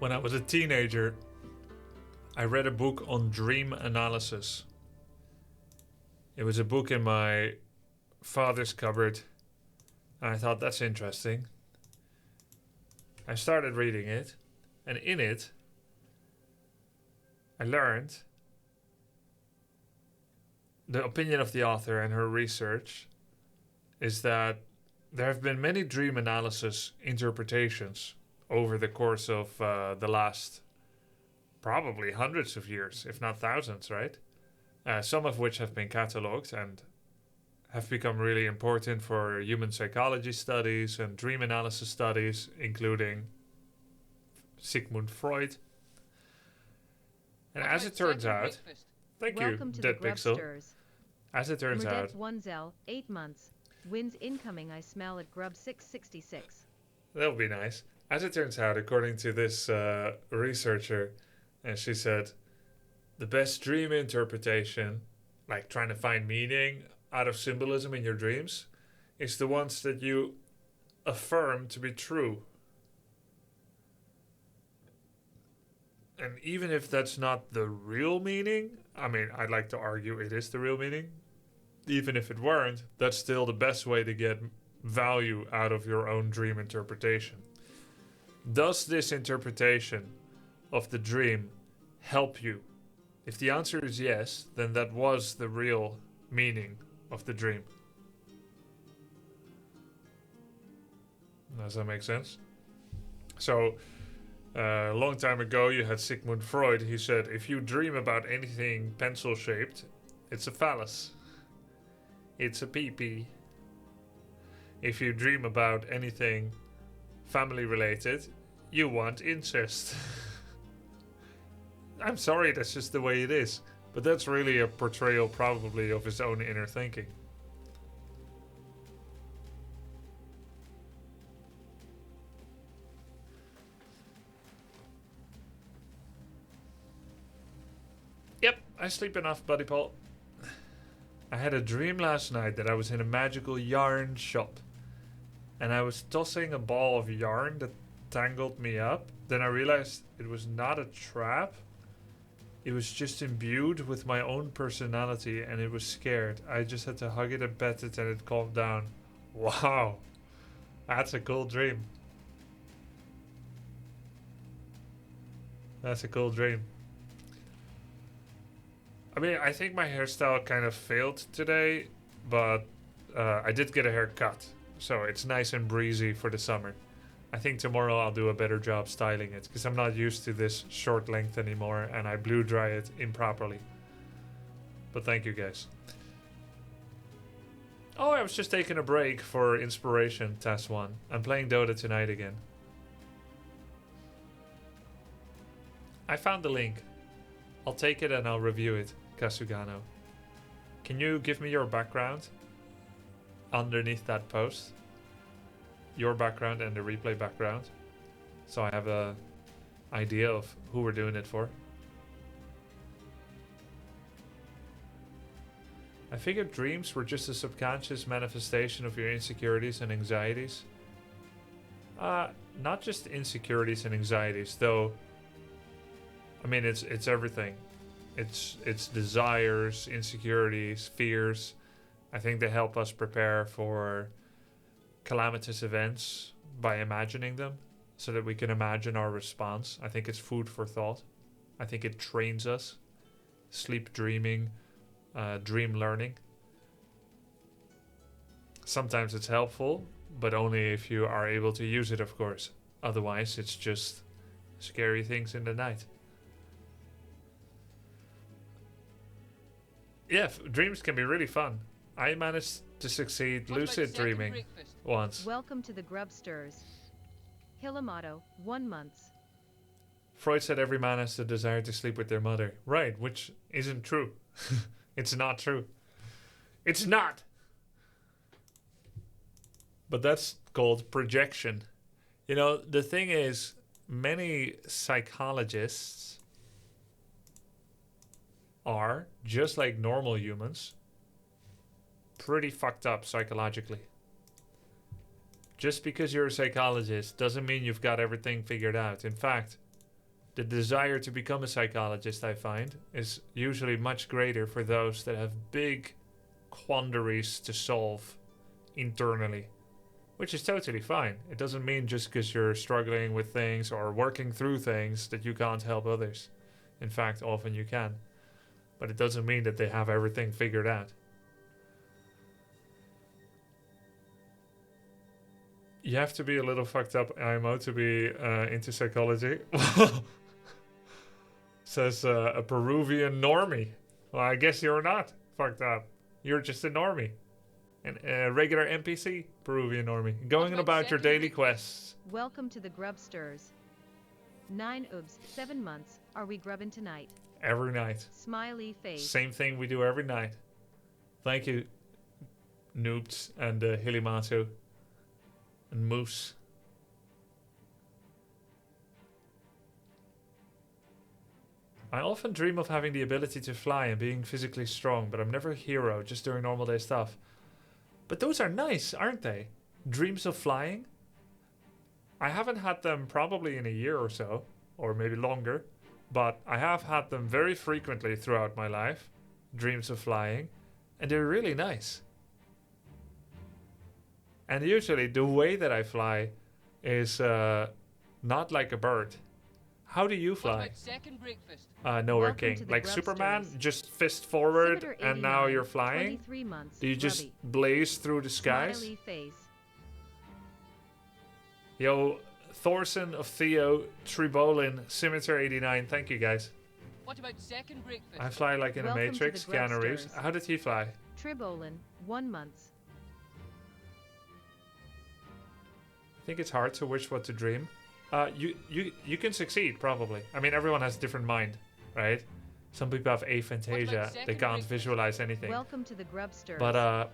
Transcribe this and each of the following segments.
When I was a teenager, I read a book on dream analysis. It was a book in my father's cupboard, and I thought that's interesting. I started reading it, and in it, I learned the opinion of the author and her research is that there have been many dream analysis interpretations over the course of the last probably hundreds of years, if not thousands, right? Some of which have been catalogued and have become really important for human psychology studies and dream analysis studies, including Sigmund Freud. And as it turns out, thank you, Dead Pixel. As it turns out, 1Zel, 8 months. Winds incoming, I smell at Grub 666. that would be nice. As it turns out, according to this researcher, and she said, the best dream interpretation, like trying to find meaning out of symbolism in your dreams, is the ones that you affirm to be true. And even if that's not the real meaning, I mean, I'd like to argue it is the real meaning. Even if it weren't, that's still the best way to get value out of your own dream interpretation. Does this interpretation of the dream help you? If the answer is yes, then that was the real meaning of the dream. Does that make sense? So, a long time ago you had Sigmund Freud. He said, if you dream about anything pencil-shaped, it's a phallus. It's a pee-pee. If you dream about anything family-related, you want incest. I'm sorry, that's just the way it is. But that's really a portrayal probably of his own inner thinking. Yep, I sleep enough, Buddy Paul. I had a dream last night that I was in a magical yarn shop. And I was tossing a ball of yarn that tangled me up. Then I realized it was not a trap. It was just imbued with my own personality and it was scared. I just had to hug it and pet it and it calmed down. Wow. That's a cool dream. That's a cool dream. I mean, I think my hairstyle kind of failed today, but I did get a haircut. So it's nice and breezy for the summer. I think tomorrow I'll do a better job styling it because I'm not used to this short length anymore and I blew dry it improperly. But thank you guys. Oh, I was just taking a break for inspiration, Task 1. I'm playing Dota tonight again. I found the link. I'll take it and I'll review it, Kasugano. Can you give me your background underneath that post? Your background and the replay background, so I have a idea of who we're doing it for. I figured dreams were just a subconscious manifestation of your insecurities and anxieties. Not just insecurities and anxieties, though. I mean, it's everything. It's desires, insecurities, fears. I think they help us prepare for calamitous events by imagining them so that we can imagine our response. I think it's food for thought. I think it trains us. Sleep dreaming, dream learning. Sometimes it's helpful, but only if you are able to use it, of course. Otherwise, it's just scary things in the night. Yeah, dreams can be really fun. I managed to succeed lucid dreaming once. Welcome to the Grubsters. Hilamato, 1 month. Freud said every man has the desire to sleep with their mother. Right, which isn't true. It's not true. It's not! But that's called projection. You know, the thing is, many psychologists are, just like normal humans, pretty fucked up psychologically. Just because you're a psychologist doesn't mean you've got everything figured out. In fact, the desire to become a psychologist, I find, is usually much greater for those that have big quandaries to solve internally, which is totally fine. It doesn't mean just because you're struggling with things or working through things that you can't help others. In fact, often you can. But it doesn't mean that they have everything figured out. You have to be a little fucked up IMO to be into psychology. Says a Peruvian normie. Well, I guess you're not fucked up. You're just a normie. A regular NPC Peruvian normie. Going about your daily quests. Welcome to the Grubsters. 9 OOBs, 7 months. Are we grubbing tonight? Every night. Smiley face. Same thing we do every night. Thank you, Noobs and Hilimatsu and Moose. I often dream of having the ability to fly and being physically strong, but I'm never a hero, just doing normal day stuff. But those are nice, aren't they? Dreams of flying? I haven't had them probably in a year or so, or maybe longer, but I have had them very frequently throughout my life, dreams of flying, and they're really nice. And usually the way that I fly is not like a bird. How do you fly? Nowhere King. Like Superman, just fist forward and now you're flying? Do you just blaze through the skies? Yo, Thorson of Theo, Tribolin, Scimitar 89, thank you guys. What about second breakfast? I fly like in a Matrix, Keanu Reeves. How did he fly? Tribolin, 1 month. I think it's hard to wish what to dream. You can succeed, probably. I mean, everyone has a different mind, right? Some people have aphantasia. They can't visualize anything. Welcome to the Grubsters. But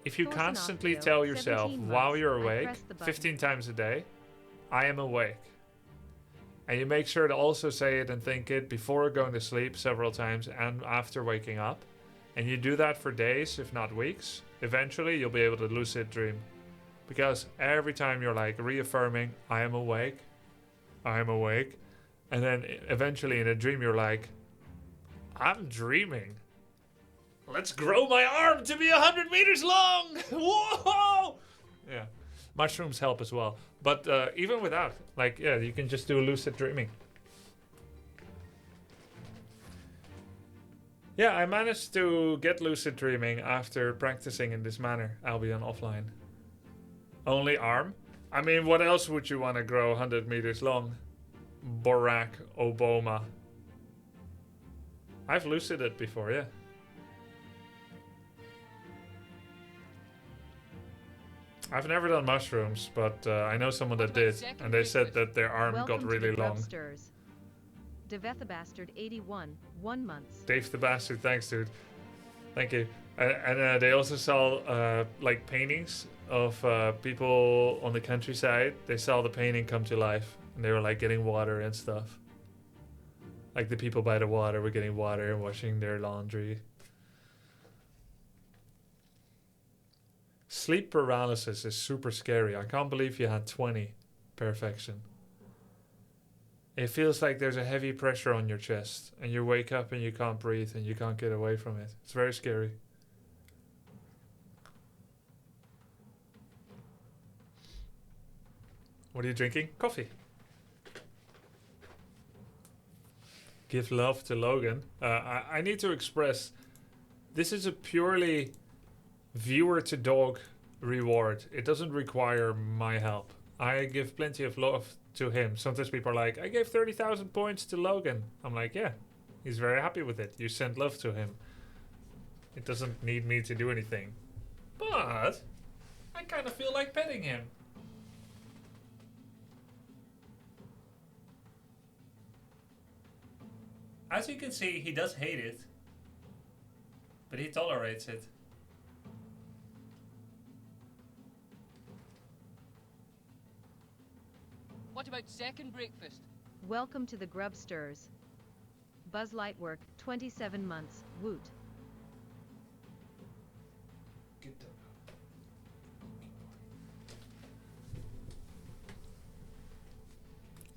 if you constantly tell yourself while you're awake, 15 times a day, I am awake. And you make sure to also say it and think it before going to sleep several times and after waking up. And you do that for days, if not weeks. Eventually, you'll be able to lucid dream. Because every time you're like reaffirming, I am awake, and then eventually in a dream you're like, I'm dreaming. Let's grow my arm to be 100 meters long. Whoa! Yeah, mushrooms help as well. But even without, like, yeah, you can just do lucid dreaming. Yeah, I managed to get lucid dreaming after practicing in this manner. I'll be on offline. Only arm? I mean, what else would you want to grow 100 meters long? Barack Obama. I've lucided before, yeah. I've never done mushrooms, but I know someone that did, and they said that their arm got really long. Deveth the Bastard 81, 1 month. Dave the Bastard, thanks, dude. Thank you. And they also sell like paintings of people on the countryside. They saw the painting come to life, and they were like getting water and stuff. Like the people by the water were getting water and washing their laundry. Sleep paralysis is super scary. I can't believe you had 20. Perfection. It feels like there's a heavy pressure on your chest, and you wake up and you can't breathe and you can't get away from it. It's very scary. What are you drinking? Coffee. Give love to Logan. I need to express, this is a purely viewer to dog reward. It doesn't require my help. I give plenty of love to him. Sometimes people are like, I gave 30,000 points to Logan. I'm like, yeah, he's very happy with it. You send love to him. It doesn't need me to do anything. But I kind of feel like petting him. As you can see, he does hate it, but he tolerates it. What about second breakfast? Welcome to the Grubsters. Buzz Lightwork, 27 months, woot.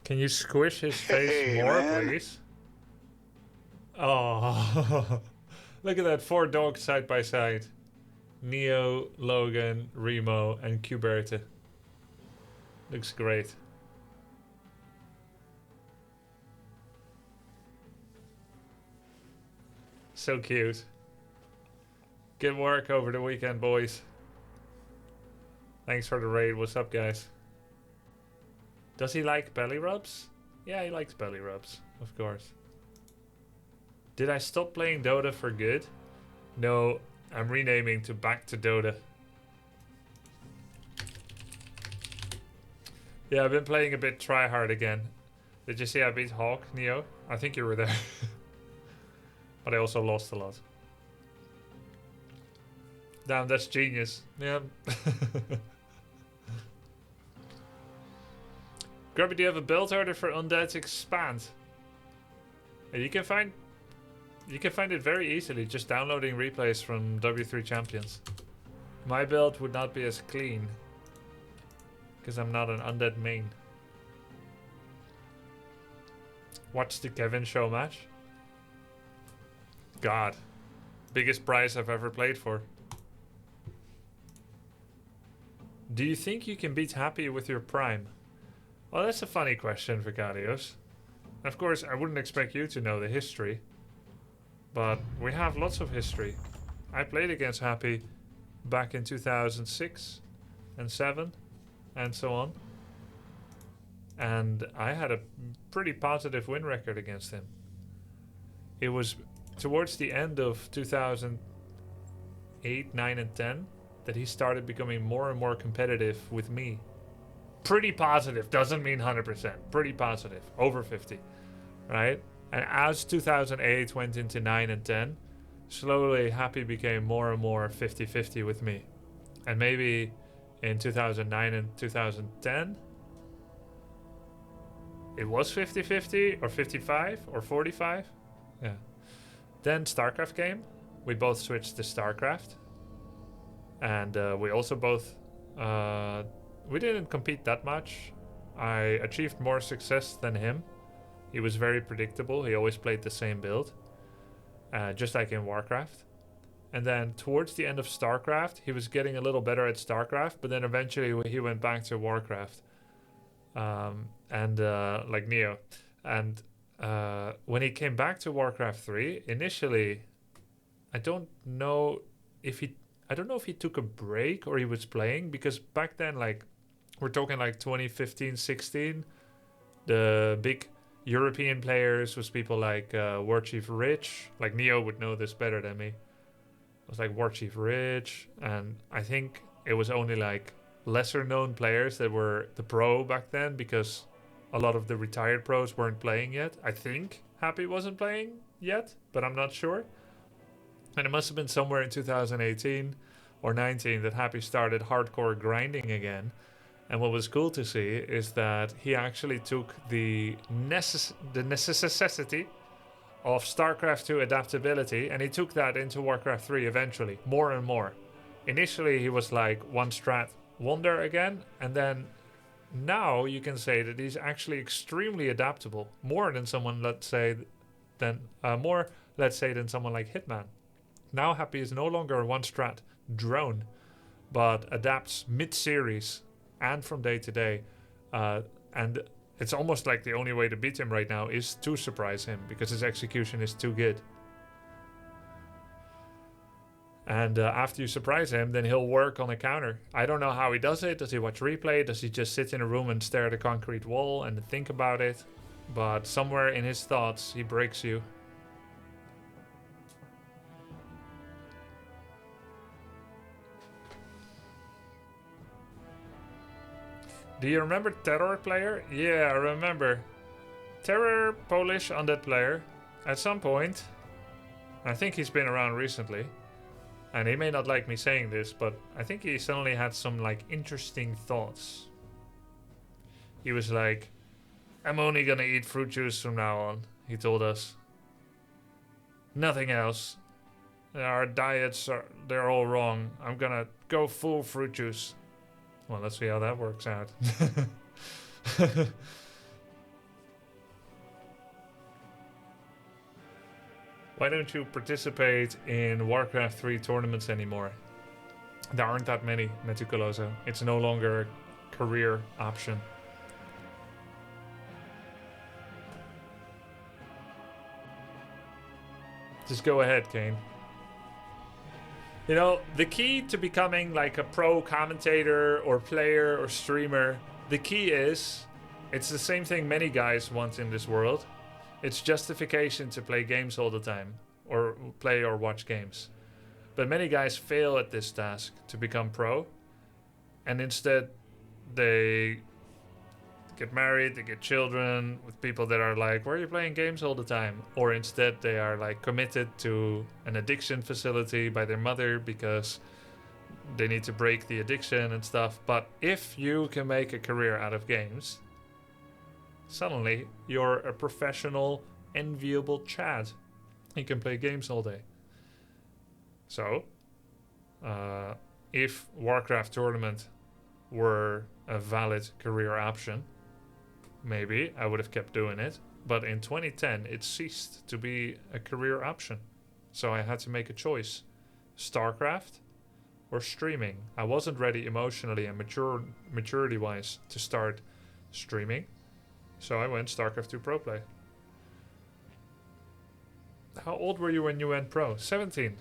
Can you squish his face Hey, more, man. please? Oh, look at that. 4 dogs side by side. Neo, Logan, Remo, and Cuberta. Looks great. So cute. Good work over the weekend, boys. Thanks for the raid. What's up, guys? Does he like belly rubs? Yeah, he likes belly rubs, of course. Did I stop playing Dota for good? No, I'm renaming to Back to Dota. Yeah, I've been playing a bit tryhard again. Did you see I beat Hawk, Neo? I think you were there. But I also lost a lot. Damn, that's genius. Yeah. Grubby, do you have a build order for Undead Expand? You can find it very easily just downloading replays from W3 Champions. My build would not be as clean because I'm not an Undead main. Watch the Kevin show match. God, biggest prize I've ever played for. Do you think you can beat Happy with your prime? Well, that's a funny question, Vicarios. Of course, I wouldn't expect you to know the history, but we have lots of history. I played against Happy back in 2006 and 7 and so on. And I had a pretty positive win record against him. It was towards the end of 2008, 9 and 10 that he started becoming more and more competitive with me. Pretty positive, doesn't mean 100%. Pretty positive, over 50, right? And as 2008 went into 9 and 10, slowly Happy became more and more 50-50 with me. And maybe in 2009 and 2010, it was 50-50 or 55 or 45. Yeah. Then StarCraft came. We both switched to StarCraft. And we also both... we didn't compete that much. I achieved more success than him. He was very predictable. He always played the same build. Just like in Warcraft. And then towards the end of StarCraft, he was getting a little better at StarCraft. But then eventually he went back to Warcraft. Like Neo. And when he came back to Warcraft 3, initially, I don't know if he took a break or he was playing, because back then, like, we're talking like 2015, 16, the big European players was people like Warchief Rich. Like Neo would know this better than me. It was like Warchief Rich, and I think it was only like lesser known players that were the pro back then, because a lot of the retired pros weren't playing yet. I think Happy wasn't playing yet, but I'm not sure. And it must have been somewhere in 2018 or 19 that Happy started hardcore grinding again. And what was cool to see is that he actually took the necessity of StarCraft 2 adaptability, and he took that into Warcraft 3 eventually, more and more. Initially, he was like one strat wonder again, and then now you can say that he's actually extremely adaptable, more than someone, let's say, than someone like Hitman. Now Happy is no longer a one-strat drone, but adapts mid-series and from day to day. And it's almost like the only way to beat him right now is to surprise him, because his execution is too good. And after you surprise him, then he'll work on a counter. I don't know how he does it. Does he watch replay? Does he just sit in a room and stare at a concrete wall and think about it? But somewhere in his thoughts, he breaks you. Do you remember Terror player? Yeah, I remember. Terror, Polish undead player. At some point, I think he's been around recently, and he may not like me saying this, but I think he suddenly had some like interesting thoughts. He was like, I'm only gonna eat fruit juice from now on, he told us. Nothing else. Our diets they're all wrong. I'm gonna go full fruit juice. Well, let's see how that works out. Why don't you participate in Warcraft 3 tournaments anymore? There aren't that many, Metucoloso. It's no longer a career option. Just go ahead, Kane. You know, the key to becoming like a pro commentator or player or streamer, the key is, it's the same thing many guys want in this world. It's justification to play games all the time, or play or watch games. But many guys fail at this task to become pro, and instead they get married, they get children with people that are like, why are you playing games all the time? Or instead they are like committed to an addiction facility by their mother because they need to break the addiction and stuff. But if you can make a career out of games, suddenly you're a professional, enviable Chad. You can play games all day. So, if Warcraft tournament were a valid career option, maybe I would have kept doing it. But in 2010, it ceased to be a career option. So I had to make a choice. StarCraft or streaming. I wasn't ready emotionally and maturity-wise to start streaming. So I went StarCraft 2 Pro Play. How old were you when you went pro? 17.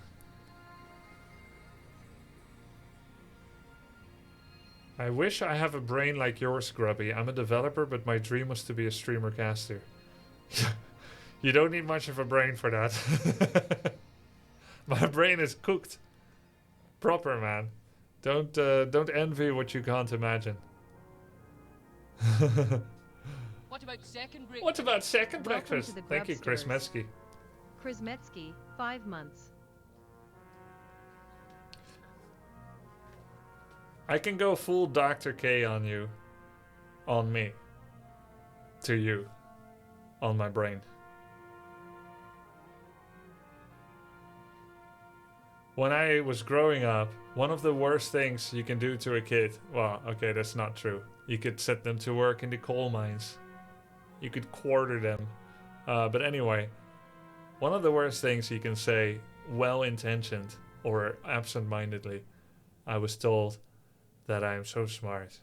I wish I have a brain like yours, Grubby. I'm a developer, but my dream was to be a streamer caster. You don't need much of a brain for that. My brain is cooked. Proper, man. Don't envy what you can't imagine. What about second breakfast? What about second Welcome breakfast? to the Thank you, Chris Grubsters. Metsky. Chris Metsky, 5 months. I can go full Dr. K on you. On me. To you. On my brain. When I was growing up, one of the worst things you can do to a kid... Well, okay, that's not true. You could set them to work in the coal mines. You could quarter them. But anyway, one of the worst things you can say, well-intentioned or absent-mindedly, I was told that I am so smart.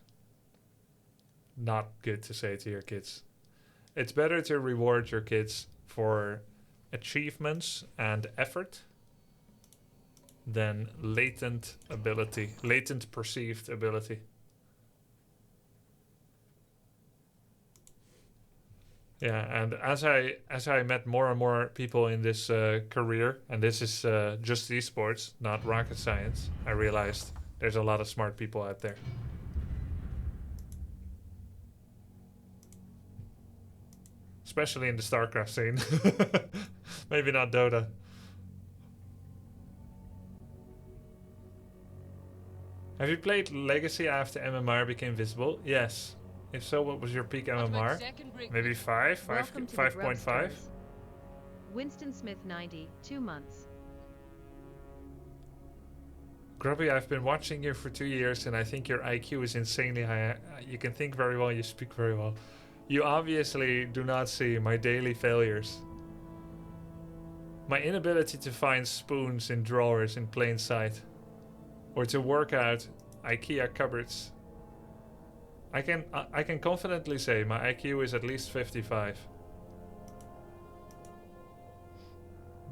Not good to say to your kids. It's better to reward your kids for achievements and effort than latent ability, latent perceived ability. Yeah, and as I met more and more people in this career, and this is just esports, not rocket science, I realized there's a lot of smart people out there. Especially in the StarCraft scene. Maybe not Dota. Have you played Legacy after MMR became visible? Yes. If so, what was your peak What about MMR? second breakfast? Maybe 5? Welcome to the 5.5? Grubsters. Winston Smith, 90, 2 months. Grubby, I've been watching you for 2 years and I think your IQ is insanely high. You can think very well, you speak very well. You obviously do not see my daily failures. My inability to find spoons in drawers in plain sight. Or to work out IKEA cupboards. I can confidently say my IQ is at least 55.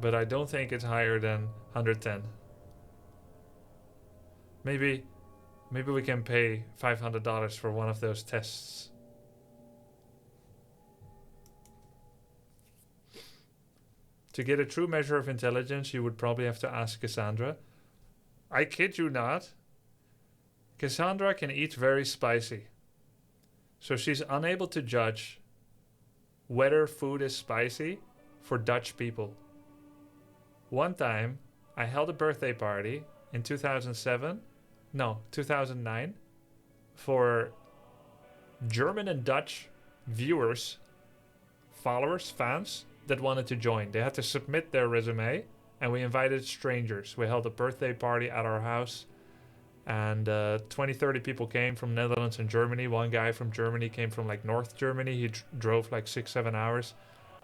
But I don't think it's higher than 110. Maybe we can pay $500 for one of those tests. To get a true measure of intelligence, you would probably have to ask Cassandra. I kid you not. Cassandra can eat very spicy. So she's unable to judge whether food is spicy for Dutch people. One time, I held a birthday party in 2009, for German and Dutch viewers, followers, fans that wanted to join. They had to submit their resume, and we invited strangers. We held a birthday party at our house, and 20-30 people came from Netherlands and Germany. One guy from Germany came from like North Germany. He drove like 6-7 hours.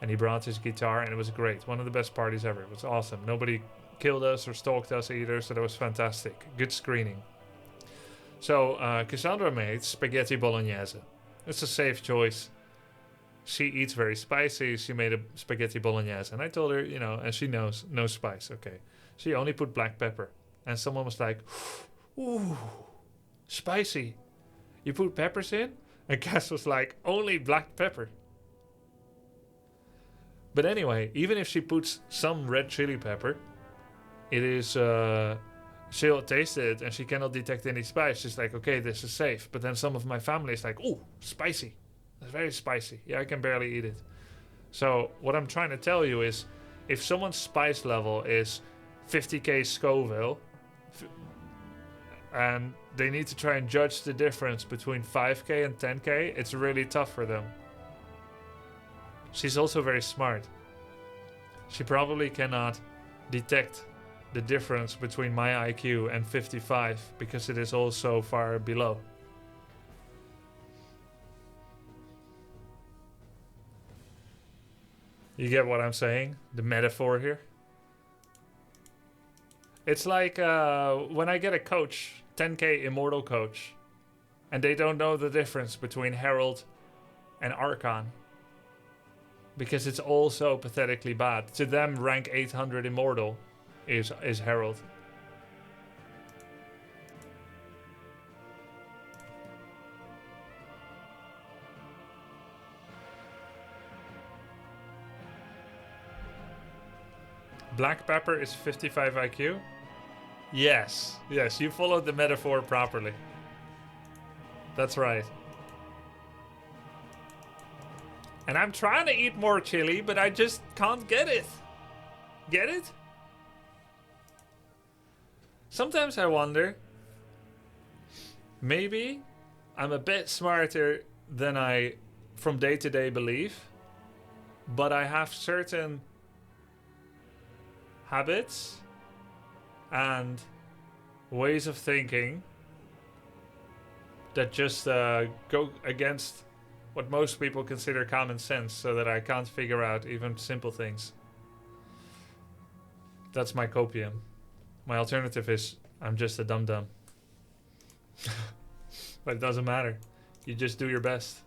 And he brought his guitar, and it was great. One of the best parties ever. It was awesome. Nobody killed us or stalked us either, so that was fantastic. Good screening. So Cassandra made spaghetti bolognese. It's a safe choice. She eats very spicy. She made a spaghetti bolognese. And I told her, you know, and she knows no spice. Okay. She only put black pepper. And someone was like, ooh, spicy. You put peppers in? And Cass was like, only black pepper. But anyway, even if she puts some red chili pepper, it is, she'll taste it and she cannot detect any spice. She's like, okay, this is safe. But then some of my family is like, ooh, spicy. It's very spicy. Yeah, I can barely eat it. So what I'm trying to tell you is, if someone's spice level is 50k Scoville, and they need to try and judge the difference between 5k and 10k, it's really tough for them. She's also very smart. She probably cannot detect the difference between my IQ and 55 because it is all so far below. You get what I'm saying? The metaphor here? It's like when I get a coach, 10k Immortal coach, and they don't know the difference between Herald and Archon. Because it's all so pathetically bad. To them, rank 800 Immortal is Herald. Black pepper is 55 IQ? Yes, yes, you followed the metaphor properly. That's right. And I'm trying to eat more chili, but I just can't get it. Get it? Sometimes I wonder, maybe I'm a bit smarter than I from day to day believe, but I have certain habits and ways of thinking that just go against what most people consider common sense, so that I can't figure out even simple things. That's my copium. My alternative is I'm just a dum-dum. But it doesn't matter. You just do your best.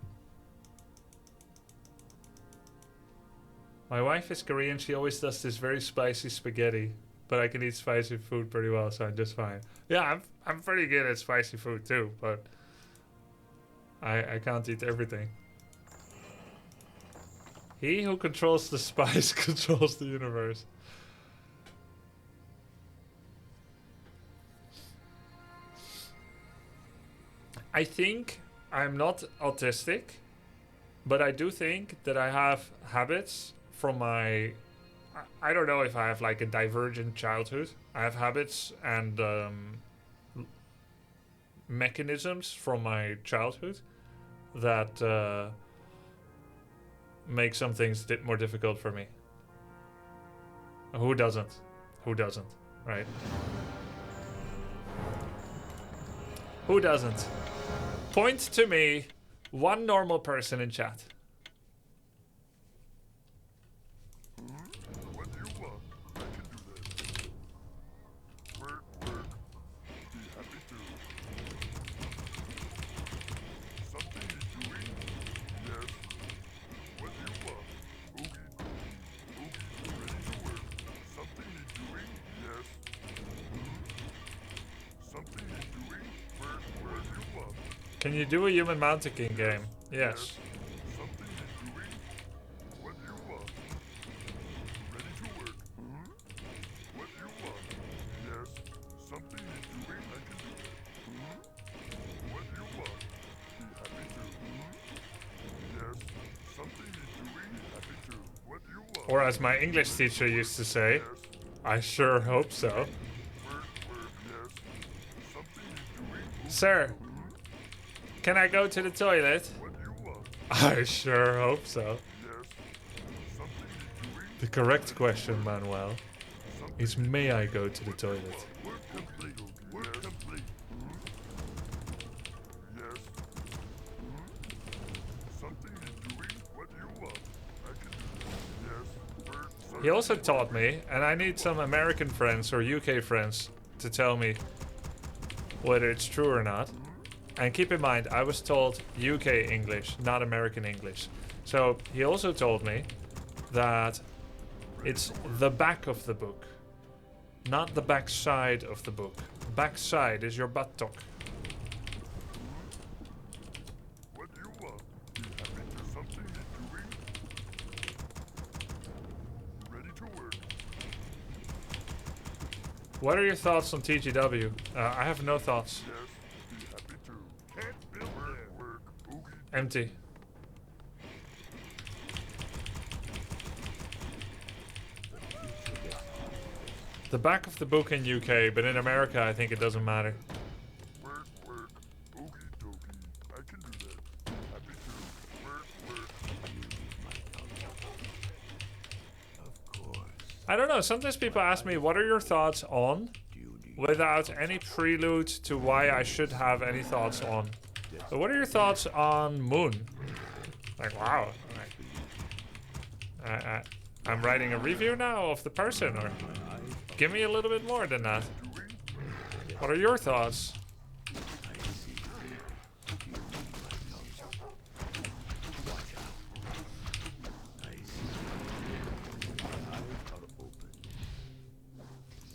My wife is Korean. She always does this very spicy spaghetti, but I can eat spicy food pretty well, so I'm just fine. Yeah, I'm pretty good at spicy food too, but I can't eat everything. He who controls the spice controls the universe. I think I'm not autistic, but I do think that I have habits from my... I don't know if I have like a divergent childhood. I have habits and mechanisms from my childhood that make some things more difficult for me. Who doesn't? Who doesn't, right? Who doesn't? Point to me one normal person in chat. What do you want? I can do that. Work, work. Be happy to. Something you're doing? Yes. What do you want? Oogie. Oogie, ready to work. Something you're doing? Yes. Something you're doing? Where do you want? Can you do a human mountain king game? Yes. Something you're doing? What do you want? Ready to work. What do you want? Yes. Something you're doing? I can do it. What do you want? Be happy to. Yes. Something you're doing? Happy to. What do you want? Or as my English teacher used to say, Yes. I sure hope so. Work, yes. Something you're doing? Sir, can I go to the toilet? What do you want? I sure hope so. Yes. Something you're doing? The correct question, Manuel, Something is may I go to the toilet? Work complete. Work complete. Yes. Something you're doing? What do you want? I can do that. He also taught me, and I need some American friends or UK friends to tell me whether it's true or not. And keep in mind, I was told UK English, not American English. So he also told me that it's the back of the book, not the back side of the book. Back side is your buttock. What do you want? Be happy to something you're doing? Ready to work? What are your thoughts on TGW? I have no thoughts. Yes, be happy to. Can't build work. Boogie. Empty. The back of the book in UK, but in America I think it doesn't matter. Work, work. Okie dokie. I can do that. Happy to. Work, work. Of course. I don't know, sometimes people ask me what are your thoughts on, without any prelude to why I should have any thoughts on. But what are your thoughts on Moon? Like, wow. I'm writing a review now of the person, or give me a little bit more than that. What are your thoughts?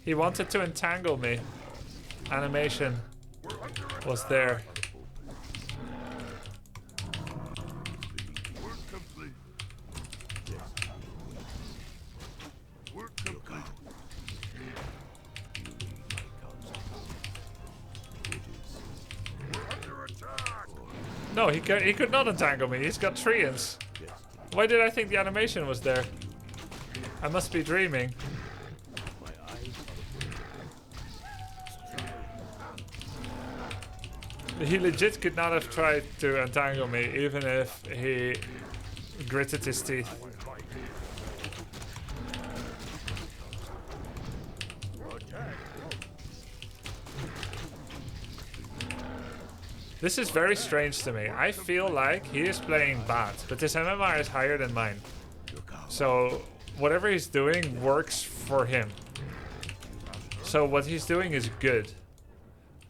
He wanted to entangle me. Animation was there. Work complete. Work complete. We're under attack. No, he could not entangle me. He's got treants. Why did I think the animation was there? I must be dreaming. He legit could not have tried to entangle me, even if he gritted his teeth. This is very strange to me. I feel like he is playing bad, but his MMR is higher than mine. So whatever he's doing works for him. So what he's doing is good.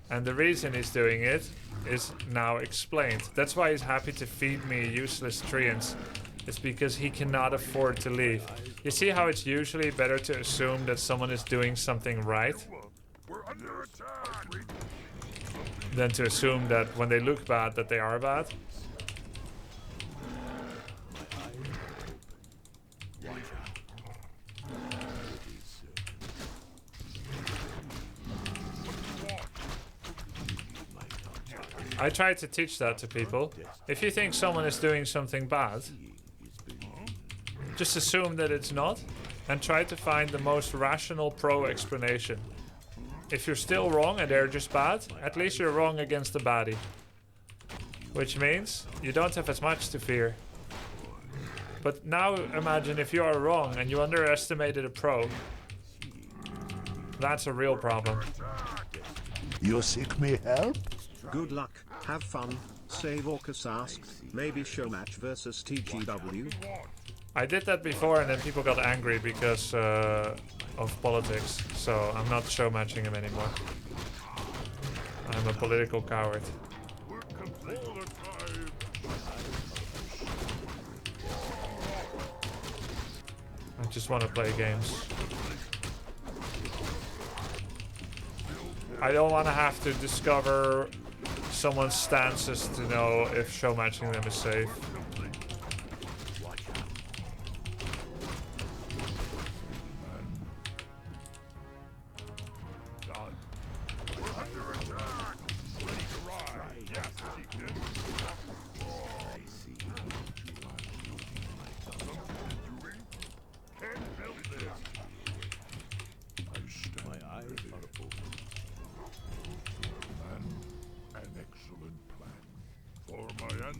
And the reason he's doing it is now explained. That's why he's happy to feed me useless treants. It's because he cannot afford to leave. You see how it's usually better to assume that someone is doing something right We're under attack. than to assume that when they look bad that they are bad. I try to teach that to people. If you think someone is doing something bad, just assume that it's not and try to find the most rational pro explanation. If you're still wrong and they're just bad, at least you're wrong against the baddie. Which means you don't have as much to fear. But now imagine if you are wrong and you underestimated a pro. That's a real problem. You seek me help? Good luck, have fun, save Orcus asked, maybe show match versus TGW? I did that before and then people got angry because of politics, so I'm not show matching him anymore. I'm a political coward. I just want to play games. I don't want to have to discover someone's stances to know if show matching them is safe.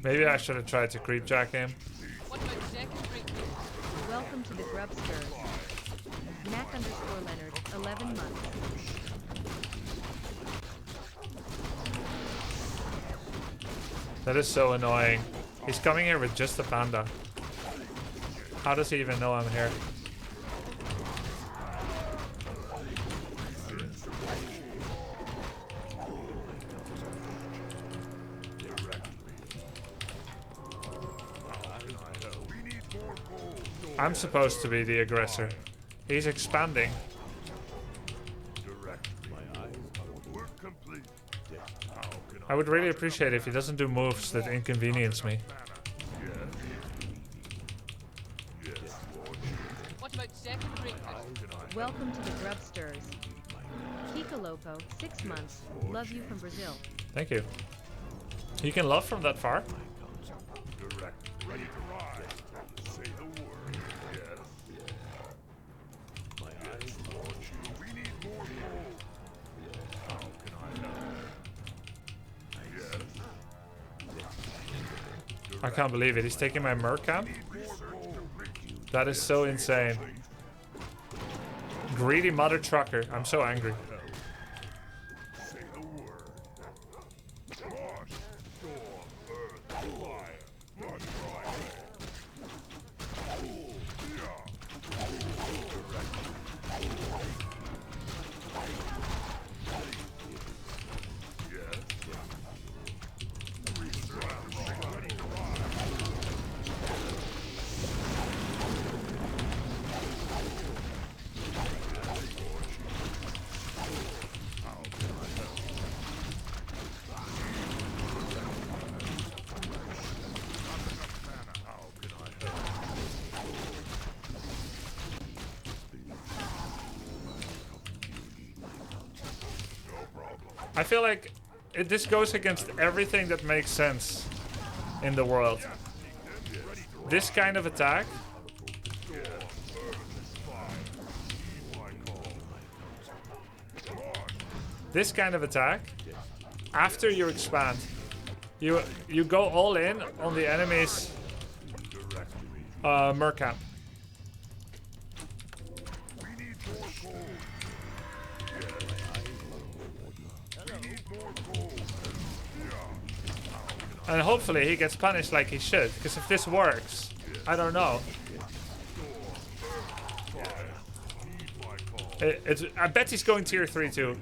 Maybe I should have tried to creep jack him. What about second break? Welcome to the Grubsters. Mac_Leonard, 11 months. That is so annoying. He's coming here with just a panda. How does he even know I'm here? I'm supposed to be the aggressor. He's expanding. Work complete. I would really appreciate it if he doesn't do moves that inconvenience me. What about secondary cooking? Welcome to the Grubsters. Kika Loco, 6 months. Love you from Brazil. Thank you. You can love from that far. Direct. Ready to ride. Say the word. Yes. My eyes watch you. We need more gold. How can I help? Yes. I can't believe it. He's taking my merc camp. Research complete. That is so insane. Greedy mother trucker. I'm so angry. Say the word. Frost, storm, earth, fire, blood, fire. Yeah. Yes. I feel like this goes against everything that makes sense in the world. This kind of attack. This kind of attack. After you expand, you go all in on the enemy's merc camp. We need more gold. We need more gold. And hopefully he gets punished like he should. Because if this works, I don't know. I bet he's going tier 3 too.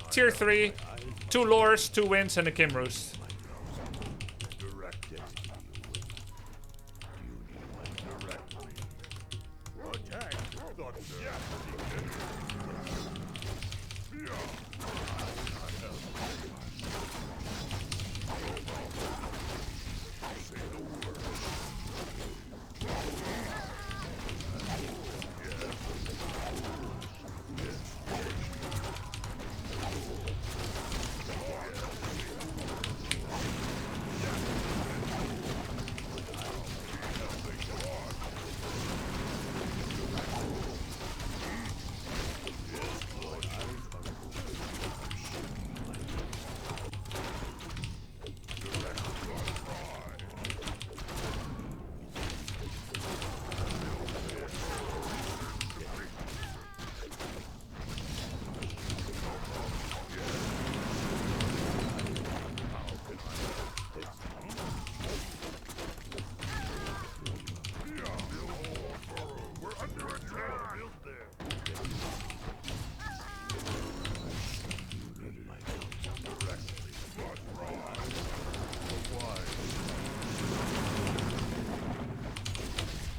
Tier 3, 2 lures, 2 wins, and a Kim Roost.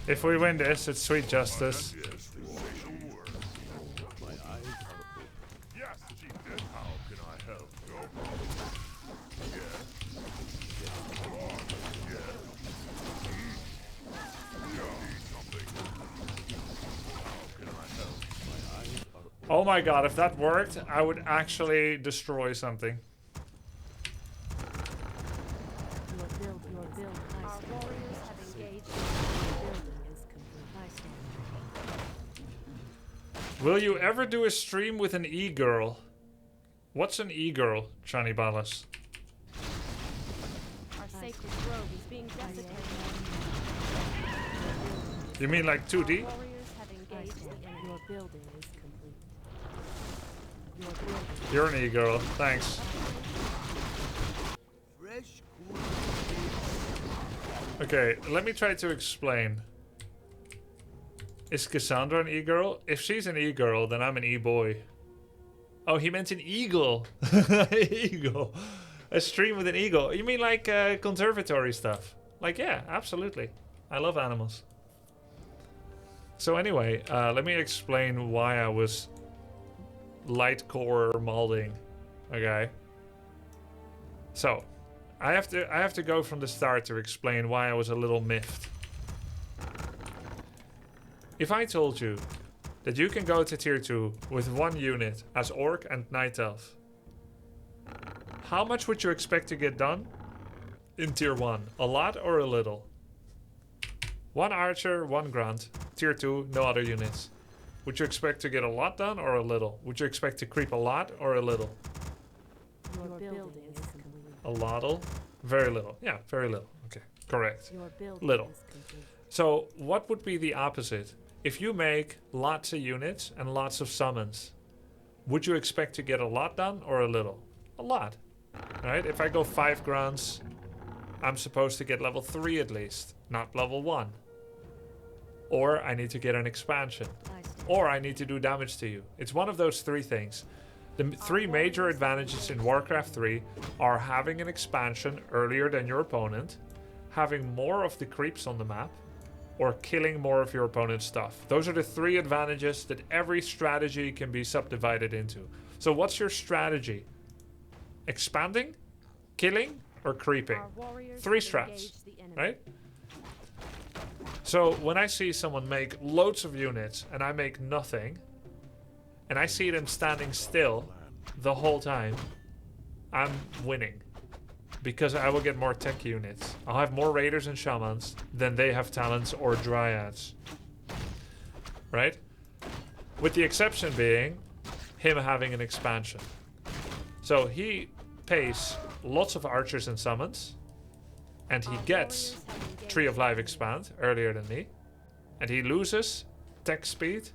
If we win this, it's sweet justice. Yes, chieftain. How can I help? No problem. Yes. Come on. Yes. Need something. How can I help? Oh my god, if that worked, I would actually destroy something. Will you ever do a stream with an e-girl? What's an e-girl, Chani Balas? Our sacred grove is being desecrated. You mean like 2D? Warriors have engaged the enemy. Your building is complete. Your building. You're an e-girl, thanks. Okay, let me try to explain. Is Cassandra an e-girl? If she's an e-girl, then I'm an e-boy. Oh, he meant an eagle. Eagle. A stream with an eagle. You mean like conservatory stuff? Like, yeah, absolutely. I love animals. So anyway, let me explain why I was light core molding. Okay. So, I have to go from the start to explain why I was a little miffed. If I told you that you can go to tier 2 with 1 unit as Orc and Night Elf, how much would you expect to get done in tier 1? A lot or a little? 1 Archer, 1 Grunt. Tier 2, no other units. Would you expect to get a lot done or a little? Would you expect to creep a lot or a little? Your building is complete. A lot? Very little. Yeah, very little. Okay, correct. Your building Little. is complete. So, what would be the opposite? If you make lots of units and lots of summons, would you expect to get a lot done or a little? A lot. Right? If I go 5 grunts, I'm supposed to get level 3 at least, not level 1. Or I need to get an expansion. Or I need to do damage to you. It's one of those 3 things. The 3 major advantages in Warcraft 3 are having an expansion earlier than your opponent, having more of the creeps on the map, or killing more of your opponent's stuff. Those are the 3 advantages that every strategy can be subdivided into. So what's your strategy? Expanding, killing, or creeping? 3 strats, right? So when I see someone make loads of units and I make nothing, and I see them standing still the whole time, I'm winning. Because I will get more tech units. I'll have more raiders and shamans than they have talents or dryads. Right? With the exception being him having an expansion. So he pays lots of archers and summons, and he gets Tree of Life expand earlier than me, and he loses tech speed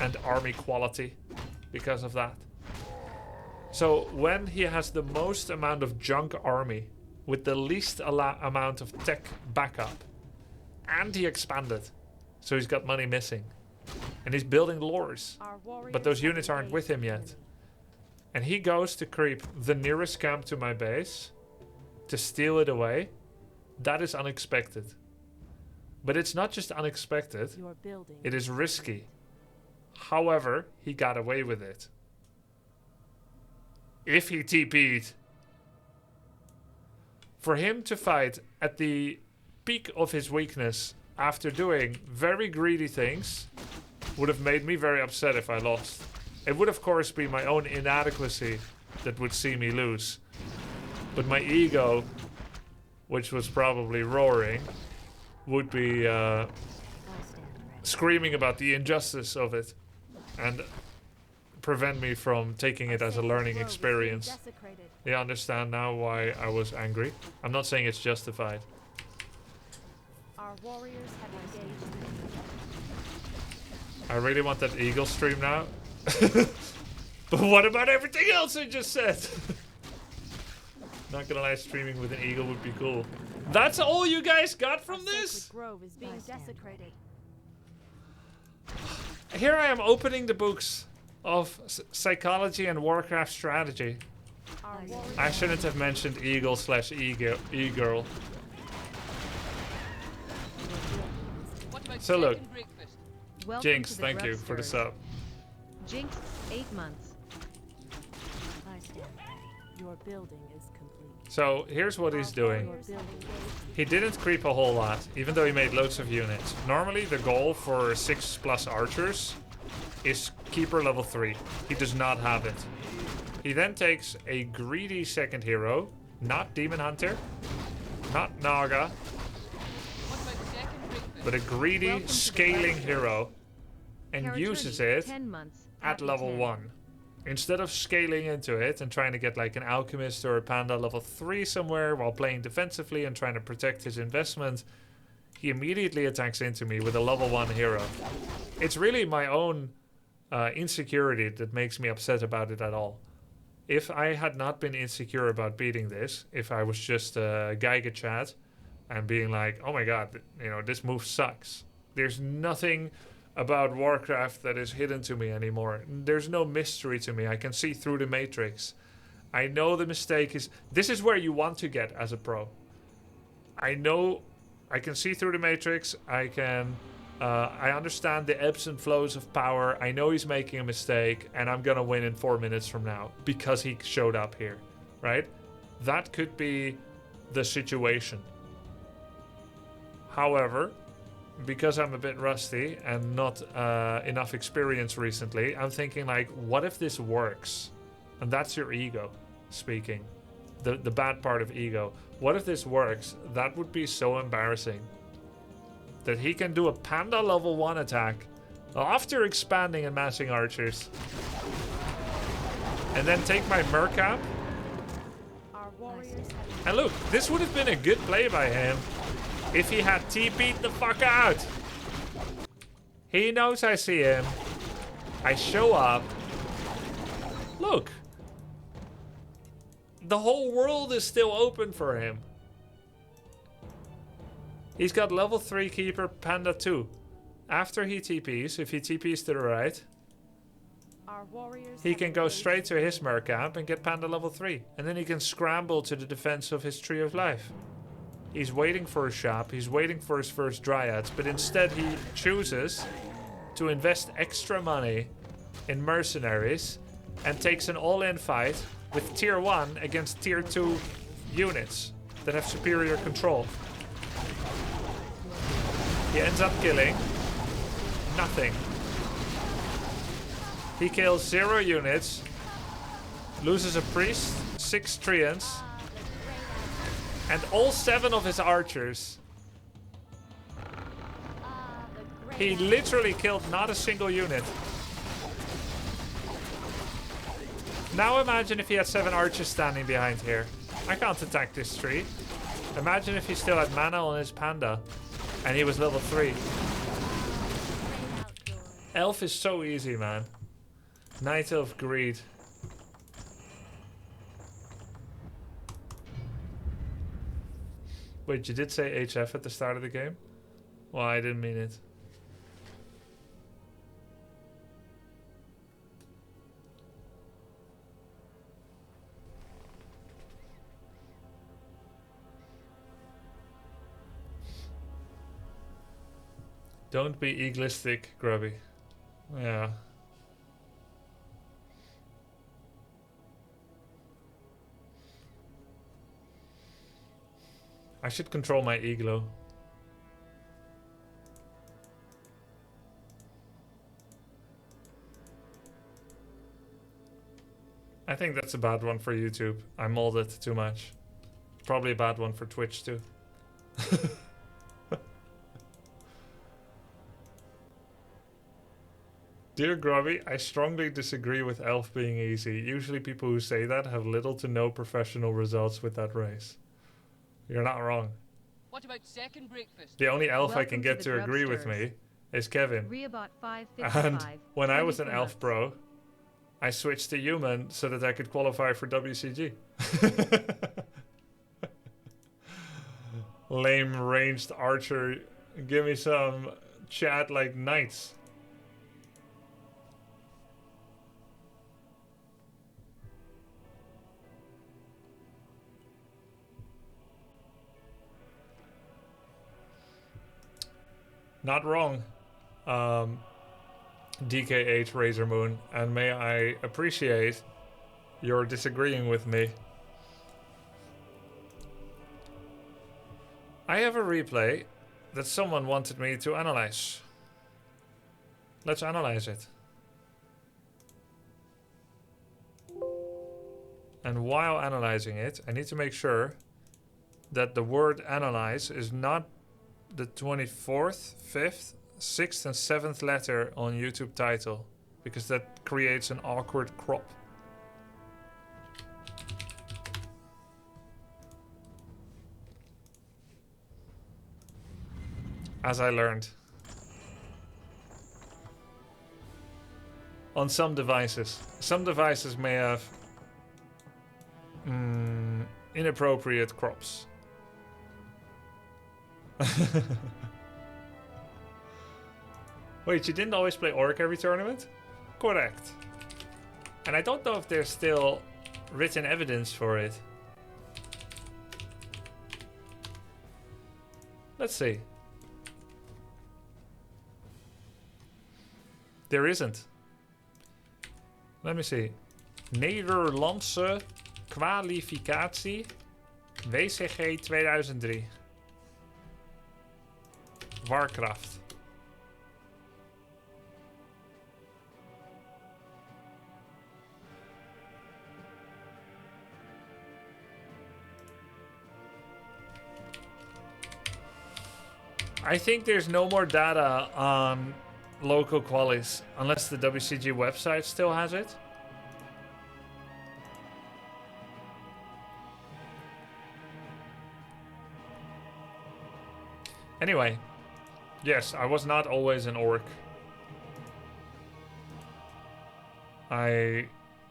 and army quality because of that. So when he has the most amount of junk army with the least amount of tech backup, and he expanded, so he's got money missing, and he's building lores, but those units aren't with him yet, and he goes to creep the nearest camp to my base to steal it away, that is unexpected. But it's not just unexpected, Your building it is risky. However, he got away with it. If he TP'd. For him to fight at the peak of his weakness after doing very greedy things would have made me very upset if I lost. It would of course be my own inadequacy that would see me lose. But my ego, which was probably roaring, would be screaming about the injustice of it and prevent me from taking it as a learning experience. You understand now why I was angry? I'm not saying it's justified. Our warriors have engaged. I really want that eagle stream now. But what about everything else I just said? Not gonna lie, streaming with an eagle would be cool. That's all you guys got from this? Grove is being desecrated. Here I am opening the books of psychology and Warcraft strategy. Our warriors I shouldn't have mentioned eagle slash e-girl. What about So look. second breakfast? Welcome Jinx, to the thank you for the Grubsters. sub. Jinx, 8 months. I stand. Your building is complete. So here's what he's doing. Your building is He didn't creep a whole lot, even though he made loads of units. Normally the goal for 6+ archers is keeper level 3. He does not have it. He then takes a greedy second hero, not Demon Hunter, not Naga, What about second breakfast? but a greedy Welcome to the scaling Grubsters. hero and uses it 10 months. at Happy level 10. 1. Instead of scaling into it and trying to get like an alchemist or a panda level 3 somewhere while playing defensively and trying to protect his investment, he immediately attacks into me with a level 1 hero. It's really my own insecurity that makes me upset about it at all. If I had not been insecure about beating this, if I was just a Geiger chat and being like, oh my god, you know, this move sucks. There's nothing about Warcraft that is hidden to me anymore. There's no mystery to me. I can see through the matrix. I know the mistake is... This is where you want to get as a pro. I know I can see through the matrix. I understand the ebbs and flows of power. I know he's making a mistake, and I'm gonna win in 4 minutes from now because he showed up here, right? That could be the situation. However, because I'm a bit rusty and not enough experience recently, I'm thinking like, what if this works? And that's your ego speaking. The bad part of ego. What if this works? That would be so embarrassing. That he can do a panda level 1 attack after expanding and massing archers. And then take my Mercap. Our warriors have And look, this would have been a good play by him if he had TP'd the fuck out. He knows I see him. I show up. Look. The whole world is still open for him. He's got level 3 Keeper Panda 2. After he TPs, if he TPs to the right, our warriors he have can go engaged straight to his Mercamp and get Panda level 3. And then he can scramble to the defense of his Tree of Life. He's waiting for a shop, he's waiting for his first Dryads, but instead he chooses to invest extra money in mercenaries and takes an all-in fight with tier 1 against tier 2 units that have superior control. He ends up killing nothing. He kills 0 units, loses a priest, 6 treants, and all 7 of his archers. He literally killed not a single unit. Now imagine if he had 7 archers standing behind here. I can't attack this tree. Imagine if he still had mana on his panda and he was level 3. Elf is so easy, man. Night of Greed. Wait, you did say HF at the start of the game? Well, I didn't mean it. Don't be egoistic, Grubby. Yeah. I should control my ego. I think that's a bad one for YouTube. I mold it too much. Probably a bad one for Twitch too. Dear Grubby, I strongly disagree with Elf being easy. Usually people who say that have little to no professional results with that race. You're not wrong. What about second breakfast? The only elf I Welcome can to get the to agree with Grubsters. me is Kevin. Reabot And 555. when I was 20 an elf months. pro, I switched to human so that I could qualify for WCG. Lame ranged archer. Give me some chat like knights. Not wrong, DKH Razor Moon, and may I appreciate your disagreeing with me. I have a replay that someone wanted me to analyze. Let's analyze it. And while analyzing it, I need to make sure that the word analyze is not the 24th, 5th, 6th and 7th letter on YouTube title, because that creates an awkward crop. As I learned. On some devices. Some devices may have inappropriate crops. Wait, you didn't always play Orc every tournament? Correct. And I don't know if there's still written evidence for it. Let's see. There isn't. Let me see. Nederlandse kwalificatie WCG 2003. Warcraft. I think there's no more data on local qualies unless the WCG website still has it. Anyway, yes, I was not always an orc. I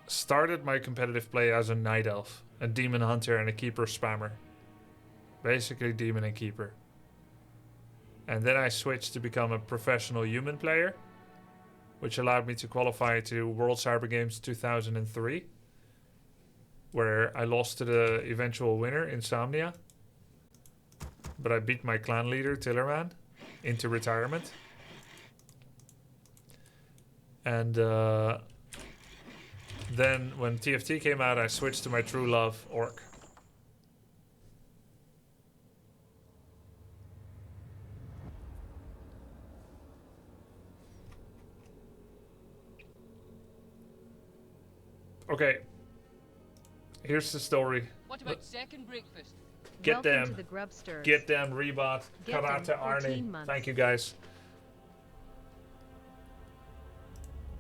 started my competitive play as a night elf, a demon hunter, and a keeper spammer. Basically demon and keeper. And then I switched to become a professional human player, which allowed me to qualify to World Cyber Games 2003, where I lost to the eventual winner, Insomnia. But I beat my clan leader, Tillerman, into retirement. And then when TFT came out, I switched to my true love, Orc. Okay. Here's the story. What about second breakfast? Get Welcome them. to the Grubsters. Get them, Rebot, Get them, Karate 14 Arnie. months. Thank you guys.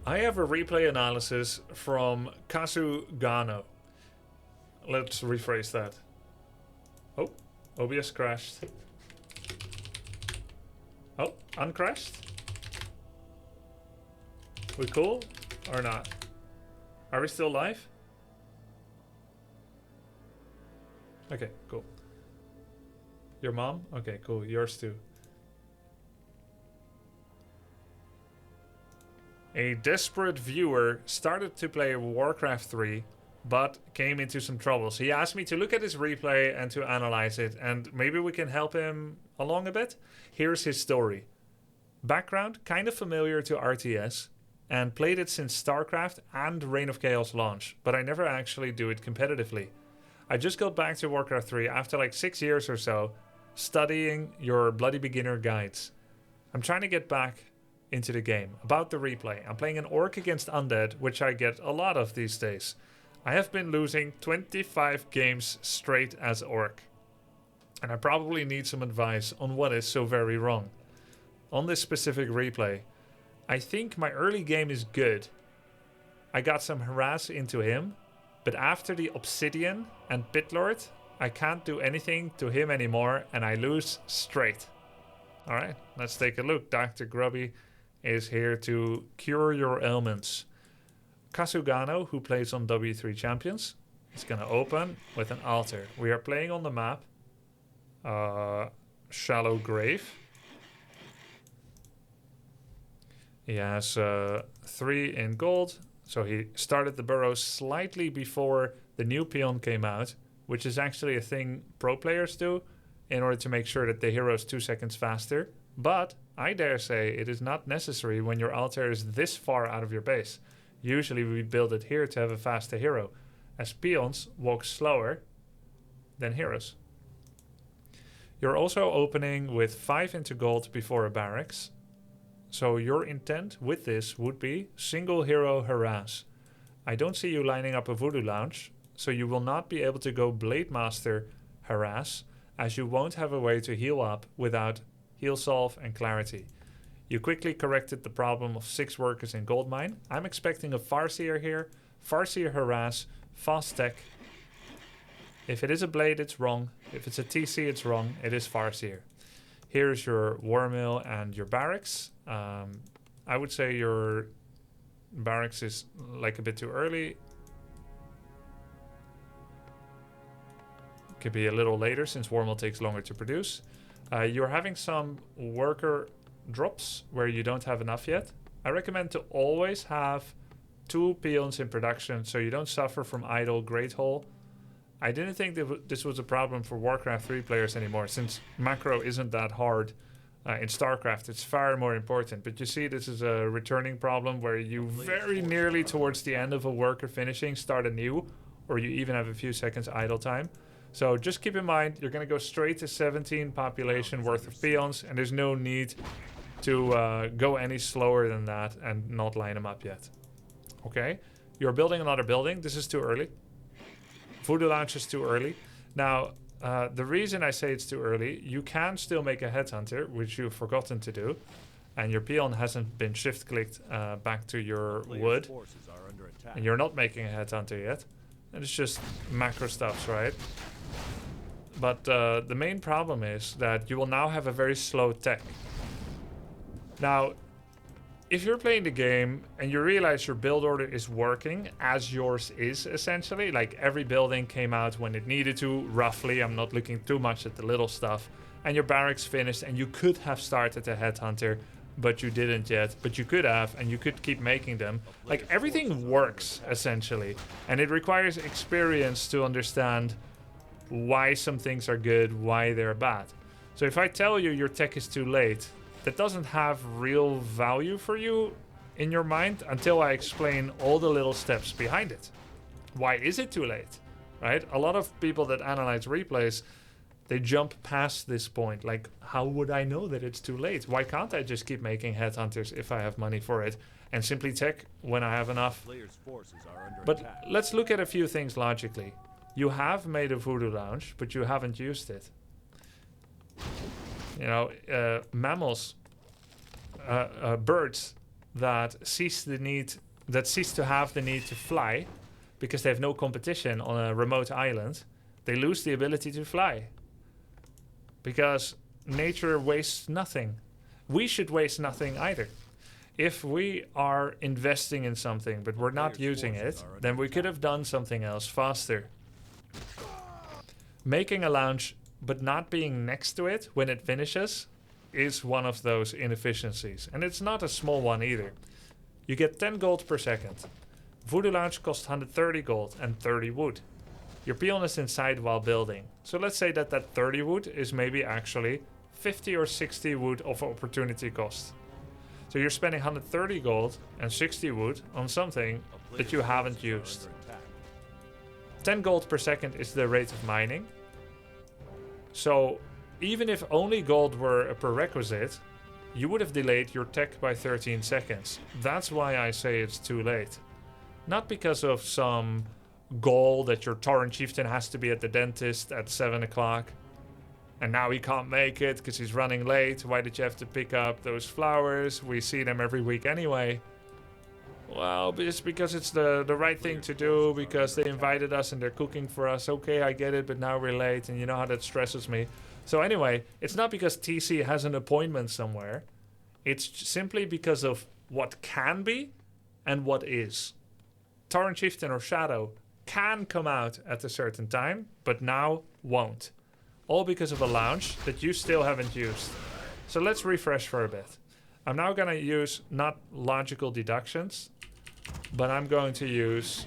I have a replay analysis from Kasugano. Let's rephrase that. Oh, OBS crashed. Oh, uncrashed? We cool or not? Are we still live? Okay, cool. Your mom? Okay, cool. Yours too. A desperate viewer started to play Warcraft 3, but came into some troubles. He asked me to look at his replay and to analyze it, and maybe we can help him along a bit. Here's his story. Background, kind of familiar to RTS, and played it since StarCraft and Reign of Chaos launch, but I never actually do it competitively. I just got back to Warcraft 3 after like 6 years or so, studying your Bloody Beginner guides. I'm trying to get back into the game. About the replay, I'm playing an orc against undead, which I get a lot of these days. I have been losing 25 games straight as orc. And I probably need some advice on what is so very wrong. On this specific replay, I think my early game is good. I got some harass into him, but after the Obsidian and Pitlord, I can't do anything to him anymore and I lose straight. Alright, let's take a look. Dr. Grubby is here to cure your ailments. Kasugano, who plays on W3 Champions, is going to open with an altar. We are playing on the map Shallow Grave. He has 3 in gold. So he started the burrows slightly before the new peon came out, which is actually a thing pro players do in order to make sure that the hero is 2 seconds faster. But I dare say it is not necessary when your altar is this far out of your base. Usually we build it here to have a faster hero, as peons walk slower than heroes. You're also opening with 5 into gold before a barracks. So your intent with this would be single hero harass. I don't see you lining up a voodoo lounge, so you will not be able to go Blade Master harass, as you won't have a way to heal up without heal solve and clarity. You quickly corrected the problem of 6 workers in Goldmine. I'm expecting a Farseer here. Farseer harass, fast tech. If it is a blade, it's wrong. If it's a TC, it's wrong. It is Farseer. Here's your war mill and your barracks. I would say your barracks is like a bit too early. Could be a little later since war mill takes longer to produce. You're having some worker drops where you don't have enough yet. I recommend to always have 2 peons in production so you don't suffer from idle great hole. I didn't think that this was a problem for Warcraft 3 players anymore, since macro isn't that hard. In StarCraft, it's far more important. But you see, this is a returning problem where you very nearly towards the end of a worker finishing start anew, or you even have a few seconds idle time. So just keep in mind, you're going to go straight to 17 population worth of peons, and there's no need to go any slower than that and not line them up yet. Okay, you're building another building. This is too early. Voodoo Lounge is too early. Now, the reason I say it's too early, you can still make a headhunter, which you've forgotten to do, and your peon hasn't been shift-clicked back to your wood, and you're not making a headhunter yet. And it's just macro stuffs, right? But the main problem is that you will now have a very slow tech. Now, if you're playing the game and you realize your build order is working as yours is essentially, like every building came out when it needed to, roughly, I'm not looking too much at the little stuff, and your barracks finished and you could have started a headhunter, but you didn't yet, but you could have, and you could keep making them. Like everything works essentially, and it requires experience to understand why some things are good, why they're bad. So if I tell you your tech is too late, that doesn't have real value for you in your mind until I explain all the little steps behind it. Why is it too late, right? A lot of people that analyze replays, they jump past this point. Like, how would I know that it's too late? Why can't I just keep making headhunters if I have money for it and simply tech when I have enough? But let's look at a few things logically. You have made a Voodoo Lounge, but you haven't used it. You know, mammals, birds that cease to have the need to fly because they have no competition on a remote island, they lose the ability to fly. Because nature wastes nothing. We should waste nothing either. If we are investing in something but we're not using it, then we could have done something else faster. Making a lounge but not being next to it when it finishes is one of those inefficiencies. And it's not a small one either. You get 10 gold per second. Voodoo Lounge costs 130 gold and 30 wood. Your peon is inside while building. So let's say that that 30 wood is maybe actually 50 or 60 wood of opportunity cost. So you're spending 130 gold and 60 wood on something that you haven't used. 10 gold per second is the rate of mining. So even if only gold were a prerequisite, you would have delayed your tech by 13 seconds. That's why I say it's too late. Not because of some goal that your Tauren chieftain has to be at the dentist at 7 o'clock and now he can't make it because he's running late. Why did you have to pick up those flowers? We see them every week anyway. Well, it's because it's the right thing to do, because they invited us and they're cooking for us. Okay, I get it, but now we're late, and you know how that stresses me. So anyway, it's not because TC has an appointment somewhere. It's simply because of what can be and what is. Tauren Chieftain or Shadow can come out at a certain time, but now won't. All because of a lounge that you still haven't used. So let's refresh for a bit. I'm now going to use not logical deductions, but I'm going to use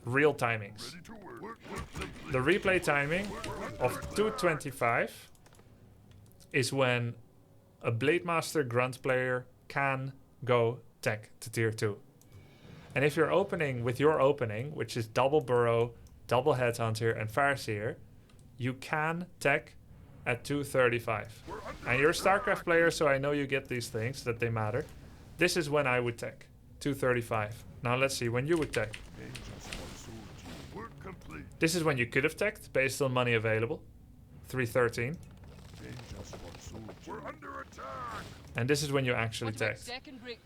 real timings. The replay timing of 225 is when a Blade Master Grunt player can go tech to tier 2. And if you're opening with your opening, which is double Burrow, double Headhunter, and Farseer, you can tech at 235. And you're a StarCraft player, so I know you get these things, that they matter. This is when I would tech, 235. Now let's see when you would tech. This is when you could have teched based on money available, 313. And this is when you actually teched.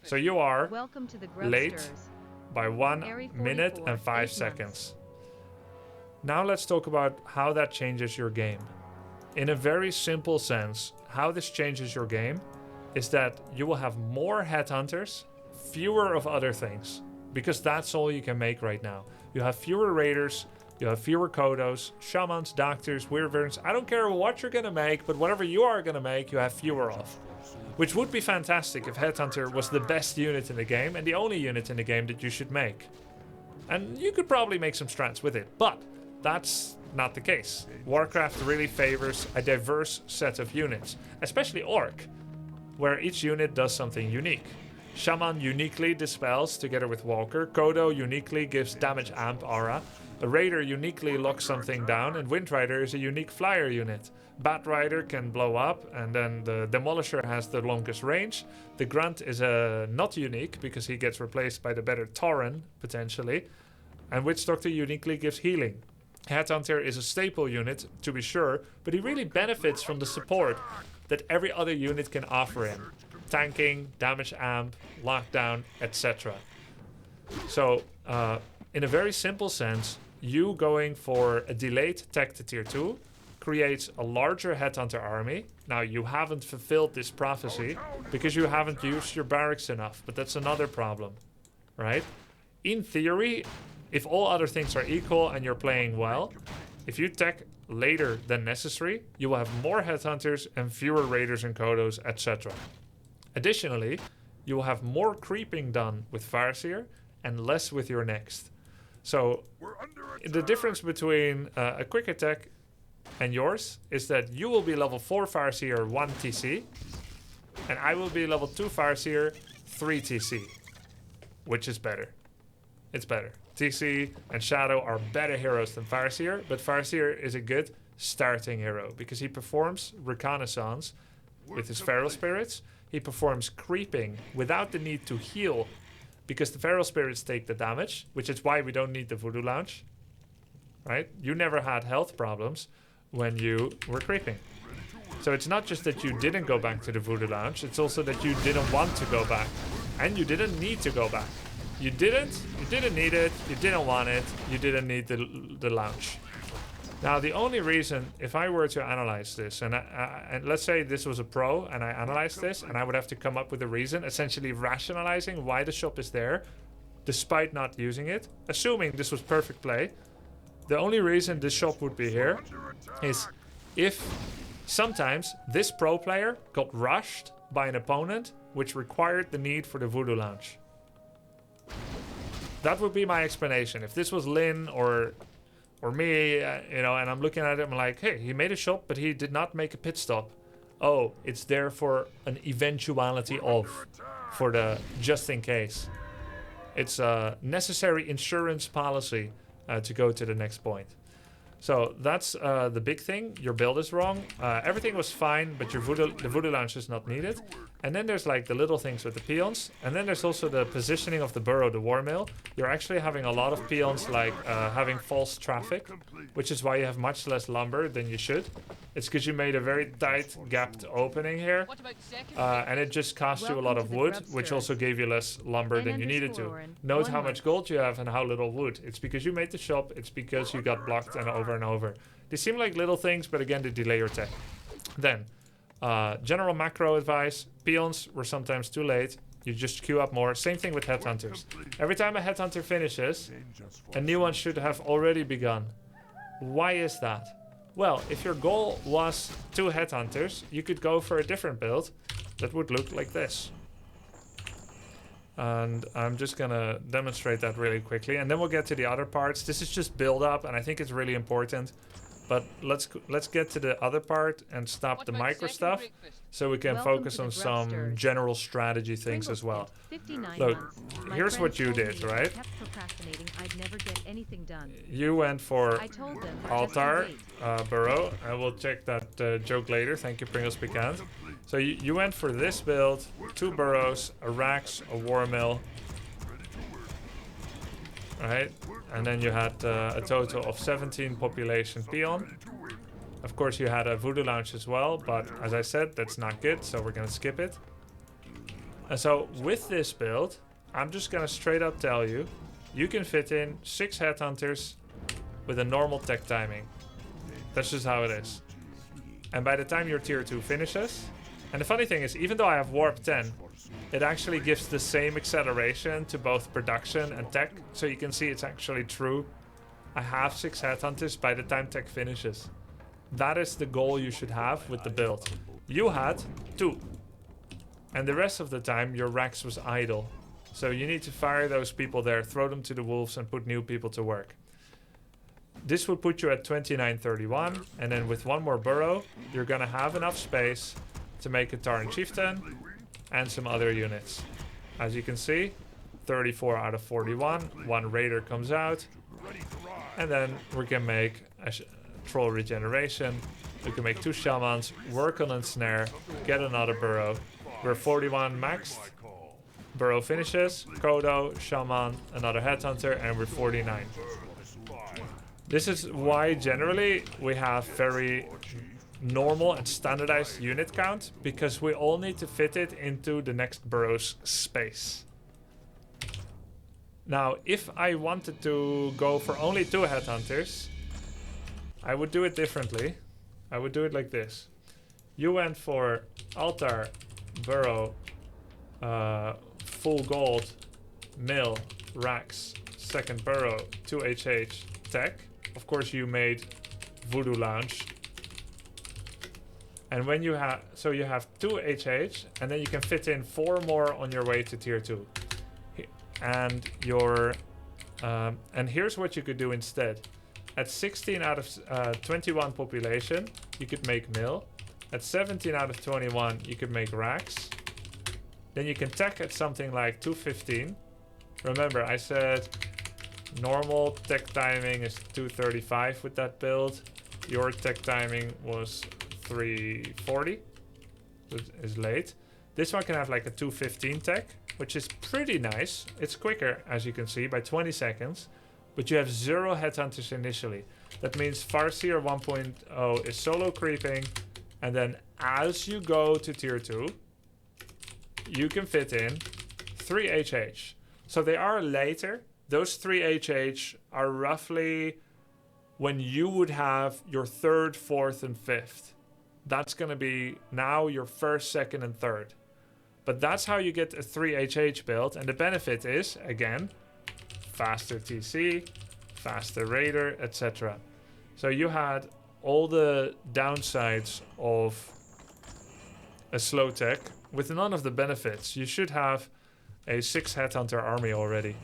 So you are Welcome to the late Grubsters. by 1 Area minute 44, and 5 8 seconds. months. Now let's talk about how that changes your game. In a very simple sense, how this changes your game is that you will have more headhunters, fewer of other things, because that's all you can make right now. You have fewer raiders, you have fewer kodos, shamans, doctors, wyverns. I don't care what you're gonna make, but whatever you are gonna make, you have fewer of. Which would be fantastic if Headhunter was the best unit in the game and the only unit in the game that you should make. And you could probably make some strats with it, but That's not the case. Warcraft really favors a diverse set of units, especially Orc, where each unit does something unique. Shaman uniquely dispels together with Walker, Kodo uniquely gives damage amp aura, a Raider uniquely locks something down, and Windrider is a unique flyer unit. Batrider can blow up, and then the Demolisher has the longest range. The Grunt is not unique because he gets replaced by the better Tauren, potentially. And Witch Doctor uniquely gives healing. Headhunter is a staple unit, to be sure, but he really benefits from the support that every other unit can offer him. Tanking, damage amp, lockdown, etc. So, in a very simple sense, you going for a delayed tech to tier 2 creates a larger Headhunter army. Now, you haven't fulfilled this prophecy because you haven't used your barracks enough, but that's another problem, right? In theory, if all other things are equal and you're playing well, if you tech later than necessary, you will have more Headhunters and fewer Raiders and Kodos, etc. Additionally, you will have more creeping done with Farseer and less with your next. So, the difference between a quick attack and yours is that you will be level 4 Farseer 1 TC, and I will be level 2 Farseer 3 TC, which is better. It's better. TC and Shadow are better heroes than Farseer, but Farseer is a good starting hero because he performs reconnaissance with his feral spirits. He performs creeping without the need to heal because the feral spirits take the damage, which is why we don't need the Voodoo Lounge. Right? You never had health problems when you were creeping. So it's not just that you didn't go back to the Voodoo Lounge, it's also that you didn't want to go back. And you didn't need to go back. You didn't need it, you didn't want it, you didn't need the lounge. Now, the only reason, if I were to analyze this, and let's say this was a pro, and I analyzed this, and I would have to come up with a reason, essentially rationalizing why the shop is there, despite not using it, assuming this was perfect play, the only reason this shop would be here is if sometimes this pro player got rushed by an opponent, which required the need for the Voodoo Lounge. That would be my explanation. If this was Lin or me, and I'm looking at it, I'm like, hey, he made a shop, but he did not make a pit stop. Oh, it's there for an eventuality for the just in case. It's a necessary insurance policy to go to the next point. So that's the big thing. Your build is wrong. Everything was fine, but the Voodoo Lounge is not needed. And then there's like the little things with the peons. And then there's also the positioning of the burrow, the war mill. You're actually having a lot of peons like having false traffic, which is why you have much less lumber than you should. It's because you made a very tight gapped opening here. And it just cost you a lot of wood, which also gave you less lumber than you needed to. Note how much gold you have and how little wood. It's because you made the shop. It's because you got blocked and over. They seem like little things, but again, they delay your tech. Then, general macro advice. Peons were sometimes too late. You just queue up more. Same thing with headhunters. Every time a headhunter finishes, a new one should have already begun. Why is that? Well, if your goal was 2 headhunters, you could go for a different build that would look like this. And I'm just gonna demonstrate that really quickly, and then we'll get to the other parts. This is just build up, and I think it's really important. But let's get to the other part and stop the micro stuff, so we can focus on some general strategy things as well. Look, here's what you did, right? I'd never get anything done. You went for I told them altar, burrow. I will check that joke later. Thank you, Pringles Pecan. So you went for this build, 2 burrows, a Rax, a war mill. Right? And then you had a total of 17 population peon. Of course, you had a Voodoo Lounge as well, but as I said, that's not good, so we're gonna skip it. And so with this build, I'm just gonna straight up tell you, you can fit in 6 headhunters with a normal tech timing. That's just how it is. And by the time your tier 2 finishes, and the funny thing is, even though I have warp 10, it actually gives the same acceleration to both production and tech, so you can see it's actually true. I have 6 headhunters by the time tech finishes. That is the goal you should have with the build. You had 2. And the rest of the time your Rax was idle. So you need to fire those people there, throw them to the wolves and put new people to work. This will put you at 2931, and then with one more burrow, you're gonna have enough space to make a Taran Chieftain and some other units. As you can see, 34 out of 41, one Raider comes out, and then we can make a Troll Regeneration, we can make 2 Shamans, work on a Snare, get another burrow. We're 41 maxed, burrow finishes, Kodo, Shaman, another Headhunter, and we're 49. This is why generally we have very normal and standardized unit count, because we all need to fit it into the next burrow's space. Now, if I wanted to go for only 2 Headhunters, I would do it differently. I would do it like this. You went for Altar, Burrow, full gold, mill, racks, second burrow, 2 HH, tech. Of course you made Voodoo Lounge. And when you have, so you have 2 HH, and then you can fit in 4 more on your way to tier 2. And your, and here's what you could do instead. At 16 out of 21 population, you could make mill. At 17 out of 21, you could make racks. Then you can tech at something like 215. Remember, I said normal tech timing is 235 with that build. Your tech timing was 340. It is late. This one can have like a 215 tech, which is pretty nice. It's quicker, as you can see, by 20 seconds. But you have 0 headhunters initially. That means Farseer 1.0 is solo creeping. And then as you go to tier 2, you can fit in 3 HH. So they are later. Those 3 HH are roughly when you would have your 3rd, 4th, and 5th. That's going to be now your 1st, 2nd, and 3rd. But that's how you get a 3 HH build. And the benefit is, again, faster TC, faster Raider, etc. So you had all the downsides of a slow tech with none of the benefits. You should have a 6 Headhunter army already.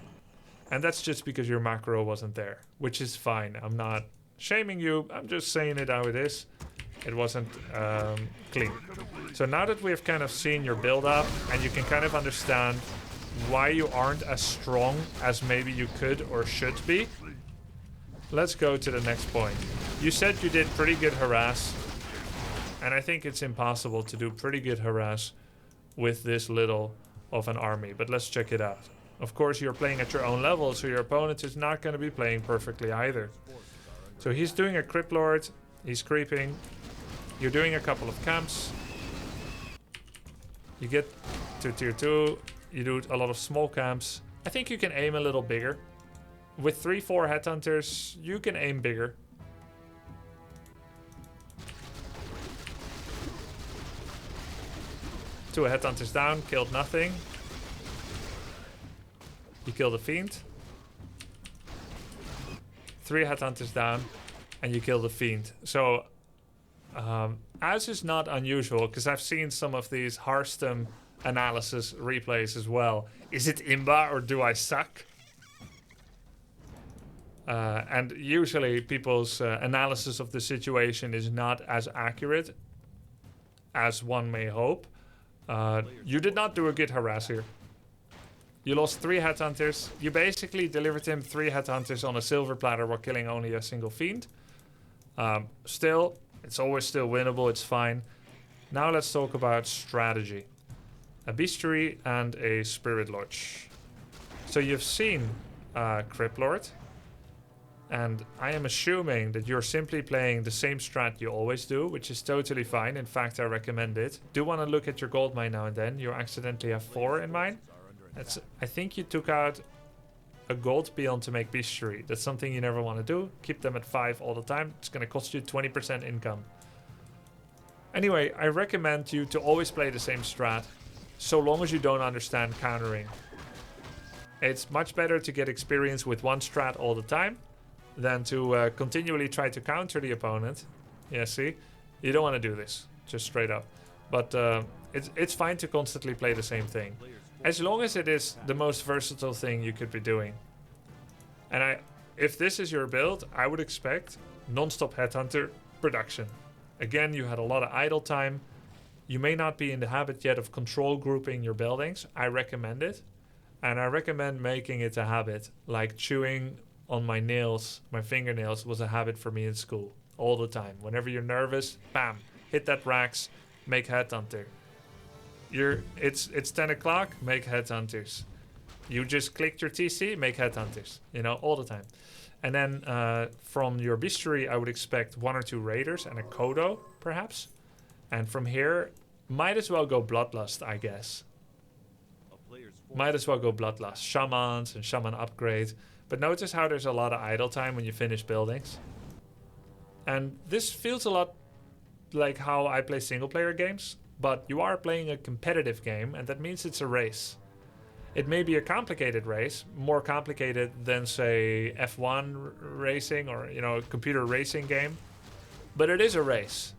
And that's just because your macro wasn't there, which is fine. I'm not shaming you. I'm just saying it how it is. It wasn't clean. So now that we have kind of seen your build up and you can kind of understand why you aren't as strong as maybe you could or should be, let's go to the next point. You said you did pretty good harass, and I think it's impossible to do pretty good harass with this little of an army, but let's check it out. Of course, you're playing at your own level, so your opponent is not going to be playing perfectly either. So he's doing a Crypt Lord, he's creeping, you're doing a couple of camps, you get to tier 2, you do a lot of small camps. I think you can aim a little bigger. With 3-4 Headhunters, you can aim bigger. Two Headhunters down, killed nothing. You killed a Fiend. 3 Headhunters down, and you killed a Fiend. So, as is not unusual, because I've seen some of these Hearthstone analysis replays as well. Is it Imba or do I suck? And usually people's analysis of the situation is not as accurate as one may hope. You did not do a good harass here. You lost 3 Headhunters. You basically delivered him 3 Headhunters on a silver platter while killing only a single Fiend. Still, it's always still winnable. It's fine. Now let's talk about strategy. A Bestiary and a Spirit Lodge. So you've seen Crypt Lord. And I am assuming that you're simply playing the same strat you always do, which is totally fine. In fact, I recommend it. Do want to look at your gold mine now and then. You accidentally have 4 in mine. I think you took out a gold peon to make Bestiary. That's something you never want to do. Keep them at 5 all the time. It's going to cost you 20% income. Anyway, I recommend you to always play the same strat, so long as you don't understand countering. It's much better to get experience with one strat all the time than to continually try to counter the opponent. Yeah, see? You don't want to do this, just straight up. But it's fine to constantly play the same thing, as long as it is the most versatile thing you could be doing. And if this is your build, I would expect non-stop Headhunter production. Again, you had a lot of idle time. You may not be in the habit yet of control grouping your buildings. I recommend it. And I recommend making it a habit. Like chewing on my nails, my fingernails was a habit for me in school. All the time. Whenever you're nervous, bam, hit that racks, make Headhunter. It's 10 o'clock, make Headhunters. You just clicked your TC, make Headhunters. You know, all the time. And then from your bestiary, I would expect 1 or 2 raiders and a Kodo, perhaps. And from here, might as well go Bloodlust, I guess. Might as well go Bloodlust. Shamans and Shaman upgrade. But notice how there's a lot of idle time when you finish buildings. And this feels a lot like how I play single player games. But you are playing a competitive game, and that means it's a race. It may be a complicated race, more complicated than, say, F1 racing or, you know, a computer racing game. But it is a race.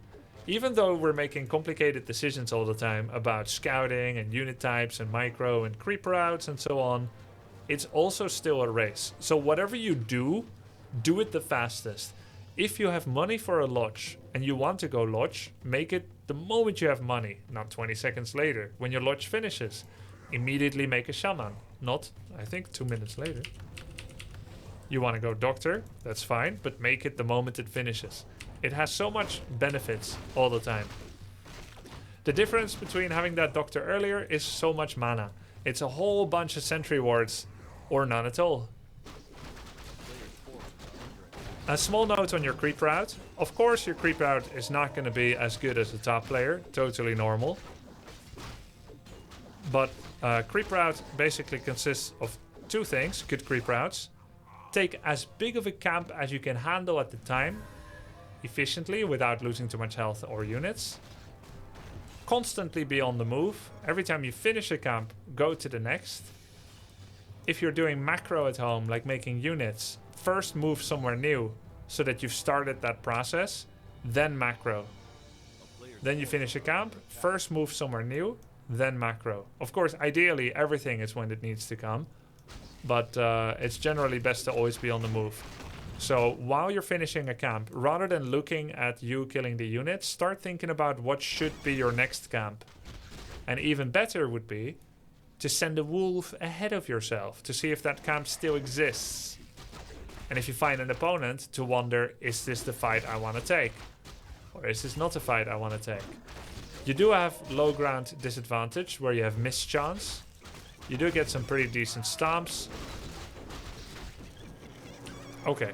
Even though we're making complicated decisions all the time about scouting and unit types and micro and creep routes and so on, it's also still a race. So whatever you do, do it the fastest. If you have money for a lodge and you want to go lodge, make it the moment you have money, not 20 seconds later, when your lodge finishes. Immediately make a shaman, not, I think, 2 minutes later. You want to go doctor, that's fine, but make it the moment it finishes. It has so much benefits all the time. The difference between having that doctor earlier is so much mana. It's a whole bunch of sentry wards, or none at all. A small note on your creep route. Of course your creep route is not going to be as good as the top player, totally normal. But creep route basically consists of 2 things, good creep routes. Take as big of a camp as you can handle at the time, efficiently without losing too much health or units. Constantly be on the move. Every time you finish a camp, go to the next. If you're doing macro at home, like making units, first move somewhere new so that you've started that process, then macro. Then you finish a camp, first move somewhere new, then macro. Of course, ideally, everything is when it needs to come, but it's generally best to always be on the move. So while you're finishing a camp, rather than looking at you killing the units, start thinking about what should be your next camp. And even better would be to send a wolf ahead of yourself to see if that camp still exists. And if you find an opponent, to wonder, is this the fight I want to take? Or is this not a fight I want to take? You do have low ground disadvantage where you have mischance. You do get some pretty decent stomps. Okay,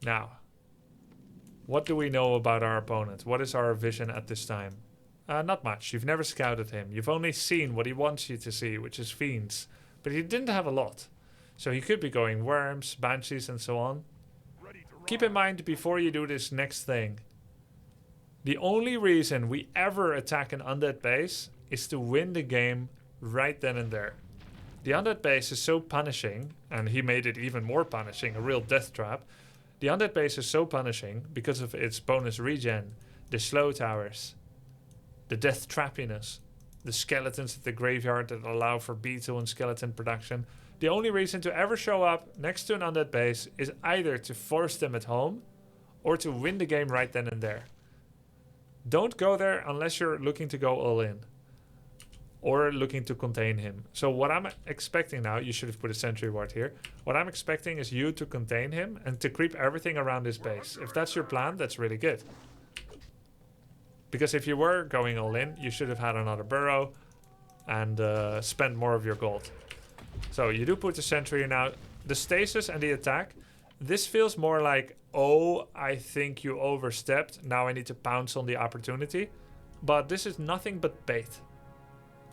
now, what do we know about our opponent? What is our vision at this time? Not much. You've never scouted him. You've only seen what he wants you to see, which is fiends. But he didn't have a lot. So he could be going worms, banshees, and so on. Keep in mind before you do this next thing, the only reason we ever attack an undead base is to win the game right then and there. The undead base is so punishing, and he made it even more punishing, a real death trap. The undead base is so punishing because of its bonus regen, the slow towers, the death trappiness, the skeletons at the graveyard that allow for beetle and skeleton production. The only reason to ever show up next to an undead base is either to force them at home or to win the game right then and there. Don't go there unless you're looking to go all in or looking to contain him. So what I'm expecting now, you should have put a sentry ward here. What I'm expecting is you to contain him and to creep everything around his base. If that's your plan, that's really good. Because if you were going all in, you should have had another burrow and spent more of your gold. So you do put the sentry now. The stasis and the attack, this feels more like, oh, I think you overstepped. Now I need to pounce on the opportunity. But this is nothing but bait.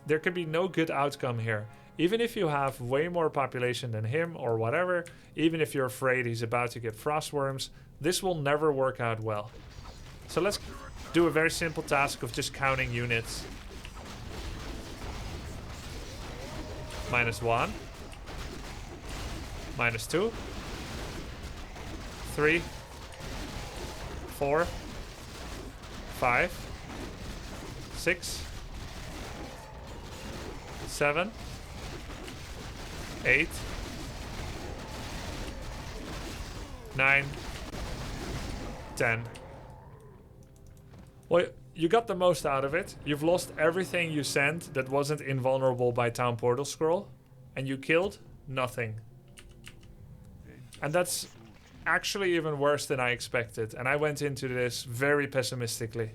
There could be no good outcome here. Even if you have way more population than him or whatever, even if you're afraid he's about to get frostworms, this will never work out well. So let's do a very simple task of just counting units. -1. -2. 3. 4. 5. 6. 7. 8. 9, 10. Well, you got the most out of it. You've lost everything you sent that wasn't invulnerable by Town Portal Scroll. And you killed nothing. And that's actually even worse than I expected. And I went into this very pessimistically.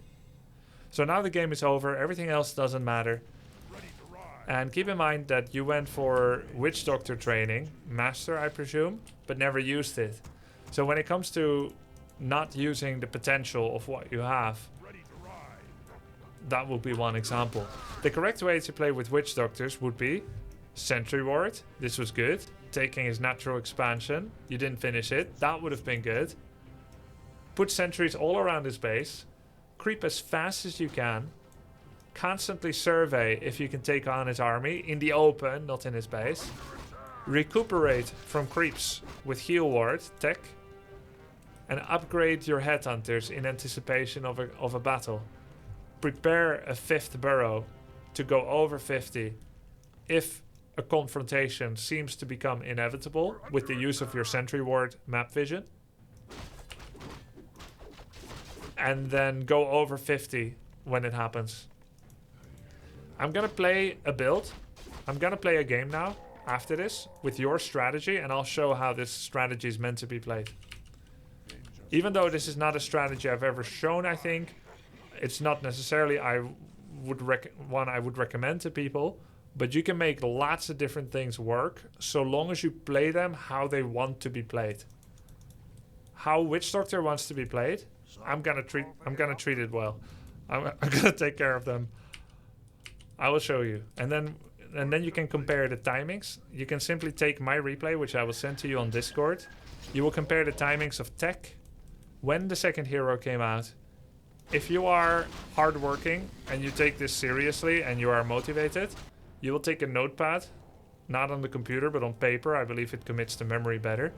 So now the game is over. Everything else doesn't matter. And keep in mind that you went for Witch Doctor training, Master I presume, but never used it. So when it comes to not using the potential of what you have, that would be one example. The correct way to play with Witch Doctors would be Sentry Ward. This was good. Taking his natural expansion. You didn't finish it. That would have been good. Put sentries all around his base. Creep as fast as you can. Constantly survey if you can take on his army in the open, not in his base. Recuperate from creeps with Heal Ward, tech. And upgrade your headhunters in anticipation of a battle. Prepare a 5th burrow to go over 50 if a confrontation seems to become inevitable with the use of your Sentry Ward map vision. And then go over 50 when it happens. I'm gonna play a build. I'm gonna play a game now after this with your strategy, and I'll show how this strategy is meant to be played. Even though this is not a strategy I've ever shown, I think it's not necessarily one I would recommend to people, but you can make lots of different things work so long as you play them how they want to be played. How Witch Doctor wants to be played, I'm gonna treat it well. I'm gonna take care of them. I will show you, and then you can compare the timings. You can simply take my replay, which I will send to you on Discord. You will compare the timings of tech when the second hero came out. If you are hardworking and you take this seriously and you are motivated, you will take a notepad, not on the computer but on paper. I believe it commits to memory better.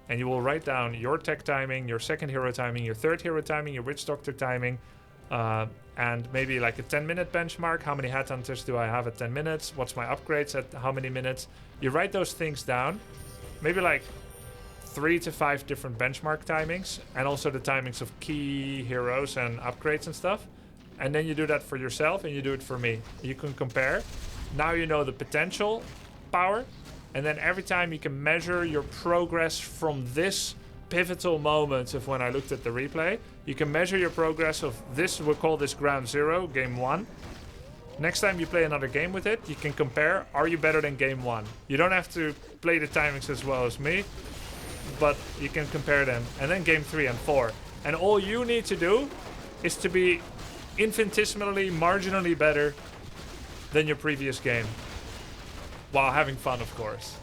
And you will write down your tech timing, your second hero timing, your third hero timing, your Witch Doctor timing, and maybe like a 10-minute benchmark. How many headhunters do I have at 10 minutes? What's my upgrades at how many minutes? You write those things down, maybe like 3 to 5 different benchmark timings, and also the timings of key heroes and upgrades and stuff. And then you do that for yourself and you do it for me. You can compare. Now you know the potential power, and then every time you can measure your progress from this pivotal moment of when I looked at the replay. You can measure your progress of this, we'll call this ground zero, game 1. Next time you play another game with it, you can compare, are you better than game 1? You don't have to play the timings as well as me, but you can compare them. And then game 3 and 4. And all you need to do is to be infinitesimally, marginally better than your previous game. While having fun, of course.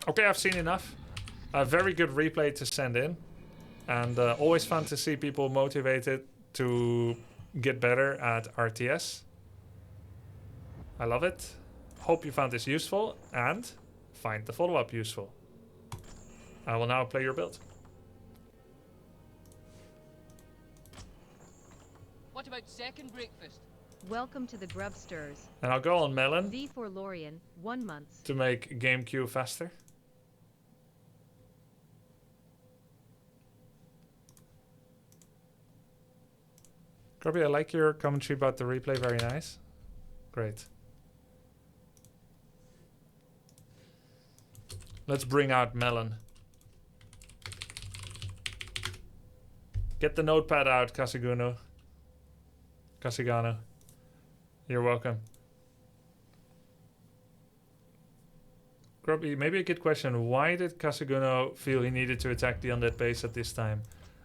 Okay, I've seen enough. A very good replay to send in. And always fun to see people motivated to get better at RTS. I love it. Hope you found this useful and find the follow-up useful. I will now play your build. What about second breakfast? Welcome to the Grubsters. And I'll go on Melon V for Lorien, 1 month. to make game queue faster. Grubby, I like your commentary about the replay. Very nice. Great. Let's bring out Melon. Get the notepad out, Casigano. You're welcome. Grubby, maybe a good question. Why did Casigano feel he needed to attack the undead base at this time?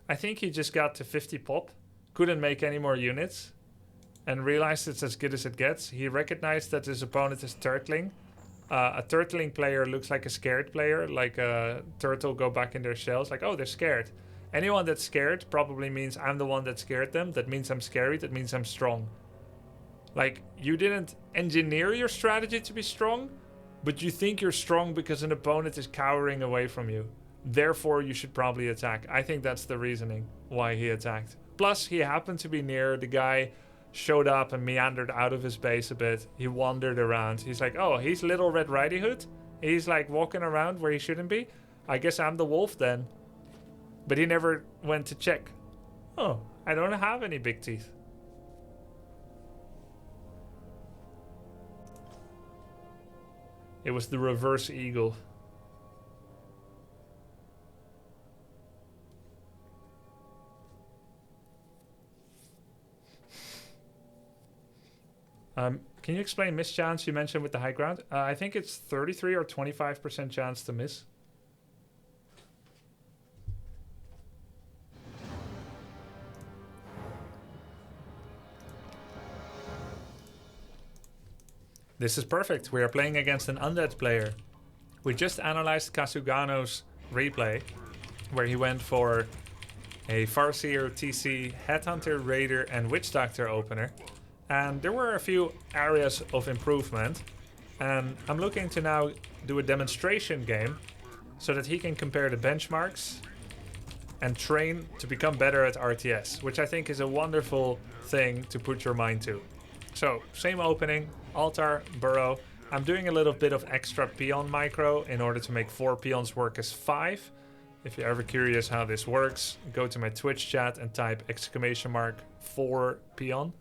I think he just got to 50 pop, couldn't make any more units, and realized it's as good as it gets. He recognized that his opponent is turtling. A turtling player looks like a scared player, like a turtle go back in their shells, like, oh, they're scared. Anyone that's scared probably means I'm the one that scared them. That means I'm scary. That means I'm strong. Like, you didn't engineer your strategy to be strong, but you think you're strong because an opponent is cowering away from you. Therefore, you should probably attack. I think that's the reasoning why he attacked. Plus, he happened to be near. The guy showed up and meandered out of his base a bit. He wandered around. He's like, oh, he's Little Red Riding Hood? He's like walking around where he shouldn't be? I guess I'm the wolf then. But he never went to check. Oh, I don't have any big teeth. It was the reverse eagle. Can you explain mischance you mentioned with the high ground? I think it's 33 or 25% chance to miss. This is perfect. We are playing against an undead player. We just analyzed Kasugano's replay, where he went for a Farseer, TC, Headhunter, Raider, and Witch Doctor opener. And there were a few areas of improvement. And I'm looking to now do a demonstration game so that he can compare the benchmarks and train to become better at RTS, which I think is a wonderful thing to put your mind to. So, same opening, altar, burrow. I'm doing a little bit of extra peon micro in order to make 4 peons work as 5. If you're ever curious how this works, go to my Twitch chat and type !4 peon.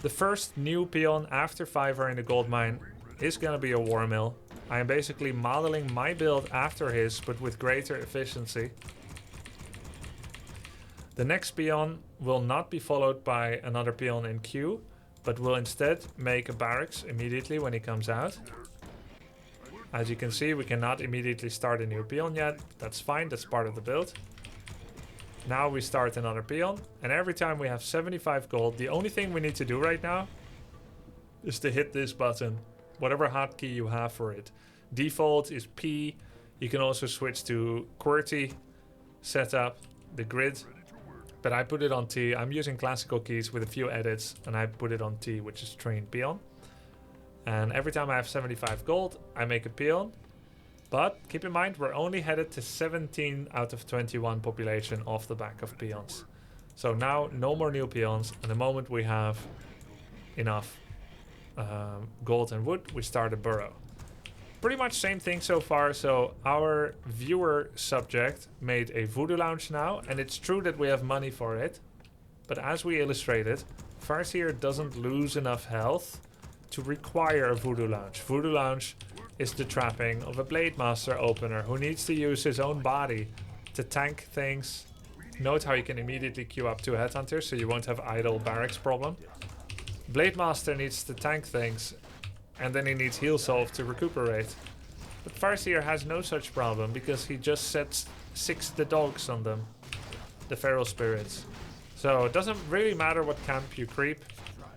The first new peon after 5 are in the gold mine is gonna be a war mill. I am basically modeling my build after his, but with greater efficiency. The next peon will not be followed by another peon in queue, but will instead make a barracks immediately when he comes out. As you can see, we cannot immediately start a new peon yet. That's fine, that's part of the build. Now we start another peon, and every time we have 75 gold, the only thing we need to do right now is to hit this button, whatever hotkey you have for it. Default is P. You can also switch to QWERTY setup, the grid, but I put it on T. I'm using classical keys with a few edits, and I put it on T, which is train peon. And every time I have 75 gold, I make a peon. But keep in mind, we're only headed to 17 out of 21 population off the back of peons. So now, no more new peons. And the moment we have enough gold and wood, we start a burrow. Pretty much same thing so far. So our viewer subject made a voodoo lounge now. And it's true that we have money for it. But as we illustrated, Farseer doesn't lose enough health to require a voodoo lounge. Voodoo lounge is the trapping of a Blade Master opener who needs to use his own body to tank things. Note how you can immediately queue up 2 Headhunters so you won't have idle barracks problem. Blade Master needs to tank things and then he needs heal solve to recuperate. But Farseer has no such problem because he just sets 6 the dogs on them, the feral spirits. So it doesn't really matter what camp you creep,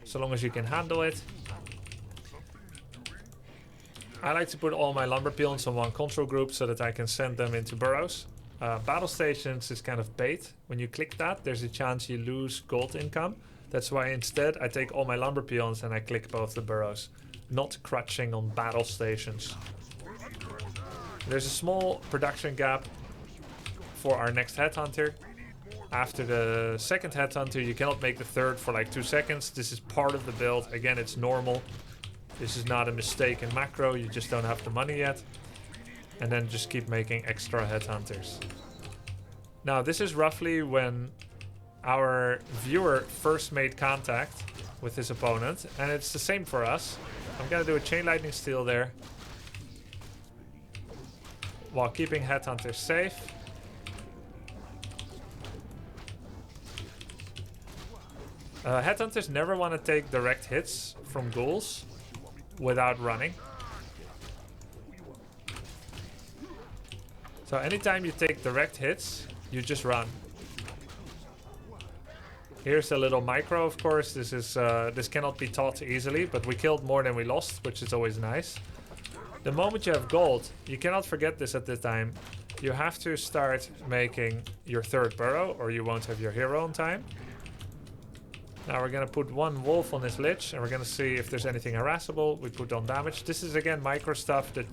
so long as you can handle it. I like to put all my lumber peons on one control group so that I can send them into burrows. Battle stations is kind of bait. When you click that, there's a chance you lose gold income. That's why instead I take all my lumber peons and I click both the burrows, not crutching on battle stations. There's a small production gap for our next Headhunter. After the second Headhunter, you cannot make the third for like 2 seconds. This is part of the build. Again, it's normal. This is not a mistake in macro, you just don't have the money yet. And then just keep making extra Headhunters. Now this is roughly when our viewer first made contact with his opponent. And it's the same for us. I'm gonna do a Chain Lightning Steal there, while keeping Headhunters safe. Headhunters never want to take direct hits from ghouls without running. So anytime you take direct hits, you just run. Here's a little micro, of course. This is this cannot be taught easily, but we killed more than we lost, which is always nice. The moment you have gold, you cannot forget this at this time. You have to start making your third burrow, or you won't have your hero on time. Now we're gonna put 1 wolf on this lich, and we're gonna see if there's anything harassable. We put on damage. This is again micro stuff that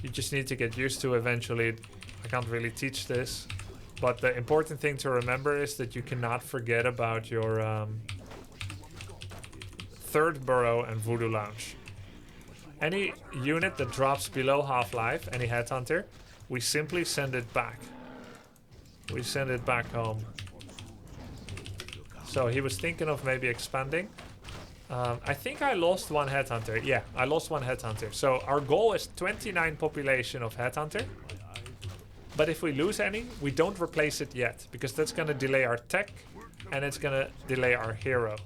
you just need to get used to eventually. I can't really teach this, but the important thing to remember is that you cannot forget about your third burrow and voodoo lounge. Any unit that drops below half-life, any headhunter, we simply send it back. We send it back home. So he was thinking of maybe expanding. I think I lost one headhunter. Yeah, I lost one headhunter. So our goal is 29 population of headhunter. But if we lose any, we don't replace it yet, because that's going to delay our tech and it's going to delay our hero.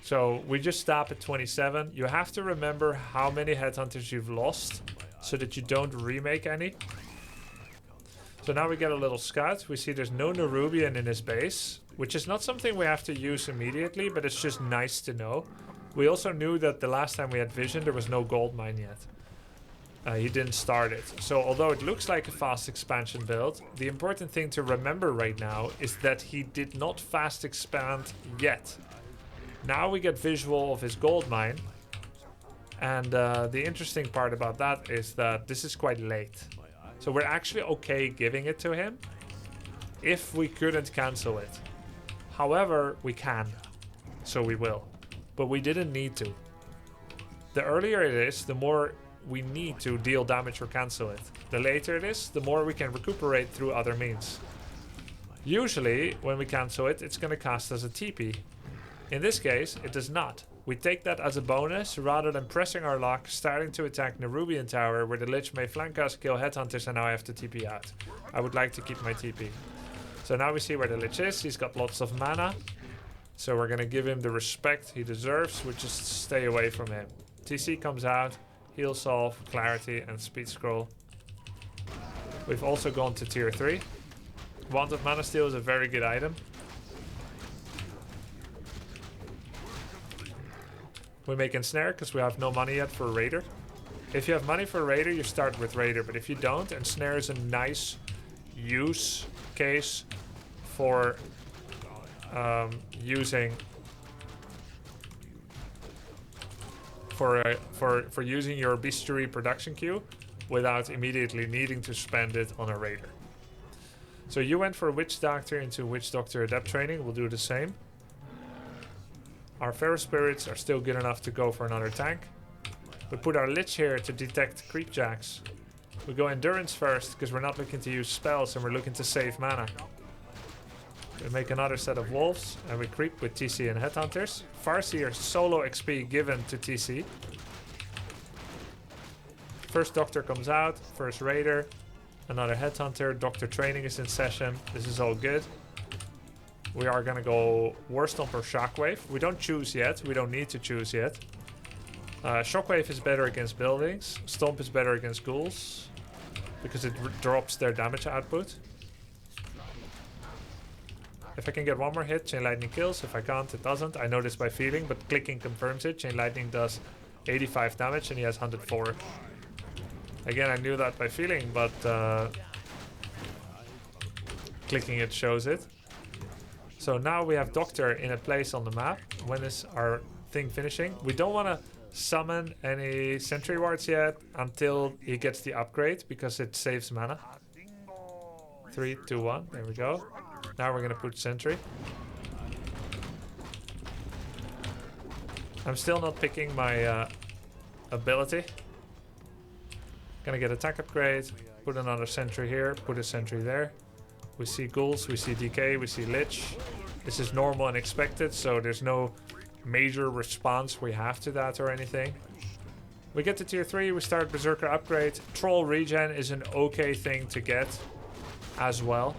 So we just stop at 27. You have to remember how many headhunters you've lost so that you don't remake any. So now we get a little scout. We see there's no Nerubian in his base, which is not something we have to use immediately, but it's just nice to know. We also knew that the last time we had vision, there was no gold mine yet. He didn't start it. So although it looks like a fast expansion build, the important thing to remember right now is that he did not fast expand yet. Now we get visual of his gold mine. And the interesting part about that is that this is quite late. So we're actually okay giving it to him if we couldn't cancel it. However, we can. So we will. But we didn't need to. The earlier it is, the more we need to deal damage or cancel it. The later it is, the more we can recuperate through other means. Usually, when we cancel it, it's going to cast us a TP. In this case, it does not. We take that as a bonus rather than pressing our luck, starting to attack Nerubian Tower where the Lich may flank us, kill headhunters, and now I have to TP out. I would like to keep my TP. So now we see where the Lich is. He's got lots of mana. So we're going to give him the respect he deserves. We just stay away from him. TC comes out. Heal Solve, Clarity, and Speed Scroll. We've also gone to tier 3. Wand of Mana Steal is a very good item. We make Ensnare because we have no money yet for Raider. If you have money for Raider, you start with Raider. But if you don't, Ensnare is a nice use case for using for using your bestiary production queue without immediately needing to spend it on a Raider. So you went for Witch Doctor into Witch Doctor Adept training. We'll do the same. Our Feral Spirits are still good enough to go for another tank. We put our Lich here to detect Creepjacks. We go Endurance first because we're not looking to use spells and we're looking to save mana. We make another set of Wolves and we creep with TC and Headhunters. Farseer solo XP given to TC. First Doctor comes out, first Raider, another Headhunter, Doctor training is in session. This is all good. We are gonna go War Stomp or Shockwave. We don't choose yet. We don't need to choose yet. Shockwave is better against buildings. Stomp is better against ghouls because it drops their damage output. If I can get one more hit, Chain Lightning kills. If I can't, it doesn't. I know this by feeling, but clicking confirms it. Chain Lightning does 85 damage and he has 104. Again, I knew that by feeling, but clicking it shows it. So now we have Doctor in a place on the map. When is our thing finishing? We don't want to summon any Sentry Wards yet until he gets the upgrade because it saves mana. 3, 2, 1. There we go. Now we're going to put Sentry. I'm still not picking my ability. Gonna get attack upgrade. Put another Sentry here. Put a Sentry there. We see ghouls, we see DK, we see Lich. This is normal and expected, so there's no major response we have to that or anything. We get to tier 3, we start Berserker upgrade. Troll regen is an okay thing to get as well.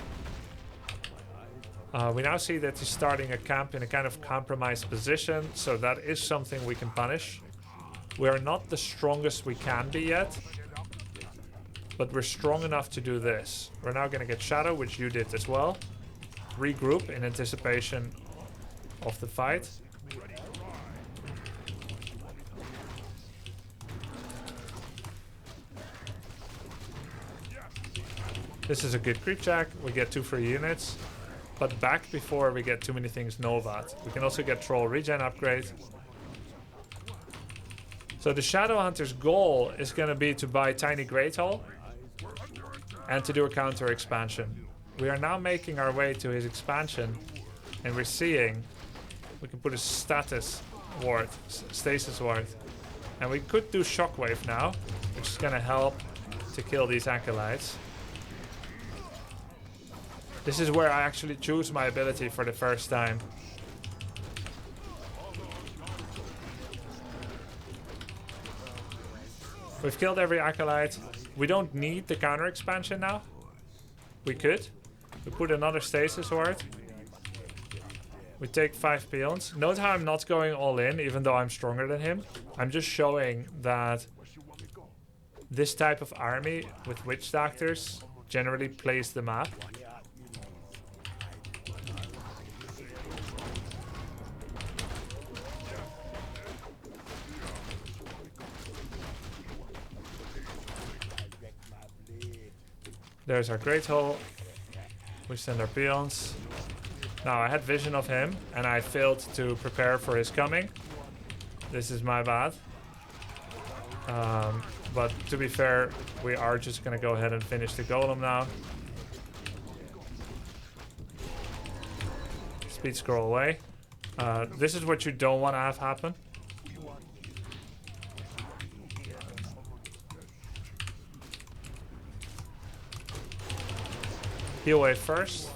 We now see that he's starting a camp in a kind of compromised position, so that is something we can punish. We are not the strongest we can be yet. But we're strong enough to do this. We're now going to get Shadow, which you did as well. Regroup in anticipation of the fight. This is a good Creepjack. We get 2 free units. But back before we get too many things Novat. We can also get Troll regen upgrade. So the Shadow Hunter's goal is going to be to buy Tiny Great Hall and to do a counter expansion. We are now making our way to his expansion and we're seeing we can put a stasis ward, And we could do Shockwave now, which is gonna help to kill these acolytes. This is where I actually choose my ability for the first time. We've killed every acolyte. We don't need the counter expansion now. We could. We put another stasis ward. We take 5 peons. Note how I'm not going all in, even though I'm stronger than him. I'm just showing that this type of army with witch doctors generally plays the map. There's our Great Hole. We send our peons. Now, I had vision of him, and I failed to prepare for his coming. This is my bad. But to be fair, we are just going to go ahead and finish the golem now. Speed scroll away. This is what you don't want to have happen. Heal wave first.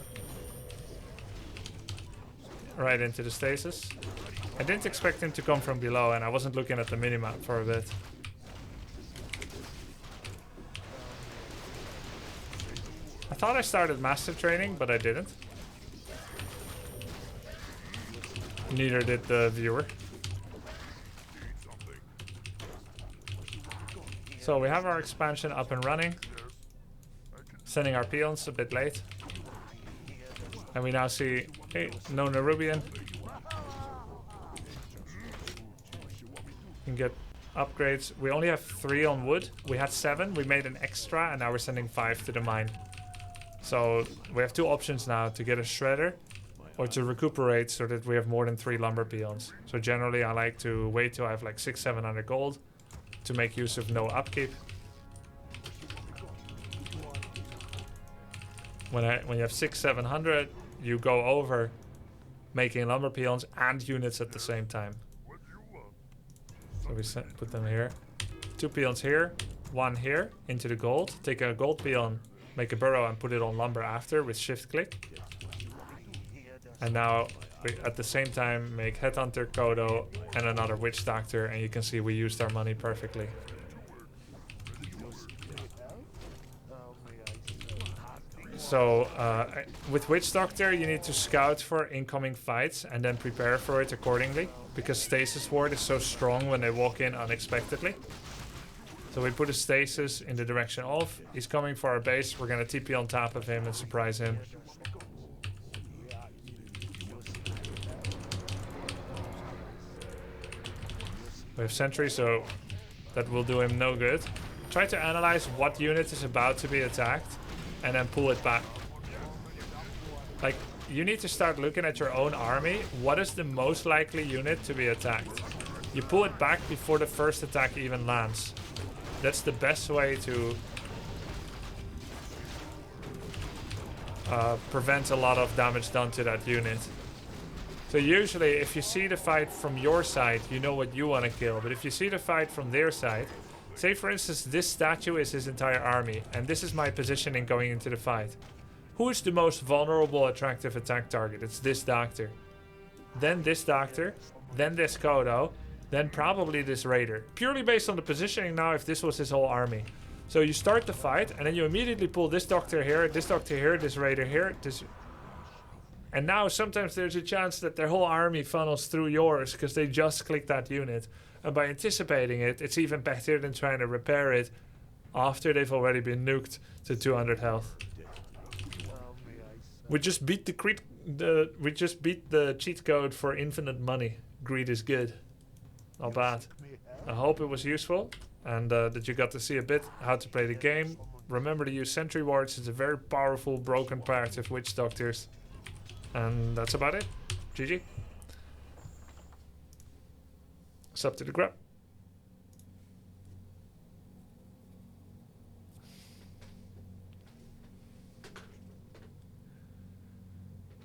Right into the stasis. I didn't expect him to come from below, and I wasn't looking at the minimap for a bit. I thought I started master training, but I didn't. Neither did the viewer. So we have our expansion up and running. Sending our peons a bit late. And we now see, hey, no Nerubian. Can get upgrades. We only have 3 on wood. We had 7, we made an extra, and now we're sending 5 to the mine. So we have 2 options now, to get a shredder or to recuperate so that we have more than 3 lumber peons. So generally I like to wait till I have like 600-700 gold to make use of no upkeep. When you have 600-700, you go over making lumber peons and units at the same time. So we put them here. 2 peons here, 1 here into the gold. Take a gold peon, make a burrow, and put it on lumber after with shift click. And now we at the same time make Headhunter, Kodo, and another Witch Doctor, and you can see we used our money perfectly. So with Witch Doctor you need to scout for incoming fights and then prepare for it accordingly, because Stasis Ward is so strong when they walk in unexpectedly. So we put a stasis in the direction of. He's coming for our base. We're going to TP on top of him and surprise him. We have sentry, so that will do him no good. Try to analyze what unit is about to be attacked and then pull it back. Like, you need to start looking at your own army. What is the most likely unit to be attacked? You pull it back before the first attack even lands. That's the best way to prevent a lot of damage done to that unit. So usually if you see the fight from your side, you know what you want to kill. But if you see the fight from their side, say for instance this statue is his entire army and this is my positioning going into the fight. Who is the most vulnerable attractive attack target? It's this doctor. Then this doctor, then this Kodo, then probably this raider. Purely based on the positioning now if this was his whole army. So you start the fight and then you immediately pull this doctor here, this raider here, this... And now sometimes there's a chance that their whole army funnels through yours because they just clicked that unit. And by anticipating it, it's even better than trying to repair it after they've already been nuked to 200 health. We just beat the cheat code for infinite money. Greed is good. Not bad. I hope it was useful and that you got to see a bit how to play the game. Remember to use sentry wards. It's a very powerful broken part of witch doctors. And that's about it. GG. Sub to the grab.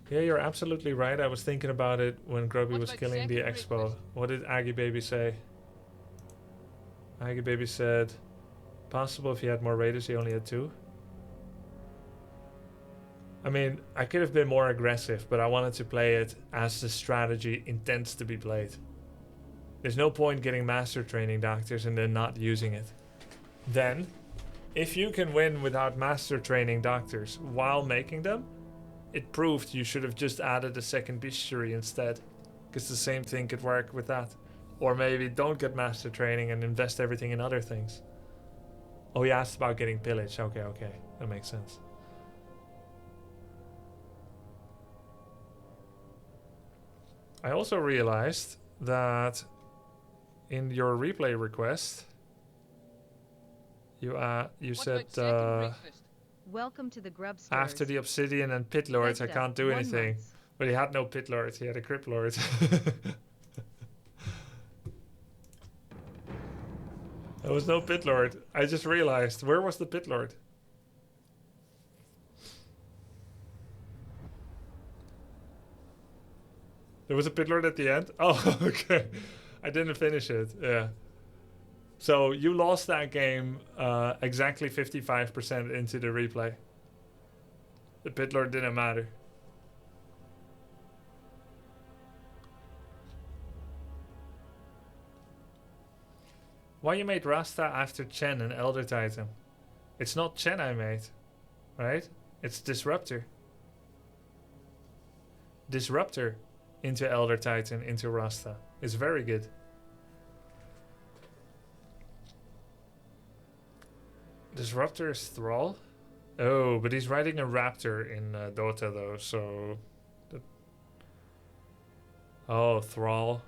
Yeah, you're absolutely right. I was thinking about it when Grubby was killing the expo. What did Aggie Baby say? Aggie Baby said, possible if he had more raiders, he only had 2. I mean, I could have been more aggressive, but I wanted to play it as the strategy intends to be played. There's no point getting master training doctors and then not using it. Then, if you can win without master training doctors while making them, it proved you should have just added a second bestiary instead. Because the same thing could work with that. Or maybe don't get master training and invest everything in other things. Oh, he asked about getting pillage. Okay, okay. That makes sense. I also realized that in your replay request, you said Welcome to the Grubsters. after the Obsidian and Pit Lords I Vesta, can't do 1 anything. month. But he had no Pit Lords, he had a Crypt Lord. There was no Pit Lord. I just realized, where was the Pit Lord? There was a Pit Lord at the end? Oh, okay. I didn't finish it, yeah. So you lost that game exactly 55% into the replay. The Pit Lord didn't matter. Why you made Rasta after Chen and Elder Titan? It's not Chen I made, right? It's Disruptor. Disruptor into Elder Titan into Rasta. It's very good. Disruptor is Thrall? Oh, but he's riding a raptor in Dota though, so... Oh, Thrall.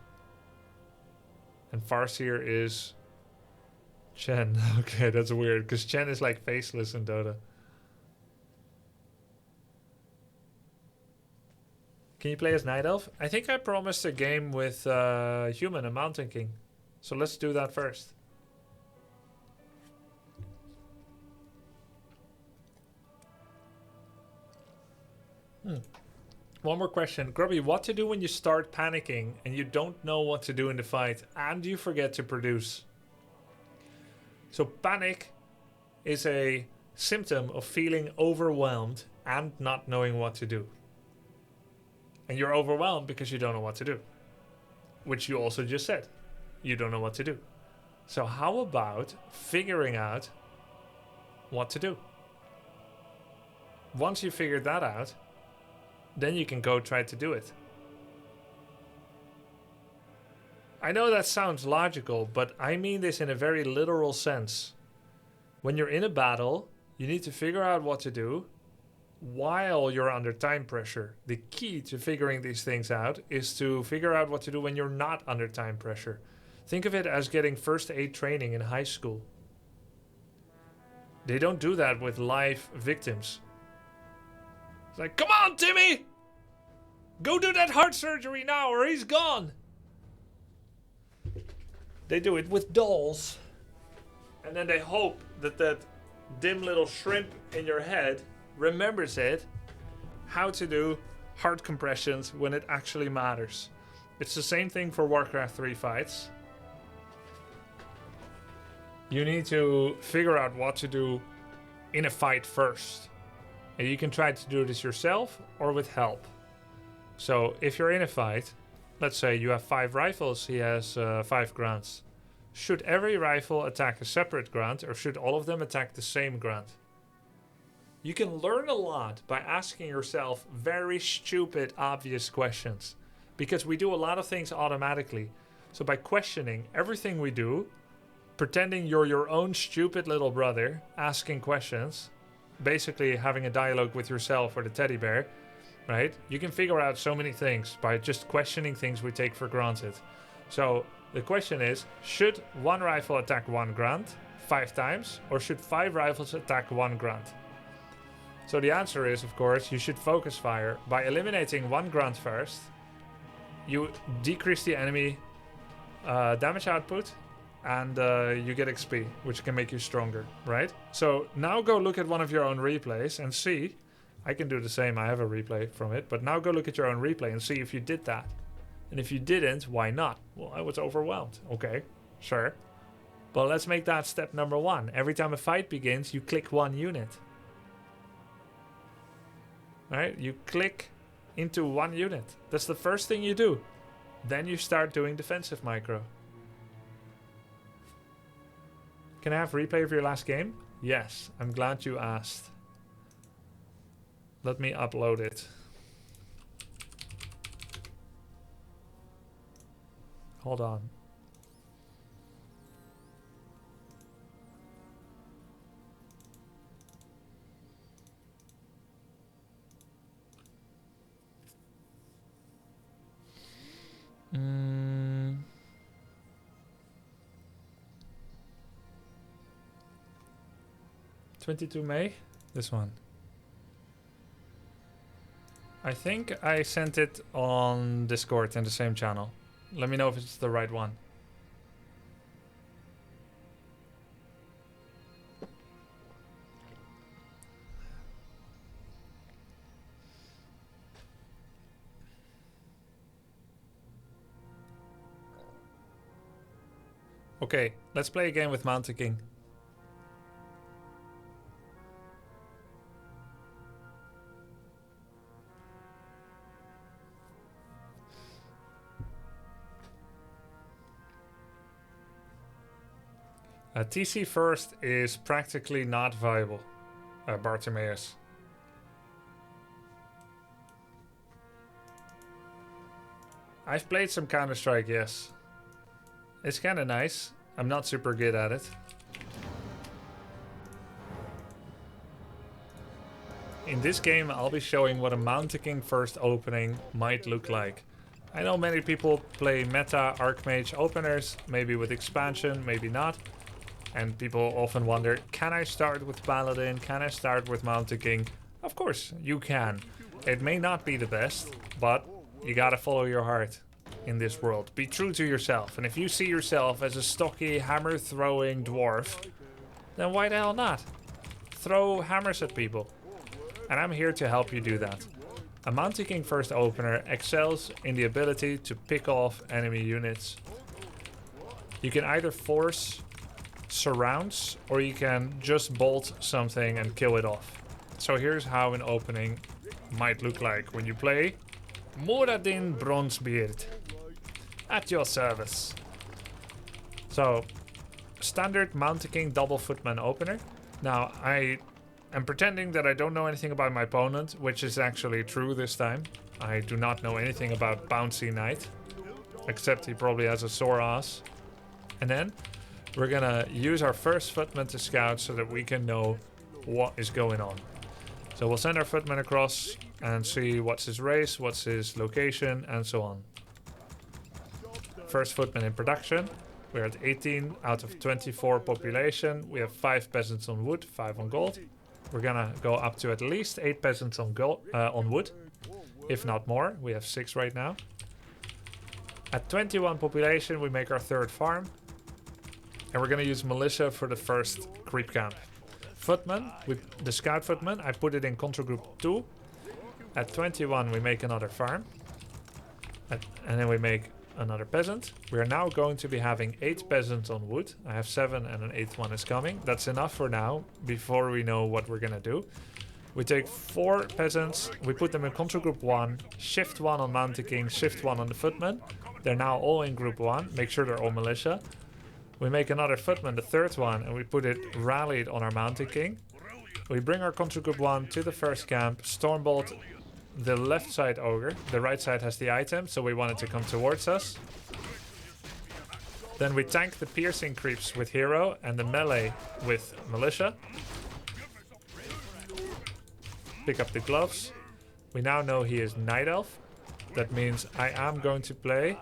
And Farseer is... Chen. Okay, that's weird, because Chen is like faceless in Dota. Can you play as Night Elf? I think I promised a game with Human and Mountain King. So let's do that first. One more question. Grubby, what to do when you start panicking and you don't know what to do in the fight and you forget to produce? So panic is a symptom of feeling overwhelmed and not knowing what to do. And you're overwhelmed because you don't know what to do. Which you also just said. You don't know what to do. So how about figuring out what to do? Once you figure that out, then you can go try to do it. I know that sounds logical, but I mean this in a very literal sense. When you're in a battle, you need to figure out what to do while you're under time pressure. The key to figuring these things out is to figure out what to do when you're not under time pressure. Think of it as getting first aid training in high school. They don't do that with live victims. It's like, come on, Timmy! Go do that heart surgery now or he's gone! They do it with dolls. And then they hope that that dim little shrimp in your head remembers it, how to do heart compressions when it actually matters. It's the same thing for Warcraft 3 fights. You need to figure out what to do in a fight first. And you can try to do this yourself or with help. So if you're in a fight, let's say you have 5 rifles, he has 5 grunts. Should every rifle attack a separate grunt or should all of them attack the same grunt? You can learn a lot by asking yourself very stupid, obvious questions. Because we do a lot of things automatically. So by questioning everything we do, pretending you're your own stupid little brother, asking questions, basically having a dialogue with yourself or the teddy bear, right? You can figure out so many things by just questioning things we take for granted. So the question is, should one rifle attack one grunt 5 times or should 5 rifles attack one grunt? So the answer is, of course, you should focus fire. By eliminating one grunt first, you decrease the enemy damage output and you get XP, which can make you stronger, right? So now go look at one of your own replays and see. I can do the same, I have a replay from it, but now go look at your own replay and see if you did that. And if you didn't, why not? Well, I was overwhelmed. Okay, sure. But let's make that step number 1. Every time a fight begins, you click 1 unit. Right? You click into 1 unit. That's the first thing you do. Then you start doing defensive micro. Can I have replay of your last game? Yes, I'm glad you asked. Let me upload it. Hold on. Mm. 22 May? This one. I think I sent it on Discord in the same channel. Let me know if it's the right one. Okay, let's play a game with Mountain King. TC first is practically not viable, Bartimaeus. I've played some Counter-Strike, yes. It's kind of nice. I'm not super good at it. In this game, I'll be showing what a Mountain King first opening might look like. I know many people play meta Archmage openers, maybe with expansion, maybe not. And people often wonder, can I start with Paladin? Can I start with Mountain King? Of course, you can. It may not be the best, but you gotta follow your heart in this world. Be true to yourself. And if you see yourself as a stocky, hammer-throwing dwarf, then why the hell not? Throw hammers at people. And I'm here to help you do that. A Mountain King first opener excels in the ability to pick off enemy units. You can either force surrounds, or you can just bolt something and kill it off. So here's how an opening might look like when you play Moradin Bronzebeard. At your service. So, standard Mountain King double footman opener. Now, I am pretending that I don't know anything about my opponent, which is actually true this time. I do not know anything about Bouncy Knight, except he probably has a sore ass. And then we're gonna use our first footman to scout so that we can know what is going on. So we'll send our footman across and see what's his race, what's his location, and so on. First footman in production. We're at 18 out of 24 population. We have 5 peasants on wood, 5 on gold. We're gonna go up to at least 8 peasants on gold, on wood, if not more. We have 6 right now. At 21 population, we make our third farm. And we're gonna use militia for the first creep camp. Footman, with the scout footman, I put it in control group 2. At 21, we make another farm. And then we make another peasant. We are now going to be having 8 peasants on wood. I have 7 and an 8th one is coming. That's enough for now, before we know what we're gonna do. We take 4 peasants, we put them in control group 1, shift 1 on Mountain King, shift 1 on the footman. They're now all in group 1, make sure they're all militia. We make another footman, the 3rd one, and we put it rallied on our Mountain King. We bring our control group 1 to the first camp, stormbolt the left side ogre. The right side has the item, so we want it to come towards us. Then we tank the piercing creeps with hero and the melee with militia. Pick up the gloves. We now know he is Night Elf. That means I am going to play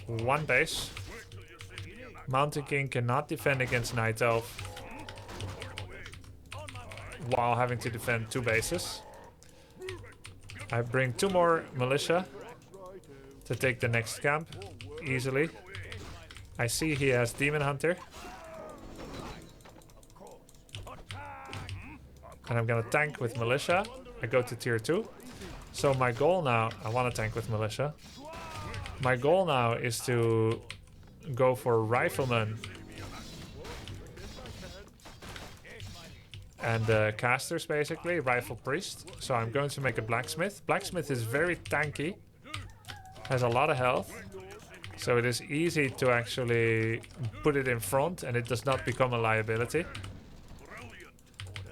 1 base. Mountain King cannot defend against Night Elf while having to defend 2 bases. I bring 2 more militia to take the next camp easily. I see he has Demon Hunter. And I'm gonna tank with militia. I go to tier 2. So my goal now, I want to tank with militia. My goal now is to go for rifleman and casters basically, rifle priest. So I'm going to make a blacksmith. Blacksmith is very tanky, has a lot of health, so it is easy to actually put it in front and it does not become a liability.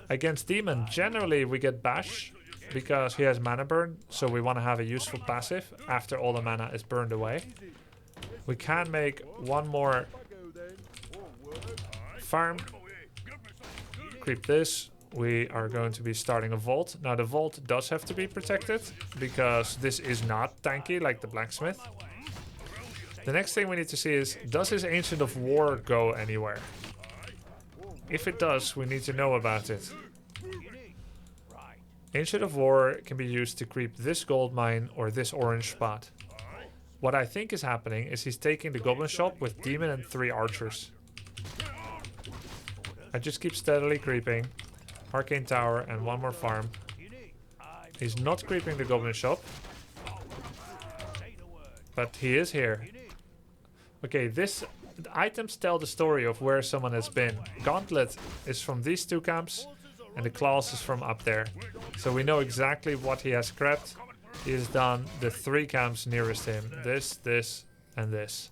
Against demon, generally we get bash because he has mana burn, so we want to have a useful passive after all the mana is burned away. We can make one more farm. Creep this. We are going to be starting a vault. Now the vault does have to be protected because this is not tanky like the blacksmith. The next thing we need to see is, does his Ancient of War go anywhere? If it does, we need to know about it. Ancient of War can be used to creep this gold mine or this orange spot. What I think is happening is he's taking the goblin shop with demon and 3 archers. I just keep steadily creeping. Arcane tower and one more farm. He's not creeping the goblin shop, but he is here. Okay, the items tell the story of where someone has been. Gauntlet is from these 2 camps and the claws is from up there. So we know exactly what he has grabbed. He has done the 3 camps nearest him. This, and this.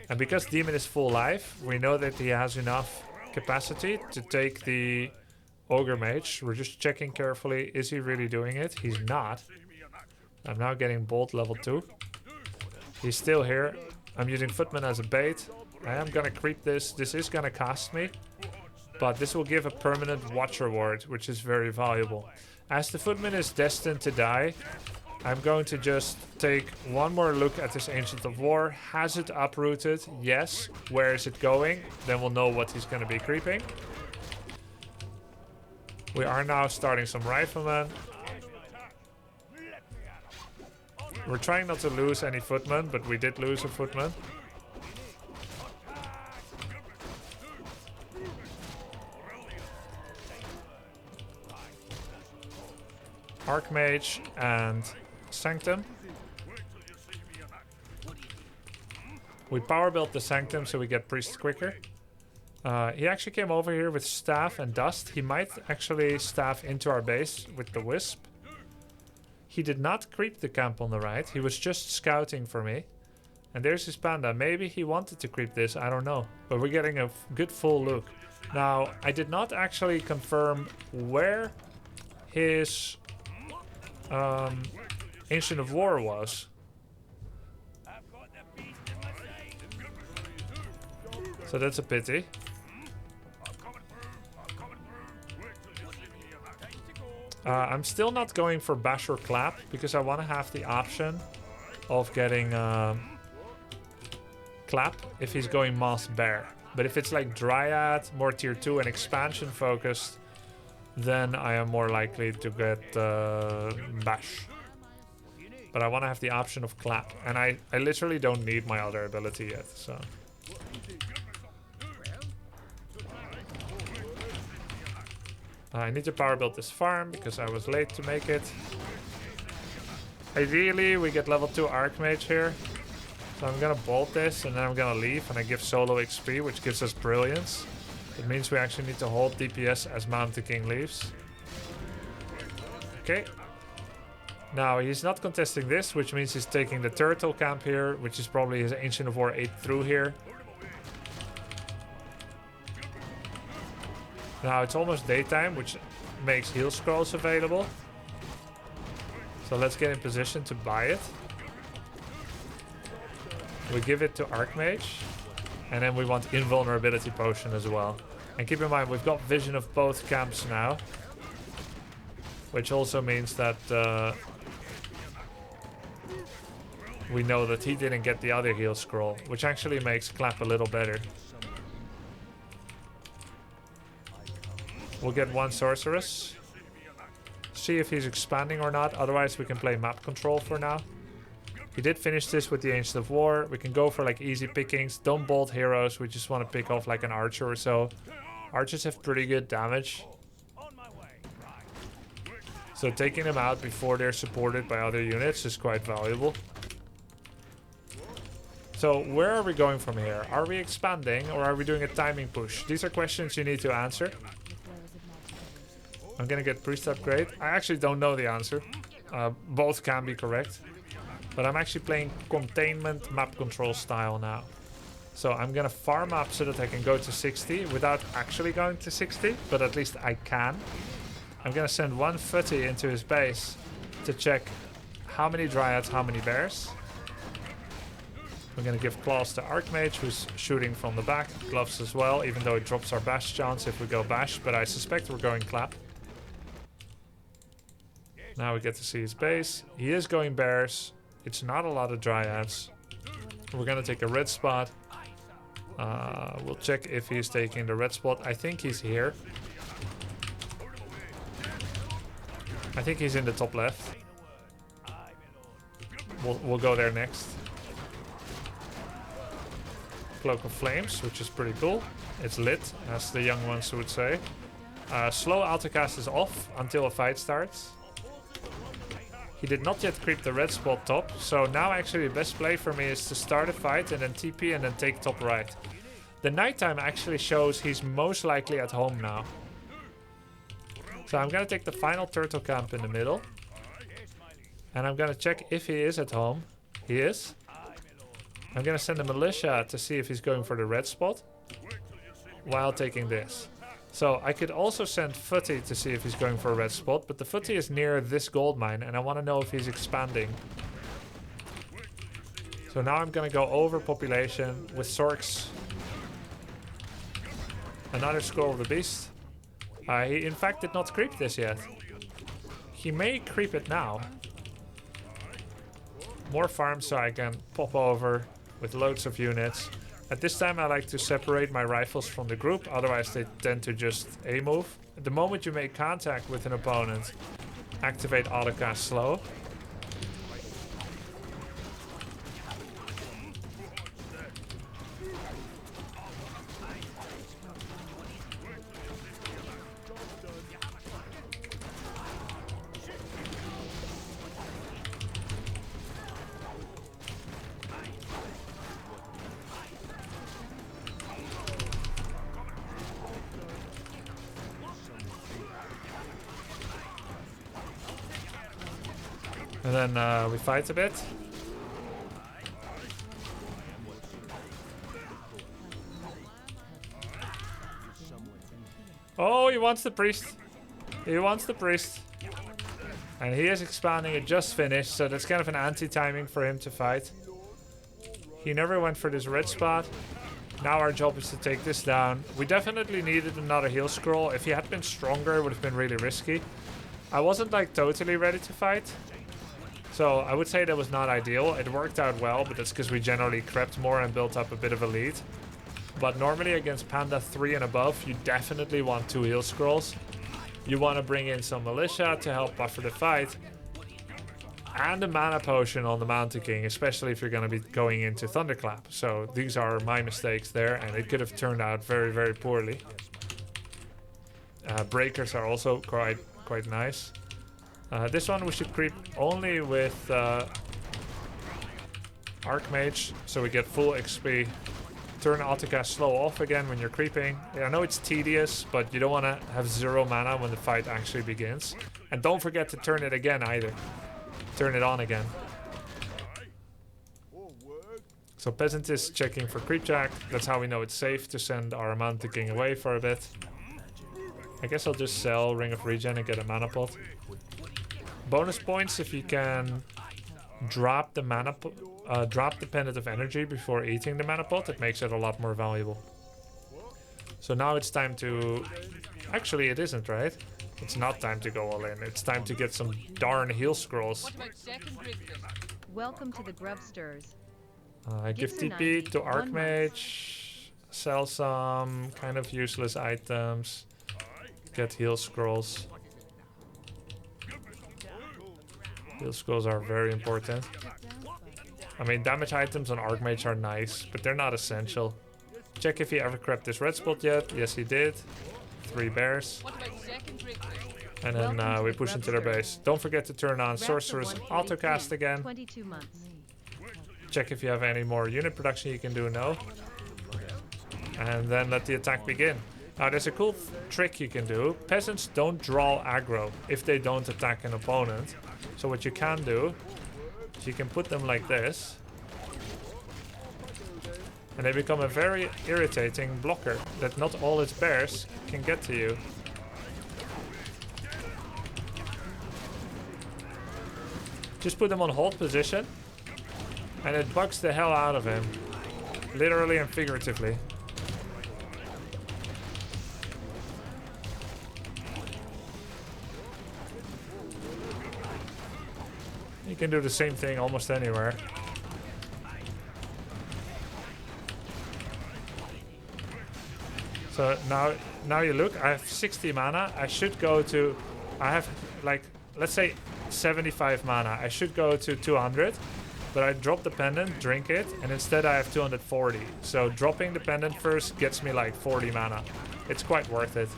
And because demon is full life, we know that he has enough capacity to take the ogre mage. We're just checking carefully. Is he really doing it? He's not. I'm now getting bolt level 2. He's still here. I'm using footman as a bait. I am gonna creep this. This is gonna cost me, but this will give a permanent watch reward, which is very valuable. As the footman is destined to die, I'm going to just take one more look at this Ancient of War. Has it uprooted? Yes. Where is it going? Then we'll know what he's going to be creeping. We are now starting some riflemen. We're trying not to lose any footmen, but we did lose a footman. Archmage and Sanctum. We power built the Sanctum so we get priest quicker. He actually came over here with staff and dust. He might actually staff into our base with the wisp. He did not creep the camp on the right. He was just scouting for me. And there's his panda. Maybe he wanted to creep this, I don't know. But we're getting a good full look. Now, I did not actually confirm where his Ancient of War was. So that's a pity. I'm still not going for bash or clap because I want to have the option of getting clap if he's going moss bear. But if it's like dryad, more tier 2 and expansion focused, then I am more likely to get bash. But I want to have the option of clap, and I literally don't need my other ability yet, so. I need to power build this farm because I was late to make it. Ideally, we get level 2 Archmage here. So I'm gonna bolt this and then I'm gonna leave and I give solo XP, which gives us brilliance. It means we actually need to hold DPS as Mount the King leaves. Okay. Now he's not contesting this, which means he's taking the turtle camp here, which is probably his Ancient of War 8 through here. Now it's almost daytime, which makes heal scrolls available. So let's get in position to buy it. We give it to Archmage. And then we want invulnerability potion as well. And keep in mind, we've got vision of both camps now. Which also means that we know that he didn't get the other heal scroll, which actually makes clap a little better. We'll get one sorceress. See if he's expanding or not. Otherwise, we can play map control for now. He did finish this with the Ancient of War. We can go for like easy pickings. Don't bolt heroes. We just want to pick off like an archer or so. Archers have pretty good damage. So taking them out before they're supported by other units is quite valuable. So where are we going from here? Are we expanding or are we doing a timing push? These are questions you need to answer. I'm gonna get priest upgrade. I actually don't know the answer. Both can be correct. But I'm actually playing containment map control style now. So I'm gonna farm up so that I can go to 60 without actually going to 60, but at least I can. I'm gonna send one footy into his base to check how many dryads, how many bears. We're gonna give claws to Archmage, who's shooting from the back. Gloves as well, even though it drops our bash chance if we go bash, but I suspect we're going clap. Now we get to see his base. He is going bears. It's not a lot of dryads. We're gonna take a red spot. We'll check if he's taking the red spot. I think he's here. I think he's in the top left. We'll go there next. Cloak of Flames, which is pretty cool. It's lit, as the young ones would say. Slow autocast is off until a fight starts. He did not yet creep the red spot top, so now actually the best play for me is to start a fight and then TP and then take top right. The nighttime actually shows he's most likely at home now. So I'm gonna take the final turtle camp in the middle. And I'm gonna check if he is at home. He is. I'm gonna send a militia to see if he's going for the red spot while taking this. So I could also send Footy to see if he's going for a red spot, but the Footy is near this gold mine and I want to know if he's expanding. So now I'm gonna go over population with Sorks. Another Scroll of the Beast. He in fact did not creep this yet. He may creep it now. More farms so I can pop over with loads of units. At this time I like to separate my rifles from the group, otherwise they tend to just A-move. At the moment you make contact with an opponent, activate autocast slow. And then we fight a bit. Oh, he wants the priest. He wants the priest. And he is expanding, it just finished, so that's kind of an anti-timing for him to fight. He never went for this red spot. Now our job is to take this down. We definitely needed another heal scroll. If he had been stronger, it would have been really risky. I wasn't like totally ready to fight. So I would say that was not ideal. It worked out well, but that's because we generally crept more and built up a bit of a lead. But normally against Panda 3 and above, you definitely want 2 heal scrolls. You want to bring in some militia to help buffer the fight. And a mana potion on the Mountain King, especially if you're going to be going into Thunderclap. So these are my mistakes there, and it could have turned out very, very poorly. Breakers are also quite nice. This one we should creep only with Archmage, so we get full XP. Turn autocast slow off again when you're creeping. Yeah, I know it's tedious, but you don't want to have 0 mana when the fight actually begins. And don't forget to turn it again either. Turn it on again. So Peasant is checking for creepjack. That's how we know it's safe to send our Mountain King away for a bit. I guess I'll just sell Ring of Regen and get a mana pot. Bonus points if you can drop the drop the Pendant of Energy before eating the mana pot. It makes it a lot more valuable. So now it's time to... Actually, it isn't, right? It's not time to go all in. It's time to get some darn heal scrolls. What about second breakfast? Welcome to the Grubsters. Give TP to Archmage. Sell some kind of useless items. Get heal scrolls. Heal scrolls are very important. I mean, damage items on Archmage are nice, but they're not essential. Check if he ever crept this red spot yet. Yes, he did. 3 bears. What about second breakfast? And then we push into their base. Don't forget to turn on Sorcerer's Autocast again. 22 months. Check if you have any more unit production you can do now. And then let the attack begin. Now there's a cool trick you can do. Peasants don't draw aggro if they don't attack an opponent. So what you can do is you can put them like this. And they become a very irritating blocker that not all its bears can get to you. Just put them on hold position. And it bugs the hell out of him. Literally and figuratively. You can do the same thing almost anywhere. So now you look, I have 60 mana. I should go to, I have like, let's say 75 mana. I should go to 200, but I drop the pendant, drink it, and instead I have 240. So dropping the pendant first gets me like 40 mana. It's quite worth it.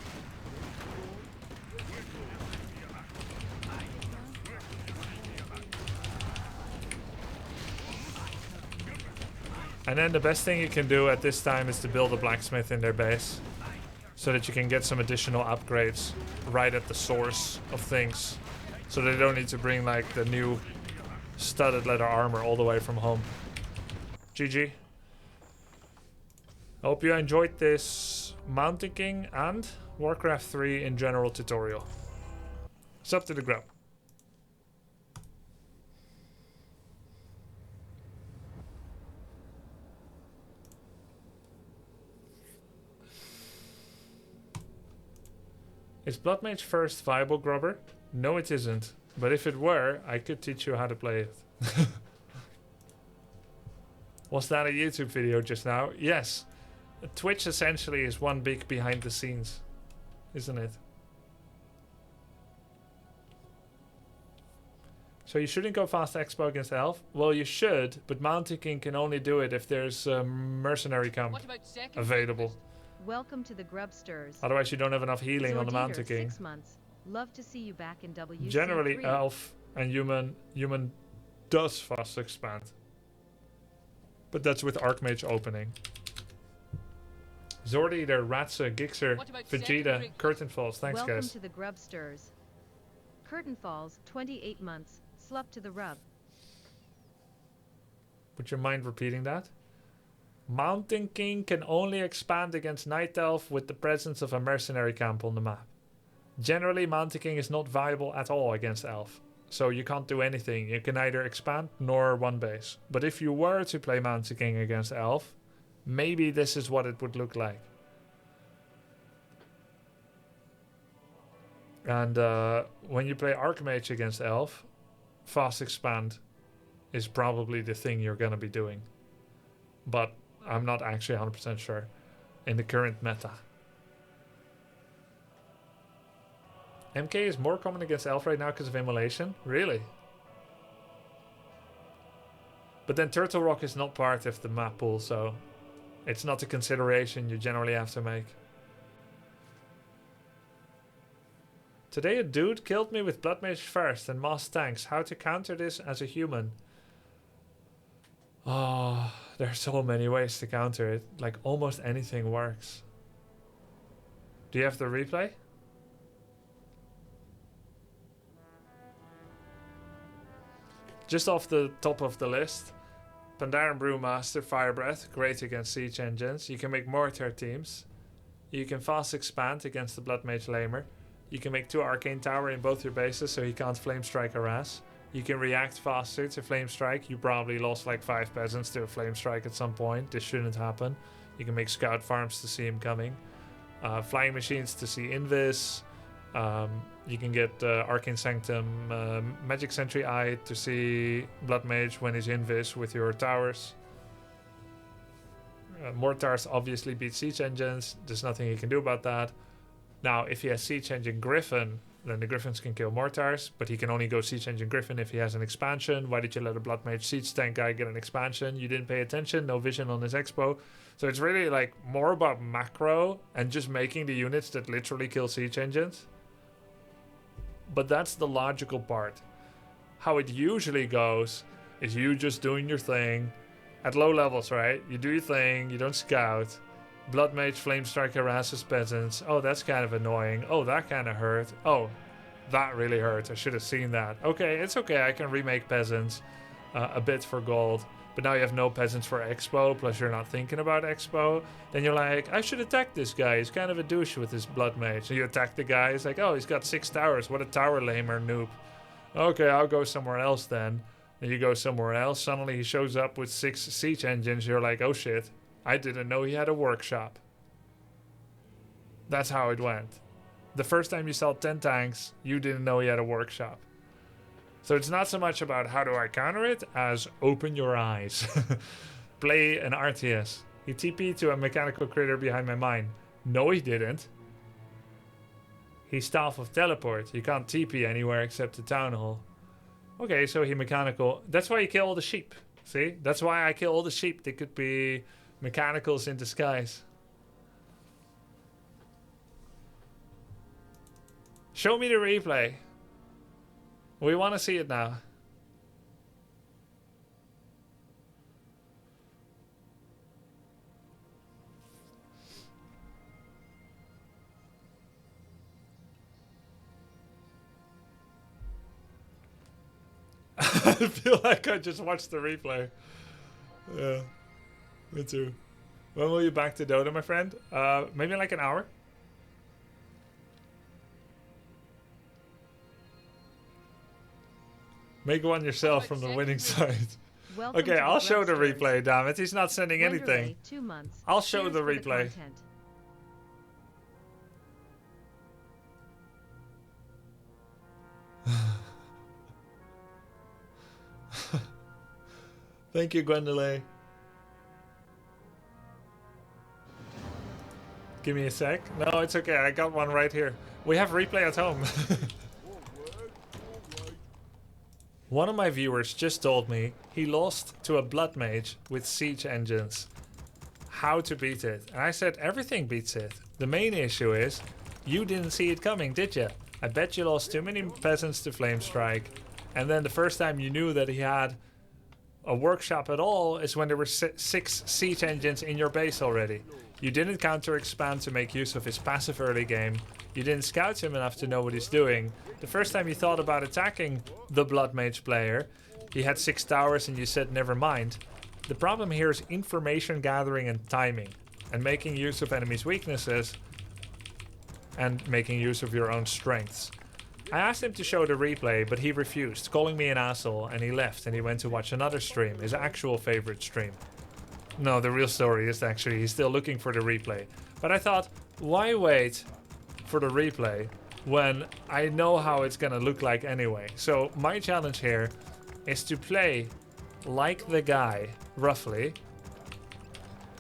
And then the best thing you can do at this time is to build a blacksmith in their base, so that you can get some additional upgrades right at the source of things, so they don't need to bring like the new studded leather armor all the way from home. GG. Hope you enjoyed this Mountain King and Warcraft 3 in general tutorial. It's up to the grub. Is Blood Mage first viable, Grubber? No, it isn't. But if it were, I could teach you how to play it. Was that a YouTube video just now? Yes. Twitch essentially is one big behind the scenes, isn't it? So you shouldn't go fast expo against Elf? Well, you should, but Mountain King can only do it if there's a mercenary camp available. Welcome to the Grubsters. Otherwise you don't have enough healing on the Mountain King. 6 months. Love to see you back in WC3. Generally, Elf and human does fast expand. But that's with Archmage opening. Zordi, there, Ratsa, Gixer, Vegeta, Curtain Falls. Thanks, Welcome guys. to the Grubsters. Curtain Falls, 28 months. Slup to the rub. Would you mind repeating that? Mountain King can only expand against Night Elf with the presence of a mercenary camp on the map. Generally, Mountain King is not viable at all against Elf. So you can't do anything. You can neither expand nor one base. But if you were to play Mountain King against Elf, maybe this is what it would look like. And when you play Archmage against Elf, fast expand is probably the thing you're going to be doing. But I'm not actually 100% sure in the current meta. MK is more common against Elf right now because of Immolation? Really? But then Turtle Rock is not part of the map pool, so it's not a consideration you generally have to make. Today a dude killed me with Blood Mage first and Moss Tanks. How to counter this as a human? Oh, there are so many ways to counter it. Like almost anything works. Do you have the replay? Just off the top of the list. Pandaren Brewmaster, Fire Breath, great against siege engines. You can make mortar teams. You can fast expand against the Blood Mage Lamer. You can make 2 Arcane Tower in both your bases so he can't Flame Strike harass. You can react faster to Flame Strike. You probably lost like 5 peasants to a Flame Strike at some point. This shouldn't happen. You can make Scout Farms to see him coming. Flying Machines to see Invis. You can get Arcane Sanctum, Magic Sentry Eye to see Blood Mage when he's Invis with your towers. Mortars obviously beat Siege Engines. There's nothing you can do about that. Now, if he has Siege Engine Griffin, then the Griffins can kill Mortars, but he can only go Siege Engine Griffin if he has an expansion. Why did you let a Blood Mage Siege Tank guy get an expansion? You didn't pay attention, no vision on his expo. So it's really like more about macro and just making the units that literally kill Siege Engines. But that's the logical part. How it usually goes is you just doing your thing at low levels, right? You do your thing, you don't scout. Blood Mage Flame Strike harasses peasants. Oh, that's kind of annoying. Oh, that kind of hurt. Oh, that really hurt. I should have seen that. Okay, it's okay. I can remake peasants a bit for gold. But now you have no peasants for Expo, plus you're not thinking about Expo. Then you're like, I should attack this guy. He's kind of a douche with his Blood Mage. So you attack the guy. He's like, oh, he's got 6 towers. What a tower lamer noob. Okay, I'll go somewhere else then. And you go somewhere else. Suddenly he shows up with 6 siege engines. You're like, oh shit. I didn't know he had a workshop. That's how it went. The first time you saw 10 tanks, you didn't know he had a workshop. So it's not so much about how do I counter it as open your eyes. Play an RTS. He TP'd to a mechanical critter behind my mine. No, he didn't. He's Staff of Teleport. You can't TP anywhere except the Town Hall. Okay, so he mechanical. That's why you kill all the sheep. See? That's why I kill all the sheep. They could be mechanicals in disguise. Show me the replay. We want to see it now. I feel like I just watched the replay. Yeah, me too. When will you back to Dota, my friend? Maybe in like an hour. Make one yourself from the winning side. Welcome Okay, to I'll show the Grubsters. replay, damn it. He's not sending anything. Wonderlay, 2 months. I'll show Cheers the for replay. content. Thank you, Gwendolyn. Give me a sec. No, it's okay. I got one right here. We have replay at home. One of my viewers just told me he lost to a Blood Mage with siege engines. How to beat it? And I said everything beats it. The main issue is you didn't see it coming, did you? I bet you lost too many peasants to Flame Strike. And then the first time you knew that he had a workshop at all is when there were 6 siege engines in your base already. You didn't counter expand to make use of his passive early game. You didn't scout him enough to know what he's doing. The first time you thought about attacking the Blood Mage player, he had 6 towers and you said never mind. The problem here is information gathering and timing, and making use of enemies' weaknesses and making use of your own strengths. I asked him to show the replay, but he refused, calling me an asshole, and he left and he went to watch another stream, his actual favorite stream. No, the real story is actually he's still looking for the replay. But I thought, why wait for the replay when I know how it's gonna look like anyway? So my challenge here is to play like the guy, roughly,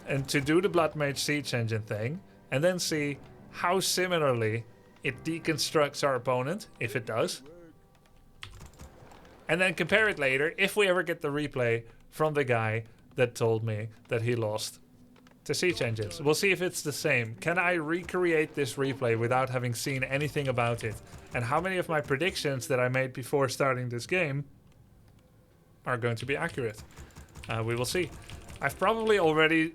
and to do the Blood Mage Siege Engine thing, and then see how similarly it deconstructs our opponent, if it does. And then compare it later, if we ever get the replay from the guy that told me that he lost to siege engines. We'll see if it's the same. Can I recreate this replay without having seen anything about it? And how many of my predictions that I made before starting this game are going to be accurate? We will see. I've probably already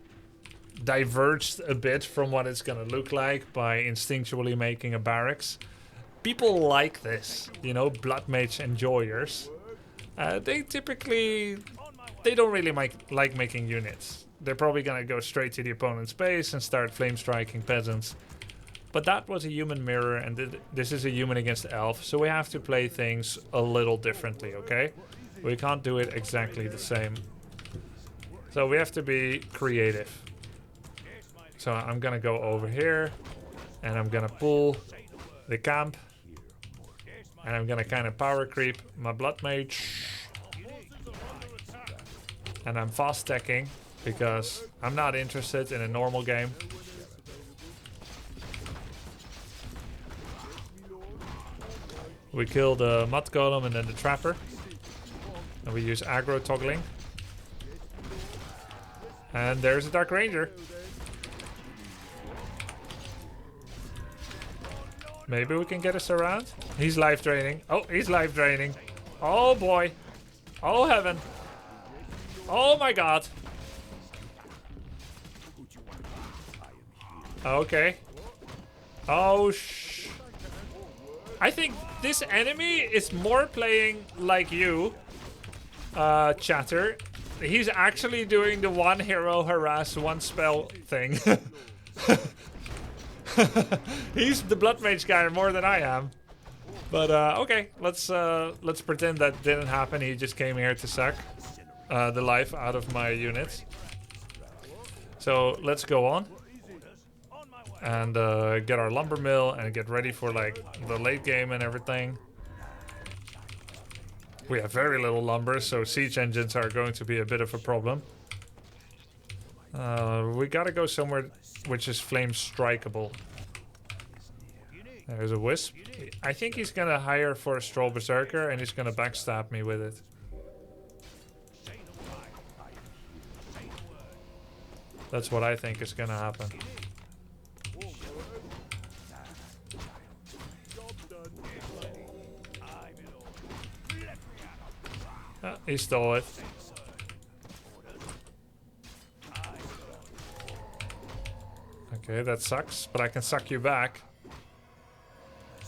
diverged a bit from what it's going to look like by instinctually making a barracks. People like this, you know, Blood Mage enjoyers. They typically, they don't really like making units. They're probably going to go straight to the opponent's base and start flame striking peasants. But that was a human mirror, and this is a human against elf, so we have to play things a little differently, okay? We can't do it exactly the same. So we have to be creative. So I'm gonna go over here, and I'm gonna pull the camp, and I'm gonna kind of power creep my Blood Mage. And I'm fast stacking, because I'm not interested in a normal game. We kill the Mud Golem and then the Trapper. And we use aggro toggling. And there's a Dark Ranger. Maybe we can get us around. He's life draining. Oh, he's life draining. Oh boy. Oh heaven. Oh my god. Okay. Oh, I think this enemy is more playing like you, Chatter. He's actually doing the one hero harass one spell thing. He's the blood mage guy more than I am. But okay, let's pretend that didn't happen. He just came here to suck the life out of my units. So let's go on and get our lumber mill and get ready for like the late game and everything. We have very little lumber, so siege engines are going to be a bit of a problem. We gotta go somewhere which is flame strikeable. There's a wisp. I think he's gonna hire for a Stroll Berserker and he's gonna backstab me with it. That's what I think is gonna happen. He stole it. Okay, that sucks, but I can suck you back.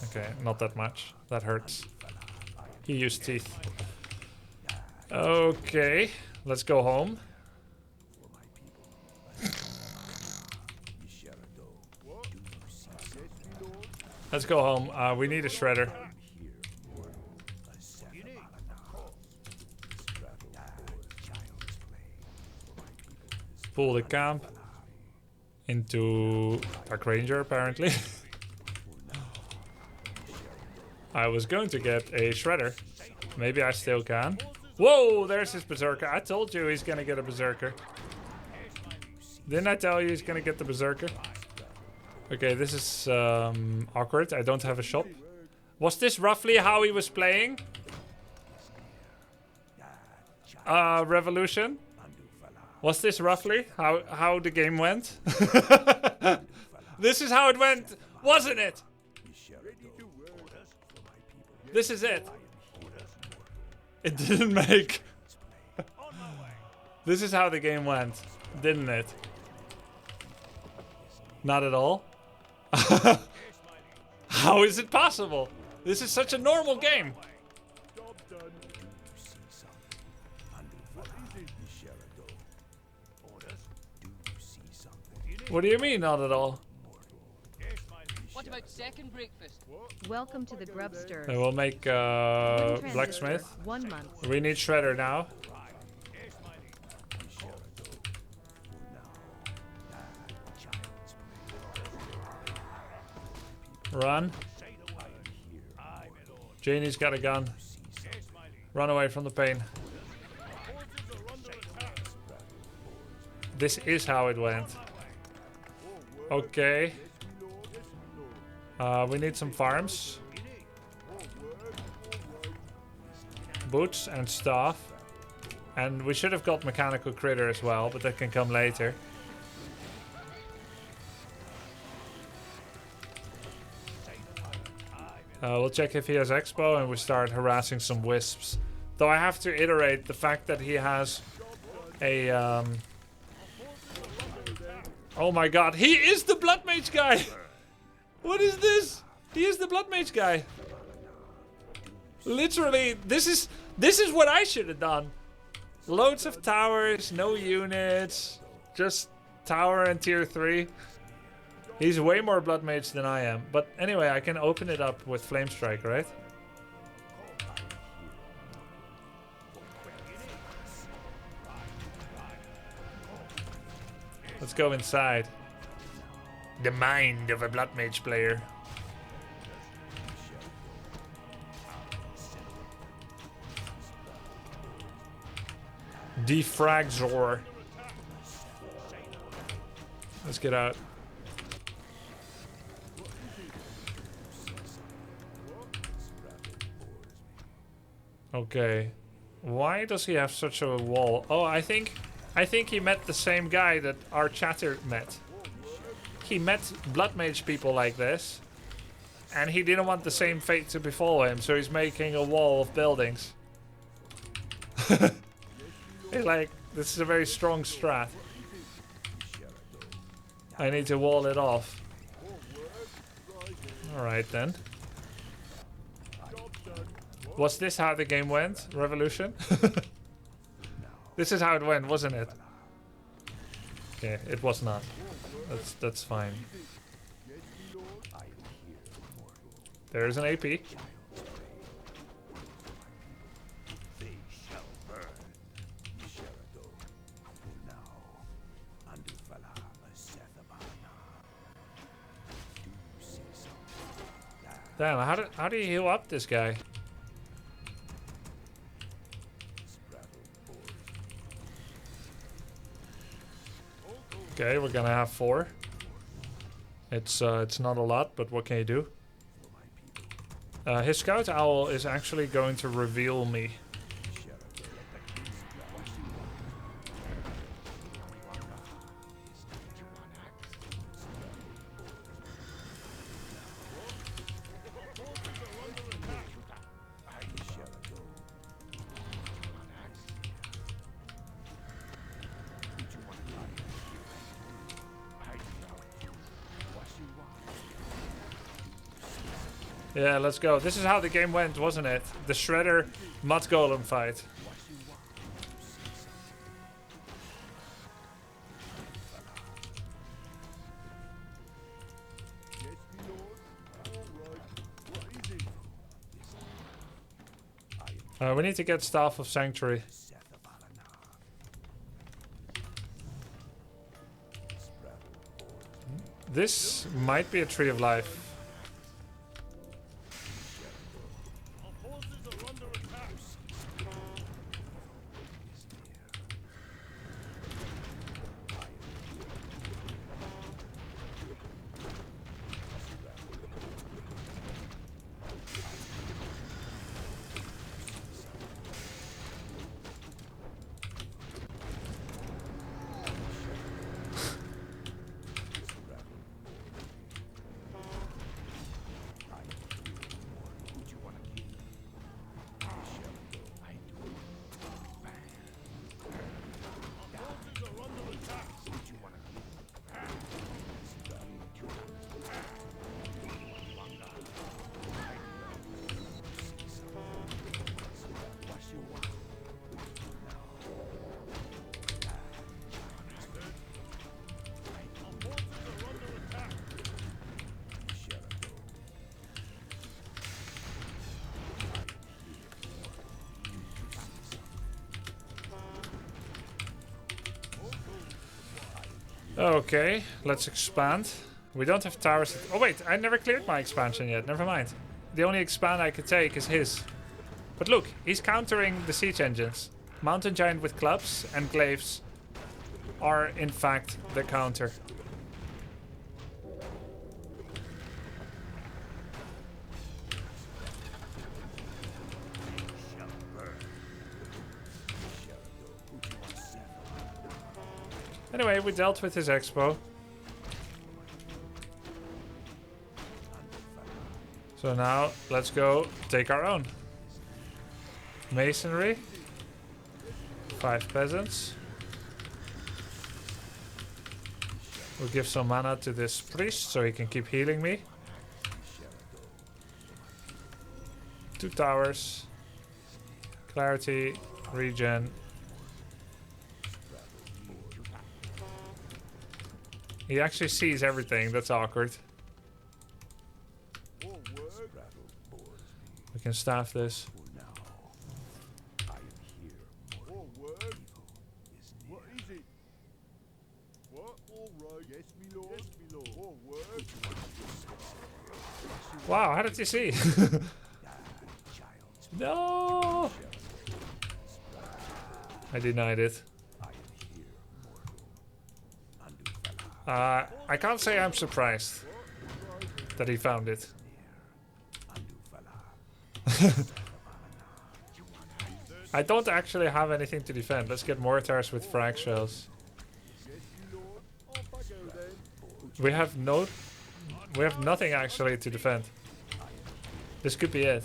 Okay, not that much. That hurts. He used teeth. Okay, let's go home. Let's go home. We need a shredder. Pull the camp into Dark Ranger, apparently. I was going to get a shredder. Maybe I still can. Whoa, there's his berserker. I told you he's gonna get a berserker. Didn't I tell you he's gonna get the berserker? Okay, this is awkward. I don't have a shop. Was this roughly how he was playing? Revolution? Was this roughly how the game went? This is how it went, wasn't it? This is it. It didn't make. This is how the game went, didn't it? Not at all. How is it possible? This is such a normal game. What do you mean, not at all? What about second breakfast? Welcome to the Grubsters. And we'll make Wooden transistor, blacksmith. 1 month. We need shredder now. Run. Janie's got a gun. Run away from the pain. This is how it went. Okay. We need some farms. Boots and stuff. And we should have got mechanical critter as well, but that can come later. We'll check if he has expo and we start harassing some wisps. Though I have to iterate the fact that he has a... Oh my god, he is the blood mage guy! What is this? He is the blood mage guy. Literally, this is what I should have done. Loads of towers, no units, just tower and tier 3. He's way more blood mage than I am. But anyway, I can open it up with flame strike, right? Let's go inside. The mind of a blood mage player. Defrag Zor. Let's get out. Okay. Why does he have such a wall? Oh, I think he met the same guy that our chatter met. He met blood mage people like this, and he didn't want the same fate to befall him, so he's making a wall of buildings. He's like, this is a very strong strat. I need to wall it off. Alright then. Was this how the game went? Revolution? This is how it went, wasn't it? Okay, it was not. That's fine. There's an AP. They shall burn. Sherado. Now. Andufala Sethabana. Do say so. Damn, how do you heal up this guy? Okay, we're gonna have 4. It's not a lot, but what can you do? His scout owl is actually going to reveal me. Yeah, let's go. This is how the game went, wasn't it? The Shredder Mud Golem fight. We need to get Staff of Sanctuary. This might be a Tree of Life. Okay, let's expand. We don't have towers. Oh wait, I never cleared my expansion yet. Never mind. The only expand I could take is his. But look, he's countering the siege engines. Mountain Giant with clubs and glaives are in fact the counter. Anyway, we dealt with his expo. So now, let's go take our own. Masonry. 5 peasants. We'll give some mana to this priest so he can keep healing me. 2 towers. Clarity. Regen. He actually sees everything. That's awkward. We can staff this. Wow, how did you see? No! I denied it. I can't say I'm surprised that he found it. I don't actually have anything to defend. Let's get mortars with frag shells. We have nothing actually to defend. This could be it.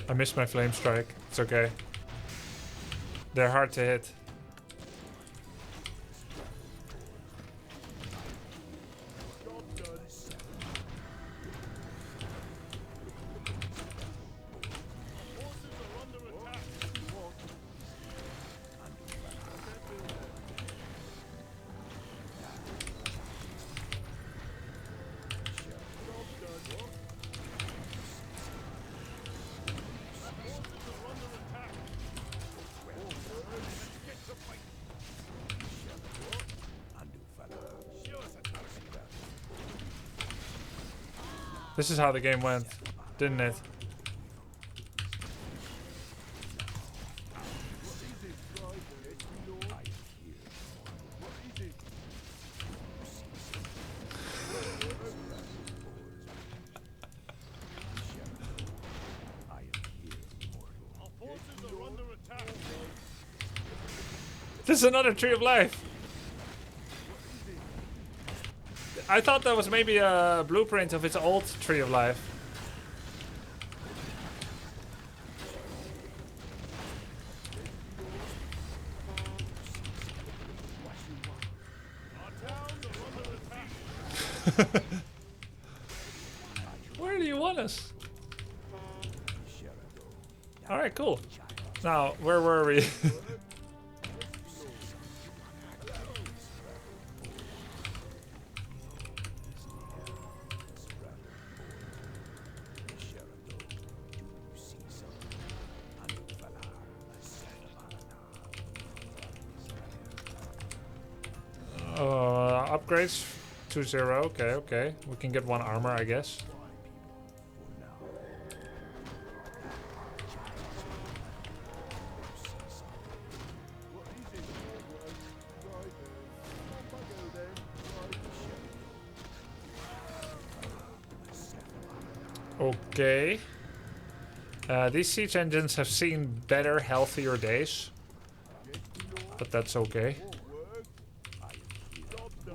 I missed my flame strike. It's okay. They're hard to hit. This is how the game went, didn't it? This is another Tree of Life. I thought that was maybe a blueprint of its old Tree of Life. Where do you want us? Alright, cool. Now, where were we? Upgrades 2-0. Okay, okay. We can get one armor, I guess. Okay. These siege engines have seen better, healthier days. But that's okay.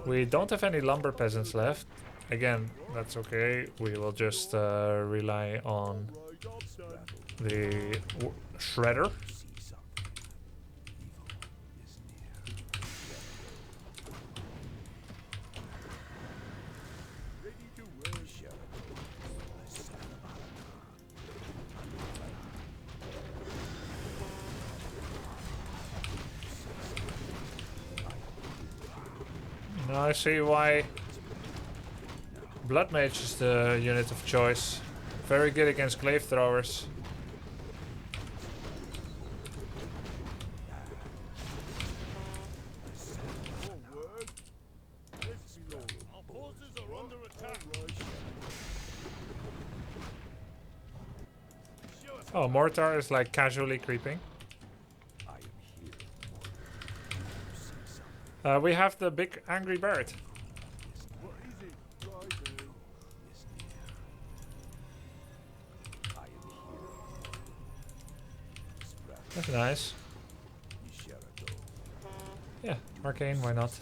We don't have any lumber peasants left. Again, that's okay. We will just rely on the shredder. Now I see why Blood Mage is the unit of choice. Very good against glaive throwers. Oh, Mortar is like casually creeping. We have the big angry bird. That's nice. Yeah, arcane, why not?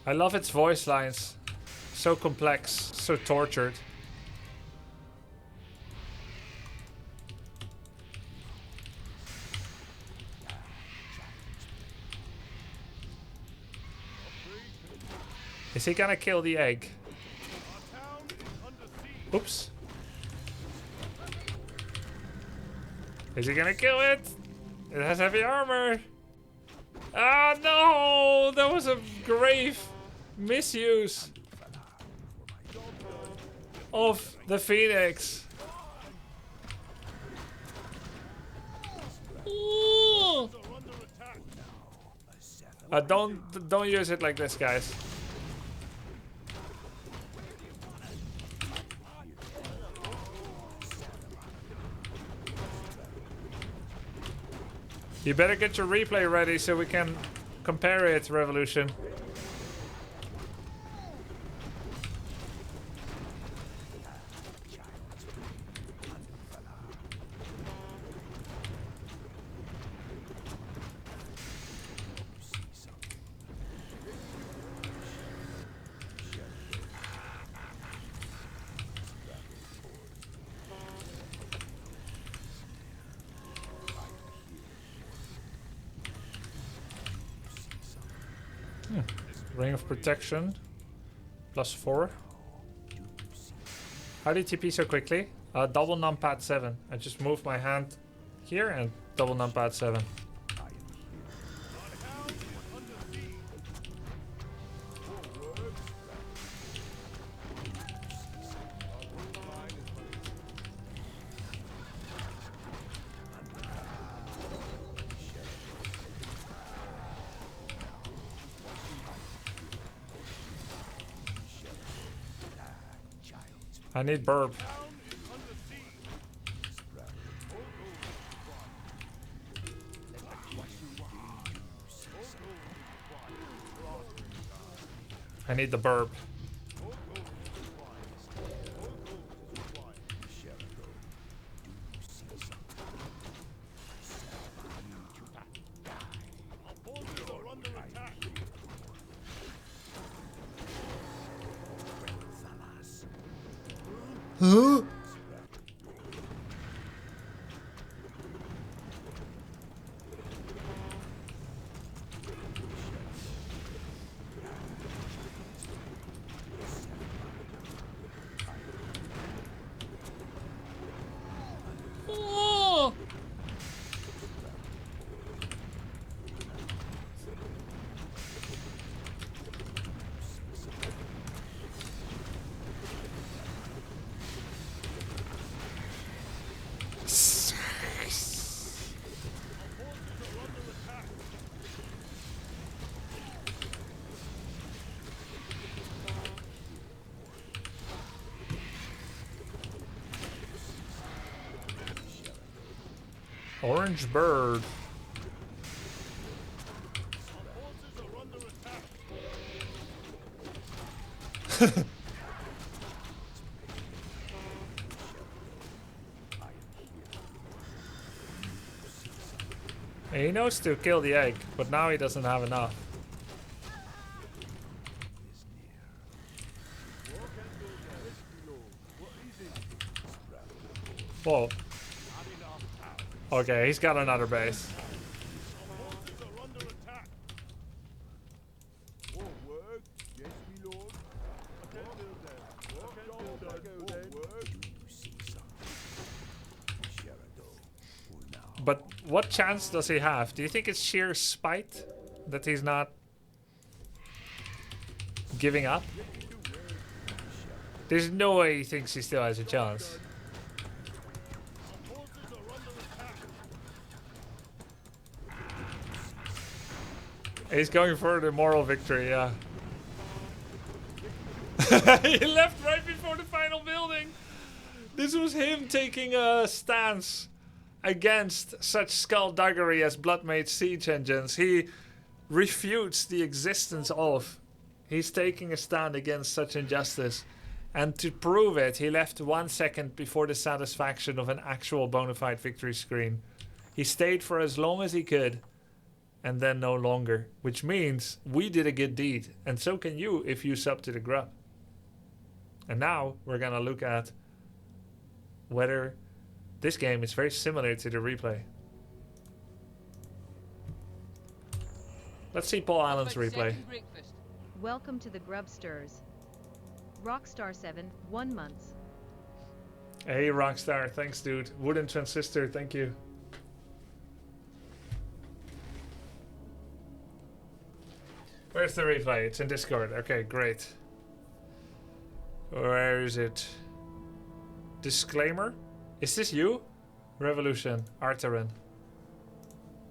I love its voice lines. So complex, so tortured. Is he gonna kill the egg? Oops. Is he gonna kill it? It has heavy armor. Ah, no! That was a grave misuse of the Phoenix. Ooh. Don't use it like this, guys. You better get your replay ready so we can compare it, Revolution. Ring of Protection. +4. How do you TP so quickly? Double numpad 7. I just move my hand here and double numpad 7. I need burp. I need the burp. Huh? Oh. Orange bird. He knows to kill the egg, but now he doesn't have enough. Whoa. Okay, he's got another base. But what chance does he have? Do you think it's sheer spite that he's not giving up? There's no way he thinks he still has a chance. He's going for the moral victory, yeah. He left right before the final building. This was him taking a stance against such skullduggery as Bloodmage siege engines. He refutes the existence of. He's taking a stand against such injustice. And to prove it, he left 1 second before the satisfaction of an actual bona fide victory screen. He stayed for as long as he could. And then no longer, which means we did a good deed, and so can you if you sub to the grub. And now we're gonna look at whether this game is very similar to the replay. Let's see Paul Allen's replay. Welcome to the Grubsters. Rockstar 7, 1 month. Hey Rockstar, thanks dude. Wooden Transistor, thank you. Where's the replay? It's in Discord. Okay, great. Where is it? Disclaimer? Is this you? Revolution, Arterin.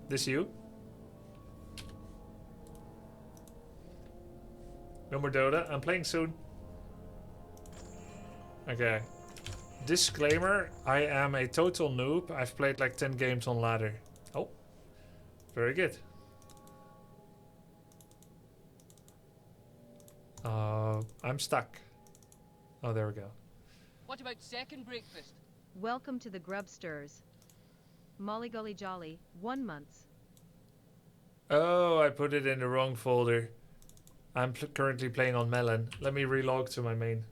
This you? No more Dota. I'm playing soon. Okay. Disclaimer, I am a total noob. I've played like 10 games on ladder. Oh. Very good. I'm stuck. Oh, there we go. What about second breakfast? Welcome to the Grubsters. Molly Gully Jolly, 1 month. Oh, I put it in the wrong folder. I'm currently playing on Melon. Let me relog to my main.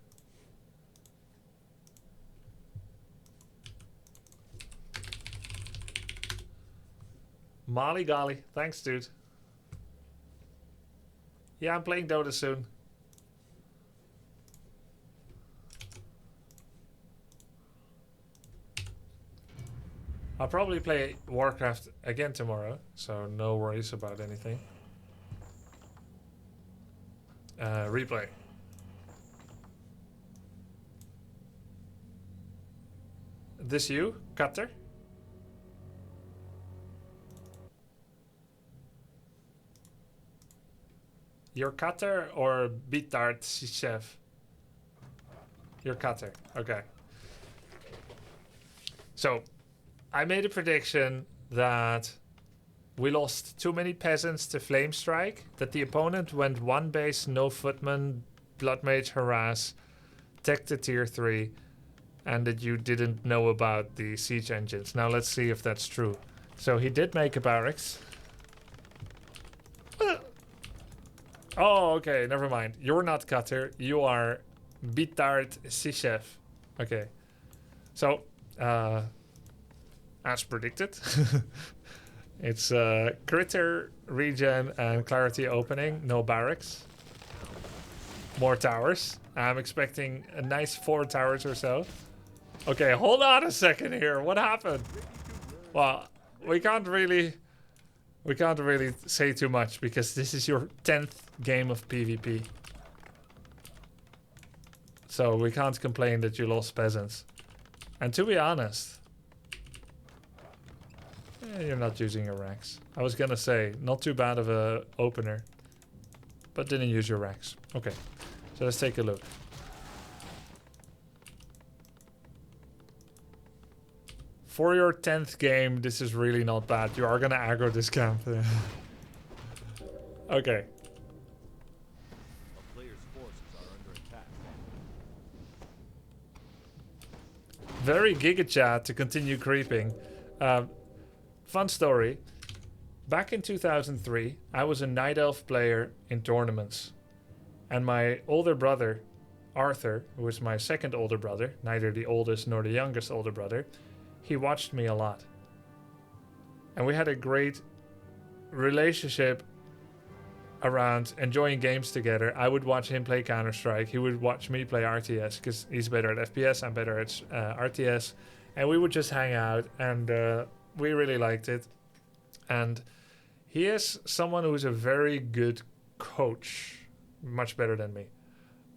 Molly golly. Thanks, dude. Yeah, I'm playing Dota soon. I'll probably play Warcraft again tomorrow, so no worries about anything. Replay. This you, Cutter? Your Cutter or Bitart Chef? Your Cutter, okay. So, I made a prediction that we lost too many peasants to Flame Strike, that the opponent went one base, no footman, Blood Mage harass, tech to tier 3, and that you didn't know about the siege engines. Now let's see if that's true. So he did make a barracks. Oh, okay, never mind. You're not Cutter, you are Bitard Sishev. Okay. So, as predicted, it's critter, regen, and clarity opening. No barracks. More towers. I'm expecting a nice 4 towers or so. Okay, hold on a second here. What happened? Well, we can't really say too much because this is your 10th game of PvP. So we can't complain that you lost peasants. And to be honest, you're not using your racks. I was gonna say, not too bad of a opener, but didn't use your racks. Okay, so let's take a look. For your 10th game, this is really not bad. You are gonna aggro this camp. Okay. A player's forces are under attack. Very Giga Chat to continue creeping. Fun story. Back in 2003, I was a Night Elf player in tournaments. And my older brother, Arthur, who was my second older brother, neither the oldest nor the youngest older brother, he watched me a lot. And we had a great relationship around enjoying games together. I would watch him play Counter-Strike. He would watch me play RTS because he's better at FPS, I'm better at RTS. And we would just hang out and we really liked it. And he is someone who is a very good coach, much better than me.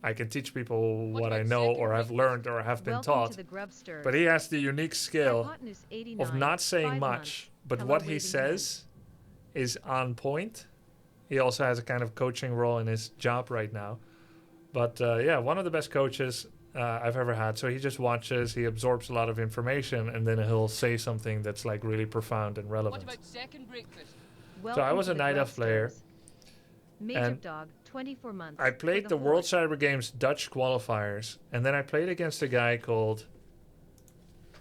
I can teach people what I know or have learned or have been taught. But he has the unique skill of not saying much, but what he says is on point. He also has a kind of coaching role in his job right now. But yeah, one of the best coaches I've ever had. So he just watches, he absorbs a lot of information, and then he'll say something that's like really profound and relevant. What about second breakfast? So I was a Night Elf player. Major Dog, 24 months. I played the World Cyber Games Dutch qualifiers, and then I played against a guy called,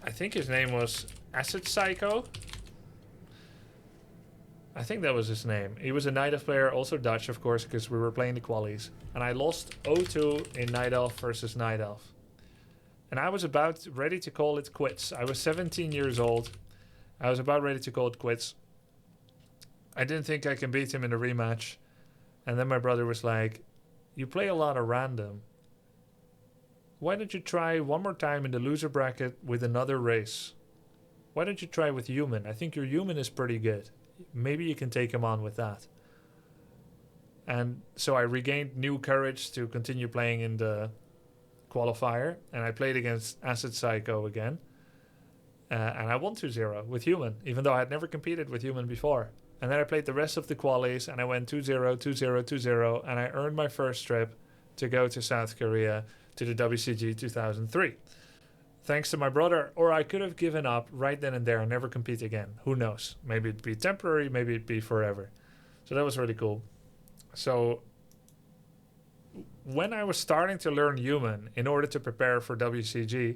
I think his name was Acid Psycho. I think that was his name. He was a Night Elf player, also Dutch, of course, because we were playing the qualies. And I lost 0-2 in Night Elf versus Night Elf. And I was about ready to call it quits. I was 17 years old. I was about ready to call it quits. I didn't think I can beat him in a rematch. And then my brother was like, you play a lot of random. Why don't you try one more time in the loser bracket with another race? Why don't you try with human? I think your human is pretty good. Maybe you can take him on with that. And so I regained new courage to continue playing in the qualifier. And I played against Acid Psycho again. And I won 2-0 with human, even though I had never competed with human before. And then I played the rest of the qualies, and I went 2-0, 2-0, 2-0, and I earned my first trip to go to South Korea to the WCG 2003. thanks to my brother, or I could have given up right then and there and never compete again. Who knows? Maybe it'd be temporary, maybe it'd be forever. So that was really cool. So when I was starting to learn human in order to prepare for WCG,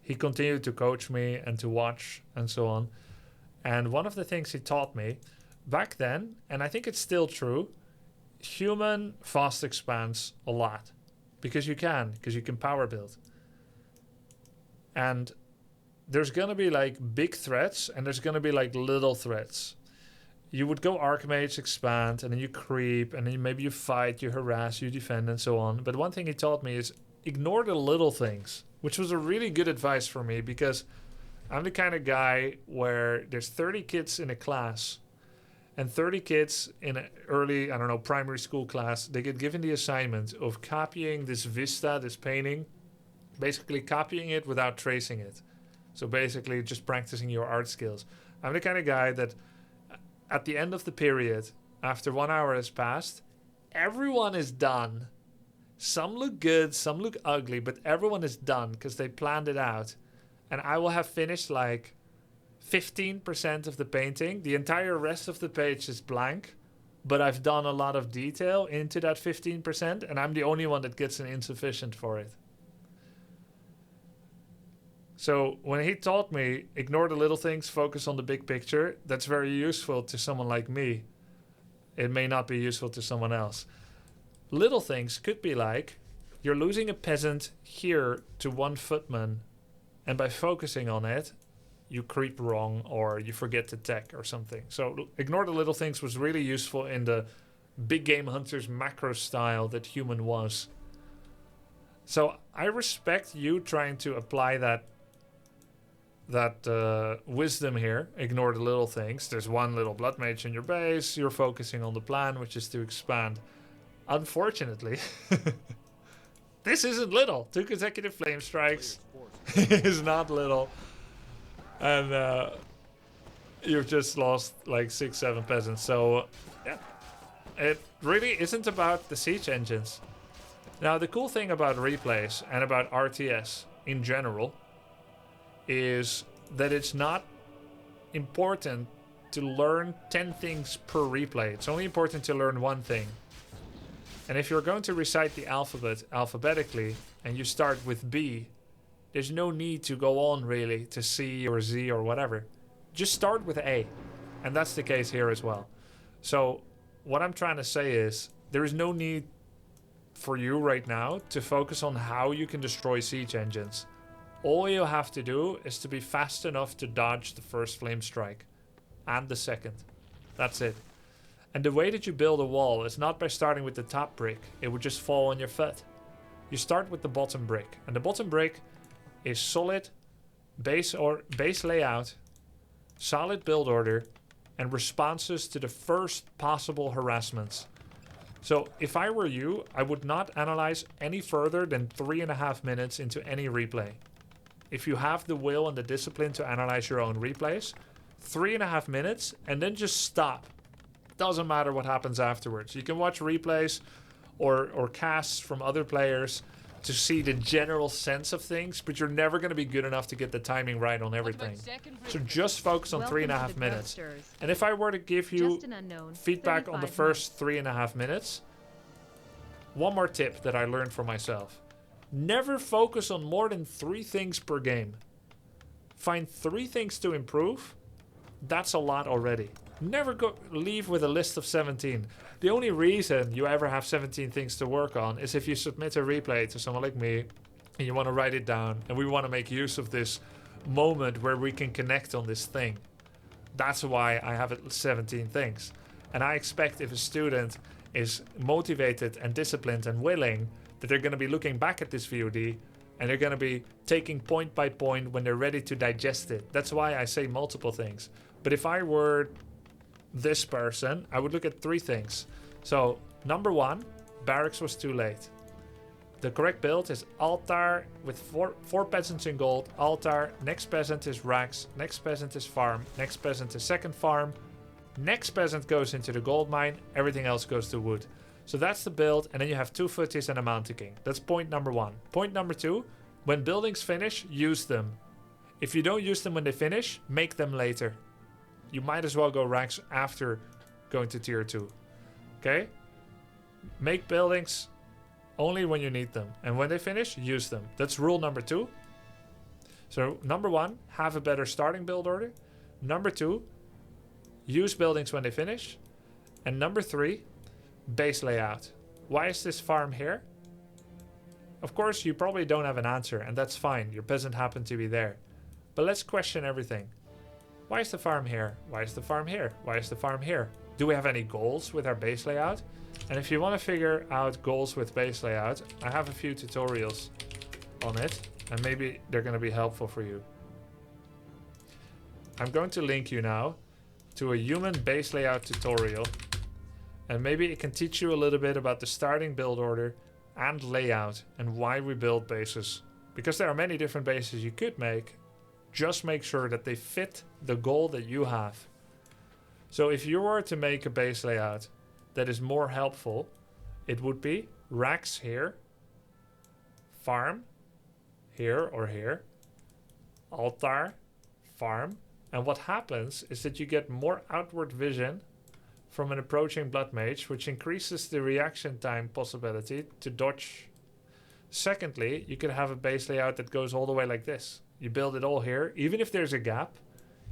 he continued to coach me and to watch and so on. And one of the things he taught me back then, and I think it's still true, human fast expands a lot because you can power build. And there's going to be like big threats and there's going to be like little threats. You would go Archmage, expand, and then you creep, and then maybe you fight, you harass, you defend, and so on. But one thing he taught me is ignore the little things, which was a really good advice for me because I'm the kind of guy where there's 30 kids in a class and 30 kids in an early, primary school class, they get given the assignment of copying this vista, this painting, basically copying it without tracing it. So basically just practicing your art skills. I'm the kind of guy that at the end of the period, after 1 hour has passed, everyone is done. Some look good, some look ugly, but everyone is done because they planned it out. And I will have finished like 15% of the painting. The entire rest of the page is blank, but I've done a lot of detail into that 15%, and I'm the only one that gets an insufficient for it. So when he taught me, ignore the little things, focus on the big picture, that's very useful to someone like me. It may not be useful to someone else. Little things could be like, you're losing a peasant here to one footman, and by focusing on it, you creep wrong or you forget to tech or something. So ignore the little things was really useful in the big game hunters macro style that human was. So I respect you trying to apply that wisdom here. Ignore the little things. There's one little blood mage in your base. You're focusing on the plan, which is to expand. Unfortunately, this isn't little. 2 consecutive flame strikes is not little. And you've just lost like 6-7 peasants. So yeah, it really isn't about the siege engines. Now the cool thing about replays and about RTS in general is that it's not important to learn 10 things per replay. It's only important to learn one thing. And if you're going to recite the alphabet alphabetically and you start with B, there's no need to go on really to C or Z or whatever. Just start with A. And that's the case here as well. So what I'm trying to say is there is no need for you right now to focus on how you can destroy siege engines. All you have to do is to be fast enough to dodge the first flame strike and the second. That's it. And the way that you build a wall is not by starting with the top brick. It would just fall on your foot. You start with the bottom brick. And the bottom brick is solid base layout, solid build order, and responses to the first possible harassments. So if I were you, I would not analyze any further than 3.5 minutes into any replay. If you have the will and the discipline to analyze your own replays, 3.5 minutes and then just stop. Doesn't matter what happens afterwards. You can watch replays or casts from other players to see the general sense of things, but you're never going to be good enough to get the timing right on everything. So just focus on 3.5 minutes. And if I were to give you feedback on the first 3.5 minutes, one more tip that I learned for myself. Never focus on more than 3 things per game. Find 3 things to improve. That's a lot already. Never leave with a list of 17. The only reason you ever have 17 things to work on is if you submit a replay to someone like me and you want to write it down and we want to make use of this moment where we can connect on this thing. That's why I have 17 things. And I expect if a student is motivated and disciplined and willing, that they're going to be looking back at this VOD and they're going to be taking point by point when they're ready to digest it. That's why I say multiple things. But if I were this person, I would look at 3 things. So, number 1, barracks was too late. The correct build is altar with 4 peasants in gold, altar, next peasant is racks, next peasant is farm, next peasant is second farm, next peasant goes into the gold mine, everything else goes to wood. So that's the build, and then you have 2 footies and a mountain king. That's point number 1. Point number 2, When buildings finish, use them. If you don't use them when they finish, make them later. You might as well go ranks after going to tier 2. Okay? Make buildings only when you need them. And when they finish, use them. That's rule number 2. So number 1, have a better starting build order. Number 2, use buildings when they finish. And number 3, base layout. Why is this farm here? Of course, you probably don't have an answer, and that's fine. Your peasant happened to be there. But let's question everything. Why is the farm here? Why is the farm here? Why is the farm here? Do we have any goals with our base layout? And if you want to figure out goals with base layout, I have a few tutorials on it, and maybe they're going to be helpful for you. I'm going to link you now to a human base layout tutorial, and maybe it can teach you a little bit about the starting build order and layout and why we build bases. Because there are many different bases you could make. Just make sure that they fit the goal that you have. So if you were to make a base layout that is more helpful, it would be racks here, farm here or here, altar, farm. And what happens is that you get more outward vision from an approaching blood mage, which increases the reaction time possibility to dodge. Secondly, you can have a base layout that goes all the way like this. You build it all here. Even if there's a gap,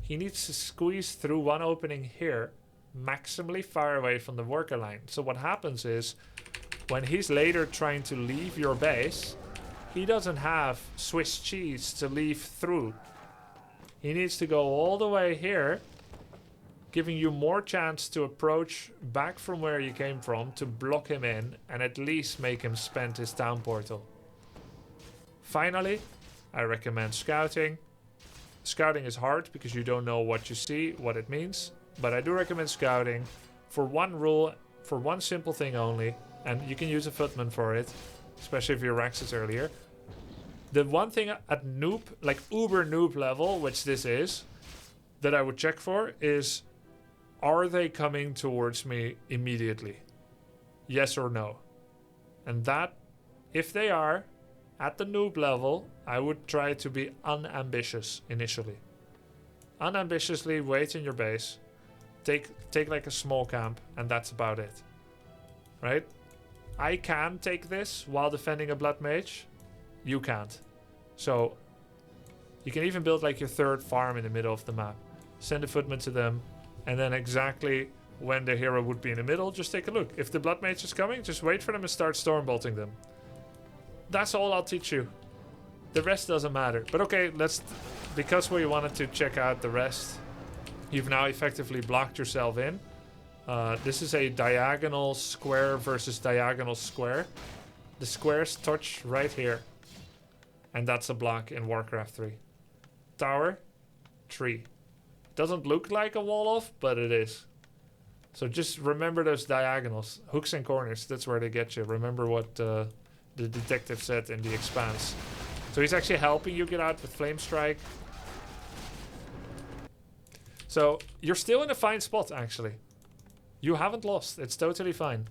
he needs to squeeze through one opening here, maximally far away from the worker line. So what happens is, when he's later trying to leave your base, he doesn't have Swiss cheese to leave through. He needs to go all the way here, giving you more chance to approach back from where you came from to block him in and at least make him spend his town portal. Finally, I recommend scouting. Scouting is hard because you don't know what you see, what it means, but I do recommend scouting for one rule, for one simple thing only, and you can use a footman for it, especially if your ranks is earlier. The one thing at noob, like uber noob level, which this is, that I would check for is, are they coming towards me immediately? Yes or no? And that, if they are, at the noob level, I would try to be unambitious initially. Unambitiously wait in your base, take like a small camp, and that's about it. Right? I can take this while defending a blood mage. You can't. So you can even build like your third farm in the middle of the map. Send a footman to them, and then exactly when the hero would be in the middle, just take a look. If the blood mage is coming, just wait for them and start stormbolting them. That's all I'll teach you. The rest doesn't matter. But okay, because we wanted to check out the rest, you've now effectively blocked yourself in. This is a diagonal square versus diagonal square. The squares touch right here. And that's a block in Warcraft 3. Tower, tree. Doesn't look like a wall off, but it is. So just remember those diagonals. Hooks and corners, that's where they get you. Remember what the detective said in The Expanse. So he's actually helping you get out with Flame Strike. So you're still in a fine spot, actually. You haven't lost. It's totally fine.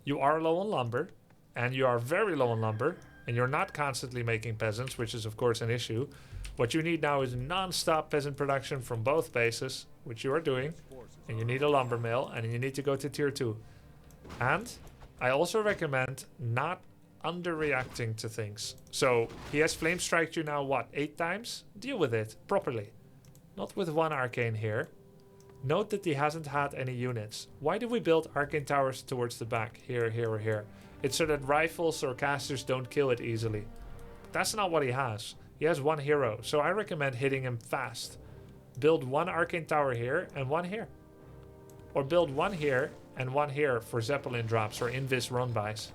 You are low on lumber, and you are very low on lumber, and you're not constantly making peasants, which is of course an issue. What you need now is non-stop peasant production from both bases, which you are doing, and you need a lumber mill, and you need to go to tier 2. And I also recommend not underreacting to things. So he has flame striked you now, what, 8 times? Deal with it properly. Not with one arcane here. Note that he hasn't had any units. Why do we build arcane towers towards the back? Here, here, or here. It's so that rifles or casters don't kill it easily. That's not what he has. He has one hero, so I recommend hitting him fast. Build one arcane tower here and one here. Or build one here and one here for Zeppelin drops or invis run-bys.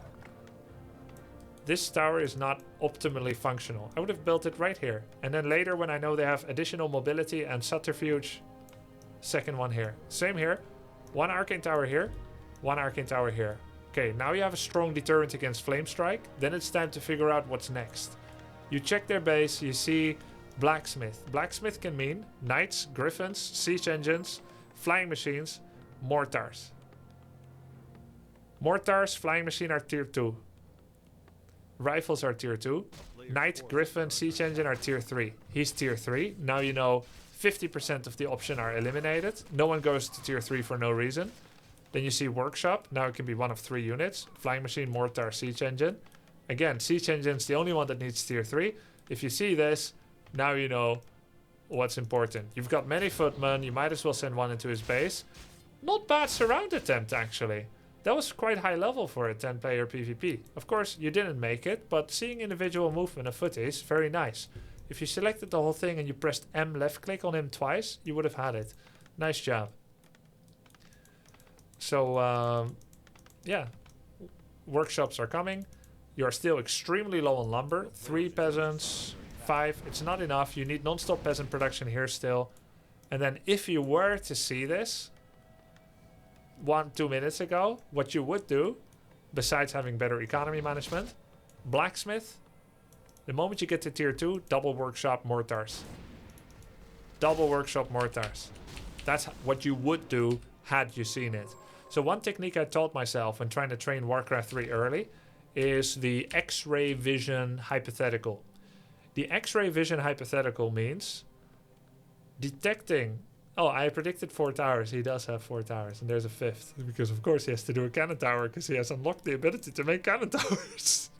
This tower is not optimally functional. I would have built it right here. And then later when I know they have additional mobility and subterfuge, second one here. Same here. One arcane tower here, one arcane tower here. Okay, now you have a strong deterrent against Flame Strike. Then it's time to figure out what's next. You check their base, you see Blacksmith. Blacksmith can mean knights, griffins, siege engines, flying machines, mortars. Mortars, flying machine are tier 2. Rifles are tier 2. Knight, Griffin, Siege Engine are tier 3. He's tier 3. Now you know 50% of the option are eliminated. No one goes to tier 3 for no reason. Then you see Workshop. Now it can be one of 3 units. Flying Machine, Mortar, Siege Engine. Again, Siege Engine's the only one that needs tier 3. If you see this, now you know what's important. You've got many footmen. You might as well send one into his base. Not bad surround attempt, actually. That was quite high level for a 10-player PvP. Of course, you didn't make it, but seeing individual movement of footies, very nice. If you selected the whole thing and you pressed M left click on him twice, you would have had it. Nice job. So, yeah. Workshops are coming. You're still extremely low on lumber. 3 peasants, 5. It's not enough. You need non-stop peasant production here still. And then if you were to see this 1-2 minutes ago, what you would do, besides having better economy management, blacksmith, the moment you get to tier 2, double workshop mortars. Double workshop mortars. That's what you would do had you seen it. So one technique I taught myself when trying to train Warcraft 3 early is the X-ray vision hypothetical. The X-ray vision hypothetical means detecting. Oh, I predicted 4 towers. He does have 4 towers, and there's a 5th. Because, of course, he has to do a cannon tower, because he has unlocked the ability to make cannon towers.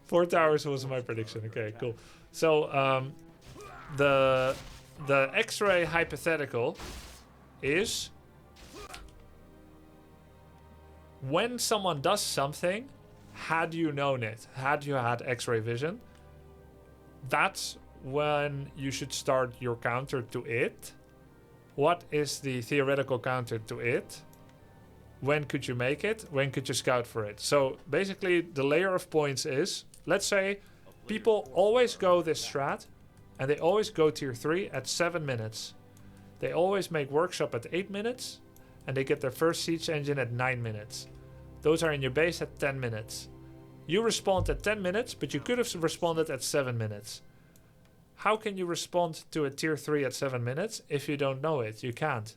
4 towers was my prediction. Okay, cool. So, the X-ray hypothetical is when someone does something, had you known it, had you had X-ray vision, that's when you should start your counter to it. What is the theoretical counter to it? When could you make it? When could you scout for it? So basically the layer of points is, let's say people always go this strat and they always go tier 3 at 7 minutes. They always make workshop at 8 minutes and they get their first siege engine at 9 minutes. Those are in your base at 10 minutes. You respond at 10 minutes, but you could have responded at 7 minutes. How can you respond to a tier 3 at 7 minutes if you don't know it? You can't.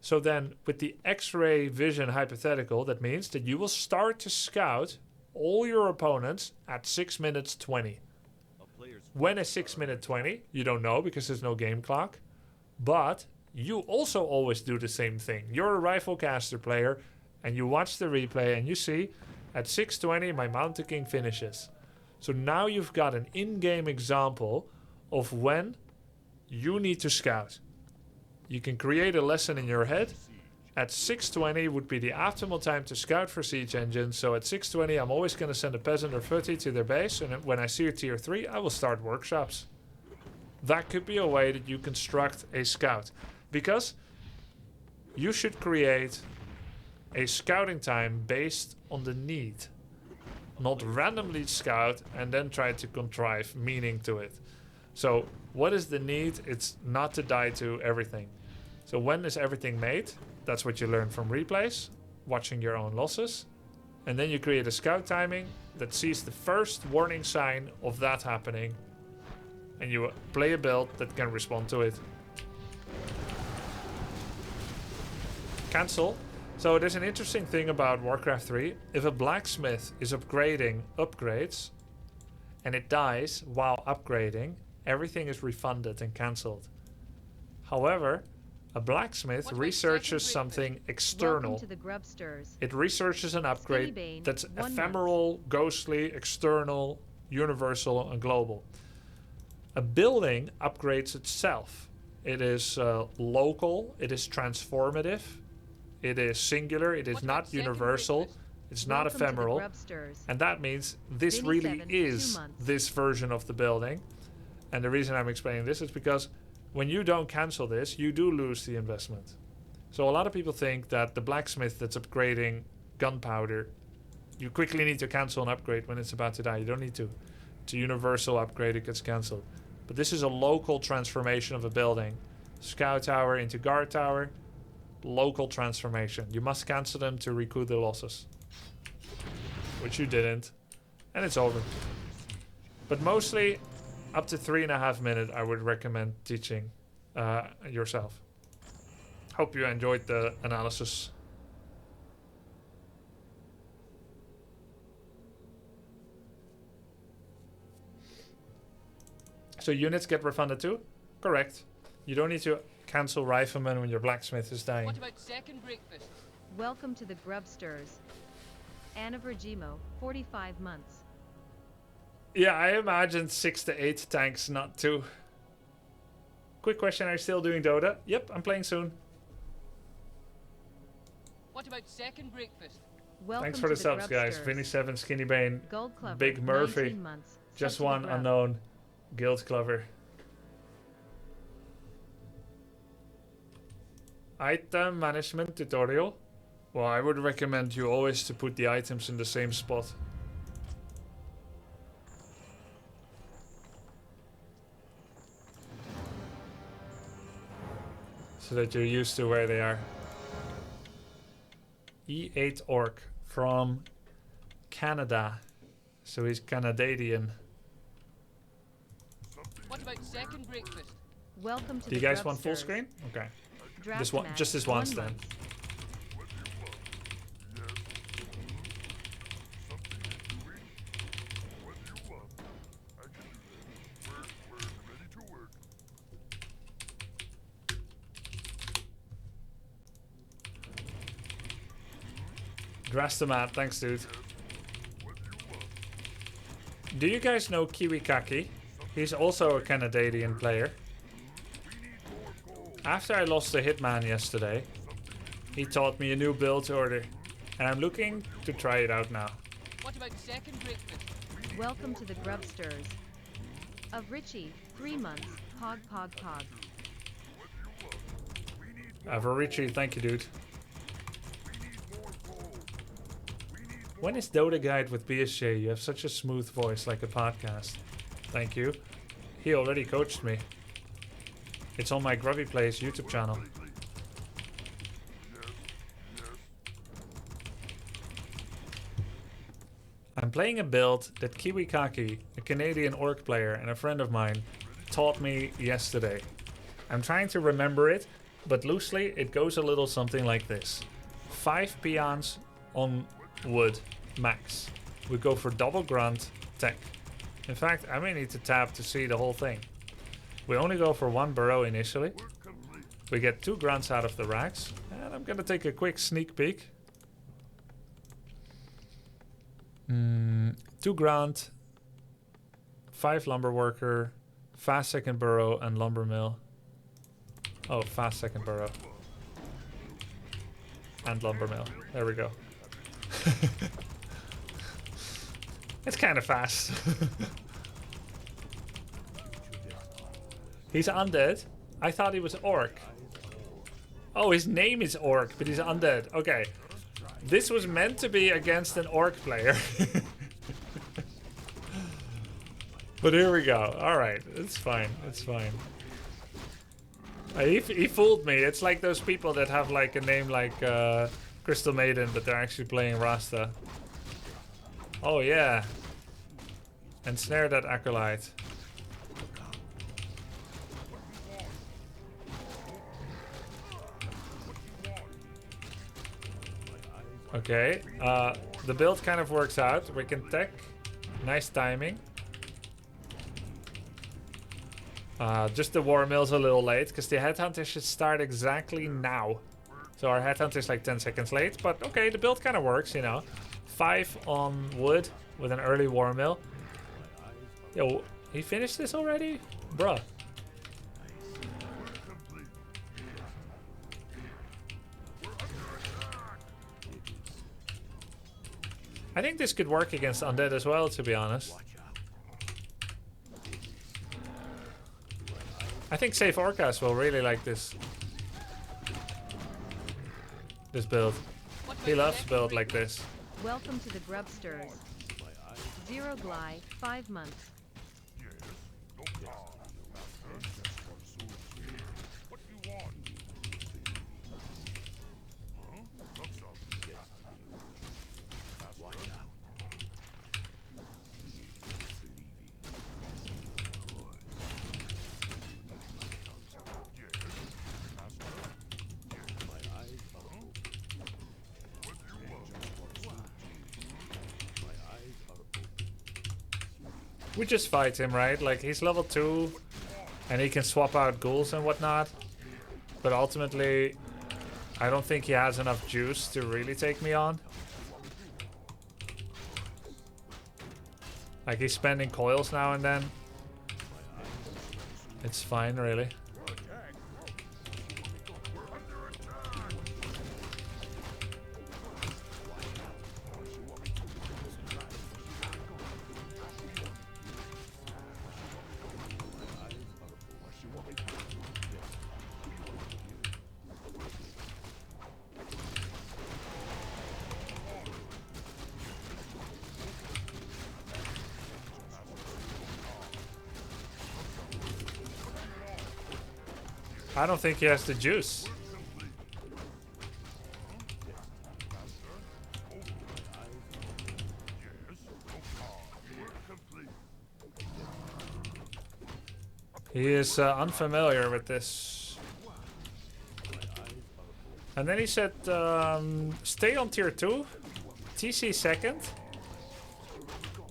So then with the X-ray vision hypothetical, that means that you will start to scout all your opponents at 6 minutes 20. When is 6 minute 20? You don't know because there's no game clock. But you also always do the same thing. You're a rifle caster player and you watch the replay and you see at 6:20 my Mountain King finishes. So now you've got an in-game example of when you need to scout. You can create a lesson in your head. At 6:20 would be the optimal time to scout for siege engines. So at 6:20 I'm always going to send a peasant or footy to their base, and when I see a tier 3 I will start workshops. That could be a way that you construct a scout, because you should create a scouting time based on the need, not randomly scout and then try to contrive meaning to it. So what is the need? It's not to die to everything. So when is everything made? That's what you learn from replays, watching your own losses. And then you create a scout timing that sees the first warning sign of that happening. And you play a build that can respond to it. Cancel. So there's an interesting thing about Warcraft 3. If a blacksmith is upgrading upgrades and it dies while upgrading, everything is refunded and cancelled. However, a blacksmith researches something external. Welcome to the Grubsters. It researches an upgrade Bane, that's 1 ephemeral, ghostly, external, universal, and global. A building upgrades itself. It is local, it is transformative, it is singular, it is What not about second universal, breakfast? it's not Welcome to the ephemeral. Grubsters. And that means this Vinny really 7, 2 is months. this version of the building. And the reason I'm explaining this is because when you don't cancel this, you do lose the investment. So a lot of people think that the blacksmith that's upgrading gunpowder, you quickly need to cancel an upgrade when it's about to die. You don't need to. It's a universal upgrade, it gets cancelled. But this is a local transformation of a building. Scout tower into guard tower, local transformation. You must cancel them to recoup the losses. Which you didn't. And it's over. But mostly, up to 3.5 minutes, I would recommend teaching yourself. Hope you enjoyed the analysis. So units get refunded too? Correct. You don't need to cancel rifleman when your blacksmith is dying. What about second breakfast? Welcome to the Grubsters. Anna Vergimo, 45 months. Yeah, I imagine 6 to 8 tanks, not 2. Quick question, are you still doing Dota? Yep, I'm playing soon. What about second breakfast? Welcome Thanks for to the subs, guys. Grubsters. Vinny7, Skinny Bane, Gold Clover, Big Murphy. 19 months. Just Sub to the one grub. unknown. Guild Clover. Item management tutorial. Well, I would recommend you always to put the items in the same spot. So that you're used to where they are. E8 Orc from Canada. So he's Canadian. What about second breakfast? Welcome to Do you the guys want full Grubsters. screen? Okay. Draft This one, match, just this 1 once then. month. Drastomat, thanks dude. Do you guys know Kiwikaki? He's also a Canadian player. After I lost to Hitman yesterday, he taught me a new build order, and I'm looking to try it out now. What about second breakfast? Welcome to the Grubsters. Of Richie, 3 months. Pog, pog, pog. Avarici, thank you dude. When is Dota Guide with BSJ? You have such a smooth voice like a podcast. Thank you. He already coached me. It's on my Grubby Plays YouTube channel. I'm playing a build that Kiwikaki, a Canadian orc player and a friend of mine, taught me yesterday. I'm trying to remember it, but loosely it goes a little something like this. 5 peons on wood, max. We go for double grunt, tech. In fact, I may need to tab to see the whole thing. We only go for 1 burrow initially. We get 2 grunts out of the racks. And I'm gonna take a quick sneak peek. 2 grunt, 5 lumber worker, fast second burrow and lumber mill. Oh, fast second burrow. And lumber mill. There we go. It's kind of fast. He's undead. I thought he was orc. Oh, his name is orc, but he's undead. Okay. This was meant to be against an orc player. But here we go. Alright, it's fine. It's fine. He fooled me. It's like those people that have like a name like Crystal Maiden, but they're actually playing Rasta. Oh yeah. Ensnare that acolyte. Okay, the build kind of works out. We can tech. Nice timing. Just the war mill's a little late, because the headhunter should start exactly now. So our headhunter is like 10 seconds late, but okay, the build kind of works, you know. 5 on wood with an early war mill. Yo, he finished this already? Bruh. I think this could work against undead as well, to be honest. I think Safe Orcas will really like this build. He loves build like this. Welcome to the Grubsters. Zero Gly, 5 months. We just fight him, right? Like, he's level 2, and he can swap out ghouls and whatnot. But ultimately, I don't think he has enough juice to really take me on. Like, he's spending coils now and then. It's fine, really. I don't think he has the juice. He is unfamiliar with this. And then he said, stay on tier 2, TC second.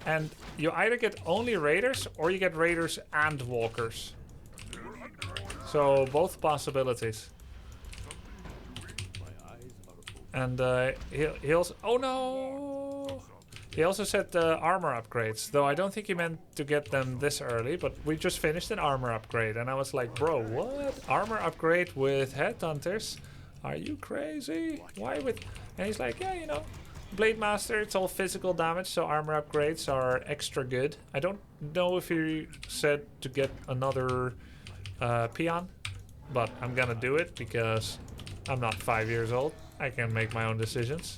And you either get only raiders or you get raiders and walkers. So both possibilities. And he also, oh no! He also said armor upgrades, though I don't think he meant to get them this early, but we just finished an armor upgrade and I was like, bro, what? Armor upgrade with headhunters? Are you crazy? Why with... And he's like, yeah, you know, Blade Master, it's all physical damage, so armor upgrades are extra good. I don't know if he said to get another peon, but I'm gonna do it because I'm not 5 years old. I can make my own decisions.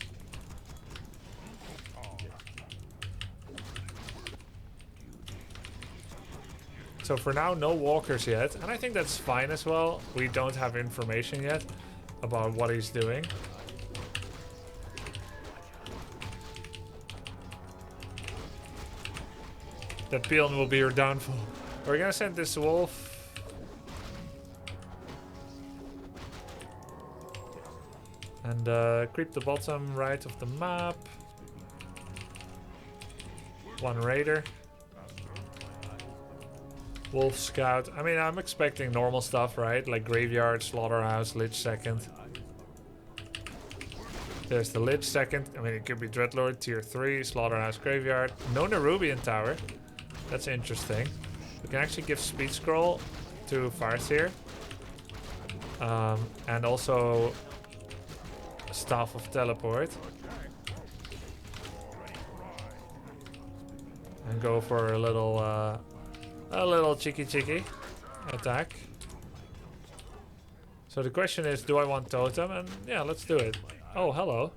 So for now, no walkers yet, and I think that's fine as well. We don't have information yet about what he's doing. That peon will be your downfall. We're gonna send this wolf. And creep the bottom right of the map. One raider. Wolf scout. I mean, I'm expecting normal stuff, right? Like graveyard, slaughterhouse, lich second. There's the lich second. I mean, it could be dreadlord, tier 3, slaughterhouse, graveyard. No Nerubian tower. That's interesting. We can actually give speed scroll to Farseer. And also Staff of Teleport. And go for a little cheeky attack. So the question is, do I want totem? And yeah, let's do it. Oh, hello.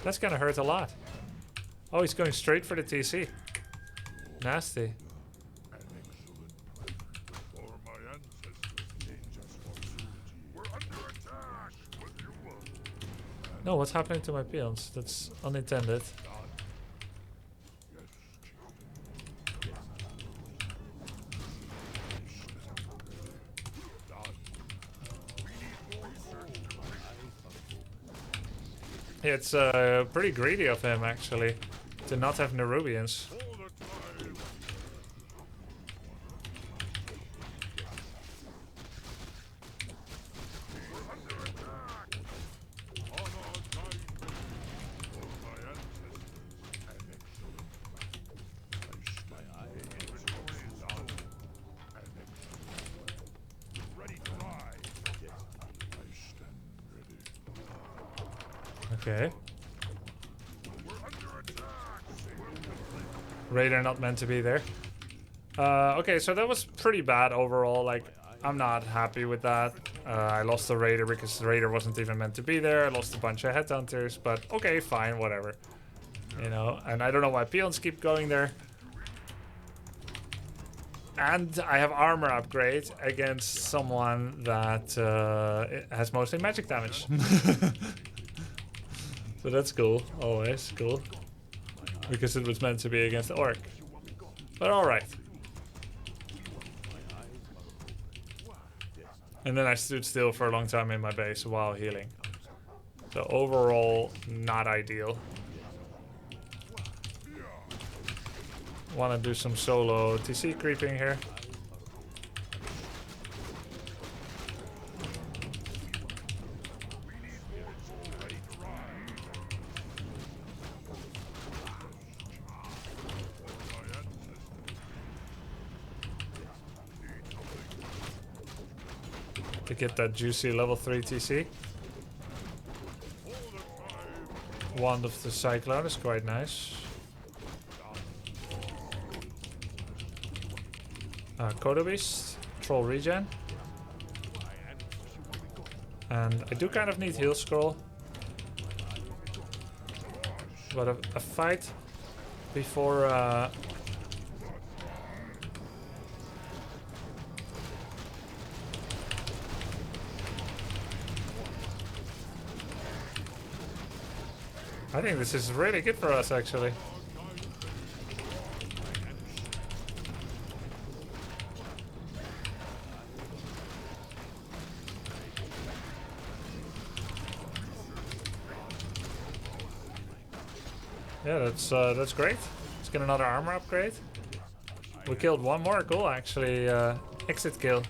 That's gonna hurt a lot. Oh, he's going straight for the TC. Nasty. No, what's happening to my peons? That's unintended. Yeah, it's pretty greedy of him, actually, to not have Nerubians. Okay. Raider not meant to be there. Okay, so that was pretty bad overall. Like, I'm not happy with that. I lost the Raider because the Raider wasn't even meant to be there. I lost a bunch of headhunters, but okay, fine, whatever. You know, and I don't know why peons keep going there. And I have armor upgrade against someone that has mostly magic damage. So that's cool, always cool. Because it was meant to be against the orc. But alright. And then I stood still for a long time in my base while healing. So overall, not ideal. Want to do some solo TC creeping here. To get that juicy level 3 TC. Wand of the Cyclone is quite nice. Kodo Beast, Troll Regen. And I do kind of need Heal Scroll. But a fight before... I think this is really good for us, actually. Yeah, that's great. Let's get another armor upgrade. We killed one more goal, actually. Exit kill.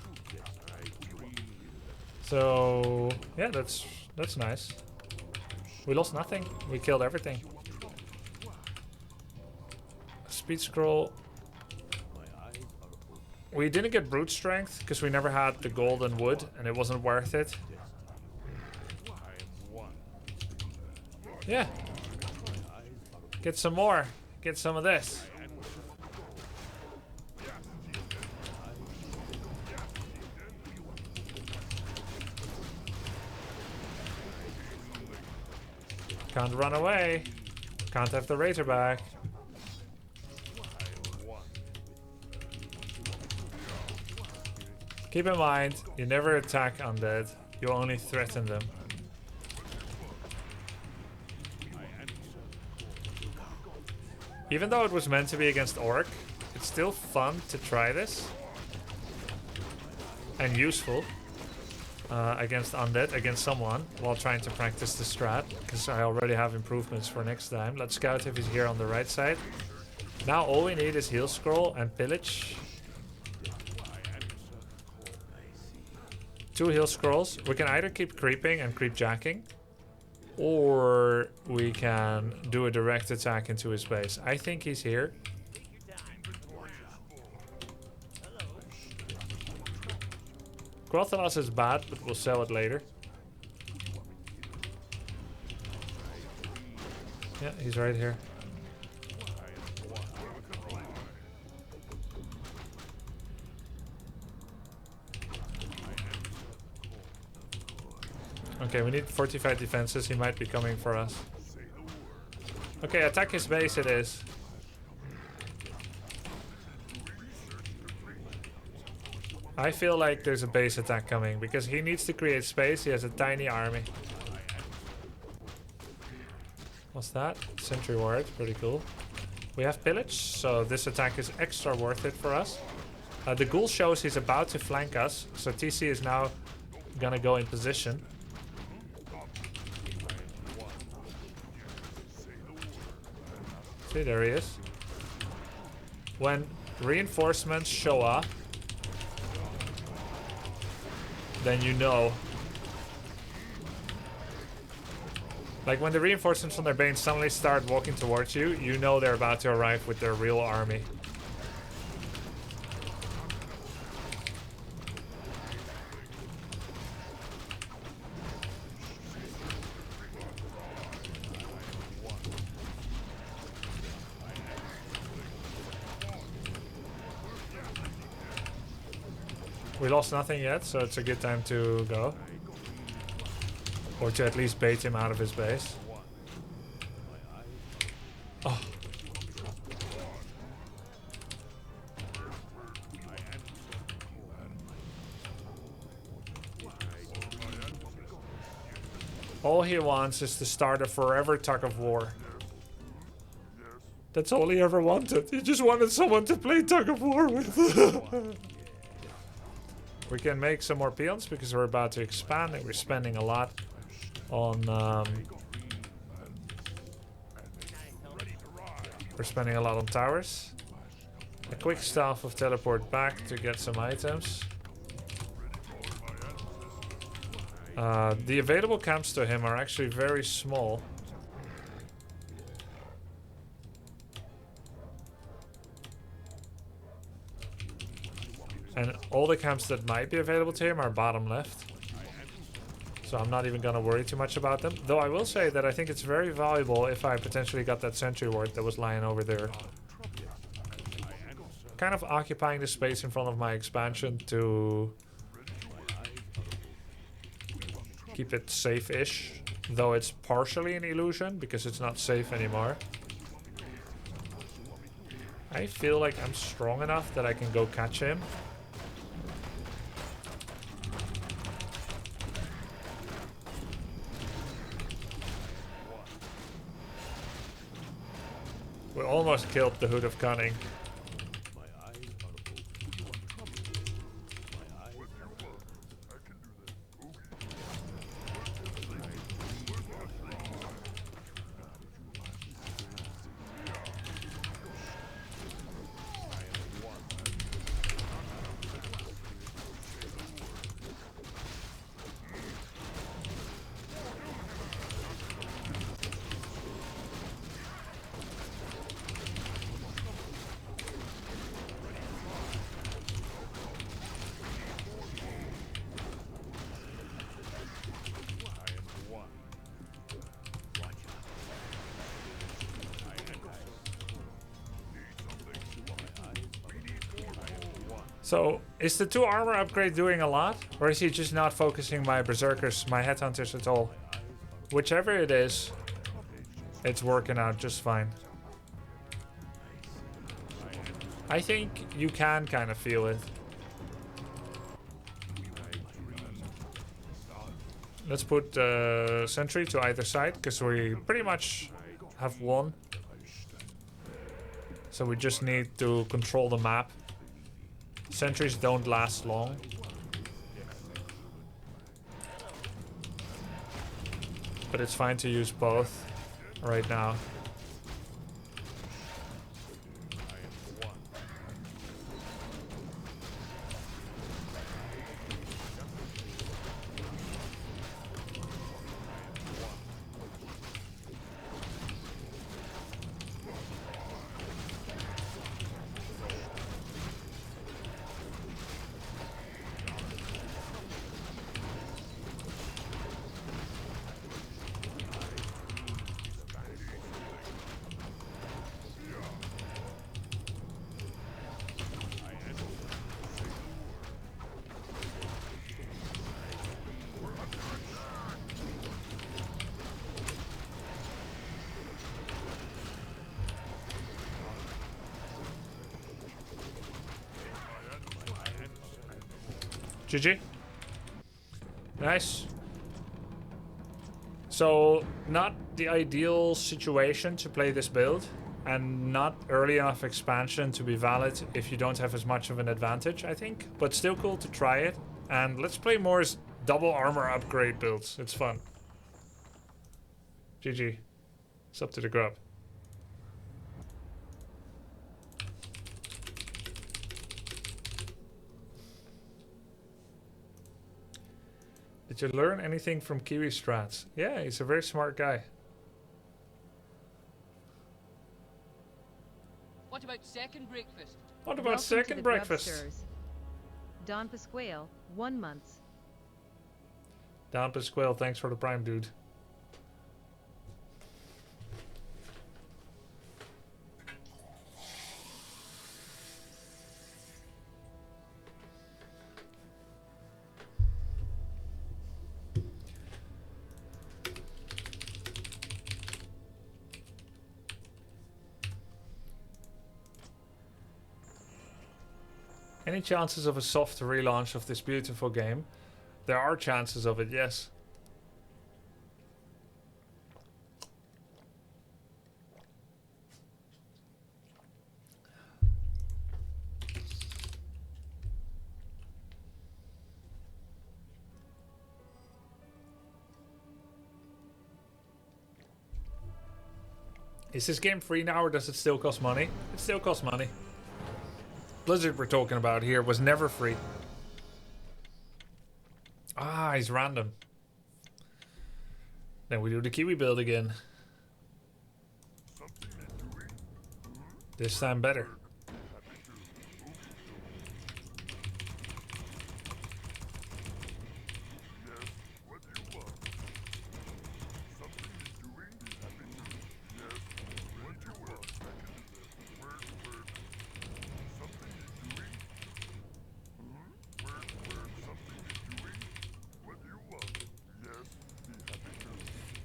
So yeah, that's nice. We lost nothing. We killed everything. Speed scroll. We didn't get brute strength because we never had the golden wood and it wasn't worth it. Yeah. Get some more. Get some of this. Can't run away. Can't have the Razorback. Keep in mind, you never attack undead. You only threaten them. Even though it was meant to be against Orc, it's still fun to try this. And useful. Against undead, against someone, while trying to practice the strat, because I already have improvements for next time. Let's scout if he's here on the right side. Now all we need is heal scroll and pillage. 2 heal scrolls. We can either keep creeping and creep jacking, or we can do a direct attack into his base. I think he's here. Grothalas is bad, but we'll sell it later. Yeah, he's right here. Okay, we need fortified defenses. He might be coming for us. Okay, attack his base it is. I feel like there's a base attack coming because he needs to create space. He has a tiny army. What's that? Sentry ward, pretty cool. We have pillage, so this attack is extra worth it for us. The ghoul shows he's about to flank us, so TC is now gonna go in position. See, there he is. When reinforcements show up, then you know. Like when the reinforcements from their bane suddenly start walking towards you, you know they're about to arrive with their real army. We lost nothing yet, so it's a good time to go. Or to at least bait him out of his base. Oh. All he wants is to start a forever tug of war. That's all he ever wanted. He just wanted someone to play tug of war with. We can make some more peons because we're about to expand and we're spending a lot on towers. A quick staff of teleport back to get some items. The available camps to him are actually very small. And all the camps that might be available to him are bottom left. So I'm not even gonna worry too much about them. Though I will say that I think it's very valuable if I potentially got that sentry ward that was lying over there. Kind of occupying the space in front of my expansion to keep it safe-ish. Though it's partially an illusion because it's not safe anymore. I feel like I'm strong enough that I can go catch him. We almost killed the Hood of Cunning. So, is the 2 armor upgrade doing a lot? Or is he just not focusing my berserkers, my headhunters at all? Whichever it is, it's working out just fine. I think you can kind of feel it. Let's put sentry to either side, because we pretty much have won. So we just need to control the map. Sentries don't last long. But it's fine to use both right now. GG. Nice. So, not the ideal situation to play this build, and not early enough expansion to be valid if you don't have as much of an advantage, I think. But still cool to try it. And let's play more double armor upgrade builds. It's fun. GG. It's up to the grub. Did you learn anything from Kiwi Strats? Yeah, he's a very smart guy. What about second breakfast? What about Welcome second to the breakfast? Grubsters. Don Pasquale, 1 month. Down Pasquale, thanks for the prime, dude. Any chances of a soft relaunch of this beautiful game? There are chances of it, yes. Is this game free now or does it still cost money? It still costs money. Blizzard we're talking about here was never free. Ah, he's random. Then we do the Kiwi build again. This time better.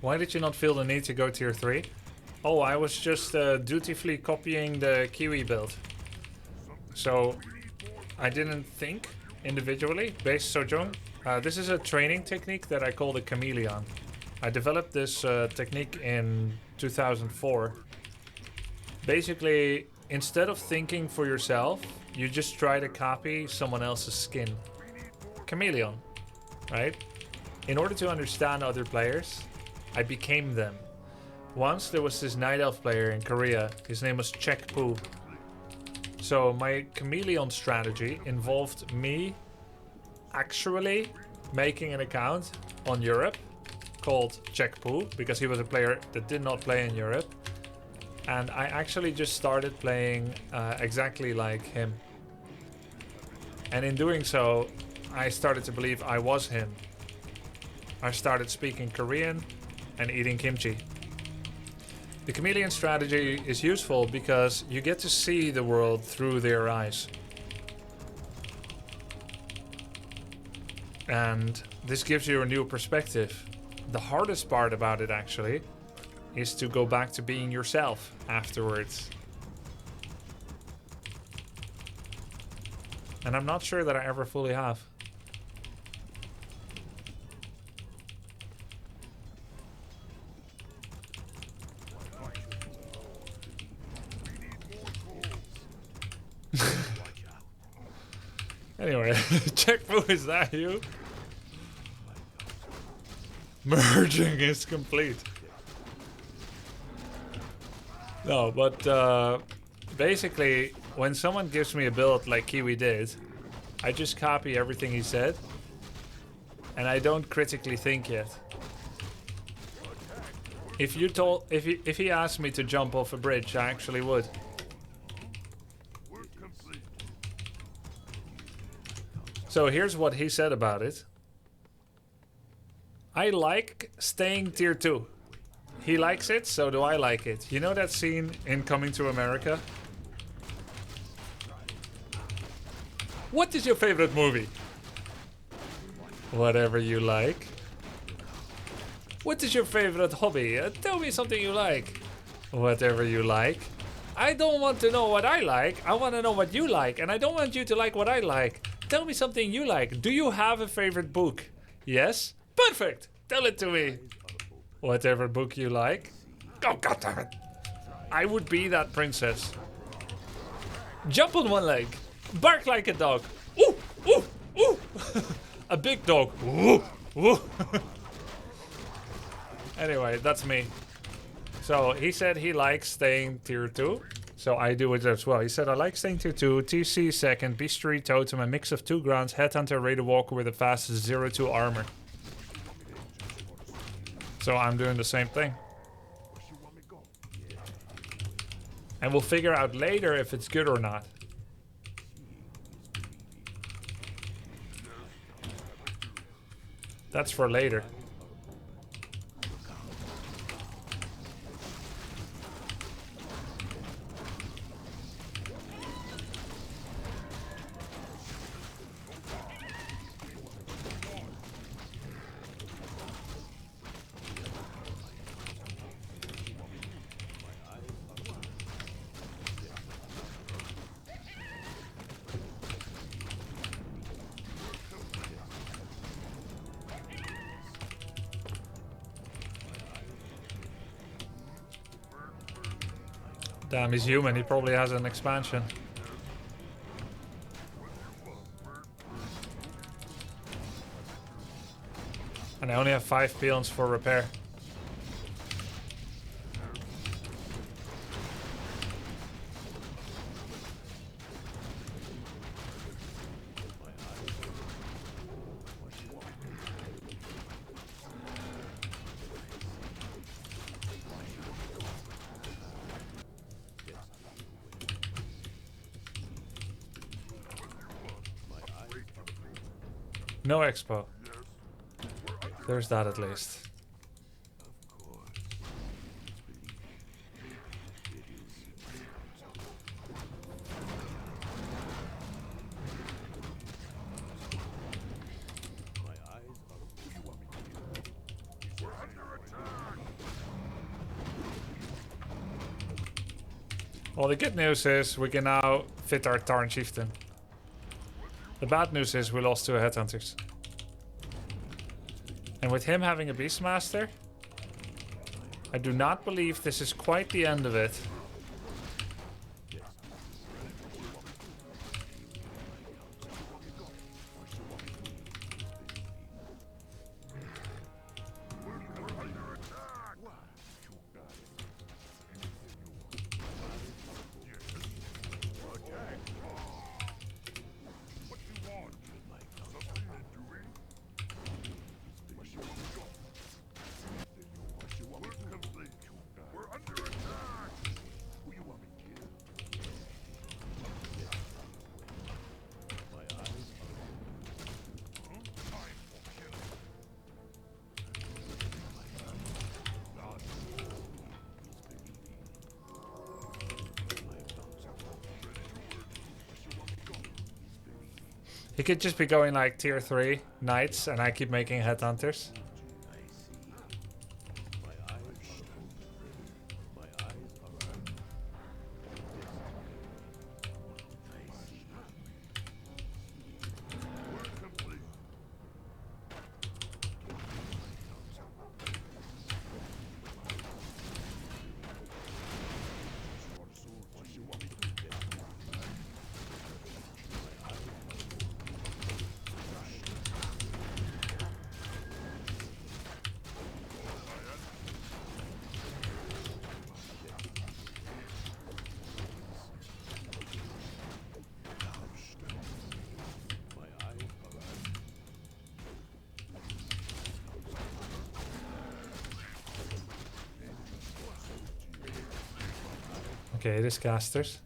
Why did you not feel the need to go tier 3? Oh, I was just dutifully copying the Kiwi build. So I didn't think individually. Base Sojong. This is a training technique that I call the chameleon. I developed this technique in 2004. Basically, instead of thinking for yourself, you just try to copy someone else's skin. Chameleon, right? In order to understand other players, I became them. Once there was this Night Elf player in Korea, his name was Check Poo. So my chameleon strategy involved me actually making an account on Europe called Check Poo, because he was a player that did not play in Europe. And I actually just started playing exactly like him. And in doing so, I started to believe I was him. I started speaking Korean and eating kimchi. The chameleon strategy is useful because you get to see the world through their eyes. And this gives you a new perspective. The hardest part about it actually is to go back to being yourself afterwards. And I'm not sure that I ever fully have. Anyway, check who is that you? Merging is complete. No, but basically, when someone gives me a build like Kiwi did, I just copy everything he said, and I don't critically think yet. If he asked me to jump off a bridge, I actually would. So here's what he said about it. I like staying tier 2. He likes it, so do I like it. You know that scene in Coming to America? What is your favorite movie? Whatever you like. What is your favorite hobby? Tell me something you like. Whatever you like. I don't want to know what I like. I want to know what you like. And I don't want you to like what I like. Tell me something you like. Do you have a favorite book? Yes? Perfect! Tell it to me. Whatever book you like. Oh, goddammit. I would be that princess. Jump on one leg. Bark like a dog. Ooh! Ooh! Ooh! A big dog. Ooh! Ooh! Anyway, that's me. So he said he likes staying tier 2. So I do it as well. He said, I like staying tier 2, TC second, Beastery Totem, a mix of 2 grunts, Headhunter, Raider Walker with the fastest 0-2 armor. So I'm doing the same thing. And we'll figure out later if it's good or not. That's for later. Damn, he's human. He probably has an expansion. And I only have 5 peons for repair. No expo. There's that at least. Well, the good news is we can now fit our Tarn Chieftain. The bad news is we lost 2 Headhunters. And with him having a Beastmaster, I do not believe this is quite the end of it. He could just be going like tier 3 knights and I keep making headhunters. Okay, it is casters.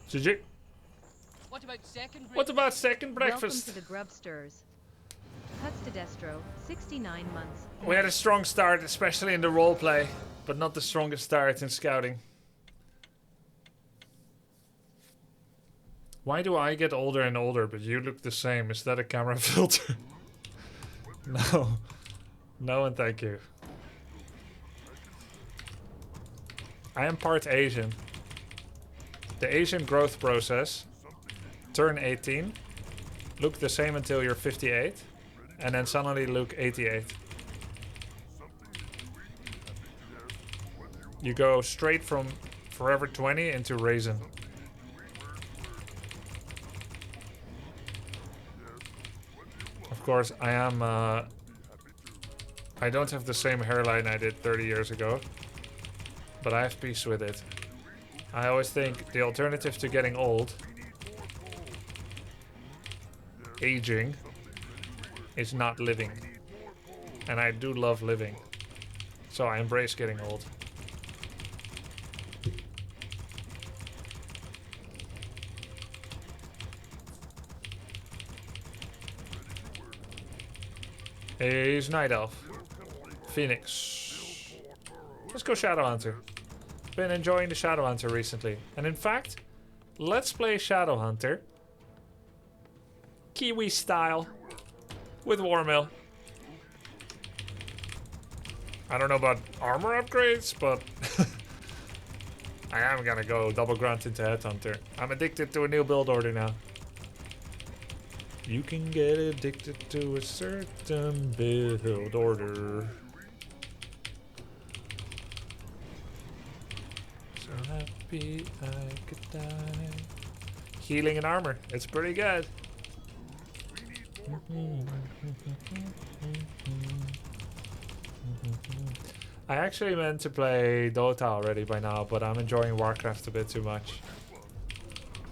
GG. What about second breakfast? What about second Welcome breakfast? to the Grubsters. Cuts to Destro, 69 months. We had a strong start, especially in the roleplay, but not the strongest start in scouting. Why do I get older and older, but you look the same? Is that a camera filter? No. No and thank you. I am part Asian. The Asian growth process, turn 18, look the same until you're 58, and then suddenly look 88. You go straight from forever 20 into raisin. Of course, I am, I don't have the same hairline I did 30 years ago, but I have peace with it. I always think the alternative to getting old, aging, is not living. And I do love living. So I embrace getting old. He's Night Elf. Phoenix. Let's go Shadow Hunter. been enjoying the Shadowhunter recently. And in fact, let's play Shadowhunter. Kiwi style. With Warmill. I don't know about armor upgrades, but I am gonna go double grunt into Headhunter. I'm addicted to a new build order now. You can get addicted to a certain build order. So happy I could die. Healing and armor. It's pretty good. I actually meant to play Dota already by now, but I'm enjoying Warcraft a bit too much.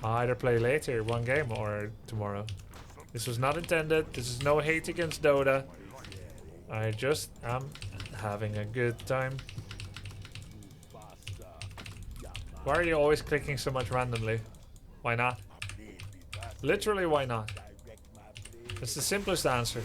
I'll either play later, one game, or tomorrow. This was not intended. This is no hate against Dota. I just am having a good time. Why are you always clicking so much randomly? Why not? Literally, why not? That's the simplest answer.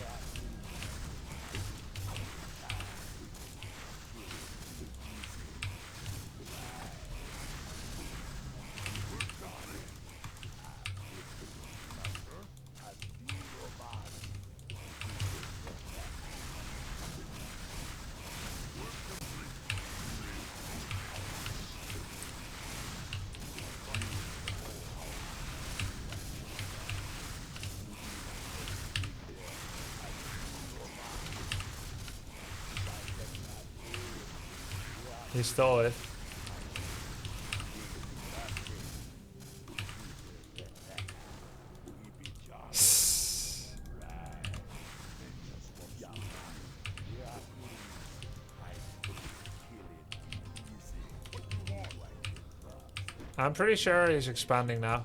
He stole it. I'm pretty sure he's expanding now.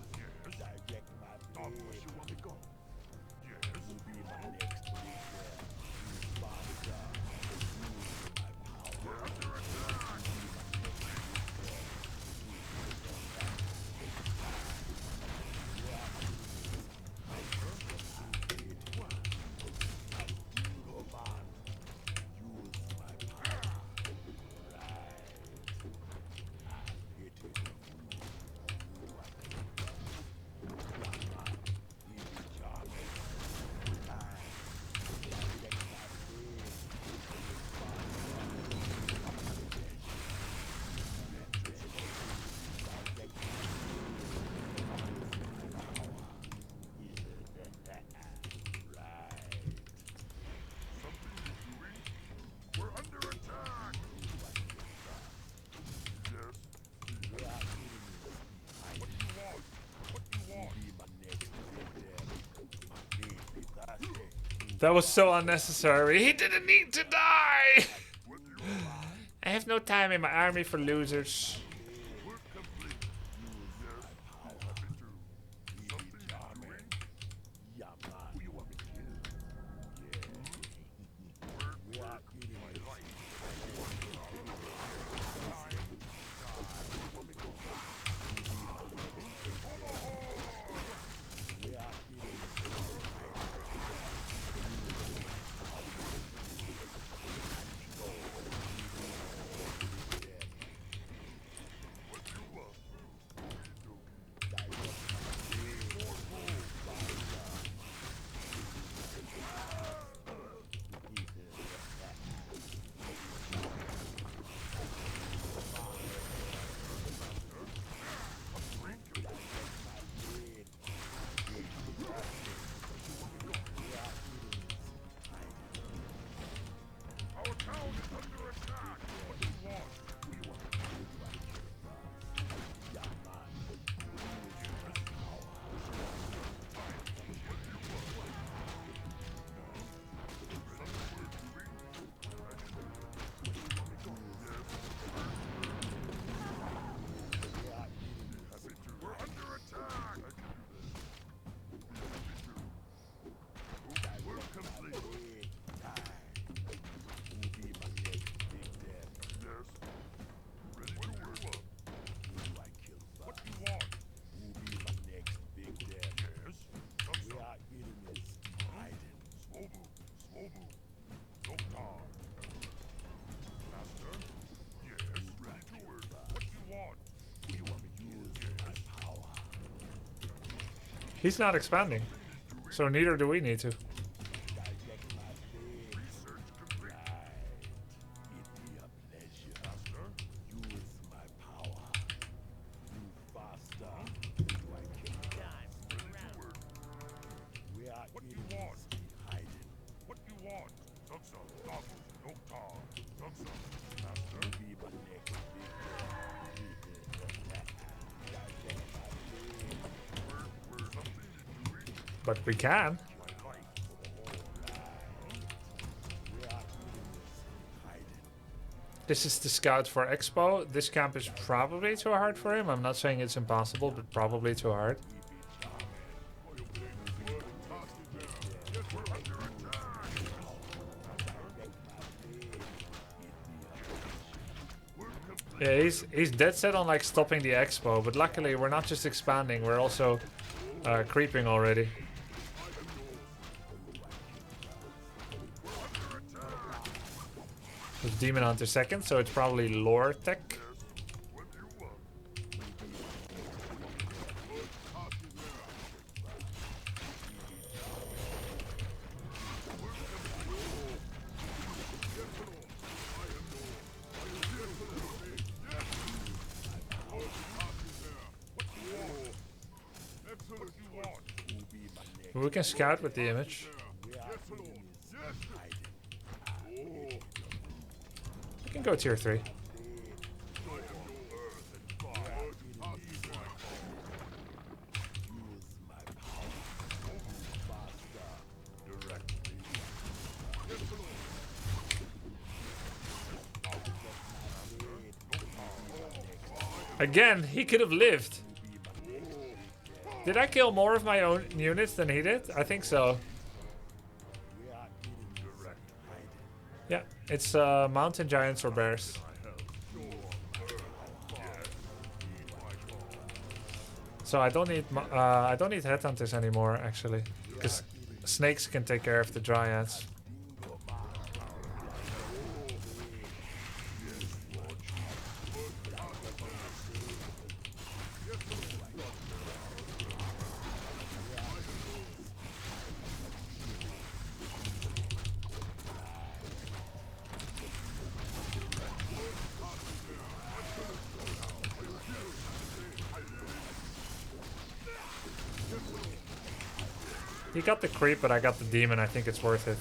That was so unnecessary. He didn't need to die! I have no time in my army for losers. He's not expanding. So neither do we need to. But we can. This is the scout for Expo. This camp is probably too hard for him. I'm not saying it's impossible, but probably too hard. Yeah, he's dead set on like stopping the Expo, but luckily we're not just expanding, we're also creeping already. With Demon Hunter second, so it's probably lore tech. We can scout with the image. We can go tier 3. Again, he could have lived. Did I kill more of my own units than he did? I think so. Yeah, it's mountain giants or bears. So I don't need headhunters anymore actually, because snakes can take care of the giants. He got the creep, but I got the demon. I think it's worth it.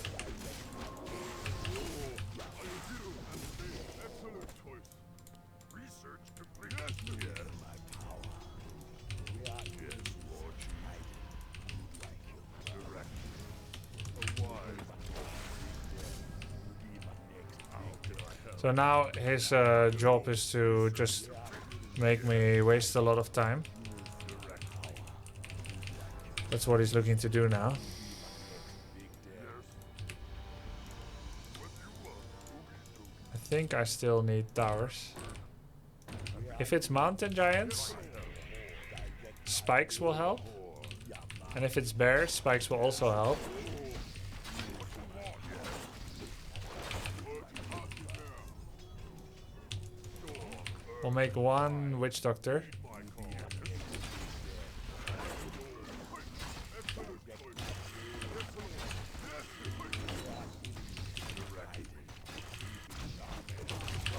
So now his job is to just make me waste a lot of time. That's what he's looking to do now. I think I still need towers. If it's mountain giants, spikes will help. And if it's bears, spikes will also help. We'll make one witch doctor.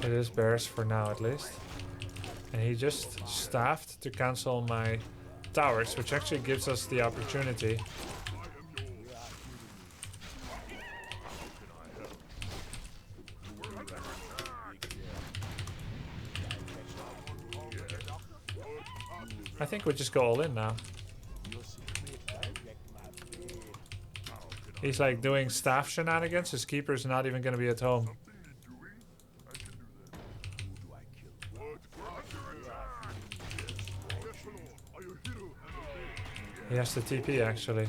It is bears for now at least. And he just staffed to cancel my towers, which actually gives us the opportunity. I think we just go all in now. He's like doing staff shenanigans. His keeper's not even going to be at home. He has the TP actually.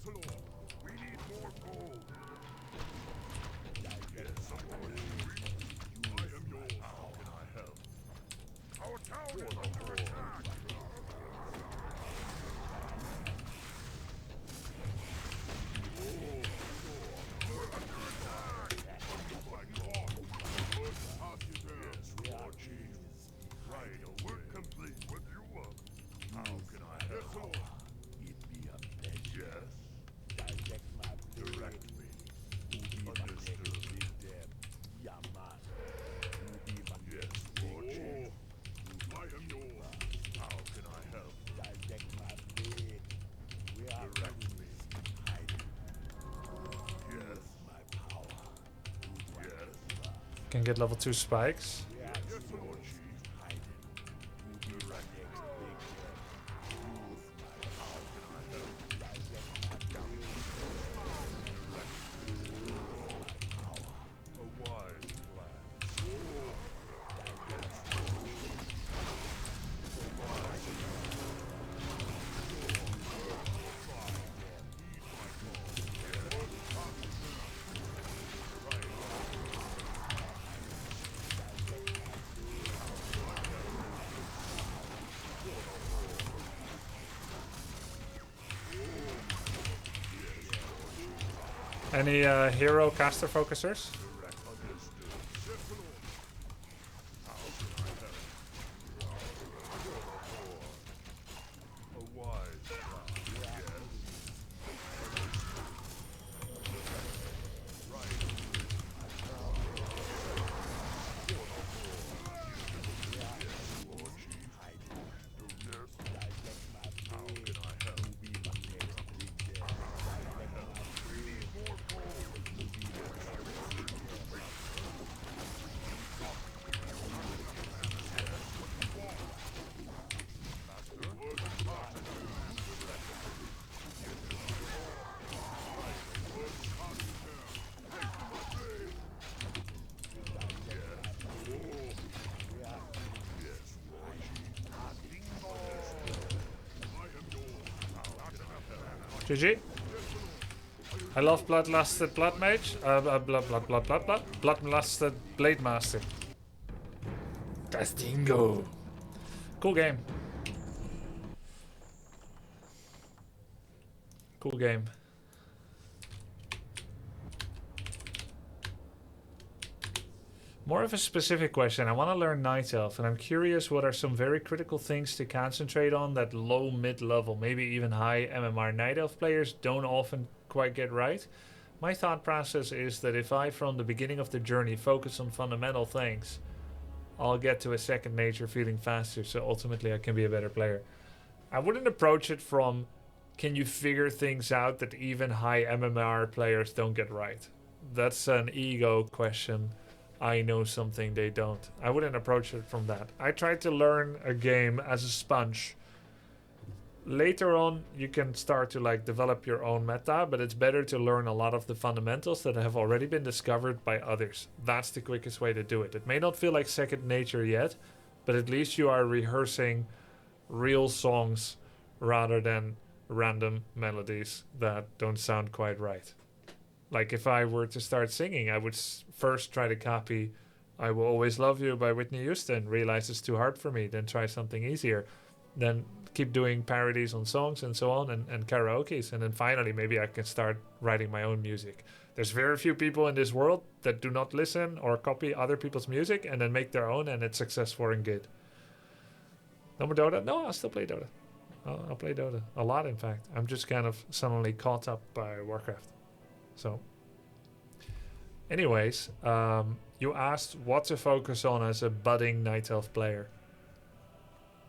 Lord. We need more gold. Yes, something is doing. I am yours. How can I help? Our town is under attack. Work complete. What do you want? How can I help? Yes, Lord. It be a pleasure. Yes. Direct my blade. Direct me. Understood. Yeah, man. Yes, Lord Chief. I am yours. How can I help? Direct my blade. Direct me. Yes. My power. Yes. Can get level 2 spikes. Yes, Lord Chief. Direct me. How can I help? A wise plan. Any hero caster focusers? A wise plan. GG. I love Bloodlusted Blood Mage. Bloodlusted Blade Master. Castingo. Cool game. Cool game. More of a specific question. I want to learn Night Elf, and I'm curious what are some very critical things to concentrate on that low mid-level, maybe even high MMR Night Elf players don't often quite get right. My thought process is that if I, from the beginning of the journey, focus on fundamental things, I'll get to a second nature feeling faster, so ultimately I can be a better player. I wouldn't approach it from, can you figure things out that even high MMR players don't get right? That's an ego question. I know something they don't. I wouldn't approach it from that. I tried to learn a game as a sponge. Later on, you can start to like develop your own meta, but it's better to learn a lot of the fundamentals that have already been discovered by others. That's the quickest way to do it. It may not feel like second nature yet, but at least you are rehearsing real songs rather than random melodies that don't sound quite right. Like if I were to start singing, I would first try to copy I Will Always Love You by Whitney Houston, realize it's too hard for me, then try something easier. Then keep doing parodies on songs and so on, and karaokes, and then finally maybe I can start writing my own music. There's very few people in this world that do not listen or copy other people's music and then make their own, and it's successful and good. No more Dota? No, I'll still play Dota. I'll play Dota. A lot, in fact. I'm just kind of suddenly caught up by Warcraft. So, anyways, you asked what to focus on as a budding Night Elf player.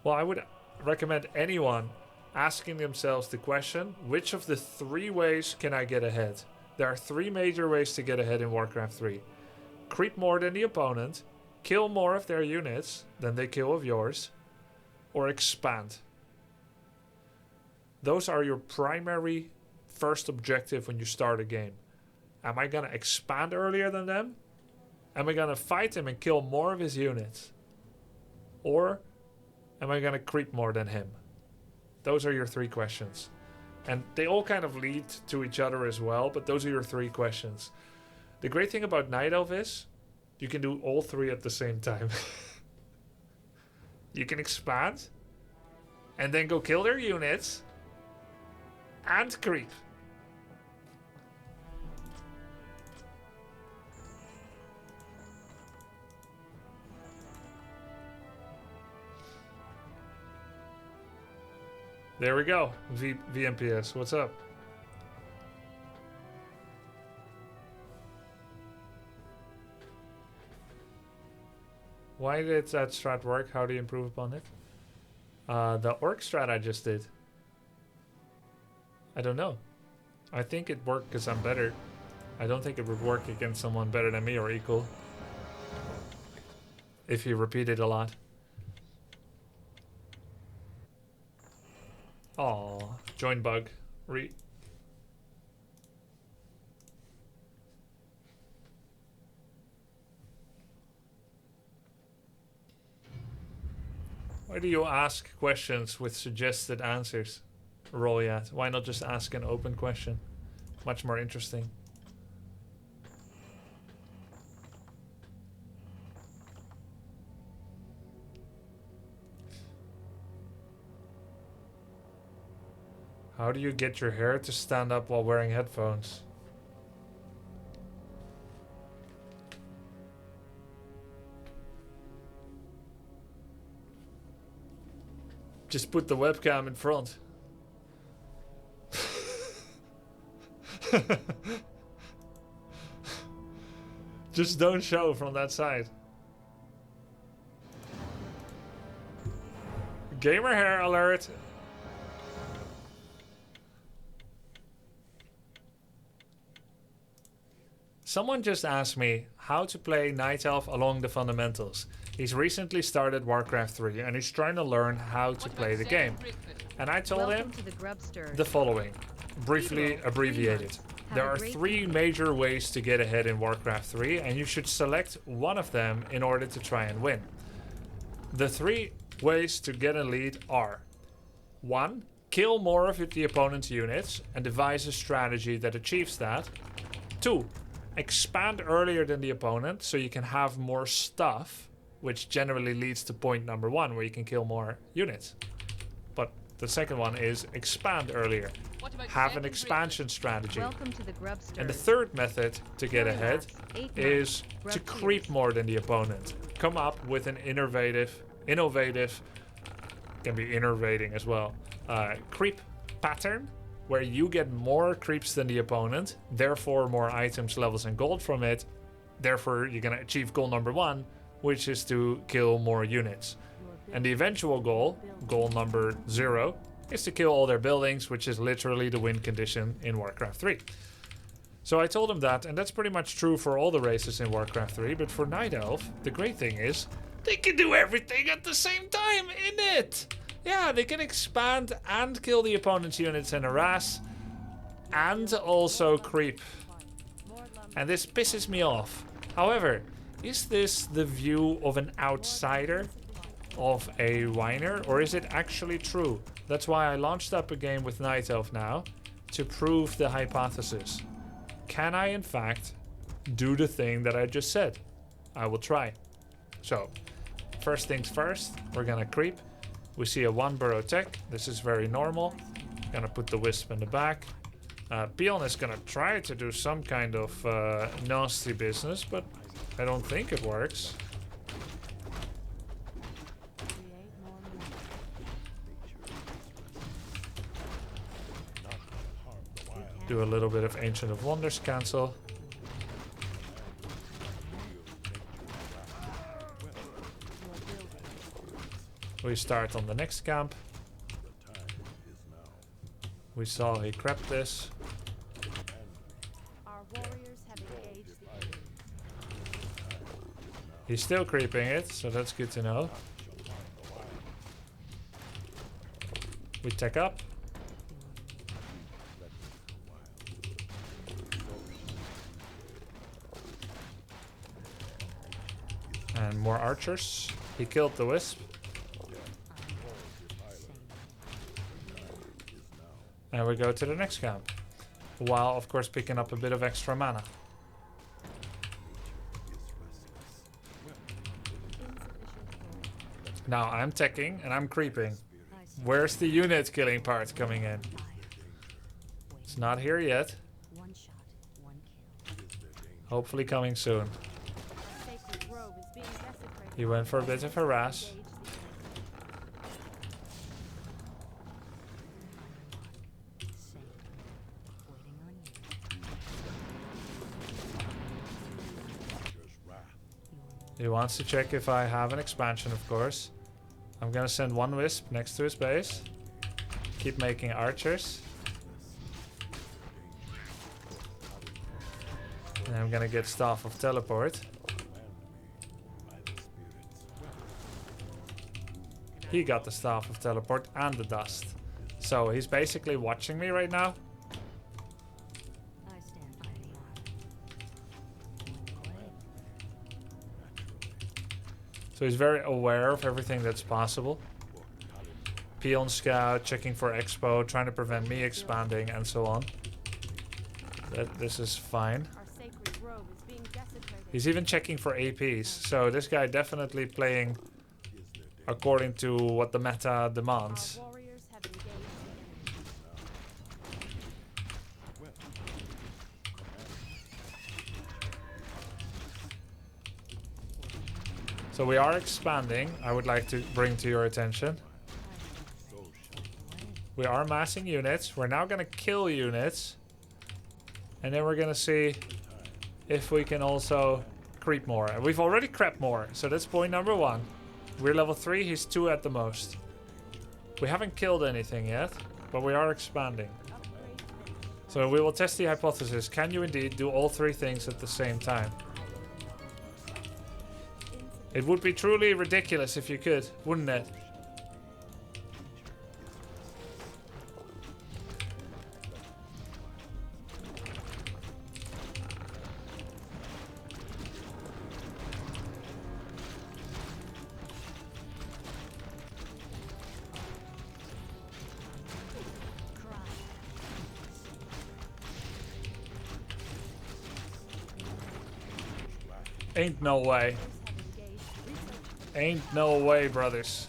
Well, I would recommend anyone asking themselves the question, which of the 3 ways can I get ahead? There are 3 major ways to get ahead in Warcraft 3. Creep more than the opponent, kill more of their units than they kill of yours, or expand. Those are your primary first objective when you start a game. Am I going to expand earlier than them? Am I going to fight him and kill more of his units? Or am I going to creep more than him? Those are your 3 questions. And they all kind of lead to each other as well, but those are your 3 questions. The great thing about Night Elf is you can do all 3 at the same time. You can expand and then go kill their units and creep. There we go. VMPS, what's up? Why did that strat work? How do you improve upon it? The orc strat I just did. I don't know. I think it worked because I'm better. I don't think it would work against someone better than me or equal. If you repeat it a lot. Aw, join bug. Why do you ask questions with suggested answers, Rolyat? Why not just ask an open question? Much more interesting. How do you get your hair to stand up while wearing headphones? Just put the webcam in front. Just don't show from that side. Gamer hair alert. Someone just asked me how to play Night Elf along the fundamentals. He's recently started Warcraft 3 and he's trying to learn how to play the game. And I told him the following, briefly abbreviated. There are 3 major ways to get ahead in Warcraft 3 and you should select one of them in order to try and win. The 3 ways to get a lead are: 1. Kill more of the opponent's units and devise a strategy that achieves that. 2. Expand earlier than the opponent so you can have more stuff, which generally leads to point number 1 where you can kill more units. But the second one is expand earlier. Have an expansion strategy. And the third method to get ahead is to creep more than the opponent. Come up with an innovative, can be innovating as well, creep pattern where you get more creeps than the opponent, therefore more items, levels and gold from it. Therefore you're gonna achieve goal number 1, which is to kill more units. And the eventual goal, goal number 0, is to kill all their buildings, which is literally the win condition in Warcraft 3. So I told him that, and that's pretty much true for all the races in Warcraft 3, but for Night Elf, the great thing is, they can do everything at the same time in it! Yeah, they can expand and kill the opponent's units and harass, and also creep. And this pisses me off. However, is this the view of an outsider, of a whiner, or is it actually true? That's why I launched up a game with Night Elf now, to prove the hypothesis. Can I, in fact, do the thing that I just said? I will try. So, first things first, we're gonna creep. We see a 1 burrow tech. This is very normal. Gonna put the wisp in the back. Peon is gonna try to do some kind of nasty business, but I don't think it works. Do a little bit of Ancient of Wonders cancel. We start on the next camp. We saw he crept this. Our warriors have engaged the enemy. He's still creeping it, so that's good to know. We tech up. And more archers. He killed the wisp. And we go to the next camp. While, of course, picking up a bit of extra mana. Now I'm teching and I'm creeping. Where's the unit killing part coming in? It's not here yet. One shot, one kill. Hopefully coming soon. Our sacred grove is being desecrated. He went for a bit of harass. Engage the enemy. Same. Waiting on you. He wants to check if I have an expansion, of course. I'm gonna send one wisp next to his base. Keep making archers. And I'm gonna get Staff of Teleport. He got the Staff of Teleport and the dust. So he's basically watching me right now. I stand ready. So he's very aware of everything that's possible. Peon scout, checking for expo, trying to prevent me expanding, and so on. This is fine. Our sacred grove is being desecrated. He's even checking for APs. So this guy definitely playing according to what the meta demands. Our warriors have engaged the enemy. So we are expanding, I would like to bring to your attention. We are massing units. We're now gonna kill units. And then we're gonna see if we can also creep more. And we've already crept more, so that's point number 1. We're level 3, he's 2 at the most. We haven't killed anything yet, but we are expanding. So we will test the hypothesis. Can you indeed do all 3 things at the same time? It would be truly ridiculous if you could, wouldn't it? Ain't no way. Ain't no way, brothers.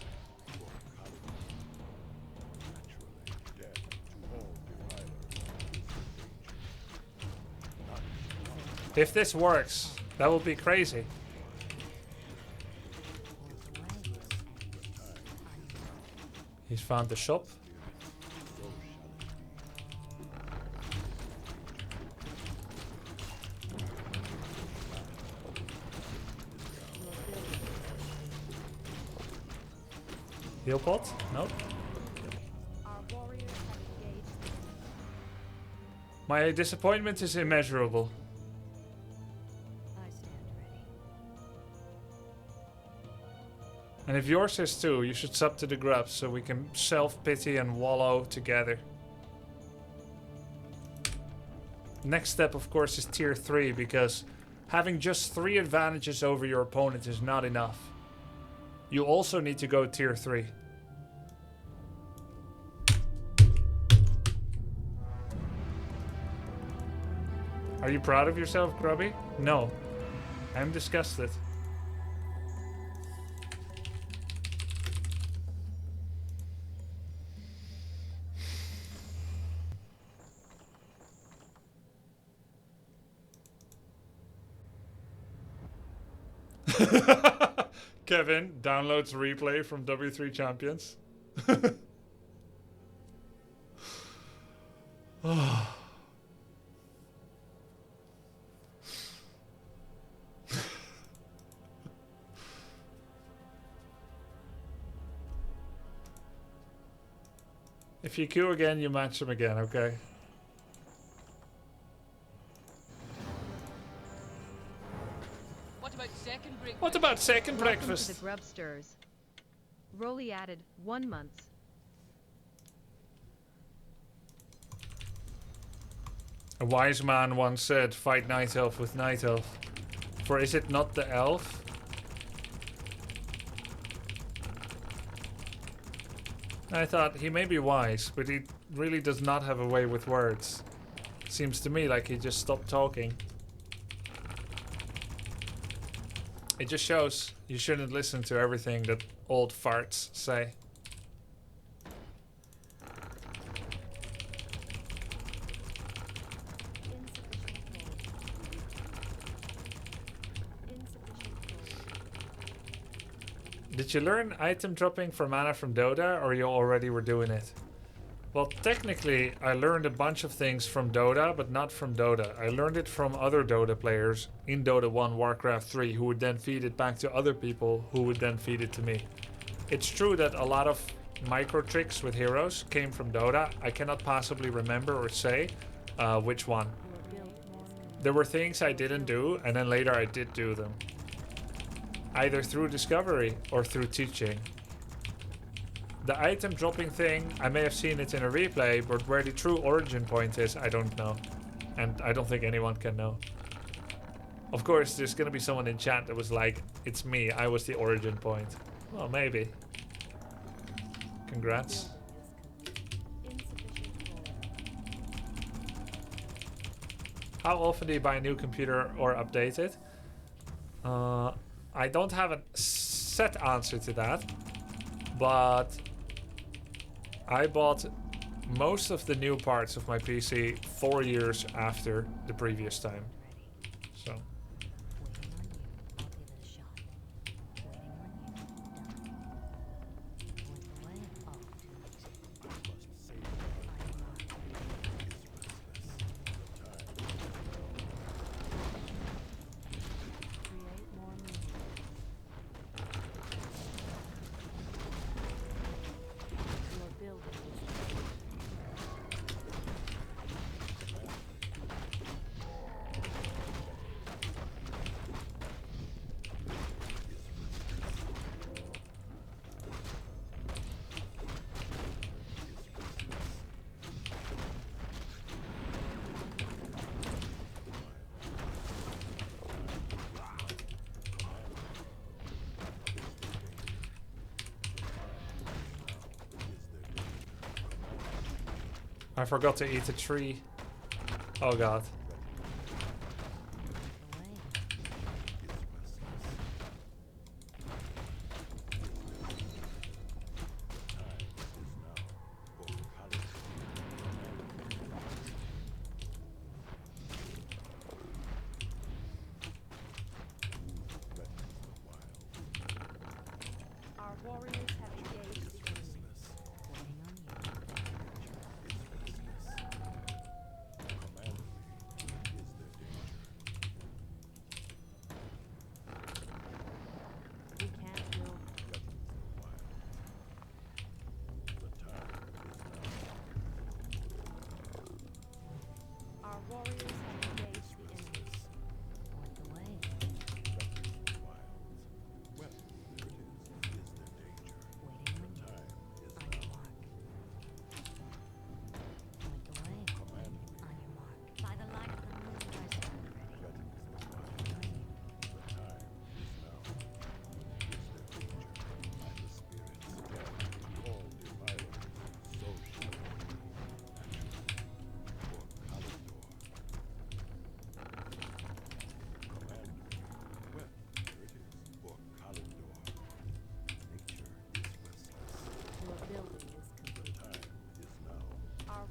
If this works, that would be crazy. He's found the shop. Heal pot? Nope. Our warriors have engaged the enemy. My disappointment is immeasurable. I stand ready. And if yours is too, you should sub to the grubs so we can self-pity and wallow together. Next step, of course, is tier 3, because having just 3 advantages over your opponent is not enough. You also need to go tier 3. Are you proud of yourself, Grubby? No. I'm disgusted. Kevin downloads replay from W3 Champions. If you queue again, you match him again, okay? What about second break? What about second Welcome breakfast? to the Grubsters. Rolly added 1 month. A wise man once said, fight night elf with night elf. For is it not the elf? I thought he may be wise, but he really does not have a way with words. Seems to me like he just stopped talking. It just shows you shouldn't listen to everything that old farts say. Did you learn item dropping for mana from Dota, or you already were doing it? Well, technically, I learned a bunch of things from Dota, but not from Dota. I learned it from other Dota players in Dota 1, Warcraft 3, who would then feed it back to other people, who would then feed it to me. It's true that a lot of micro tricks with heroes came from Dota. I cannot possibly remember or say which one. There were things I didn't do, and then later I did do them. Either through discovery or through teaching. The item dropping thing, I may have seen it in a replay, but where the true origin point is, I don't know. And I don't think anyone can know. Of course, there's gonna be someone in chat that was like, it's me, I was the origin point. Well, maybe. Congrats. How often do you buy a new computer or update it? I don't have a set answer to that, but I bought most of the new parts of my PC 4 years after the previous time. So. I forgot to eat a tree. Oh god.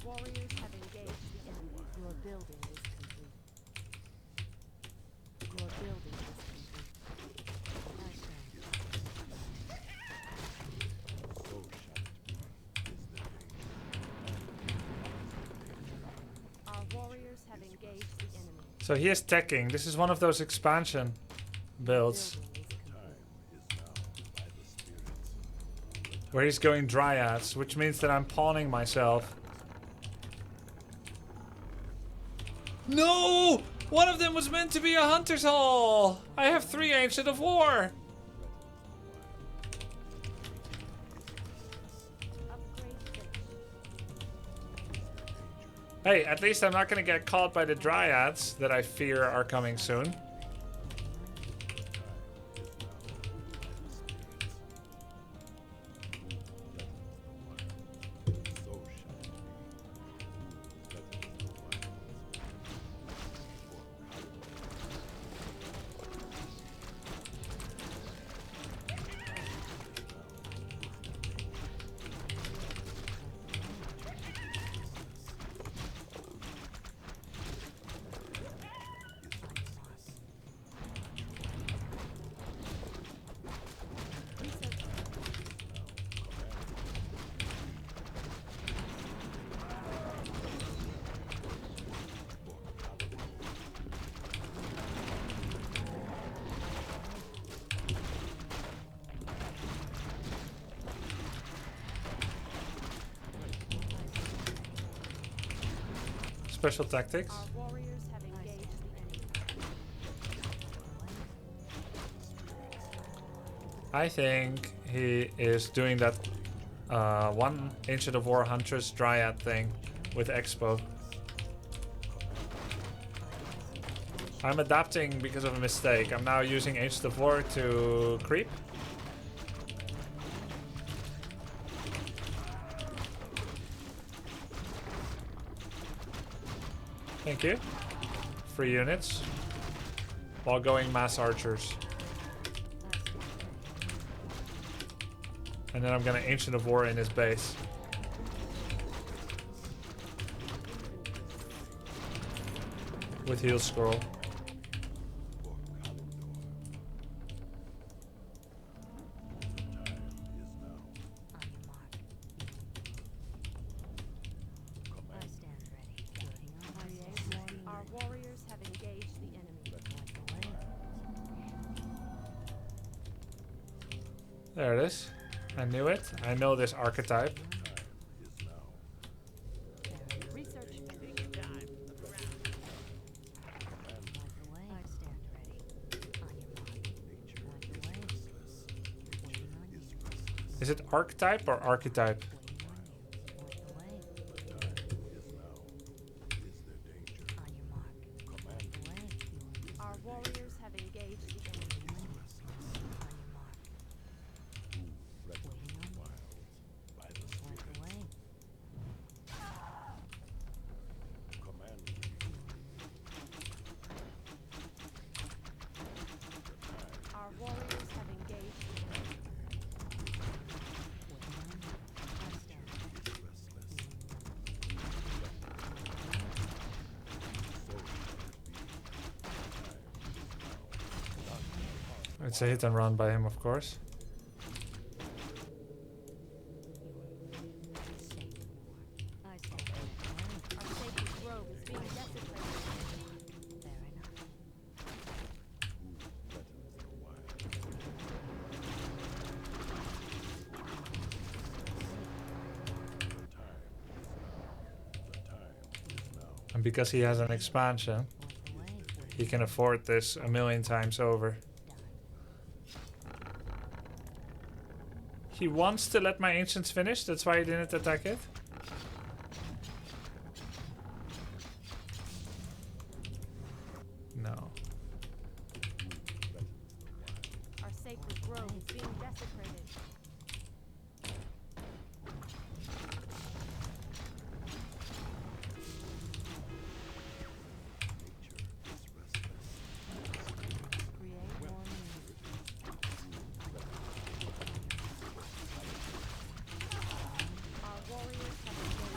Warriors have engaged the enemy. Your building is complete. Your building is complete. Our warriors have engaged the enemy. So he is teching. This is one of those expansion builds. Where he's going dryads, which means that I'm pawning myself. No! One of them was meant to be a hunter's hall! I have 3 Ancient of War! Hey, at least I'm not gonna get caught by the dryads that I fear are coming soon. special tactics. Our warriors have engaged the enemy. I think he is doing that one Ancient of War Huntress Dryad thing with Expo. I'm adapting because of a mistake. I'm now using Ancient of War to creep. Thank you. 3 units. While going mass archers. And then I'm gonna Ancient of War in his base. With heal scroll. Our warriors have engaged the enemy. There it is. I knew it. I know this archetype. Research. Is it archetype or archetype? Our warriors have engaged the enemy. Our warriors have engaged the enemy. It's a hit and run by him, of course. Our sacred grove is being desecrated. And because he has an expansion, he can afford this a million times over. He wants to let my ancients finish, that's why he didn't attack it. No. Our sacred grove is being desecrated. Create more means. Our warriors have engaged.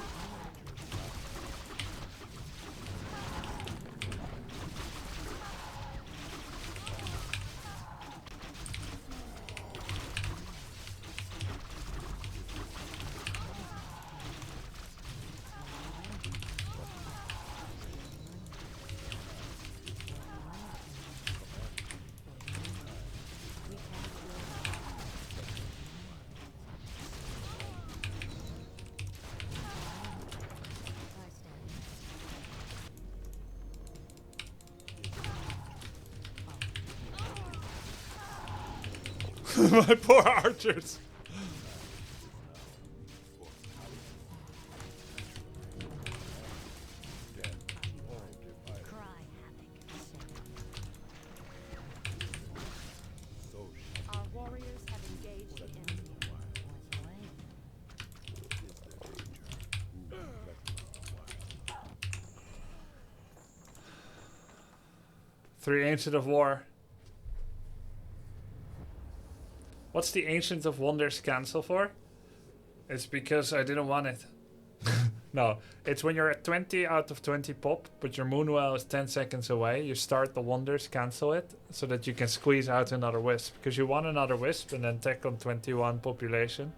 My poor archers. Our warriors have engaged the enemy. 3 Ancient of War. What's the Ancient of Wonders cancel for? It's because I didn't want it. No, it's when you're at 20 out of 20 pop, but your Moonwell is 10 seconds away, you start the Wonders, cancel it, so that you can squeeze out another Wisp. Because you want another Wisp and then tech on 21 population.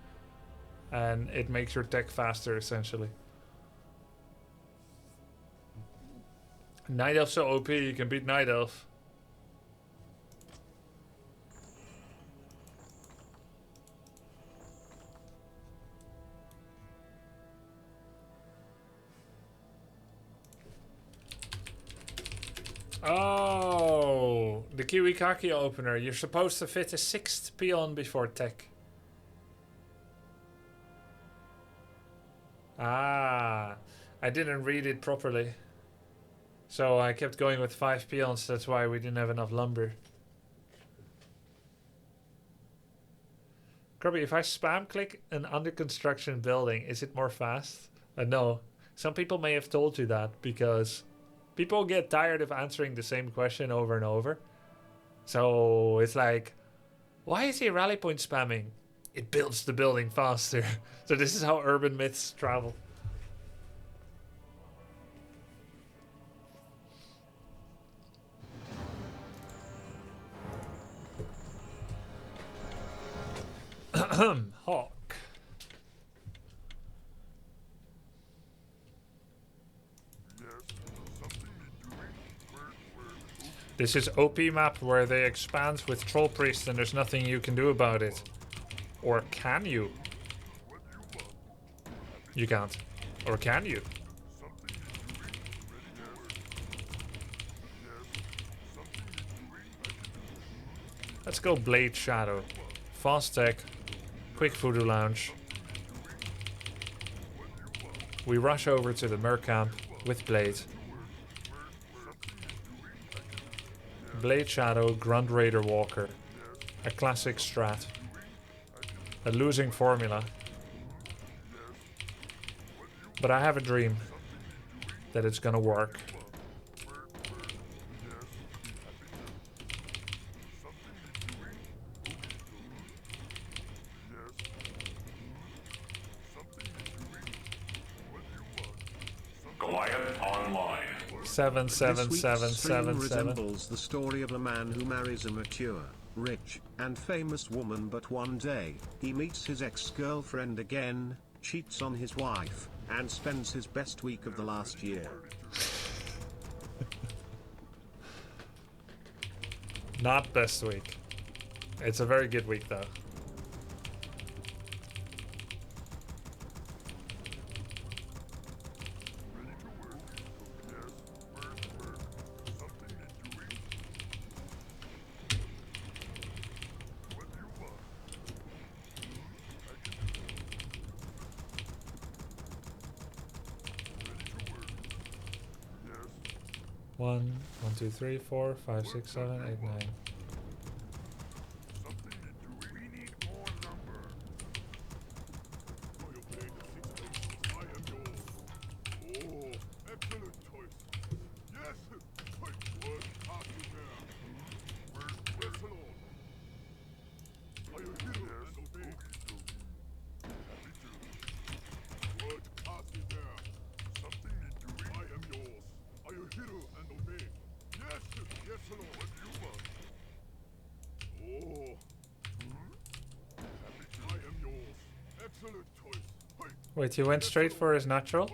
And it makes your tech faster, essentially. Night Elf's so OP, you can beat Night Elf. Oh, the Kiwikaki opener. You're supposed to fit a 6th peon before tech. Ah, I didn't read it properly. So I kept going with 5 peons. That's why we didn't have enough lumber. Grubby, if I spam click an under construction building, is it more fast? No. Some people may have told you that because people get tired of answering the same question over and over. So it's like, why is he rally point spamming? It builds the building faster. So this is how urban myths travel. Hawk. This is OP map where they expand with Troll Priest and there's nothing you can do about it. Or can you? You can't. Or can you? Let's go Blade Shadow. Fast tech. Quick Voodoo Lounge. We rush over to the Merc camp with Blade. Blade Shadow, Grunt Raider Walker. A classic strat. A losing formula. But I have a dream that it's gonna work. Goliath online. 77777. Resembles the story of a man who marries a mature, rich, and famous woman, but one day, he meets his ex-girlfriend again, cheats on his wife, and spends his best week of the last year. Not best week. It's a very good week though. One, 2, 3, 4, 5, 6, 7, 8, 9. Wait, he went straight for his natural?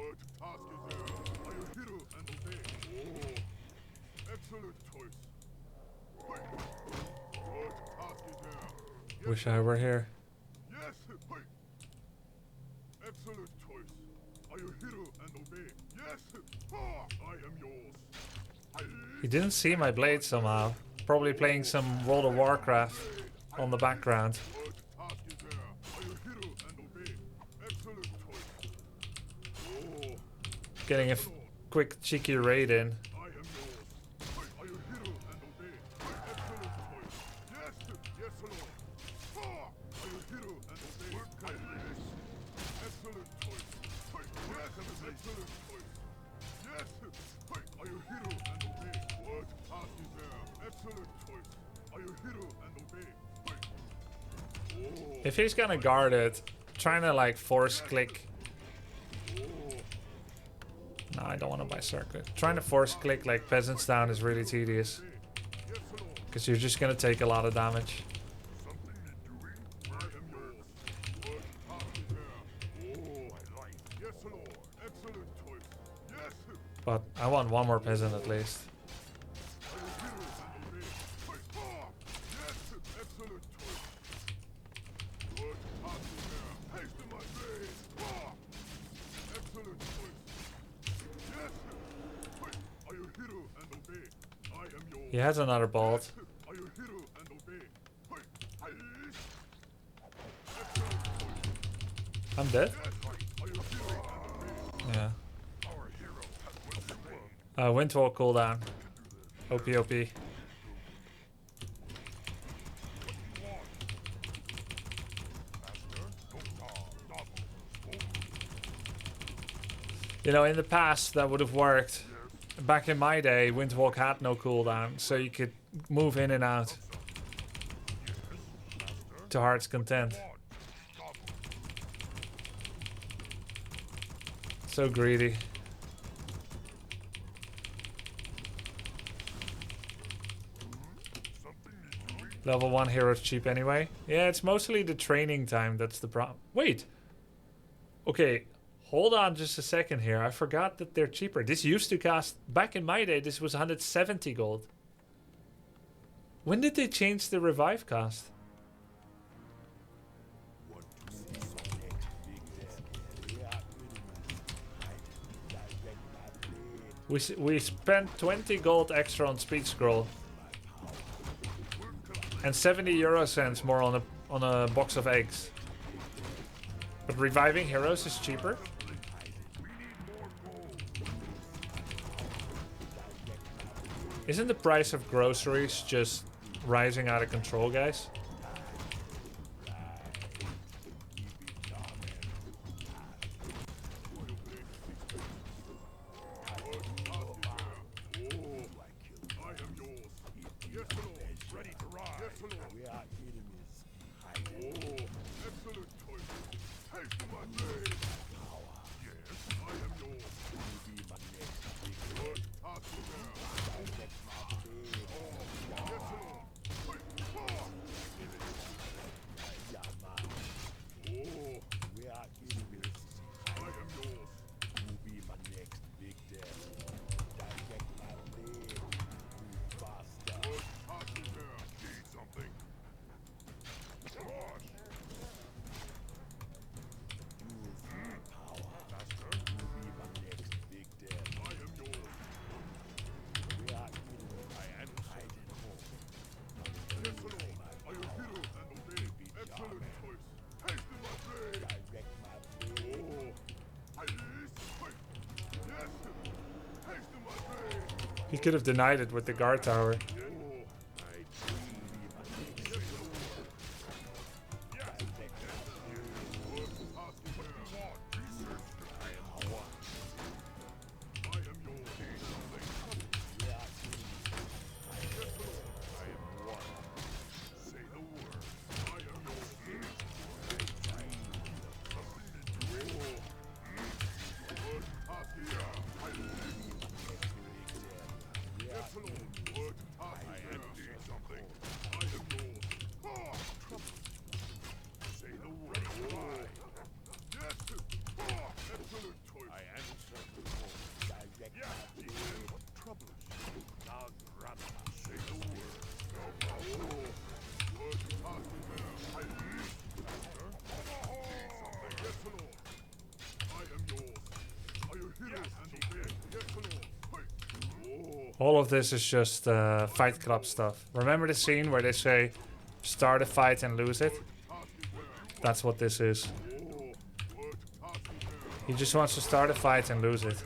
Wish I were here. Excellent choice. Are you hero and obey? Yes, I am yours. He didn't see my blade somehow. Probably playing some World of Warcraft on the background. Getting a quick cheeky raid in. If he's gonna guard it, trying to like force click. No, I don't want to buy circuit. Trying to force click like peasants down is really tedious. Because you're just gonna take a lot of damage. But I want one more peasant at least. He has another bolt. Are you hero and obey? Hey, I'm dead. are you hero and obey? Yeah. Our hero has what you want. Windwall cooldown. OP OP. You know, in the past that would have worked. Back in my day, Windwalk had no cooldown, so you could move in and out to heart's content. So greedy. Level 1 hero's cheap anyway. Yeah, it's mostly the training time that's the problem. Wait. Okay, hold on just a second here. I forgot that they're cheaper. This used to cost... Back in my day, this was 170 gold. When did they change the revive cost? We spent 20 gold extra on speed scroll. And 70 euro cents more on a box of eggs. But reviving heroes is cheaper. Isn't the price of groceries just rising out of control, guys? He could have denied it with the guard tower. All of this is just Fight Club stuff. Remember the scene where they say, start a fight and lose it? That's what this is. He just wants to start a fight and lose it.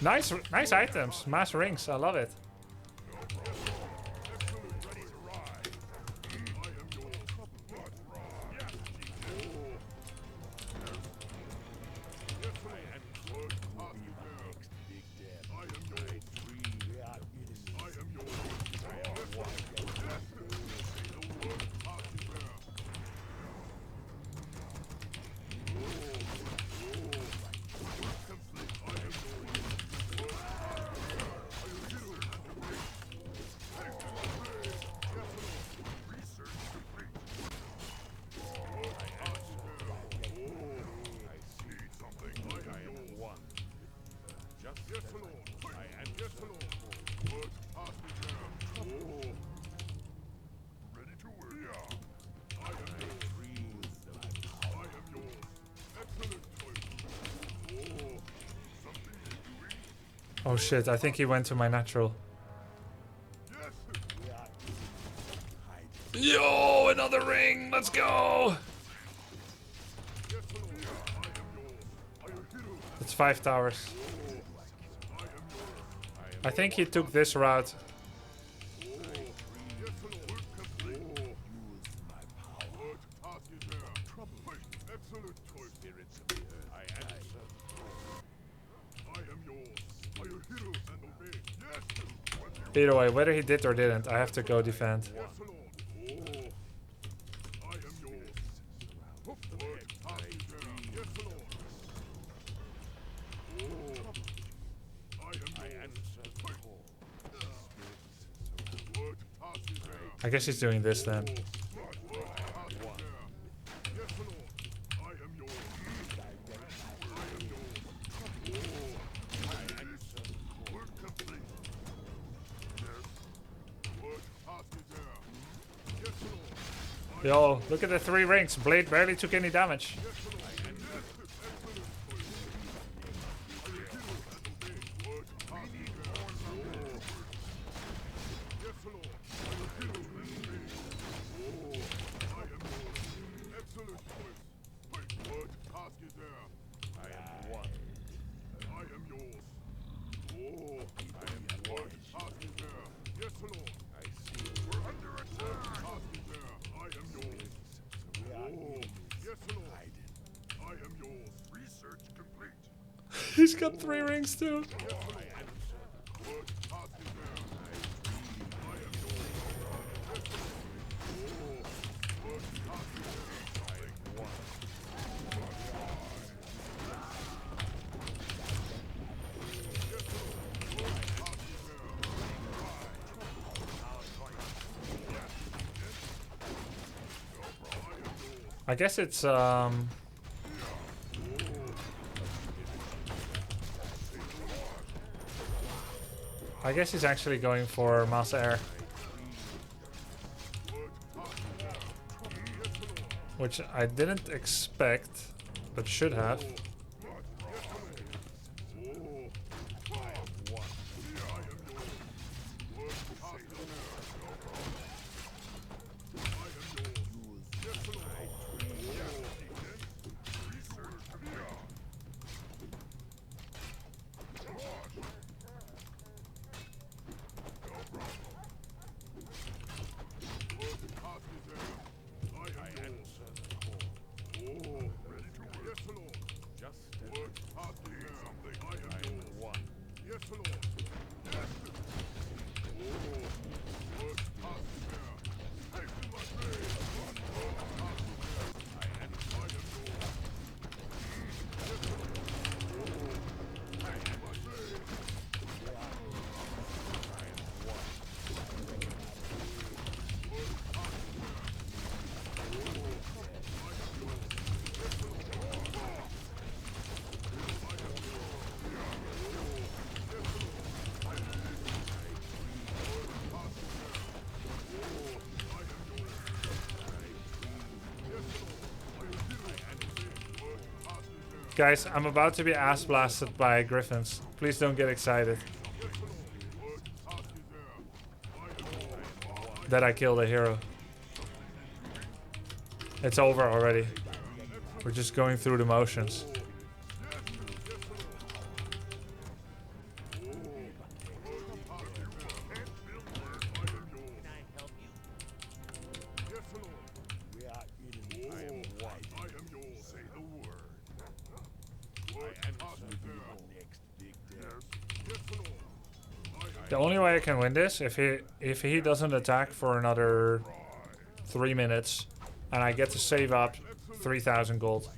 Nice items. Mass rings. I love it. Oh shit, I think he went to my natural. Yo, another ring! Let's go! It's 5 towers. I think he took this route. Either way, whether he did or didn't, I have to go defend. I guess he's doing this then. Yo, look at the 3 rings. Blade barely took any damage. He's got 3 rings too. I guess it's I guess he's actually going for mass air, which I didn't expect, but should have. Guys, I'm about to be ass blasted by griffins. Please don't get excited that I killed a hero. It's over already. We're just going through the motions. The only way I can win this if he doesn't attack for another 3 minutes and I get to save up 3,000 gold.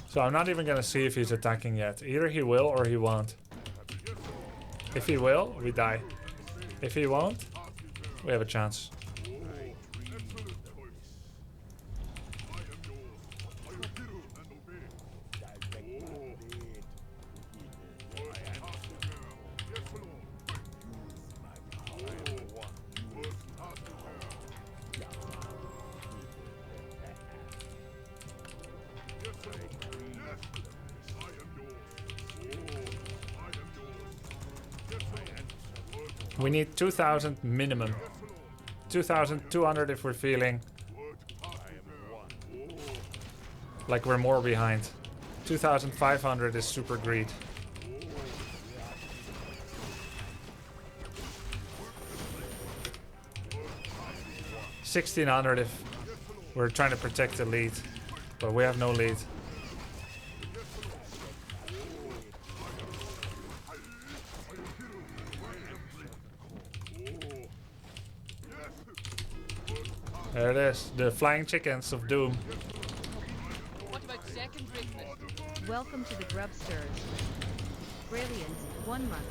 So I'm not even gonna see if he's attacking yet. Either he will or he won't. If he will, we die. If he won't, we have a chance. We need 2,000 minimum. 2,200 if we're feeling like we're more behind. 2,500 is super greed. $1,600 if we're trying to protect the lead, but we have no lead. There it is, the flying chickens of doom. What about second breakfast? Welcome to the Grubsters. Brilliance, 1 month.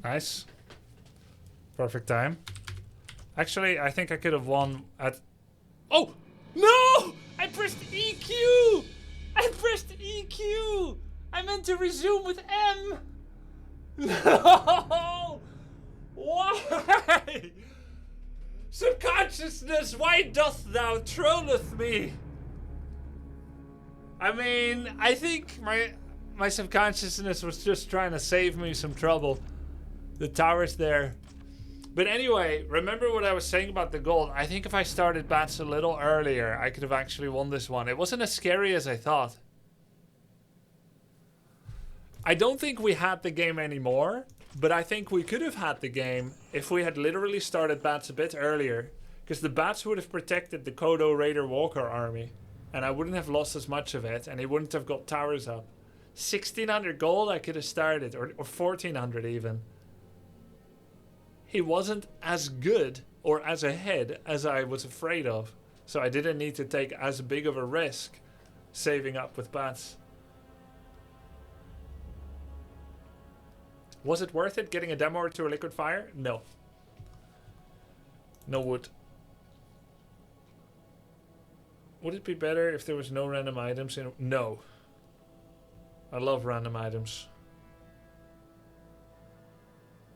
Nice. Perfect time. Actually, I think I could have won at... Oh! No! I pressed EQ! I pressed EQ! I meant to resume with M! No! Why? Subconsciousness, why doth thou trolleth me? I mean, I think my subconsciousness was just trying to save me some trouble. The tower's there. But anyway, remember what I was saying about the gold? I think if I started bats a little earlier, I could have actually won this one. It wasn't as scary as I thought. I don't think we had the game anymore, but I think we could have had the game if we had literally started bats a bit earlier. Because the bats would have protected the Kodo Raider Walker army. And I wouldn't have lost as much of it, and he wouldn't have got towers up. 1600 gold I could have started, or 1400 even. He wasn't as good or as ahead as I was afraid of. So I didn't need to take as big of a risk saving up with bats. Was it worth it getting a demo or two or liquid fire? No. No wood. Would it be better if there was no random items in? No. I love random items.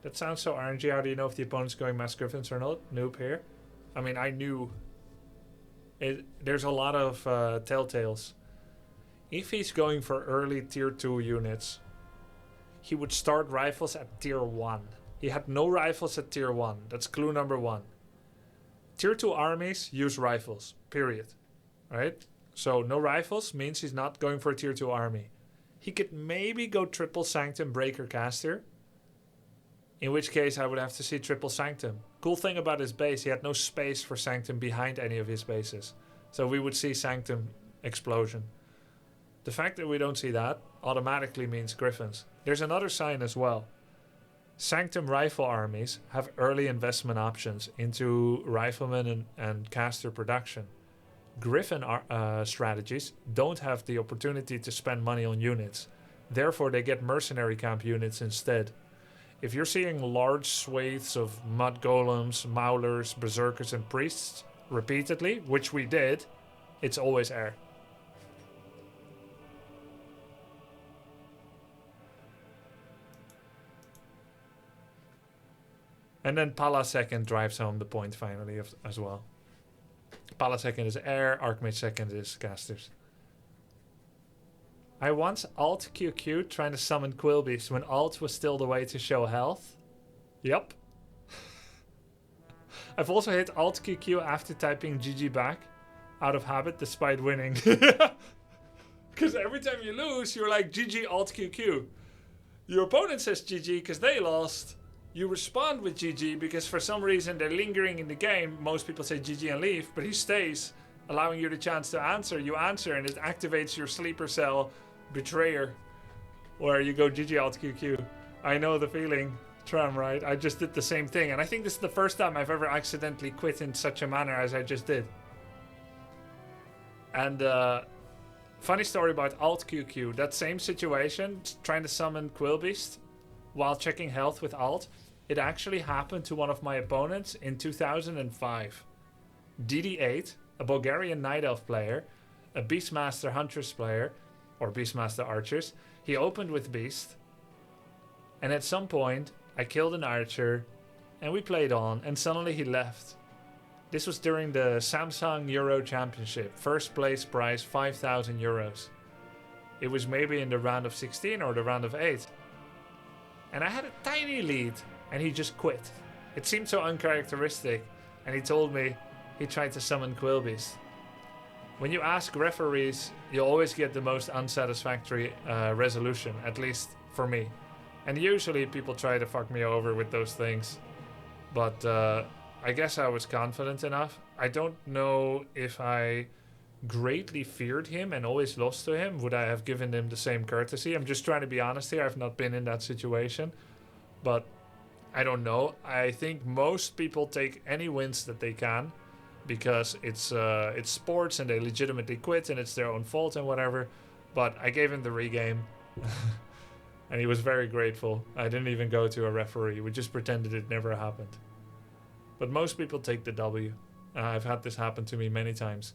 That sounds so RNG. How do you know if the opponent's going mass griffins or not? Noob here. I mean, I knew. There's a lot of telltales. If he's going for early tier 2 units, he would start rifles at tier 1. He had no rifles at tier 1. That's clue number 1. Tier 2 armies use rifles. Period. Right? So no rifles means he's not going for a tier 2 army. He could maybe go triple sanctum breaker caster. In which case I would have to see triple sanctum. Cool thing about his base, he had no space for sanctum behind any of his bases. So we would see sanctum explosion. The fact that we don't see that automatically means griffins. There's another sign as well. Sanctum rifle armies have early investment options into riflemen and caster production. Griffin strategies don't have the opportunity to spend money on units. Therefore, they get mercenary camp units instead. If you're seeing large swathes of mud golems, maulers, berserkers, and priests repeatedly, which we did, it's always air. And then Pala second drives home the point finally as well. Pala second is air, Archmage second is casters. I once alt QQ trying to summon Quillbeast when alt was still the way to show health. Yep. I've also hit alt QQ after typing GG back out of habit despite winning. Because every time you lose, you're like GG alt QQ. Your opponent says GG because they lost. You respond with GG because for some reason they're lingering in the game. Most people say GG and leave, but he stays, allowing you the chance to answer. You answer and it activates your sleeper cell betrayer, where you go GG alt QQ. I know the feeling, Tram, right? I just did the same thing, and I think this is the first time I've ever accidentally quit in such a manner as I just did. And funny story about alt QQ. That same situation, trying to summon Quillbeast while checking health with alt. It actually happened to one of my opponents in 2005. DD8, a Bulgarian Night Elf player, a Beastmaster Huntress player, or Beastmaster Archers. He opened with Beast, and at some point I killed an Archer, and we played on, and suddenly he left. This was during the Samsung Euro Championship. First place prize 5,000 euros. It was maybe in the round of 16 or the round of 8. And I had a tiny lead, and he just quit. It seemed so uncharacteristic, and he told me he tried to summon Quillbeast. When you ask referees, you always get the most unsatisfactory resolution, at least for me. And usually people try to fuck me over with those things. But I guess I was confident enough. I don't know if I greatly feared him and always lost to him. Would I have given him the same courtesy? I'm just trying to be honest here. I've not been in that situation. But I don't know. I think most people take any wins that they can, because it's sports and they legitimately quit and it's their own fault and whatever. But I gave him the regame. And he was very grateful. I didn't even go to a referee. We just pretended it never happened. But most people take the W. I've had this happen to me many times.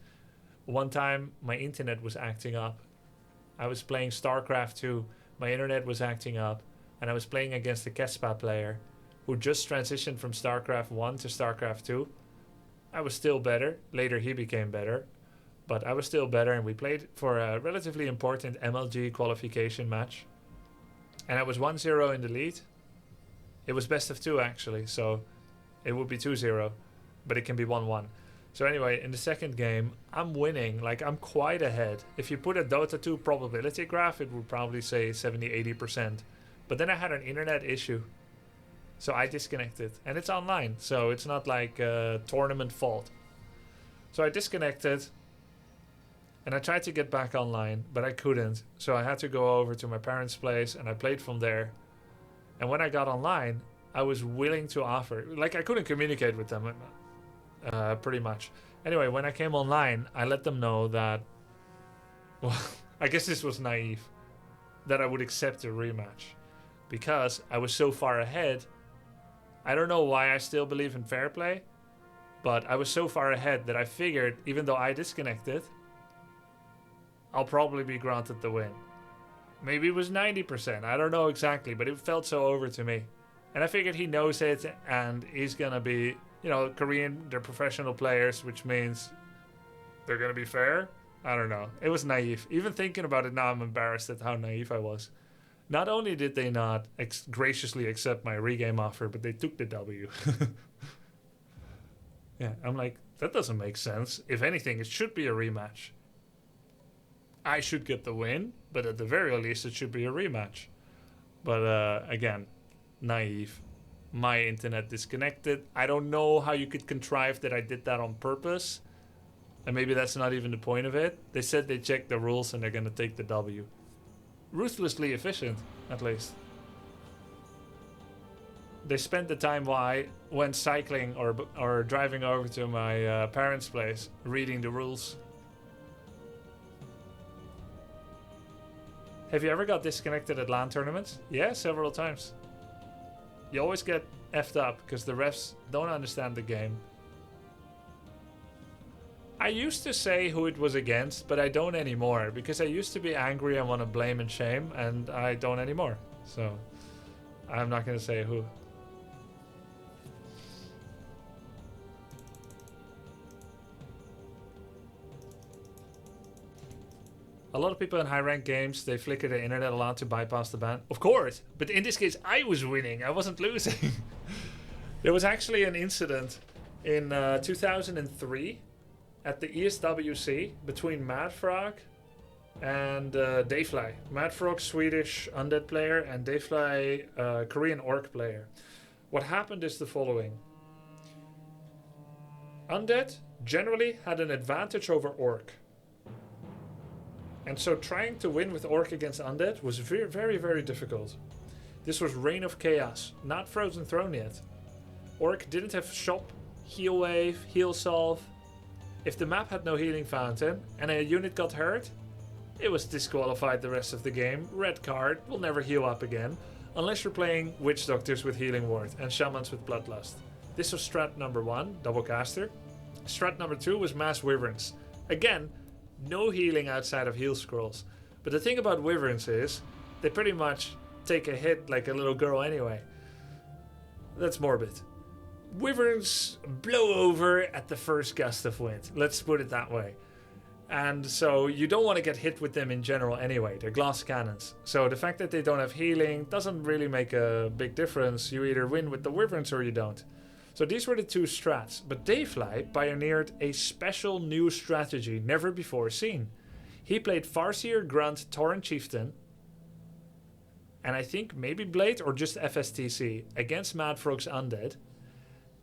One time, my internet was acting up. I was playing StarCraft 2. My internet was acting up. And I was playing against a Kespa player who just transitioned from StarCraft 1 to StarCraft 2. I was still better. Later, he became better. But I was still better, and we played for a relatively important MLG qualification match. And I was 1-0 in the lead. It was best of 2, actually. So It would be 2-0, but it can be 1-1. So anyway, in the second game, I'm winning. Like, I'm quite ahead. If you put a DOTA2 probability graph, it would probably say 70-80%. But then I had an internet issue. So I disconnected. And it's online, so it's not like a tournament fault. So I disconnected. And I tried to get back online, but I couldn't. So I had to go over to my parents' place, and I played from there. And when I got online, I was willing to offer. Like, I couldn't communicate with them. Pretty much. Anyway, when I came online, I let them know that, well, I guess this was naive, that I would accept a rematch because I was so far ahead. I don't know why I still believe in fair play, but I was so far ahead that I figured, even though I disconnected, I'll probably be granted the win. Maybe it was 90%, I don't know exactly, but it felt so over to me. And I figured he knows it, and he's gonna be, you know, Korean, they're professional players, which means they're going to be fair. I don't know. It was naive. Even thinking about it now, I'm embarrassed at how naive I was. Not only did they not graciously accept my regame offer, but they took the W. Yeah, I'm like, that doesn't make sense. If anything, it should be a rematch. I should get the win, but at the very least, it should be a rematch. But again, naive. My internet disconnected. I don't know how you could contrive that I did that on purpose. And maybe that's not even the point of it. They said they checked the rules and they're going to take the W. Ruthlessly efficient, at least. They spent the time when cycling or driving over to my parents' place, reading the rules. Have you ever got disconnected at LAN tournaments? Yeah, several times. You always get effed up because the refs don't understand the game. I used to say who it was against, but I don't anymore because I used to be angry and want to blame and shame, and I don't anymore. So I'm not going to say who. A lot of people in high-ranked games, they flicker the internet a lot to bypass the ban. Of course, but in this case, I was winning. I wasn't losing. There was actually an incident in 2003 at the ESWC between Madfrog and Dayfly. Madfrog, Swedish undead player, and Dayfly, Korean orc player. What happened is the following. Undead generally had an advantage over orc. And so trying to win with Orc against Undead was very, very, very difficult. This was Reign of Chaos, not Frozen Throne yet. Orc didn't have Shop, Heal Wave, Heal Solve. If the map had no healing fountain and a unit got hurt, it was disqualified the rest of the game. Red card, will never heal up again, unless you're playing Witch Doctors with Healing Ward and Shamans with Bloodlust. This was strat number 1, Double Caster. Strat number 2 was Mass Wyverns. Again, no healing outside of heal scrolls. But the thing about Wyverns is, they pretty much take a hit like a little girl anyway. That's morbid. Wyverns blow over at the first gust of wind. Let's put it that way. And so you don't want to get hit with them in general anyway. They're glass cannons. So the fact that they don't have healing doesn't really make a big difference. You either win with the Wyverns or you don't. So these were the two strats, but Dayfly pioneered a special new strategy never before seen. He played Farseer, Grunt, Tauren Chieftain, and I think maybe Blade or just FSTC against Madfrog's Undead.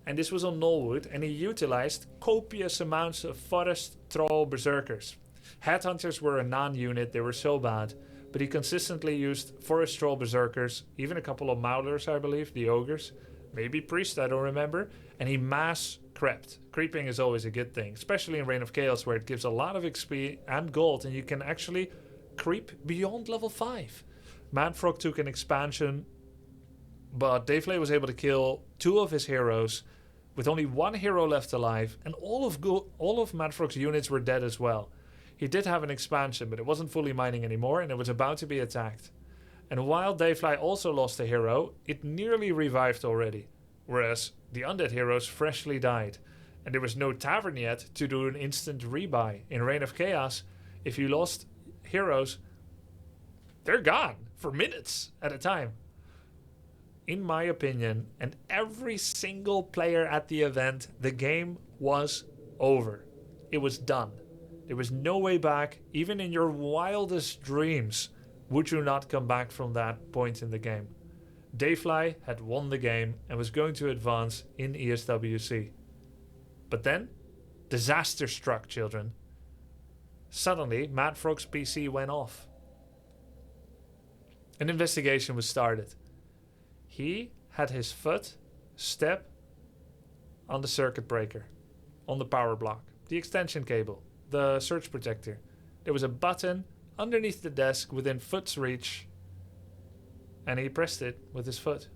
And this was on Nullwood, and he utilized copious amounts of Forest Troll Berserkers. Headhunters were a non-unit, they were so bad, but he consistently used Forest Troll Berserkers, even a couple of Maulers, I believe, the Ogres. Maybe Priest, I don't remember. And he mass crept. Creeping is always a good thing, especially in Reign of Chaos, where it gives a lot of XP and gold, and you can actually creep beyond level 5. Madfrog took an expansion, but Dayfly was able to kill 2 of his heroes with only 1 hero left alive, and all of Madfrog's units were dead as well. He did have an expansion, but it wasn't fully mining anymore, and it was about to be attacked. And while Dayfly also lost a hero, it nearly revived already, whereas the undead heroes freshly died. And there was no tavern yet to do an instant rebuy. In Reign of Chaos, if you lost heroes, they're gone for minutes at a time. in my opinion, and every single player at the event, the game was over. It was done. There was no way back. Even in your wildest dreams would you not come back from that point in the game. Dayfly had won the game and was going to advance in ESWC. But then, disaster struck, children. Suddenly, Mad Frog's PC went off. An investigation was started. He had his foot step on the circuit breaker, on the power block, the extension cable, the surge protector. There was a button underneath the desk within foot's reach, and he pressed it with his foot.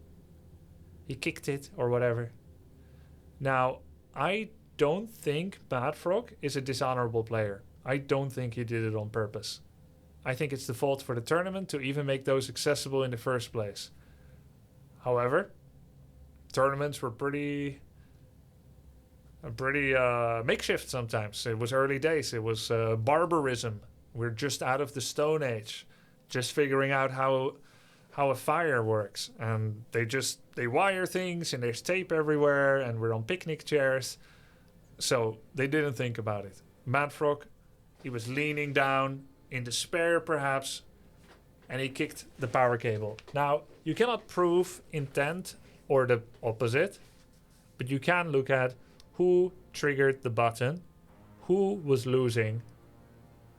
He kicked it or whatever. Now, I don't think Mad Frog is a dishonorable player. I don't think he did it on purpose. I think it's the fault for the tournament to even make those accessible in the first place. However, tournaments were pretty makeshift sometimes. It was early days. It was barbarism. We're just out of the Stone Age, just figuring out how a fire works. And they wire things and there's tape everywhere and we're on picnic chairs. So they didn't think about it. Mad Frog, he was leaning down in despair perhaps, and he kicked the power cable. Now, you cannot prove intent or the opposite, but you can look at who triggered the button, who was losing,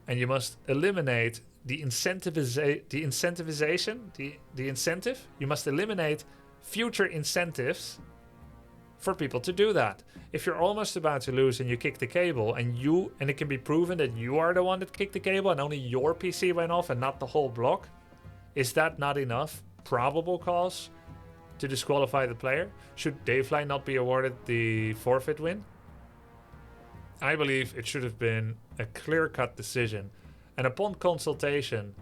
and you must eliminate the incentive. You must eliminate future incentives for people to do that. If you're almost about to lose and you kick the cable and it can be proven that you are the one that kicked the cable and only your PC went off and not the whole block, is that not enough probable cause to disqualify the player? Should Dayfly not be awarded the forfeit win? I believe it should have been a clear-cut decision. And upon consultation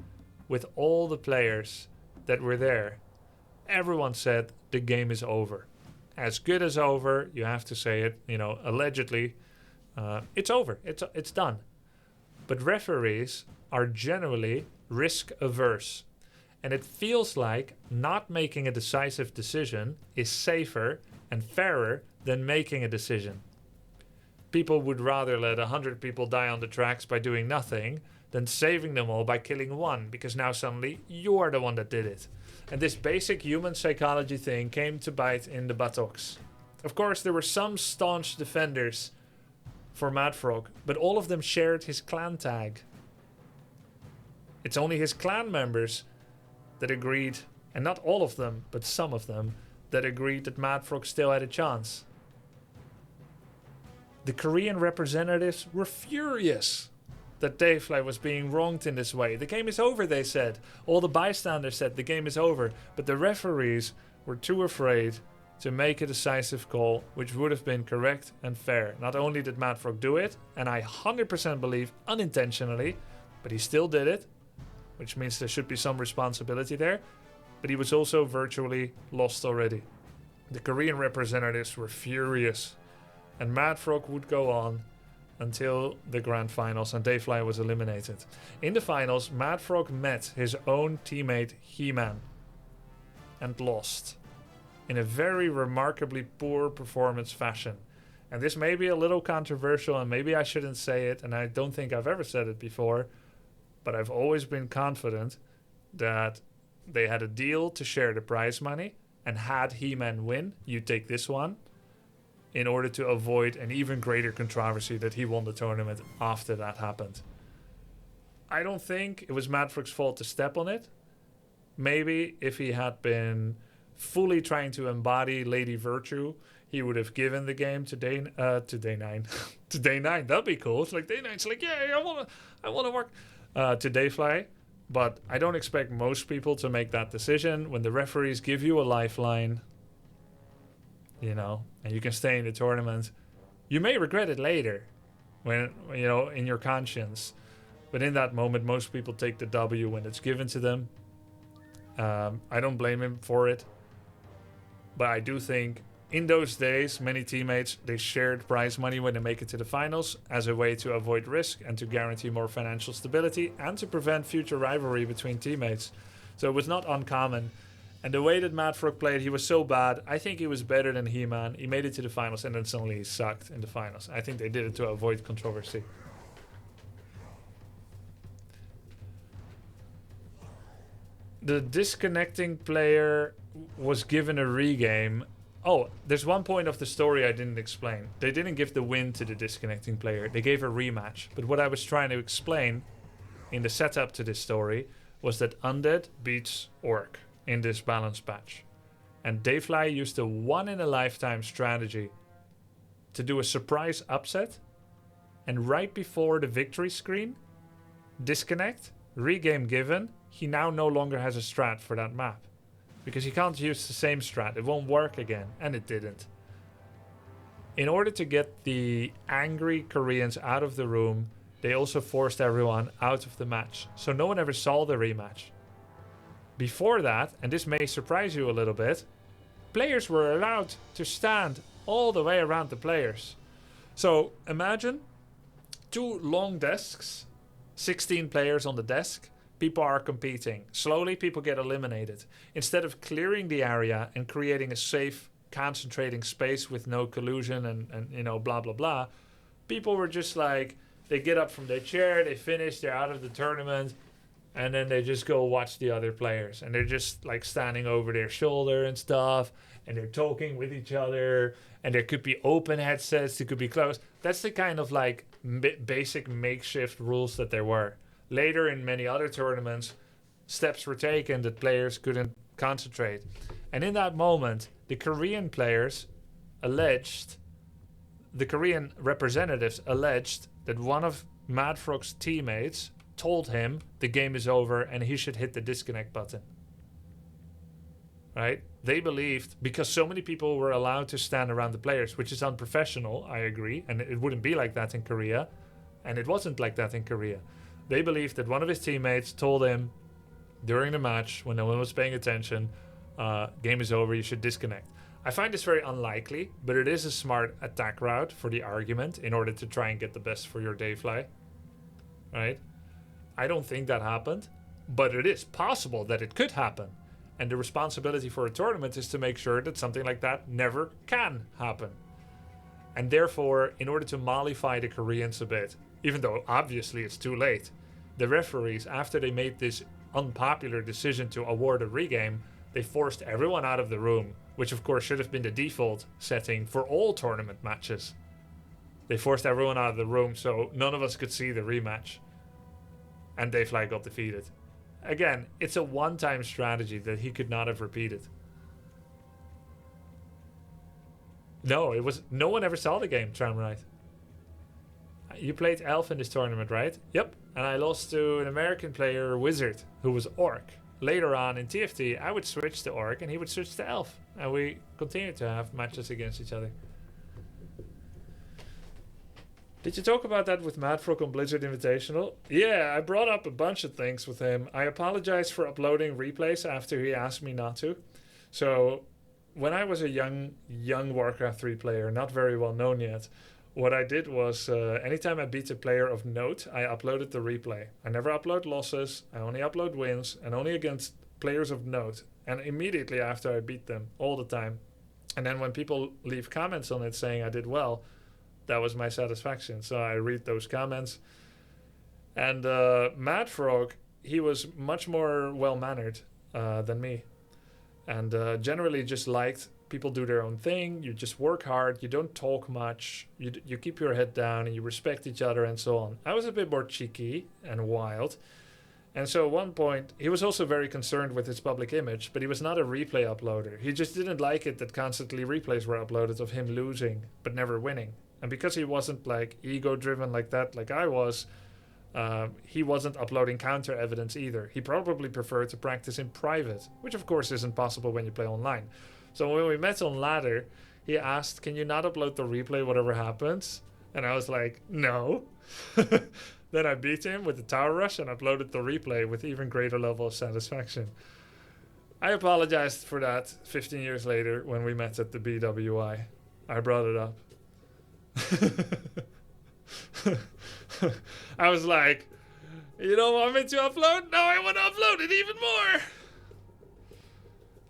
with all the players that were there, everyone said the game is over. As good as over, you have to say it, allegedly, it's over, it's done. But referees are generally risk averse. And it feels like not making a decisive decision is safer and fairer than making a decision. People would rather let 100 people die on the tracks by doing nothing than saving them all by killing one, because now suddenly you're the one that did it. And this basic human psychology thing came to bite in the buttocks. Of course, there were some staunch defenders for Mad Frog, but all of them shared his clan tag. It's only his clan members that agreed, and not all of them, but some of them, that agreed that Mad Frog still had a chance. The Korean representatives were furious that Dayfly was being wronged in this way. The game is over, they said. All the bystanders said the game is over. But the referees were too afraid to make a decisive call, which would have been correct and fair. Not only did Mad Frog do it, and I 100% believe unintentionally, but he still did it, which means there should be some responsibility there. But he was also virtually lost already. The Korean representatives were furious. And Mad Frog would go on until the grand finals, and Dayfly was eliminated. In the finals, Mad Frog met his own teammate He-Man and lost in a very remarkably poor performance fashion. And this may be a little controversial, and maybe I shouldn't say it, and I don't think I've ever said it before, but I've always been confident that they had a deal to share the prize money, and had He-Man win, you take this one, in order to avoid an even greater controversy that he won the tournament after that happened. I don't think it was Mad Frog's fault to step on it. Maybe if he had been fully trying to embody Lady Virtue, he would have given the game to Day 9. To Day 9, that'd be cool. It's like Day 9's like, yeah, I wanna work. To Dayfly. But I don't expect most people to make that decision when the referees give you a lifeline, and you can stay in the tournament. You may regret it later, when in your conscience. But in that moment, most people take the W when it's given to them. I don't blame him for it. But I do think in those days, many teammates, they shared prize money when they make it to the finals as a way to avoid risk and to guarantee more financial stability and to prevent future rivalry between teammates. So it was not uncommon. And the way that Mad Frog played, he was so bad. I think he was better than He-Man. He made it to the finals, and then suddenly he sucked in the finals. I think they did it to avoid controversy. The disconnecting player was given a regame. Oh, there's one point of the story I didn't explain. They didn't give the win to the disconnecting player. They gave a rematch. But what I was trying to explain in the setup to this story was that Undead beats Orc in this balance patch. And Dayfly used a one-in-a-lifetime strategy to do a surprise upset. And right before the victory screen, disconnect, regame given, he now no longer has a strat for that map. Because he can't use the same strat. It won't work again. And it didn't. In order to get the angry Koreans out of the room, they also forced everyone out of the match. So no one ever saw the rematch. Before that, and this may surprise you a little bit, players were allowed to stand all the way around the players. So imagine 2 long desks, 16 players on the desk. People are competing. Slowly, people get eliminated. Instead of clearing the area and creating a safe, concentrating space with no collusion and you know, blah, blah, blah, people were just like, they get up from their chair, they finish, they're out of the tournament, and then they just go watch the other players. And they're just like standing over their shoulder and stuff, and they're talking with each other, and there could be open headsets, there could be closed. That's the kind of like basic makeshift rules that there were. Later, in many other tournaments, steps were taken that players couldn't concentrate. And in that moment, the Korean players alleged, the Korean representatives alleged that one of Mad Frog's teammates told him the game is over and he should hit the disconnect button. Right? They believed, because so many people were allowed to stand around the players, which is unprofessional, I agree, and it wouldn't be like that in Korea, and it wasn't like that in Korea. They believed that one of his teammates told him during the match, when no one was paying attention, game is over, you should disconnect. I find this very unlikely, but it is a smart attack route for the argument in order to try and get the best for your Dayfly. Right? I don't think that happened, but it is possible that it could happen. And the responsibility for a tournament is to make sure that something like that never can happen. And therefore, in order to mollify the Koreans a bit, even though obviously it's too late, the referees, after they made this unpopular decision to award a regame, they forced everyone out of the room, which of course should have been the default setting for all tournament matches. They forced everyone out of the room so none of us could see the rematch. And Dayfly got defeated. Again, it's a one-time strategy that he could not have repeated. No, no one ever saw the game, Tramrite. You played Elf in this tournament, right? Yep. And I lost to an American player, Wizard, who was Orc. Later on in TFT, I would switch to Orc and he would switch to Elf. And we continued to have matches against each other. Did you talk about that with Mad Frog on Blizzard Invitational? Yeah, I brought up a bunch of things with him. I apologize for uploading replays after he asked me not to. So, when I was a young Warcraft 3 player, not very well known yet, what I did was, anytime I beat a player of note, I uploaded the replay. I never upload losses, I only upload wins, and only against players of note. And immediately after I beat them, all the time. And then when people leave comments on it saying I did well, that was my satisfaction. So I read those comments. And Mad Frog, he was much more well-mannered than me. And generally just liked people do their own thing. You just work hard. You don't talk much. You keep your head down and you respect each other and so on. I was a bit more cheeky and wild. And so at one point, he was also very concerned with his public image, but he was not a replay uploader. He just didn't like it that constantly replays were uploaded of him losing, but never winning. And because he wasn't like ego-driven like that, like I was, he wasn't uploading counter evidence either. He probably preferred to practice in private, which of course isn't possible when you play online. So when we met on Ladder, he asked, can you not upload the replay whatever happens? And I was like, no. Then I beat him with the Tower Rush and uploaded the replay with even greater level of satisfaction. I apologized for that 15 years later when we met at the BWI. I brought it up. I was like, you don't want me to upload? No, I want to upload it even more.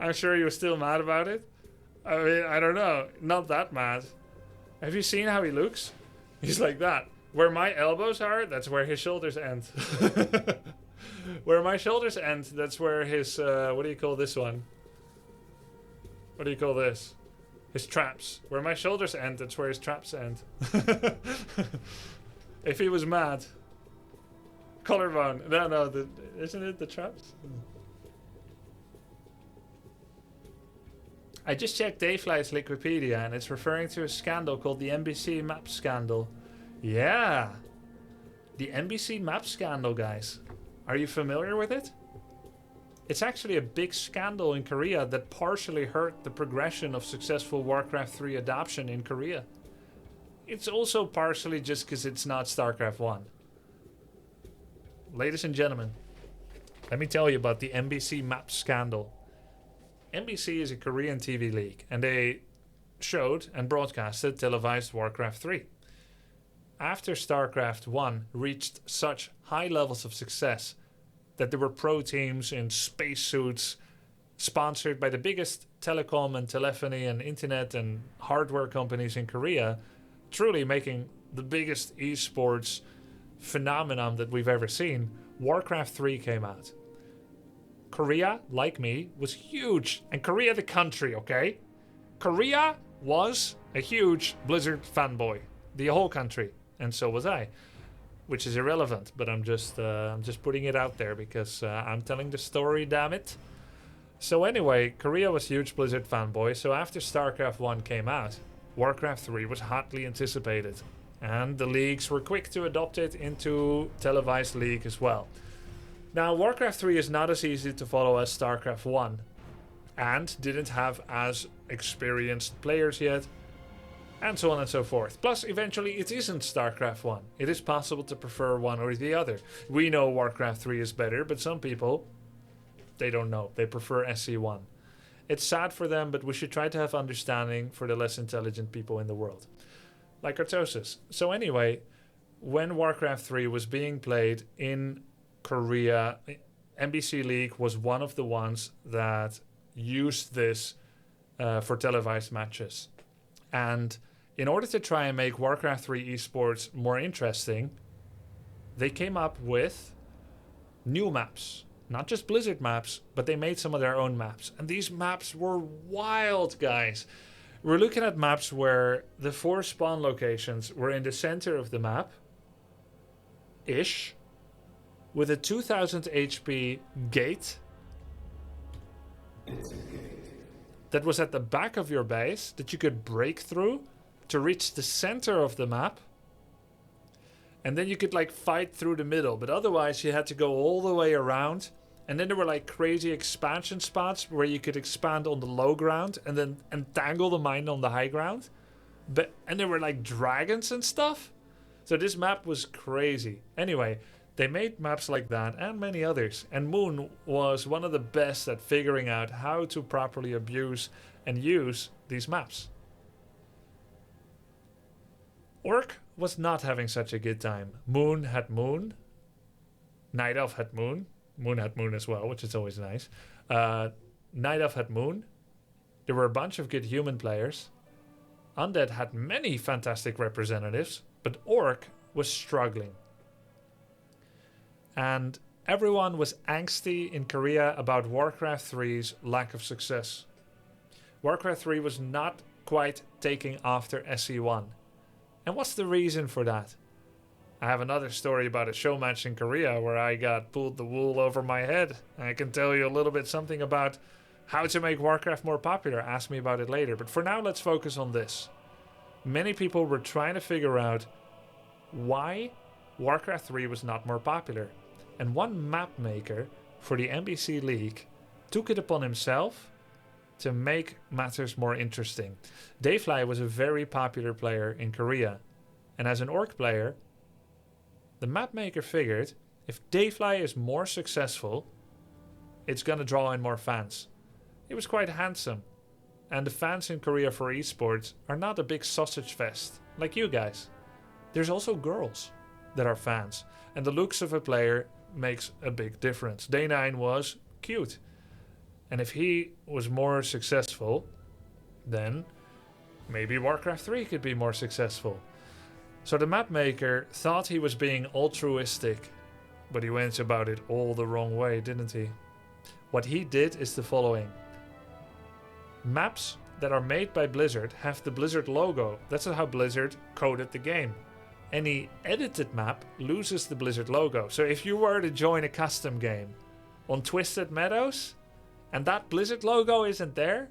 I'm sure he was still mad about it. I mean, I don't know. Not that mad. Have you seen how he looks? He's like that. Where my elbows are, that's where his shoulders end. Where my shoulders end, that's where his, what do you call this one? What do you call this? His traps. Where my shoulders end, that's where his traps end. If he was mad. Collarbone. No, isn't it the traps? I just checked Dayfly's Wikipedia and it's referring to a scandal called the NBC map scandal. Yeah. The NBC map scandal, guys. Are you familiar with it? It's actually a big scandal in Korea that partially hurt the progression of successful Warcraft 3 adoption in Korea. It's also partially just because it's not StarCraft 1. Ladies and gentlemen, let me tell you about the NBC map scandal. NBC is a Korean TV league, and they showed and broadcasted televised Warcraft 3. After StarCraft 1 reached such high levels of success that there were pro teams in spacesuits sponsored by the biggest telecom and telephony and internet and hardware companies in Korea, truly making the biggest esports phenomenon that we've ever seen, Warcraft 3 came out. Korea, like me, was huge. And Korea the country, okay? Korea was a huge Blizzard fanboy. The whole country. And so was I. Which is irrelevant, but I'm just putting it out there because I'm telling the story, damn it. So anyway, Korea was huge Blizzard fanboy, so after StarCraft 1 came out, Warcraft 3 was hotly anticipated. And the leagues were quick to adopt it into televised league as well. Now, Warcraft 3 is not as easy to follow as StarCraft 1, and didn't have as experienced players yet, and so on and so forth. Plus, eventually, it isn't StarCraft 1. It is possible to prefer one or the other. We know Warcraft 3 is better, but some people, they don't know. They prefer SC1. It's sad for them, but we should try to have understanding for the less intelligent people in the world. Like Artosis. So anyway, when Warcraft 3 was being played in Korea, NBC League was one of the ones that used this for televised matches. And in order to try and make Warcraft 3 esports more interesting, they came up with new maps. Not just Blizzard maps, but they made some of their own maps. And these maps were wild, guys. We're looking at maps where the 4 spawn locations were in the center of the map-ish, with a 2000 HP gate that was at the back of your base that you could break through to reach the center of the map. And then you could like fight through the middle, but otherwise you had to go all the way around. And then there were like crazy expansion spots where you could expand on the low ground and then entangle the mine on the high ground. And there were like dragons and stuff. So this map was crazy. Anyway, they made maps like that and many others. And Moon was one of the best at figuring out how to properly abuse and use these maps. Orc was not having such a good time. Moon had Moon. Night Elf had Moon. Moon had Moon as well, which is always nice. Night Elf had Moon. There were a bunch of good human players. Undead had many fantastic representatives, but Orc was struggling. And everyone was angsty in Korea about Warcraft 3's lack of success. Warcraft 3 was not quite taking after SE1. And what's the reason for that? I have another story about a show match in Korea where I got pulled the wool over my head. I can tell you a little bit something about how to make Warcraft more popular. Ask me about it later. But for now, let's focus on this. Many people were trying to figure out why Warcraft 3 was not more popular. And one map maker for the NBC League took it upon himself to make matters more interesting. Dayfly was a very popular player in Korea. And as an Orc player, the map maker figured if Dayfly is more successful, it's gonna draw in more fans. He was quite handsome. And the fans in Korea for esports are not a big sausage fest like you guys. There's also girls that are fans. And the looks of a player makes a big difference. Day9 was cute. And if he was more successful, then maybe Warcraft 3 could be more successful. So the map maker thought he was being altruistic, but he went about it all the wrong way, didn't he? What he did is the following. Maps that are made by Blizzard have the Blizzard logo. That's how Blizzard coded the game. Any edited map loses the Blizzard logo. So if you were to join a custom game on Twisted Meadows and that Blizzard logo isn't there,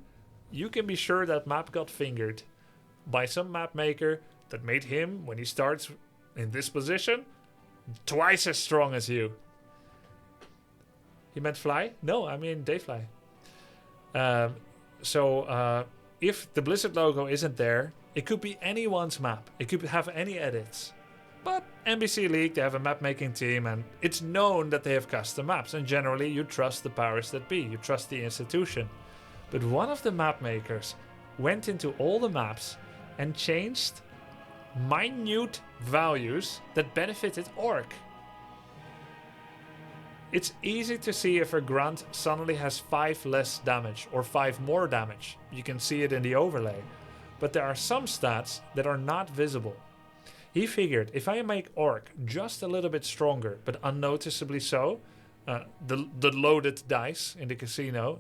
you can be sure that map got fingered by some map maker that made him, when he starts in this position, twice as strong as you. He meant fly? No, I mean Dayfly. So if the Blizzard logo isn't there, it could be anyone's map. It could have any edits. But NBC League, they have a map making team, and it's known that they have custom maps. And generally you trust the powers that be. You trust the institution. But one of the map makers went into all the maps and changed minute values that benefited Orc. It's easy to see if a grunt suddenly has 5 less damage or 5 more damage. You can see it in the overlay. But there are some stats that are not visible. He figured if I make Orc just a little bit stronger, but unnoticeably so, the loaded dice in the casino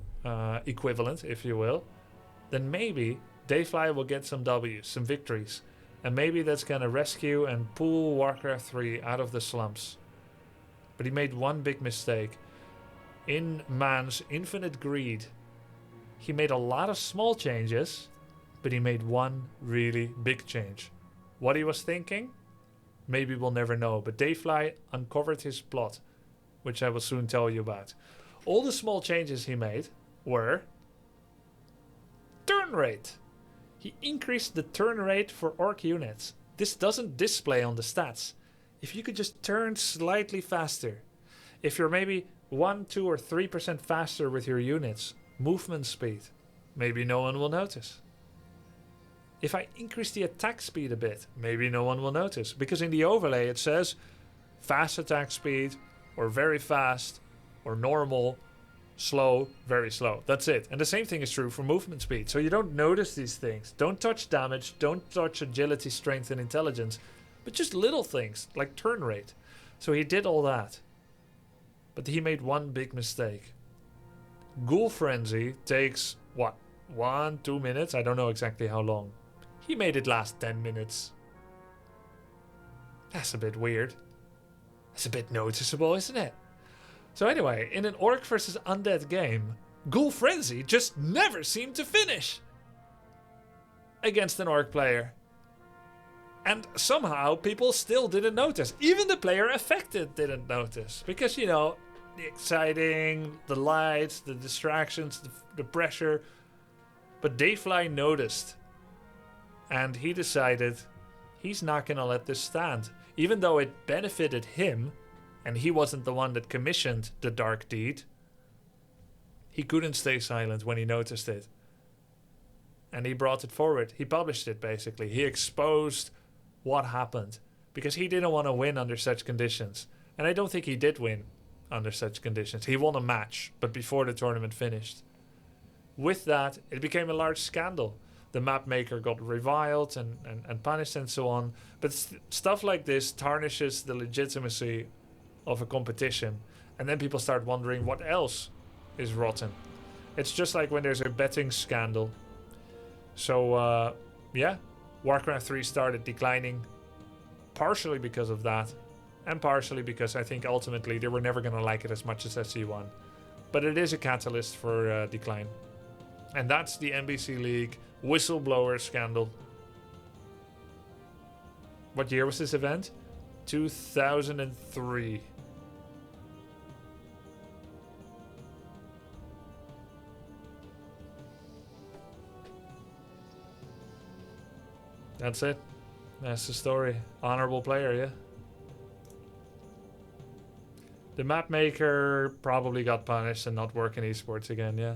equivalent, if you will, then maybe Dayfly will get some W's, some victories. And maybe that's gonna rescue and pull Warcraft 3 out of the slumps. But he made one big mistake. In man's infinite greed, he made a lot of small changes, but he made one really big change. What he was thinking? Maybe we'll never know, but Dayfly uncovered his plot, which I will soon tell you about. All the small changes he made were turn rate. He increased the turn rate for Orc units. This doesn't display on the stats. If you could just turn slightly faster, if you're maybe 1, 2 or 3% faster with your units, movement speed, maybe no one will notice. If I increase the attack speed a bit, maybe no one will notice. Because in the overlay it says fast attack speed, or very fast, or normal, slow, very slow. That's it. And the same thing is true for movement speed. So you don't notice these things. Don't touch damage, don't touch agility, strength and intelligence, but just little things like turn rate. So he did all that. But he made one big mistake. Ghoul Frenzy takes, what, 1-2 minutes? I don't know exactly how long. He made it last 10 minutes. That's a bit weird. That's a bit noticeable, isn't it? So anyway, in an Orc versus Undead game, Ghoul Frenzy just never seemed to finish against an Orc player. And somehow people still didn't notice. Even the player affected didn't notice. Because, you know, the exciting, the lights, the distractions, the pressure. But Dayfly noticed. And he decided he's not going to let this stand. Even though it benefited him, and he wasn't the one that commissioned the dark deed, he couldn't stay silent when he noticed it. And he brought it forward. He published it, basically. He exposed what happened. Because he didn't want to win under such conditions. And I don't think he did win under such conditions. He won a match, but before the tournament finished. With that, it became a large scandal. The map maker got reviled and punished and so on. But stuff like this tarnishes the legitimacy of a competition. And then people start wondering what else is rotten. It's just like when there's a betting scandal. So, yeah, Warcraft 3 started declining. Partially because of that. And partially because I think ultimately they were never going to like it as much as SC1. But it is a catalyst for decline. And that's the NBC League whistleblower scandal. What year was this event? 2003. That's it. That's the story. Honorable player, yeah. The map maker probably got punished and not work in esports again, yeah.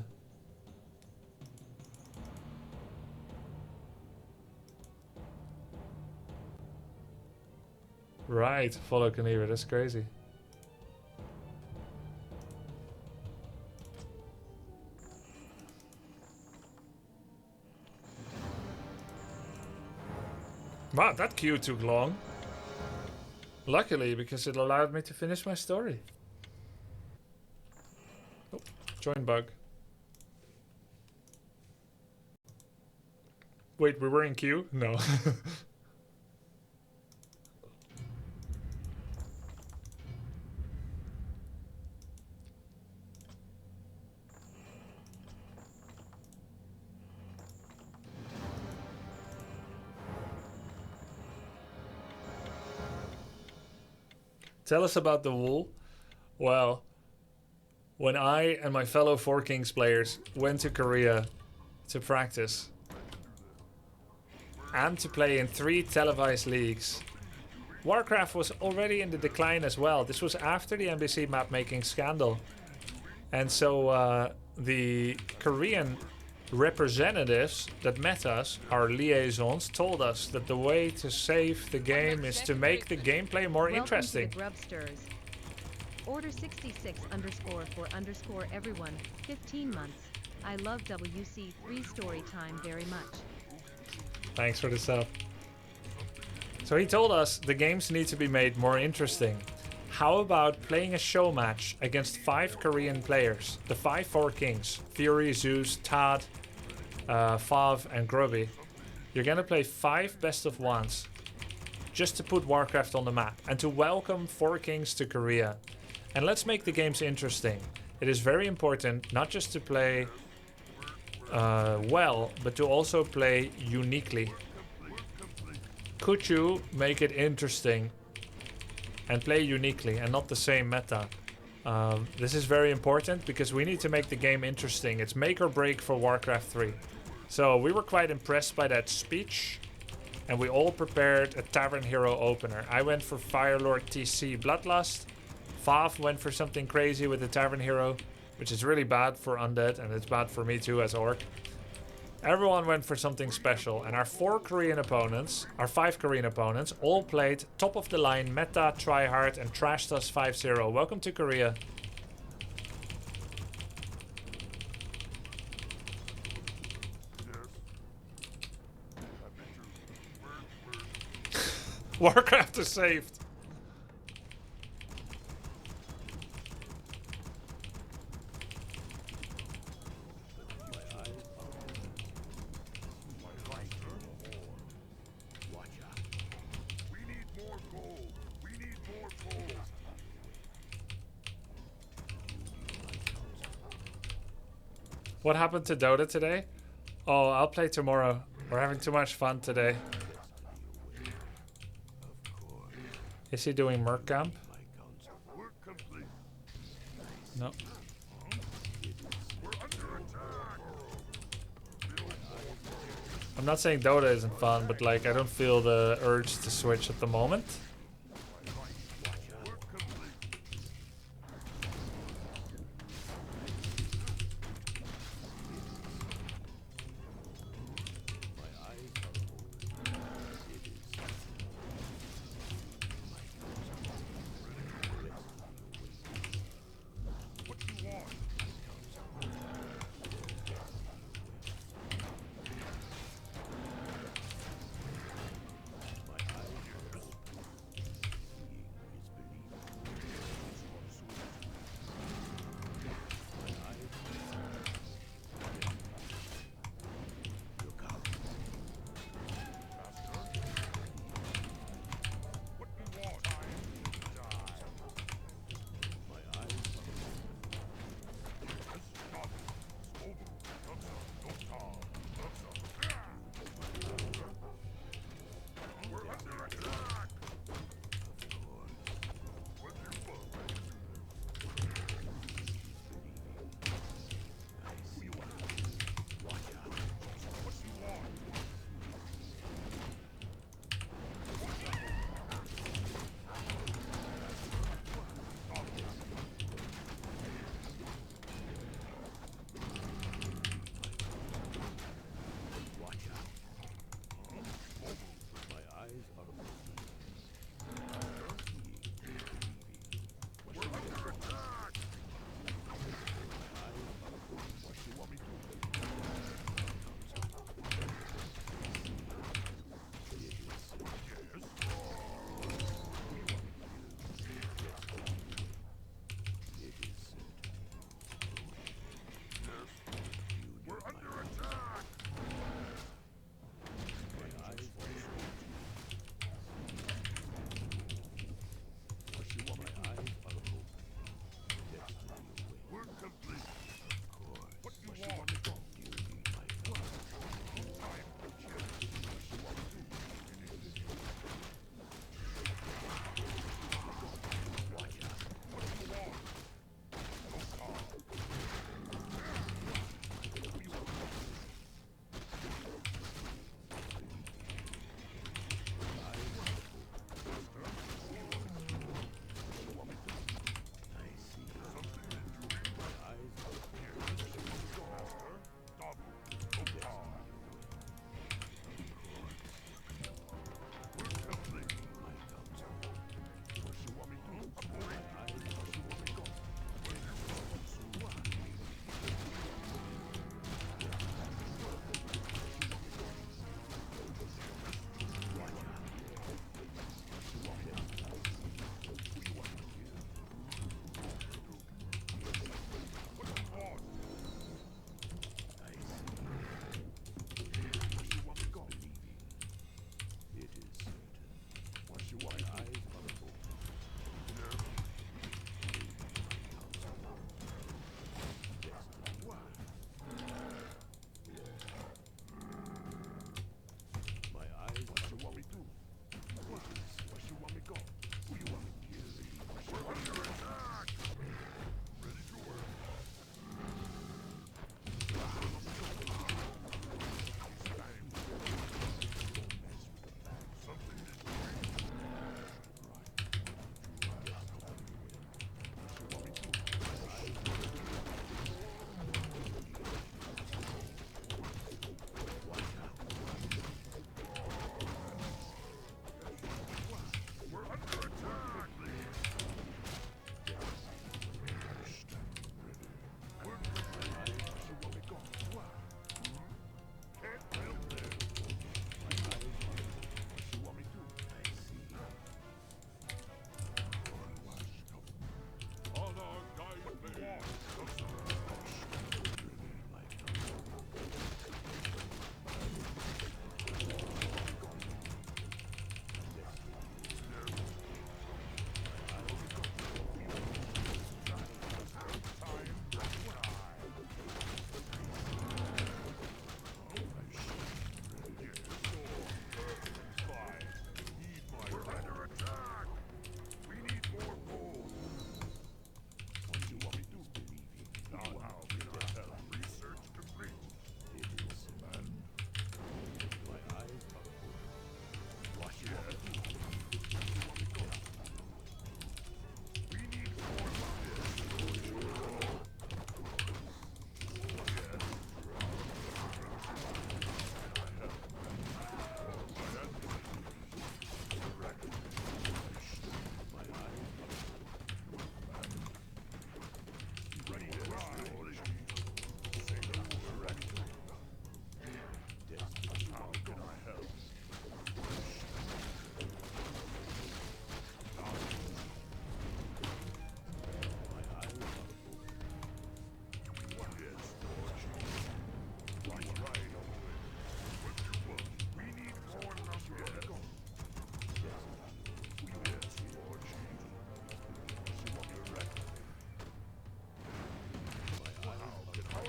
Right, follow Kniever, that's crazy. Wow, that queue took long. Luckily, because it allowed me to finish my story. Oh, join bug. Wait, we were in queue? No. Tell us about the wool. Well, when I and my fellow Four Kings players went to Korea to practice and to play in 3 televised leagues, Warcraft was already in the decline as well. This was after the NBC map making scandal. And so the Korean representatives that met us, our liaisons, told us that the way to save the game is to make the gameplay more interesting. Welcome to the Grubsters. Order 66_for_ everyone, 15 months. I love WC3 story time very much. Thanks for the sub. So he told us the games need to be made more interesting. How about playing a show match against 5 Korean players? The 5 Four Kings. Fury, Zeus, Tad, Fav and Grubby. You're gonna play 5 best of ones. Just to put Warcraft on the map. And to welcome Four Kings to Korea. And let's make the games interesting. It is very important not just to play well, but to also play uniquely. Could you make it interesting and play uniquely and not the same meta? This is very important because we need to make the game interesting. It's make or break for Warcraft 3. So we were quite impressed by that speech, and we all prepared a Tavern Hero opener. I went for Firelord TC Bloodlust. Fav went for something crazy with the Tavern Hero, which is really bad for Undead, and it's bad for me too as Orc. Everyone went for something special, and our 5 Korean opponents, all played top of the line meta, tryhard, and trashed us 5-0. Welcome to Korea. Warcraft is saved. What happened to Dota today? Oh, I'll play tomorrow. We're having too much fun today. Is he doing Merc Camp? No. I'm not saying Dota isn't fun, but like I don't feel the urge to switch at the moment.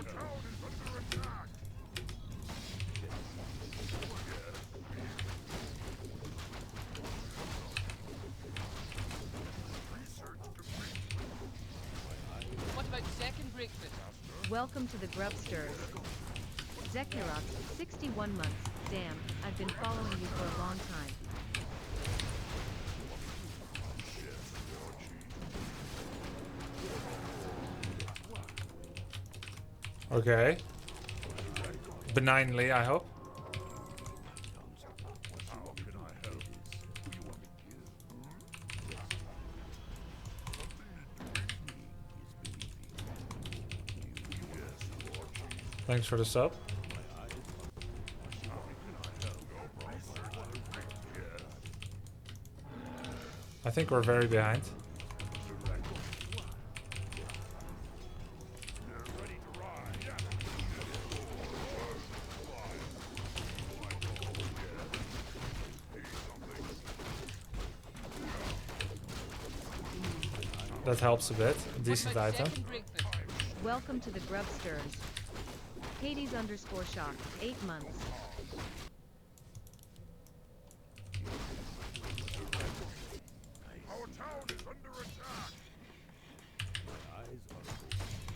town is under attack. Research complete. What about second breakfast? Welcome to the Grubsters. Zekirok, 61 months. Damn, I've been following you for a long time. Okay. Benignly, I hope. How can I help? Thanks for the sub. I think we're very behind. That helps a bit. Decent What about item. second breakfast? Welcome to the Grubsters. Hades_shock, 8 months. Our town is under attack. My eyes are open.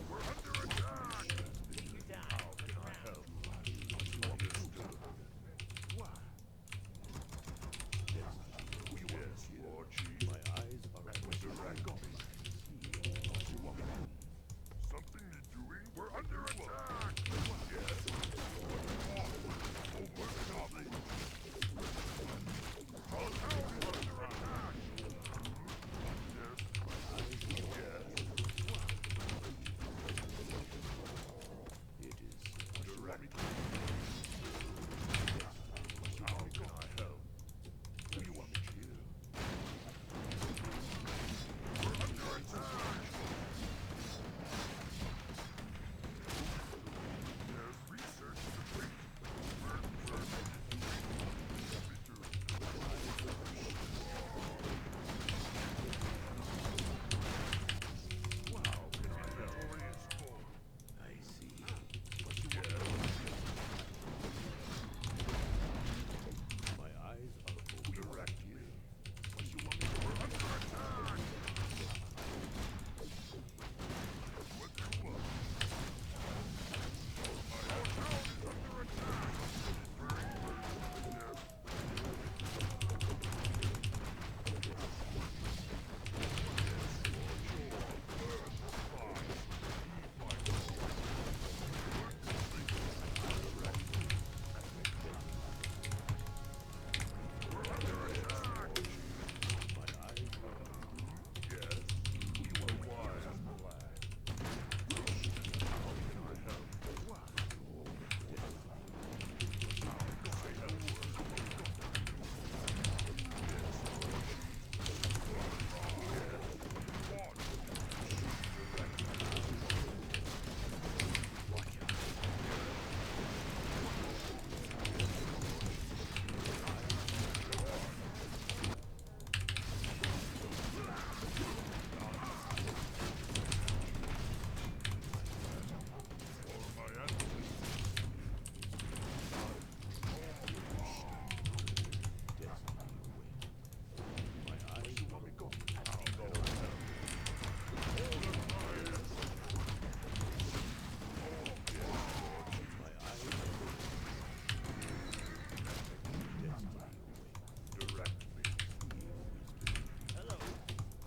We're under attack. How can I help? Understood. Yes, Lord Chief. My eyes are open. Direct me. Something is doing. We're under attack. Yes. Overcoming. Our town is under attack. Yes. Yes. It is Direct me. How can I help? Do you want me to? We're under attack. There's research complete. How can I help? I see. My eyes are open. Direct me. We're under attack. What do you want? Our town is under attack. Yes.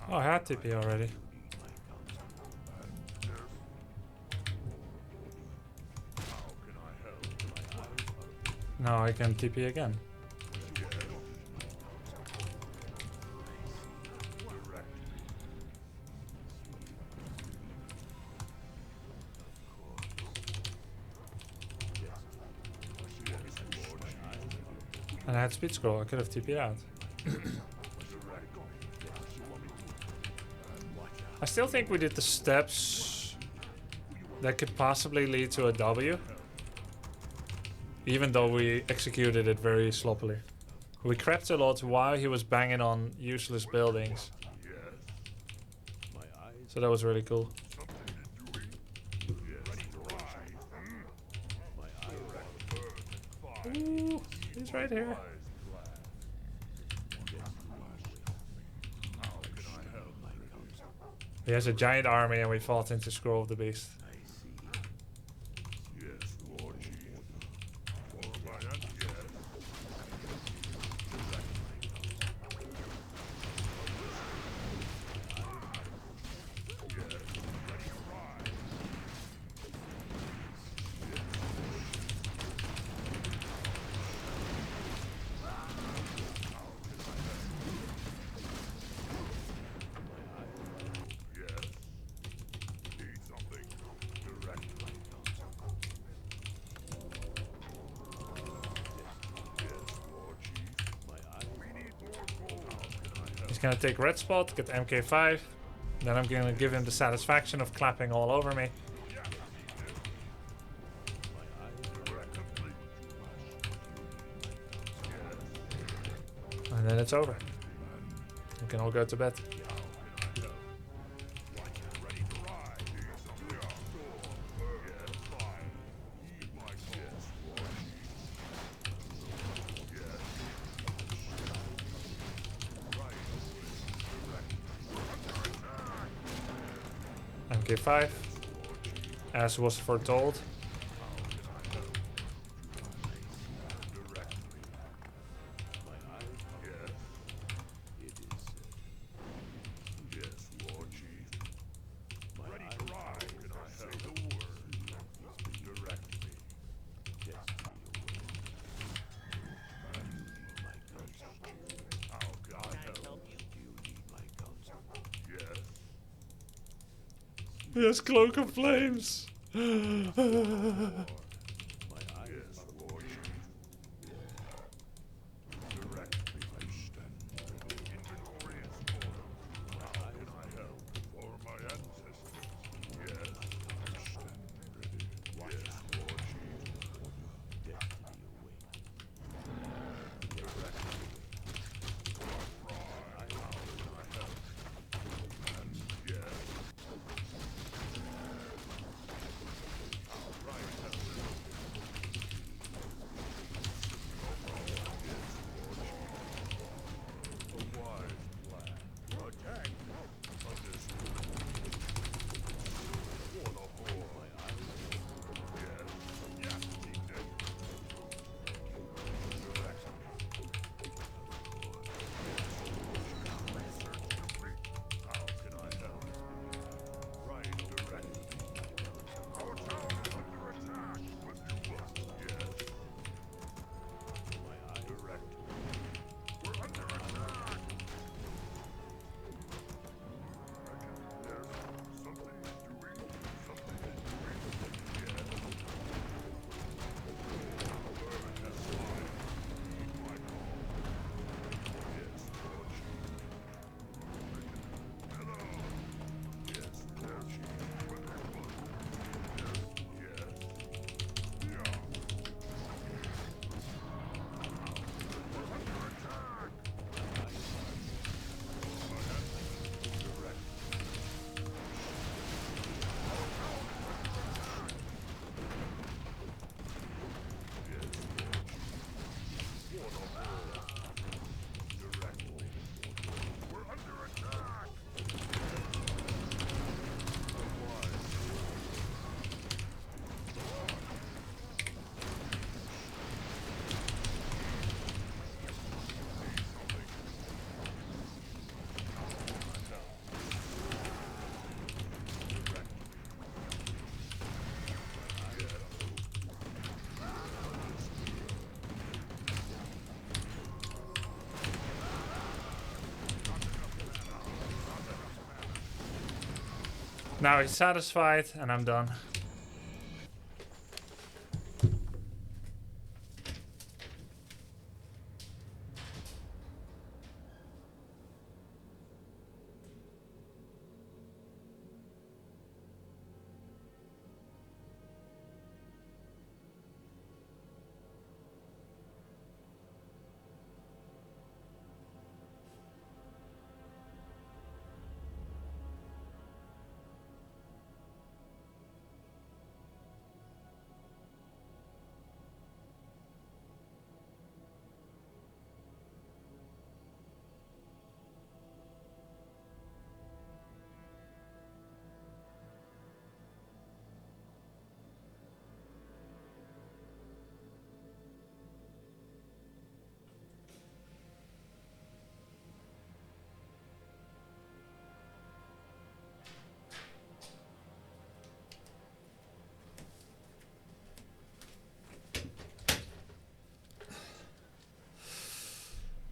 Oh, I had TP already. Now I can TP again. And I had speed scroll, I could have TP out. I still think we did the steps that could possibly lead to a W. Even though we executed it very sloppily. We crept a lot while he was banging on useless buildings. So that was really cool. Ooh, he's right here. Wise plan. How can I help? He has a giant army and we fought into Scroll of the Beast. I see. Yes, War Chief. For my aunt, yes. Yes, ready to ride. Yes. Need something? Direct my Yes, War Chief. My eyes We need more gold. How can I help? He's gonna take red spot, get the MK5. Then I'm gonna give him the satisfaction of clapping all over me. Direct complete. Yes. And then it's over. We can all go to bed. How can I help? Ready to ride. Need something? Sure. Yes, fine. Heed my call. Yes, War Chief. Yes. Right. Direct. MK5, as was foretold. Directly. my eyes Yes. it is Yes, War Chief. my Ready eyes to ride. Can I say the word? Directly. destiny away. How can I help? Do you need my counsel? Yes. Yes, Cloak of Flames. My eyes Yes, War Chief. Directly. I stand ready. Inventory is full. How can I help? For my ancestors. Yes. I stand ready. Yes, War Chief. destiny away. Directly. Right. How can I help? And yes. Right. Help. A wise plan. Attack! Understood. For the whole. My eyes. Yes. Yes, Chieftain. Direct. Research complete. How can I help? Right, direct. Our town is under attack. What do you want? Yes. My eyes Direct. We're under attack! Yes, something is doing. Something is doing. Yes. Yes, fine. Heed my call. Yes, War Chief. Hello. Yes, War Chief. What do you want? Yes, yes. Yeah. We're under attack! Direct. Yes, for the whole. Directly. We're under attack! Wise. Now he's satisfied and I'm done.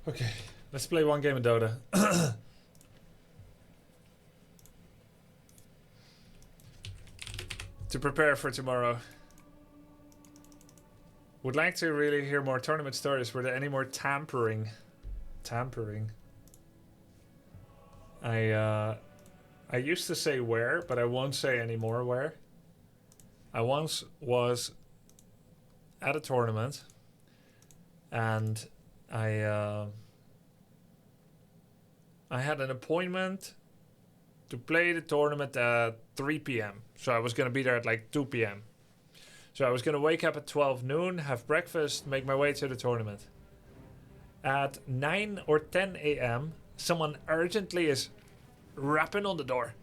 Okay, let's play one game of Dota. To prepare for tomorrow. Would like to really hear more tournament stories. Were there any more tampering? Tampering. I used to say where, but I won't say anymore where. I once was at a tournament, and I had an appointment to play the tournament at 3 p.m. So I was going to be there at like 2 p.m. So I was going to wake up at 12 noon, have breakfast, make my way to the tournament. At 9 or 10 a.m., someone urgently is rapping on the door,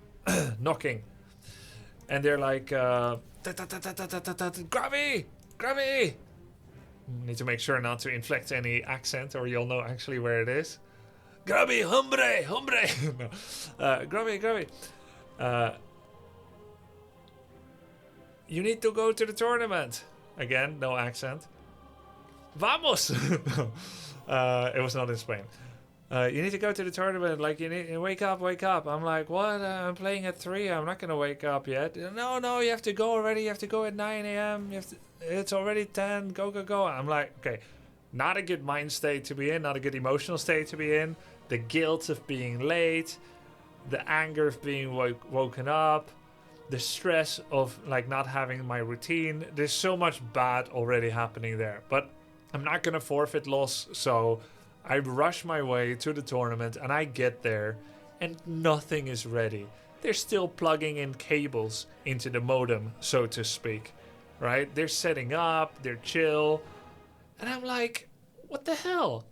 knocking. And they're like, Grabby! Grabby! Need to make sure not to inflect any accent or you'll know actually where it is. Grabby, hombre, hombre! No. Grabby, Grabby. You need to go to the tournament. Again, no accent. Vamos! No. It was not in Spain. You need to go to the tournament. Like, you need wake up, wake up. I'm like, what? I'm playing at 3. I'm not gonna wake up yet. No, you have to go already. You have to go at 9 a.m. It's already 10. Go, go, go. I'm like, okay, not a good mind state to be in. Not a good emotional state to be in. The guilt of being late, the anger of being woken up, the stress of like not having my routine. There's so much bad already happening there. But I'm not gonna forfeit loss, so I rush my way to the tournament and I get there and nothing is ready. They're still plugging in cables into the modem, so to speak, right? They're setting up, they're chill. And I'm like, what the hell?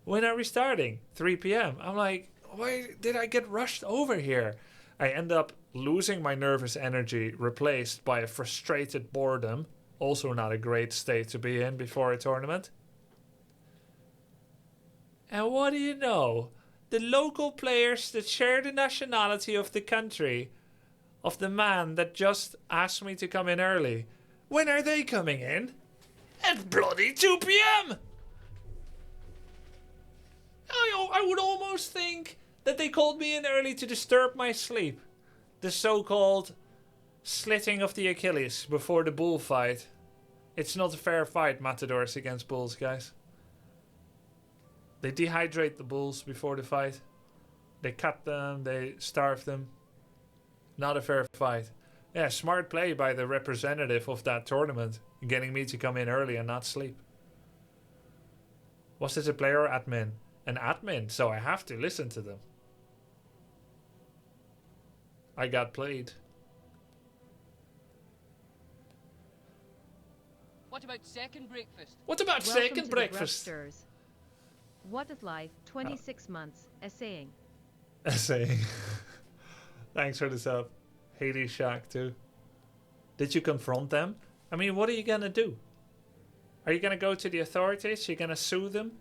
When are we starting? 3 p.m. I'm like, why did I get rushed over here? I end up losing my nervous energy, replaced by a frustrated boredom. Also not a great state to be in before a tournament. And what do you know? The local players that share the nationality of the country, of the man that just asked me to come in early, when are they coming in? At bloody 2 p.m. I would almost think that they called me in early to disturb my sleep. The so-called slitting of the Achilles before the bull fight. It's not a fair fight, matadors against bulls, guys. They dehydrate the bulls before the fight. They cut them, they starve them. Not a fair fight. Yeah, smart play by the representative of that tournament, getting me to come in early and not sleep. Was this a player or admin? An admin, so I have to listen to them. I got played. What about second breakfast? What about Welcome second to breakfast? The Grubsters. What is life? 26 months. Essaying. Saying. Thanks for the sub. Hades Shack too. Did you confront them? I mean, what are you gonna do? Are you gonna go to the authorities? Are you gonna sue them?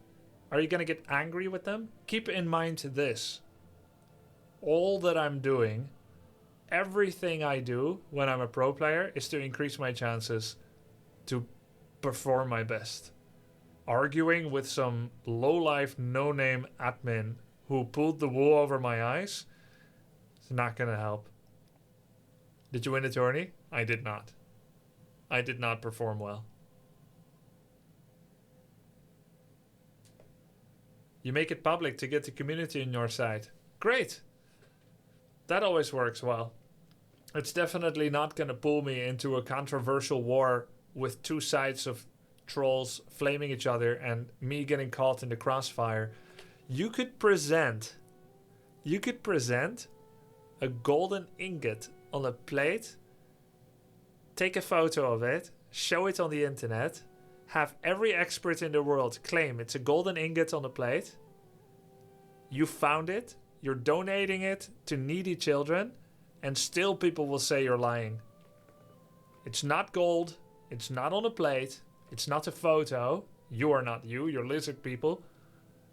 Are you gonna get angry with them? Keep in mind this. All that I'm doing, everything I do when I'm a pro player is to increase my chances to perform my best. Arguing with some low-life, no-name admin who pulled the wool over my eyes is not gonna help. Did you win the tourney? I did not. I did not perform well. You make it public to get the community on your side. Great. That always works well. It's definitely not gonna pull me into a controversial war with two sides of trolls flaming each other and me getting caught in the crossfire. You could present a golden ingot on a plate, take a photo of it, show it on the internet, have every expert in the world claim it's a golden ingot on the plate. You found it, you're donating it to needy children, and still people will say you're lying. It's not gold, it's not on a plate, it's not a photo. You are not you, you're lizard people.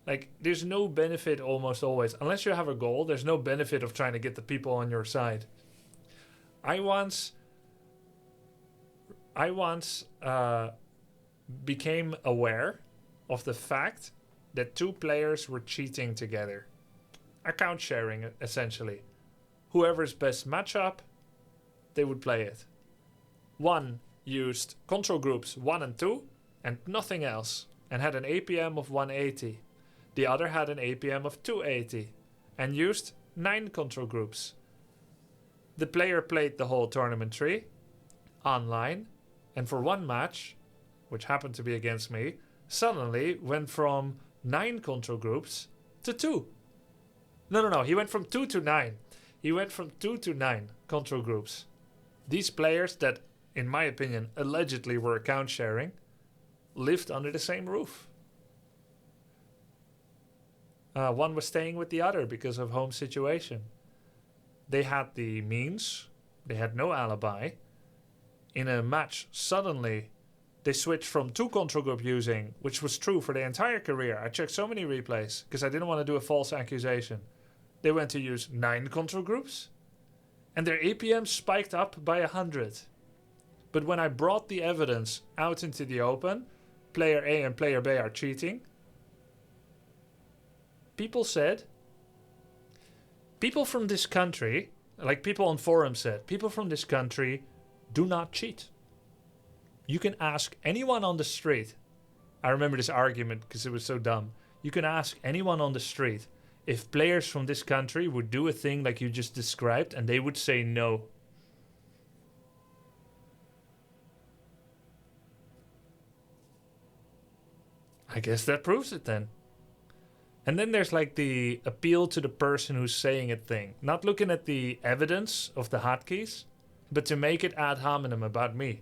Like, there's no benefit almost always. Unless you have a goal, there's no benefit of trying to get the people on your side. I once became aware of the fact that two players were cheating together. Account sharing, essentially. Whoever's best matchup, they would play it. One used control groups 1 and 2 and nothing else, and had an APM of 180. The other had an APM of 280 and used 9 control groups. The player played the whole tournament tree online, and for one match, which happened to be against me, suddenly went from 9 control groups to 2. No, he went from 2 to 9. He went from 2 to 9 control groups. These players that, in my opinion, allegedly were account sharing, lived under the same roof. One was staying with the other because of home situation. They had the means, they had no alibi. In a match, suddenly, they switched from 2 control group using, which was true for their entire career. I checked so many replays because I didn't want to do a false accusation. They went to use 9 control groups, and their APM spiked up by 100. But when I brought the evidence out into the open, player A and player B are cheating, people from this country, like people on forums said, people from this country do not cheat. You can ask anyone on the street. I remember this argument because it was so dumb. You can ask anyone on the street if players from this country would do a thing like you just described, and they would say no. I guess that proves it then. And then there's like the appeal to the person who's saying it thing. Not looking at the evidence of the hotkeys, but to make it ad hominem about me.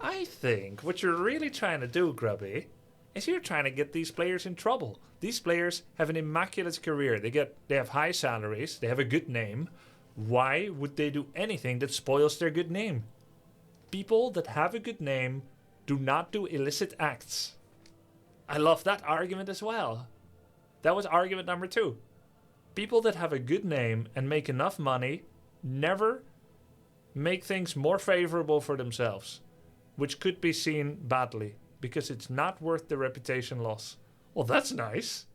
I think what you're really trying to do, Grubby, is you're trying to get these players in trouble. These players have an immaculate career. They have high salaries. They have a good name. Why would they do anything that spoils their good name? People that have a good name do not do illicit acts. I love that argument as well. That was argument number 2. People that have a good name and make enough money never make things more favorable for themselves, which could be seen badly because it's not worth the reputation loss. Well, that's nice.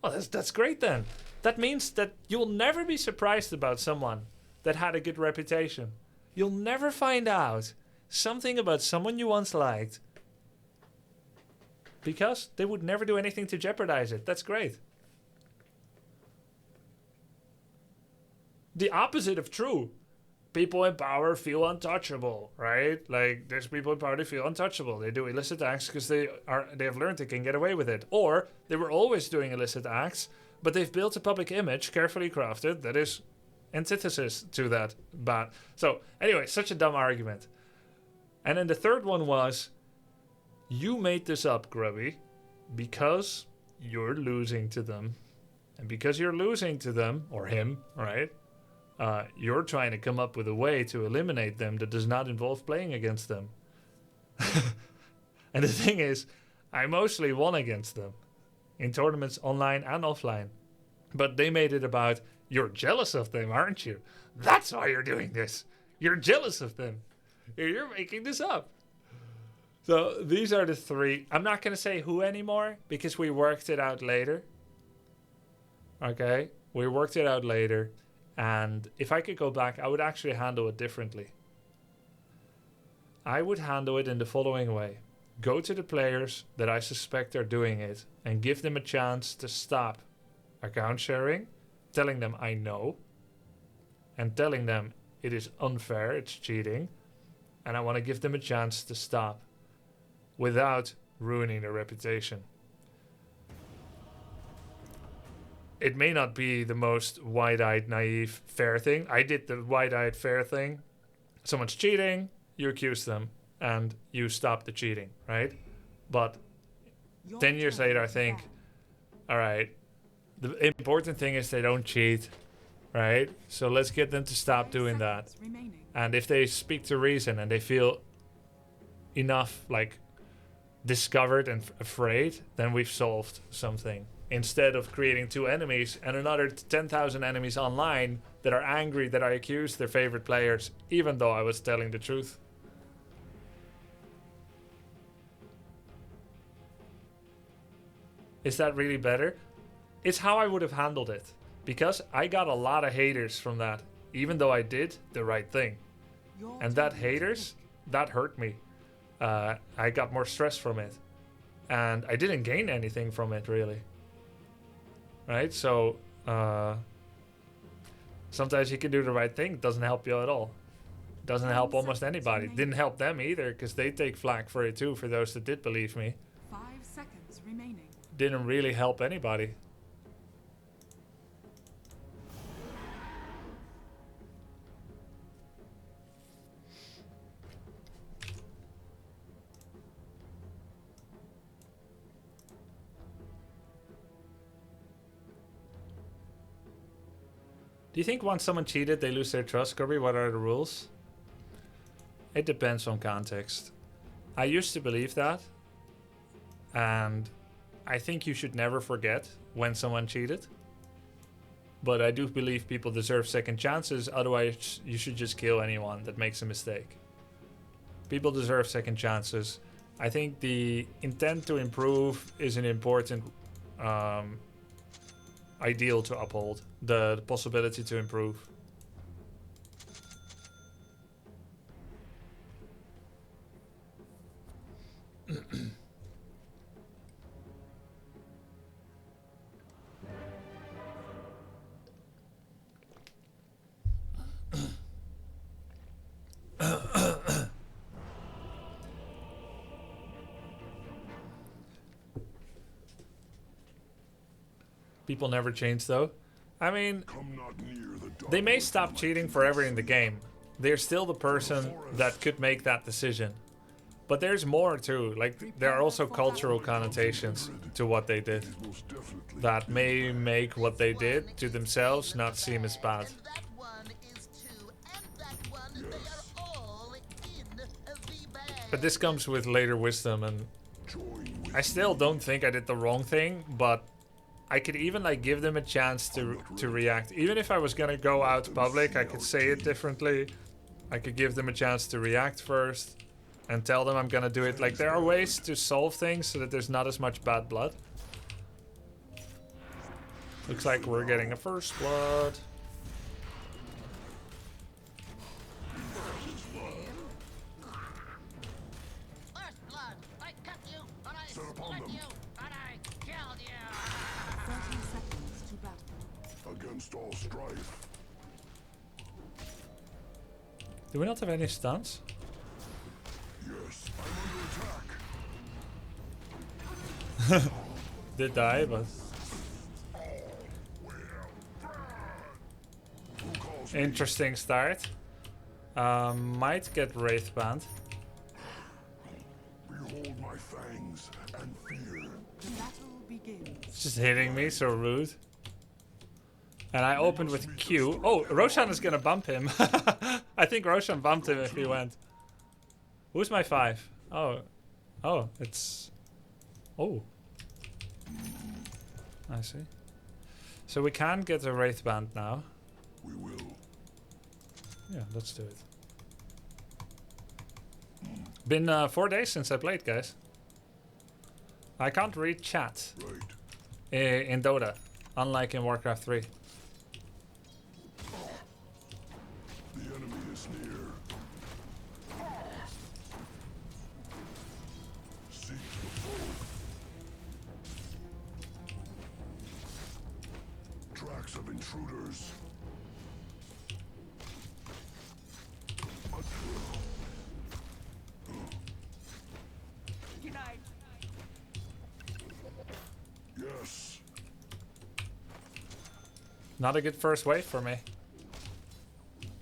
Well, that's great then. That means that you'll never be surprised about someone that had a good reputation. You'll never find out something about someone you once liked because they would never do anything to jeopardize it. That's great. The opposite of true. People in power feel untouchable, right? Like, there's people in power that feel untouchable. They do illicit acts because they have learned they can get away with it. Or they were always doing illicit acts, but they've built a public image, carefully crafted, that is antithesis to that bad. So, anyway, such a dumb argument. And then the third one was, you made this up, Grubby, because you're losing to them. And because you're losing to them, or him, right? You're trying to come up with a way to eliminate them that does not involve playing against them. And the thing is, I mostly won against them in tournaments online and offline. But they made it about, you're jealous of them, aren't you? That's why you're doing this. You're jealous of them. You're making this up. So these are the 3. I'm not going to say who anymore because we worked it out later. Okay? We worked it out later. And if I could go back, I would actually handle it differently. I would handle it in the following way. Go to the players that I suspect are doing it and give them a chance to stop account sharing, telling them I know, and telling them it is unfair, it's cheating, and I want to give them a chance to stop without ruining their reputation. It may not be the most wide-eyed, naive, fair thing. I did the wide-eyed, fair thing. Someone's cheating, you accuse them, and you stop the cheating, right? But 10 years later, I think, all right, the important thing is they don't cheat, right? So let's get them to stop doing that. And if they speak to reason and they feel enough, like, discovered and afraid, then we've solved something. Instead of creating 2 enemies and another 10,000 enemies online that are angry that I accused their favorite players, even though I was telling the truth. Is that really better? It's how I would have handled it. Because I got a lot of haters from that. Even though I did the right thing. And that haters, that hurt me. I got more stress from it. And I didn't gain anything from it, really. Right? So, sometimes you can do the right thing. It doesn't help you at all. Doesn't help almost anybody. Didn't help them either, because they take flack for it too, for those that did believe me. 5 seconds remaining. Didn't really help anybody. Do you think once someone cheated, they lose their trust, Kirby? What are the rules? It depends on context. I used to believe that. And I think you should never forget when someone cheated. But I do believe people deserve second chances. Otherwise, you should just kill anyone that makes a mistake. People deserve second chances. I think the intent to improve is an important ideal to uphold. The possibility to improve. People never change though. I mean, they may stop cheating forever in the game. They're still the person that could make that decision. But there's more too. Like, there are also cultural connotations to what they did that may make what they did to themselves not seem as bad. But this comes with later wisdom, and I still don't think I did the wrong thing, but I could even like give them a chance to react. Even if I was gonna go out public, I could say it differently. I could give them a chance to react first and tell them I'm gonna do it. Like, there are ways to solve things so that there's not as much bad blood. Looks like we're getting a first blood. First blood. I cut you, and I split you, and I killed you. 30 seconds to battle. Against all strife. Do we not have any stuns? Yes, I'm under attack. Did die, but interesting start. Might get Wraith banned. Behold my fangs and fear. The battle begins. It's just hitting me, so rude. And I opened with Q. Oh, Roshan is gonna bump him. I think Roshan bumped him if he went. Who's my 5? Oh. Oh, it's... Oh. I see. So we can get a Wraith band now. We will. Yeah, let's do it. Been 4 days since I played, guys. I can't read chat in Dota, unlike in Warcraft 3. The enemy is near. Seek the foe. Tracks of intruders. Yes. Not a good first wave for me.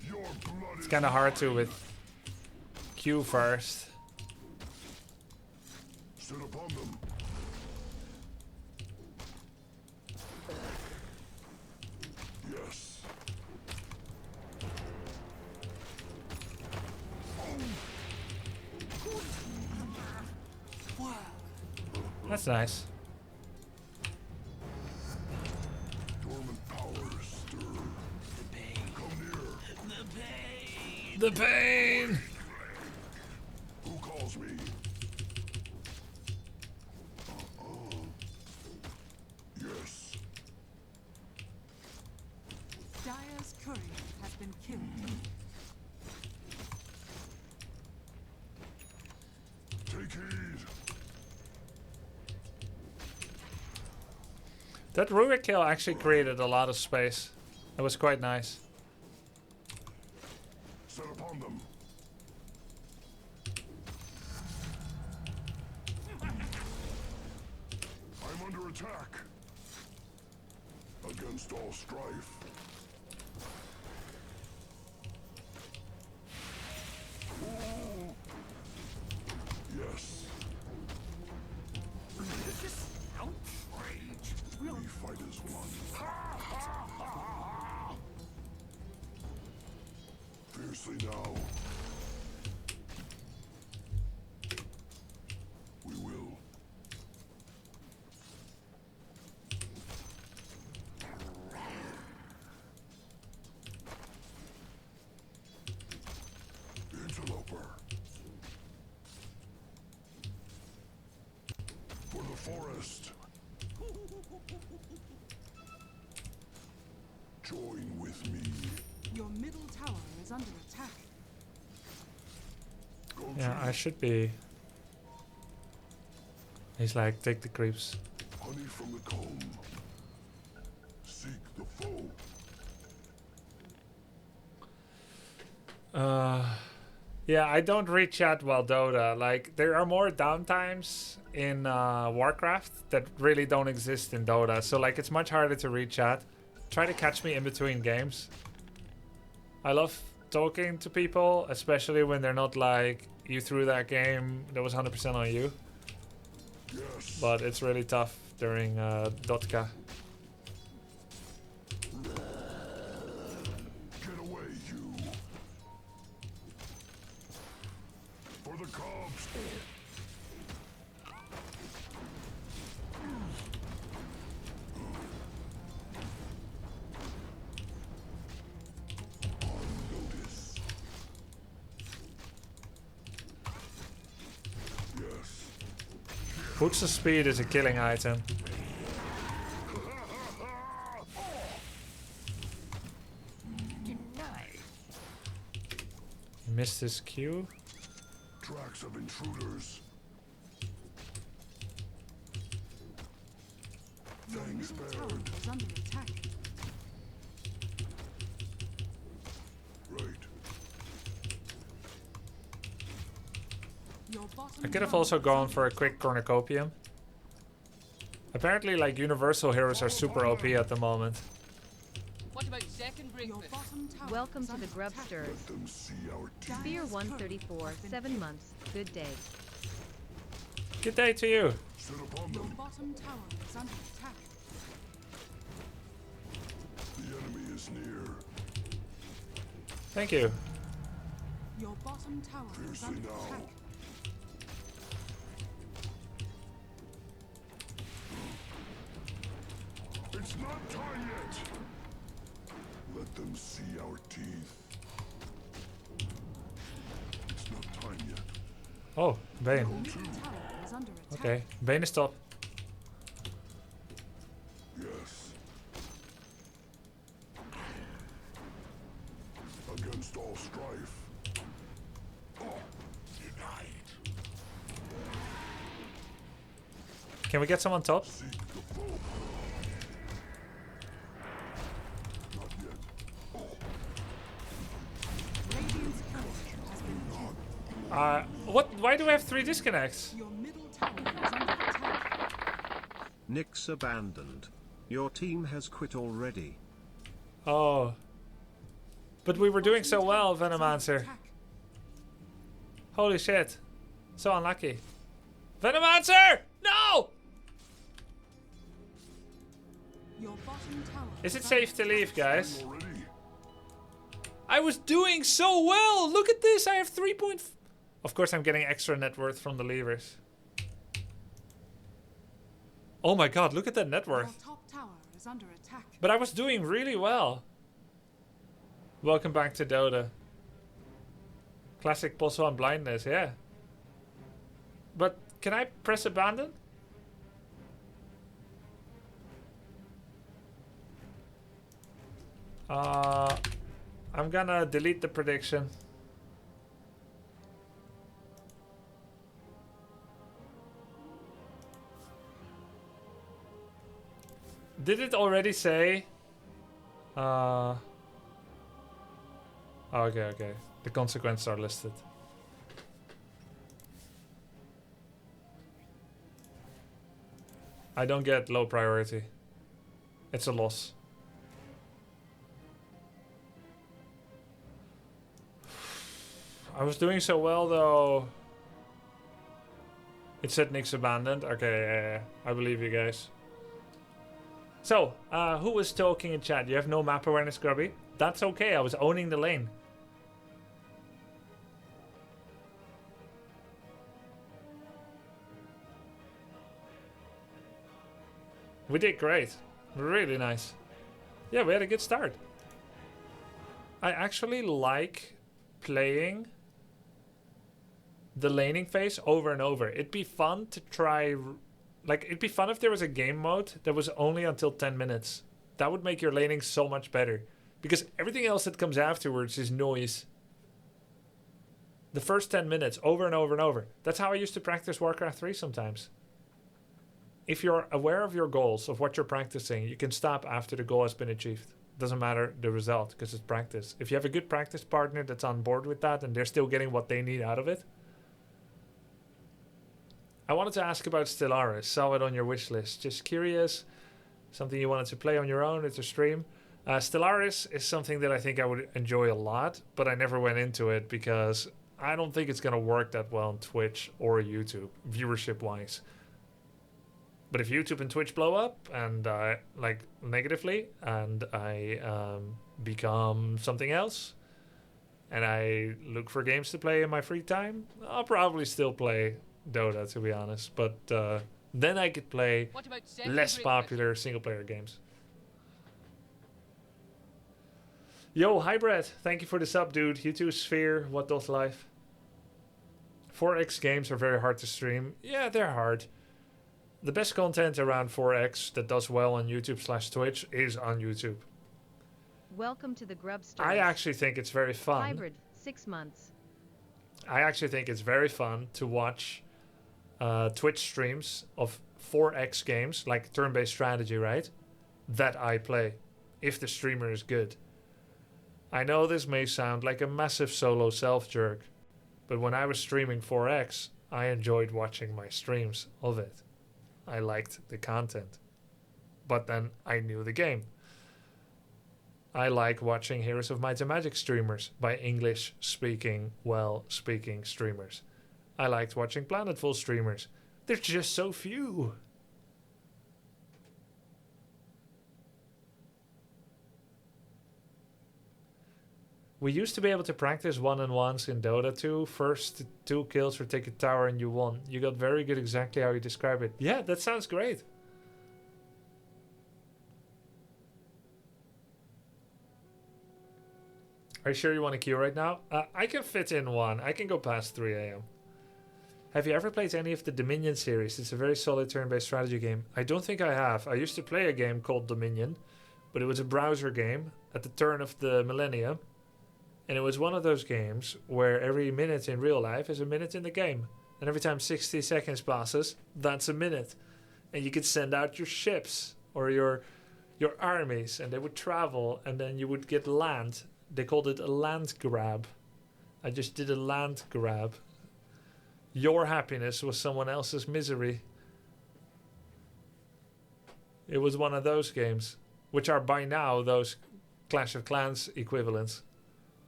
Your blood It's is kind of hard to with Q first. Sit upon them. Yes. That's nice. Dormant powers stir. The pain. Come near. The pain! Who calls me? keyed. That Rurik kill actually created a lot of space. It was quite nice. Set upon them. I'm under attack. Against all strife. Ooh. Yes. Outrage. We fight as one. Fiercely now. We will. Interloper. For the forest. Join with me. Your middle tower is under attack. Go Yeah, team. I should be. He's like, take the creeps. Honey from the comb. Seek the foe. Yeah, I don't read chat while Dota. Like, there are more downtimes in Warcraft that really don't exist in Dota. So, like, it's much harder to read chat. Try to catch me in between games. I love talking to people, especially when they're not like, you threw that game, that was 100% on you. Yes. But it's really tough during DOTA2. Get away, you. For the cubs. On notice. Yes. Boots of speed is a killing item. He missed his Q. Tracks of intruders. Your Things middle tower bared. is under attack. Right. Your bottom I could have tower also is gone under for a attack. quick cornucopium. Apparently, like, universal heroes are super OP at the moment. What about second Your breakfast? bottom tower Welcome is to the under Grub attack. Stirs. Let them see our teeth. Spear Dire's 134, turret has been 7 hit. months. Good day. Good day to you. Sit upon Your them. bottom tower is under attack. The enemy is near. Thank you. Your bottom tower is Fiercely under now. attack. It's not time yet. Let them see our teeth. It's not time yet. Oh, Bane. Your middle tower is under attack. Okay, Bane is top. Yes. Against all strife. Oh, denied. Can we get someone top? Seek the foe. Not yet. Radiant's turret has been killed. What? Why do we have 3 disconnects? Your middle tower is under attack. Nick's abandoned. Your team has quit already. Oh. But we were doing so Bottom well, tower is under Venomancer. attack. Holy shit. So unlucky. Venomancer! No! Your bottom tower Is it under safe to attack. leave, guys? Already. I was doing so well! Look at this! I have 3 point... Of course, I'm getting extra net worth from the levers. Oh my god, look at that net Your worth. top tower is under attack. But I was doing really well. Welcome back to Dota. Classic plus 1 blindness, yeah. But can I press abandon? I'm gonna delete the prediction. Did it already say? Okay, okay. The consequences are listed. I don't get low priority. It's a loss. I was doing so well though. It said Nick's abandoned. Okay, yeah, I believe you guys. So, who was talking in chat? You have no map awareness, Grubby? That's okay, I was owning the lane. We did great. Really nice. Yeah, we had a good start. I actually like playing the laning phase over and over. It'd be fun to try... Like, it'd be fun if there was a game mode that was only until 10 minutes. That would make your laning so much better. Because everything else that comes afterwards is noise. The first 10 minutes, over and over and over. That's how I used to practice Warcraft 3 sometimes. If you're aware of your goals, of what you're practicing, you can stop after the goal has been achieved. Doesn't matter the result, because it's practice. If you have a good practice partner that's on board with that and they're still getting what they need out of it. I wanted to ask about Stellaris. Saw it on your wish list. Just curious. Something you wanted to play on your own at the stream. Stellaris is something that I think I would enjoy a lot, but I never went into it because I don't think it's going to work that well on Twitch or YouTube, viewership-wise. But if YouTube and Twitch blow up and like negatively, and I become something else, and I look for games to play in my free time, I'll probably still play Dota, to be honest. But then I could play What about less secondary popular single-player games. Yo, Hybrid, thank you for the sub, dude. You too, Sphere. What does life? 4X games are very hard to stream. Yeah, they're hard. The best content around 4X that does well on YouTube/Twitch is on YouTube. Welcome to the Grubsters. I actually think it's very fun. Hybrid, 6 months. I actually think it's very fun to watch Twitch streams of 4X games, like turn-based strategy, right? That I play, if the streamer is good. I know this may sound like a massive solo self-jerk, but when I was streaming 4X, I enjoyed watching my streams of it. I liked the content. But then I knew the game. I like watching Heroes of Might and Magic streamers by English-speaking, well-speaking streamers. I liked watching Planetful streamers. There's just so few. We used to be able to practice one-on-ones in DOTA2. First 2 kills or take a tower and you won. You got very good exactly how you describe it. Yeah, that sounds great. Are you sure you want to queue right now? I can fit in one. I can go past 3 a.m. Have you ever played any of the Dominion series? It's a very solid turn-based strategy game. I don't think I have. I used to play a game called Dominion, but it was a browser game at the turn of the millennium. And it was one of those games where every minute in real life is a minute in the game. And every time 60 seconds passes, that's a minute. And you could send out your ships or your armies, and they would travel, and then you would get land. They called it a land grab. I just did a land grab. Your happiness was someone else's misery. It was one of those games, which are by now those Clash of Clans equivalents.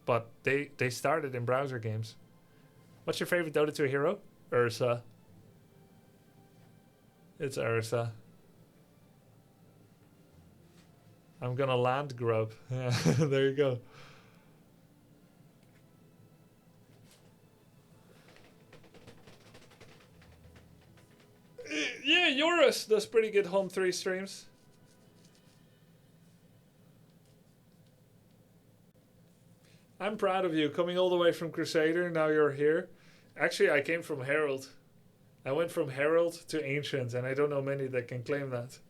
But they started in browser games. What's your favorite Dota 2 hero? Ursa. It's Ursa. I'm gonna land grub. Yeah, there you go. Yeah, Eurus does pretty good home 3 streams. I'm proud of you, coming all the way from Crusader, now you're here. Actually, I came from Herald. I went from Herald to Ancient, and I don't know many that can claim that.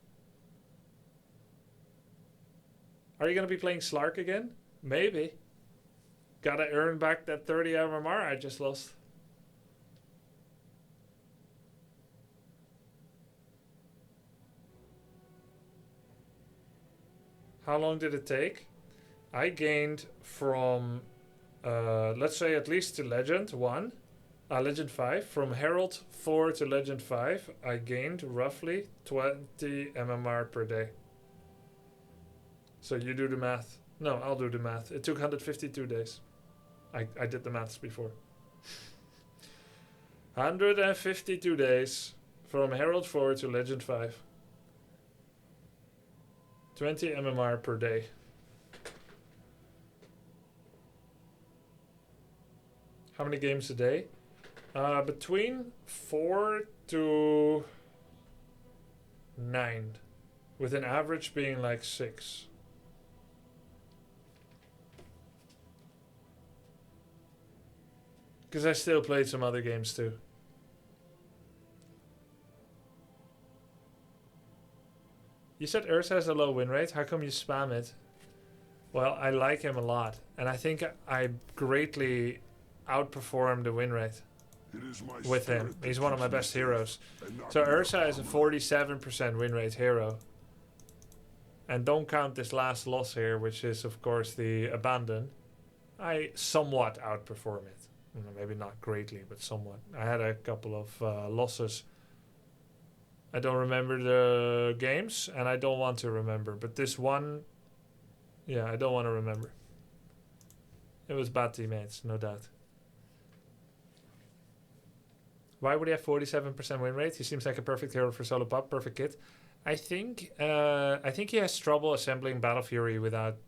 Are you going to be playing Slark again? Maybe. Gotta earn back that 30 MMR I just lost. how long did it take? I gained from, let's say at least to Legend 1, Legend 5. From Herald 4 to Legend 5, I gained roughly 20 MMR per day. So you do the math. No, I'll do the math. It took 152 days. I did the maths before. 152 days from Herald 4 to Legend 5. 20 MMR per day. How many games a day? Between 4 to 9. With an average being like 6. Because I still played some other games too. You said Ursa has a low win rate. How come you spam it? Well, I like him a lot. And I think I greatly outperform the win rate with him. He's one of my best heroes. So Ursa is a 47% win rate hero. And don't count this last loss here, which is of course the Abandon. I somewhat outperform it. Maybe not greatly, but somewhat. I had a couple of losses. I don't remember the games, and I don't want to remember. But this one, yeah, I don't want to remember. It was bad teammates, no doubt. Why would he have 47% win rate? He seems like a perfect hero for solo pop, perfect kit. I think he has trouble assembling Battle Fury without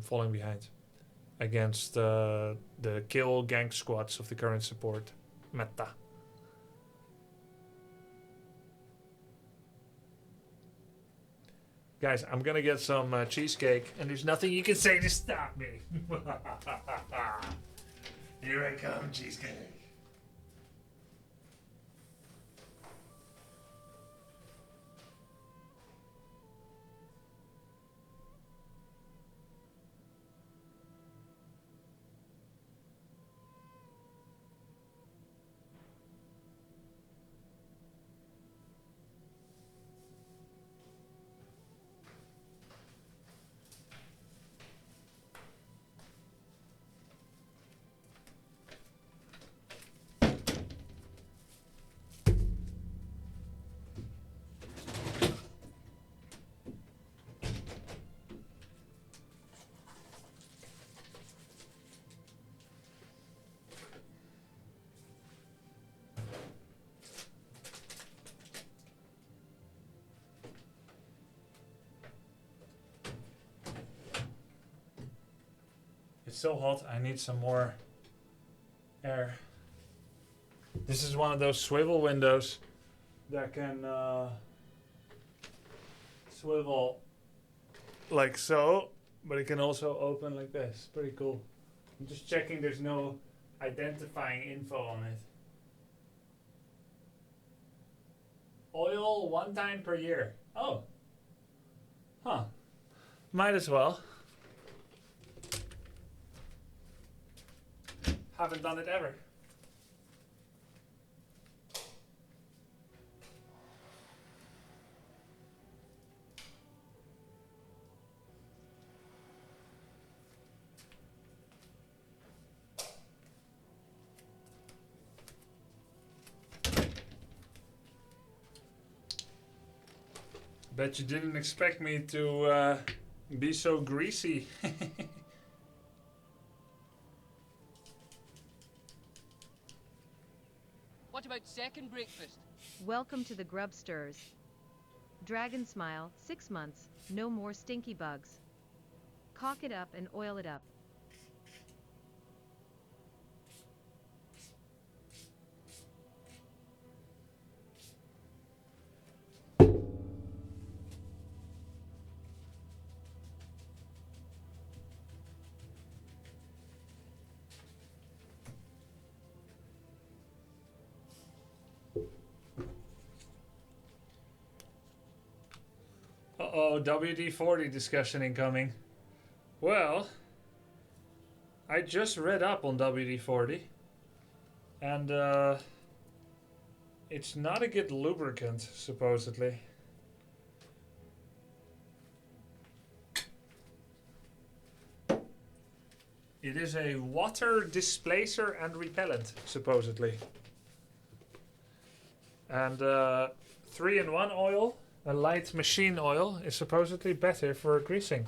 falling behind against the kill gank squads of the current support meta. Guys, I'm gonna get some cheesecake, and there's nothing you can say to stop me. Here I come, cheesecake. It's so hot, I need some more air. This is one of those swivel windows that can swivel like so, but it can also open like this. Pretty cool. I'm just checking there's no identifying info on it. Oil 1 time per year. Oh. Huh. Might as well. Haven't done it ever. Bet you didn't expect me to be so greasy. What about second breakfast? Welcome to the Grubsters. Dragon Smile, 6 months, no more stinky bugs. Caulk it up and oil it up. Uh-oh, WD-40 discussion incoming. Well, I just read up on WD-40, and it's not a good lubricant, supposedly. It is a water displacer and repellent, supposedly. And 3-in-1 oil, a light machine oil, is supposedly better for greasing.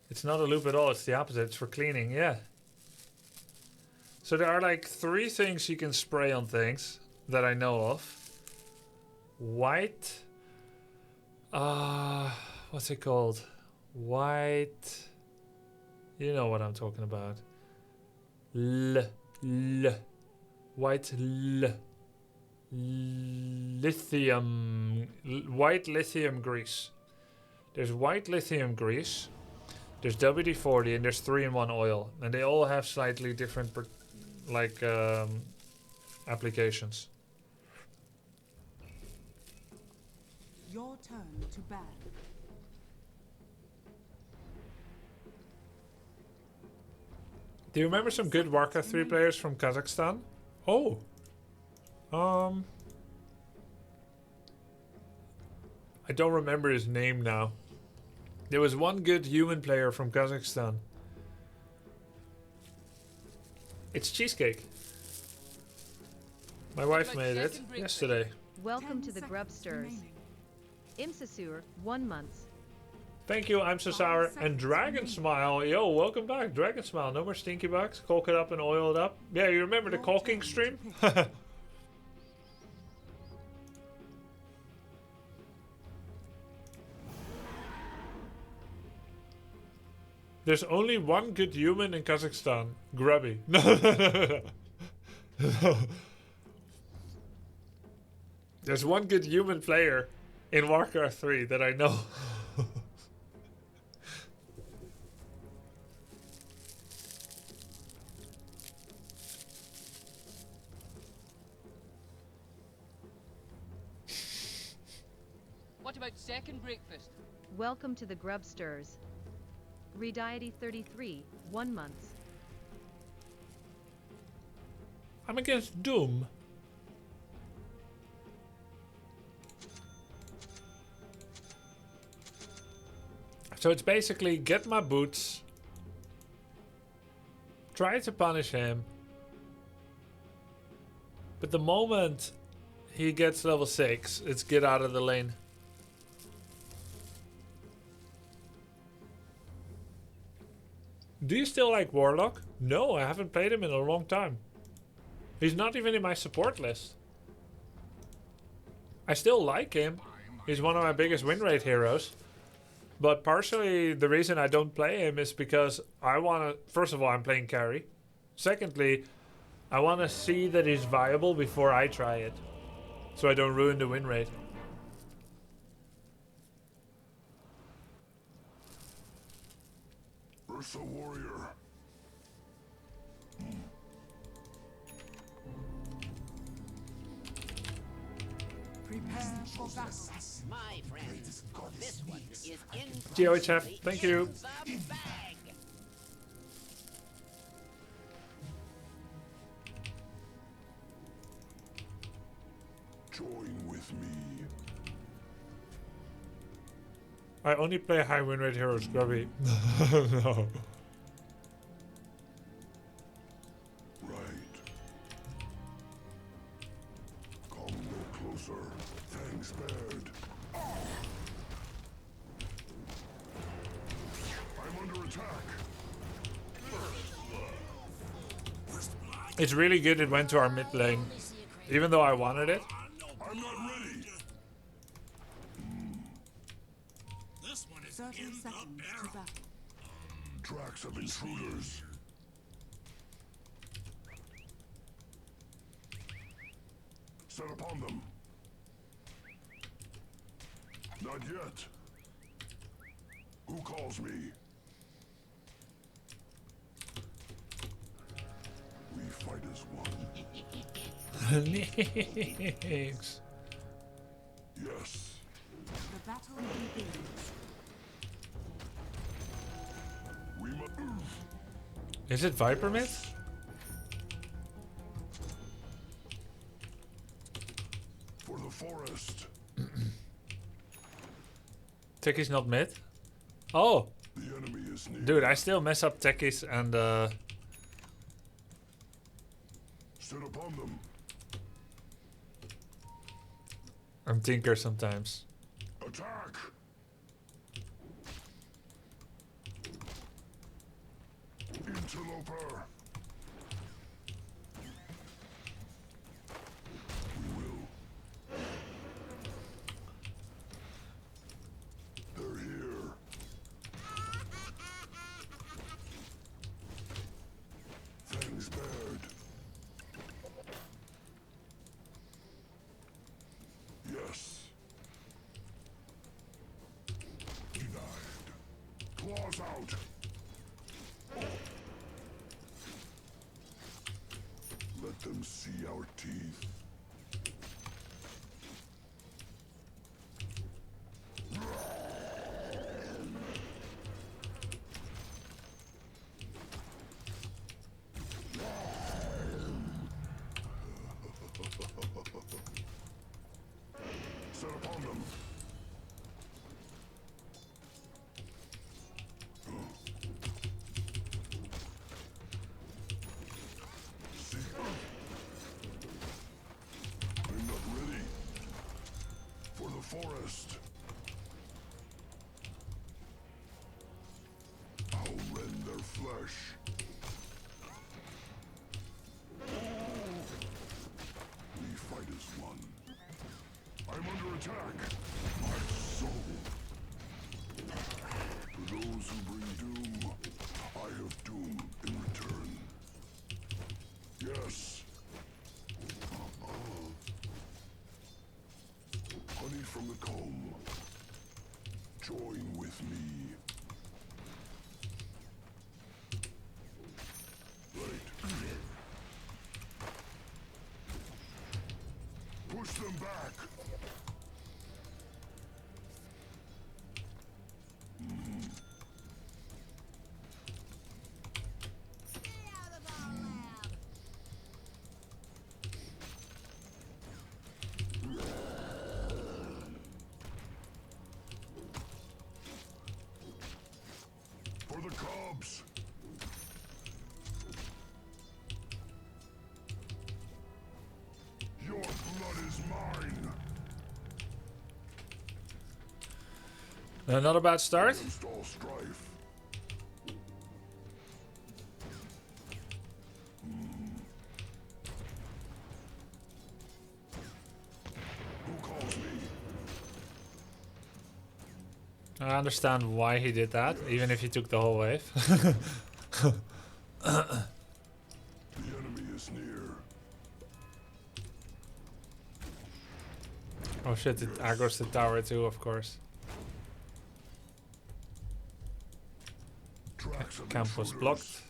It's not a loop at all, it's the opposite, it's for cleaning, yeah. So there are like 3 things you can spray on things that I know of. White. What's it called? White. You know what I'm talking about. White lithium. White lithium grease. There's white lithium grease. There's WD-40 and there's 3-in-1 oil. And they all have slightly different applications. Your turn to ban. Do you remember some good Warcraft 3 players from Kazakhstan? Oh. I don't remember his name now. There was one good human player from Kazakhstan. It's cheesecake. My wife made it yesterday. Welcome to the Grubsters. Imsasur, 1 month. Thank you, I'm so sour. And Dragon Smile, yo, welcome back. Dragon Smile, no more stinky bugs. Caulk it up and oil it up. Yeah, you remember the caulking stream? There's only one good human in Kazakhstan. Grubby. No. There's one good human player in Warcraft 3 that I know. What about second breakfast? Welcome to the Grubsters. Rediety 33, 1 month. I'm against Doom. So it's basically get my boots, try to punish him, but the moment he gets level 6, it's get out of the lane. Do you still like Warlock? No, I haven't played him in a long time. He's not even in my support list. I still like him. He's one of my biggest win rate heroes. But partially the reason I don't play him is because I want to... First of all, I'm playing carry. Secondly, I want to see that he's viable before I try it. So I don't ruin the win rate. Ursa warrior. Prepare for battle. My friends, this one is in GOHF, thank you. the bag. Join with me. I only play high win rate heroes, Grubby. No. Right. Come no closer. Fang spared. I'm under attack. It's really good it went to our mid lane. Even though I wanted it. I'm not ready. 30 seconds to battle. Tracks of intruders. Set upon them. Not yet. Who calls me? We fight as one. Thanks. Yes. The battle begins. We must. Is it Viper mid? For the forest. Techies not mid. Oh, The enemy is near. dude, I still mess up techies and Sit upon them. I'm tinker sometimes. Attack. Interloper. We will. They're here. Fangs bared. Yes. Denied. Claws out. Let them see our teeth. Set upon them. See? I'm not ready. For the forest. I'll rend their flesh. We fight as one. I'm under attack. My soul. For those who bring doom, I have doom in return. Yes. Honey from the comb. Join with me. Right. Push them back. For the cubs. Your blood is mine. Not a bad start. Install strife. Who calls me? I understand why he did that, even if he took the whole wave. The enemy is near. Oh shit, it aggro's the tower too, of course. Tracks of Camp was intruders. blocked.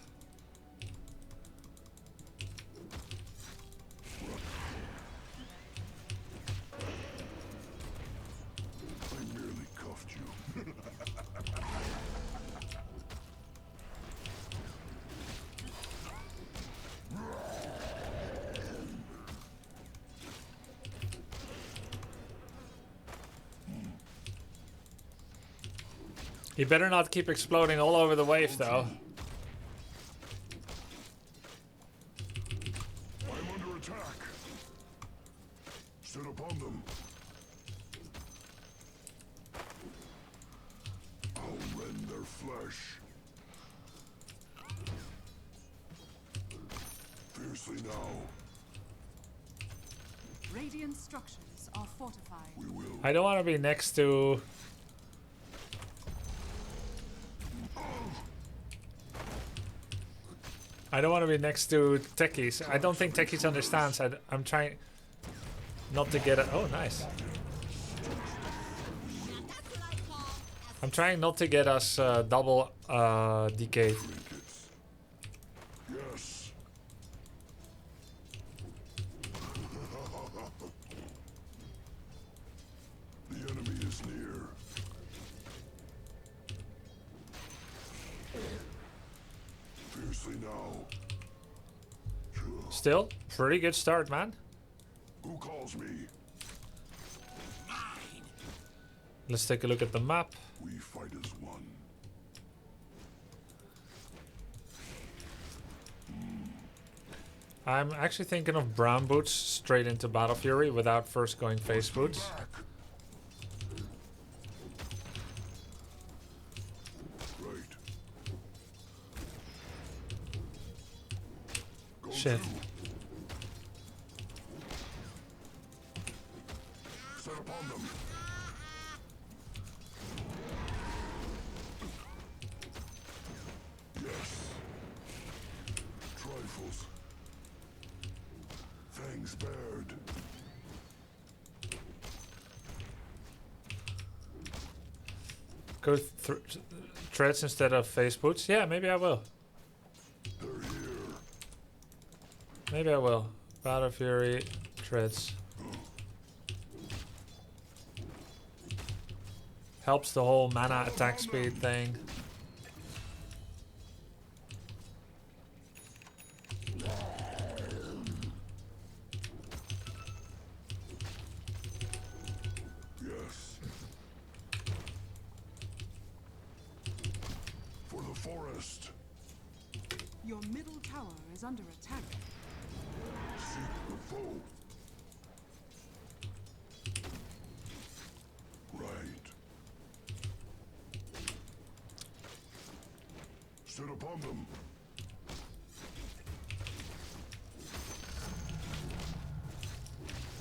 I merely cuffed you. He better not keep exploding all over the wave though. I'm under attack. Sit upon them. I'll rend their flesh. Fiercely now. Radiant structures are fortified. We will. I don't want to be next to... I don't want to be next to techies. I don't think techies understands. I'm trying not to get it. Oh, nice. I'm trying not to get us double decayed. Trinkets. Yes. The enemy is near. Fiercely now. Still, pretty good start, man. Who calls me? Let's take a look at the map. We fight as one. I'm actually thinking of brown boots straight into Battle Fury without first going face boots. Back. Right. Go Shit. to. Set upon them. Yes. Trifles. Fangs bared. Go treads instead of face boots? Yeah, maybe I will. They're here. Maybe I will. Battle Fury, treads. Helps the whole mana attack speed thing. Yes. For the forest. Your middle tower is under attack. Seek the foe. Right. Sit upon them.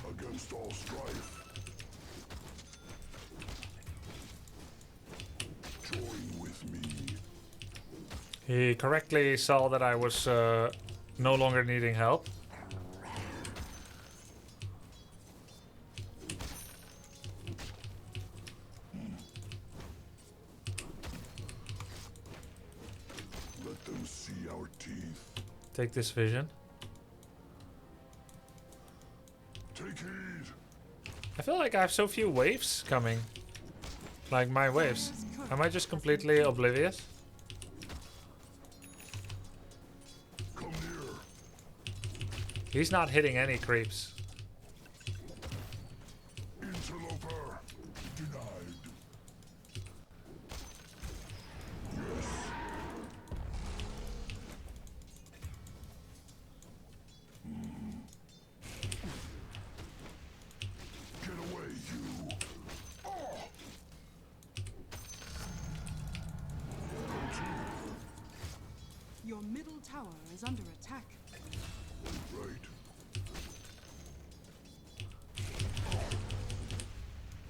Against all strife. Join with me. He correctly saw that I was no longer needing help. Let them see our teeth. Take this vision. Take heed. I feel like I have so few waves coming. Like my waves. Am I just completely oblivious? Come near. He's not hitting any creeps. Interloper. Denied. Yes. Get away, you. Oh. Go to. Your middle tower is under attack. Right.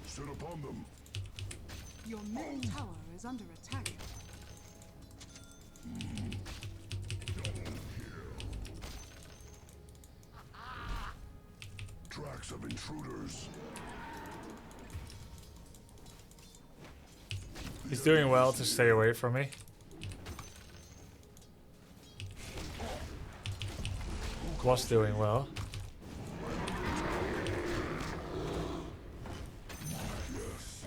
Sit upon them. Your middle tower is under attack. Tracks of intruders. He's doing well to stay away from me. Was doing well. Yes.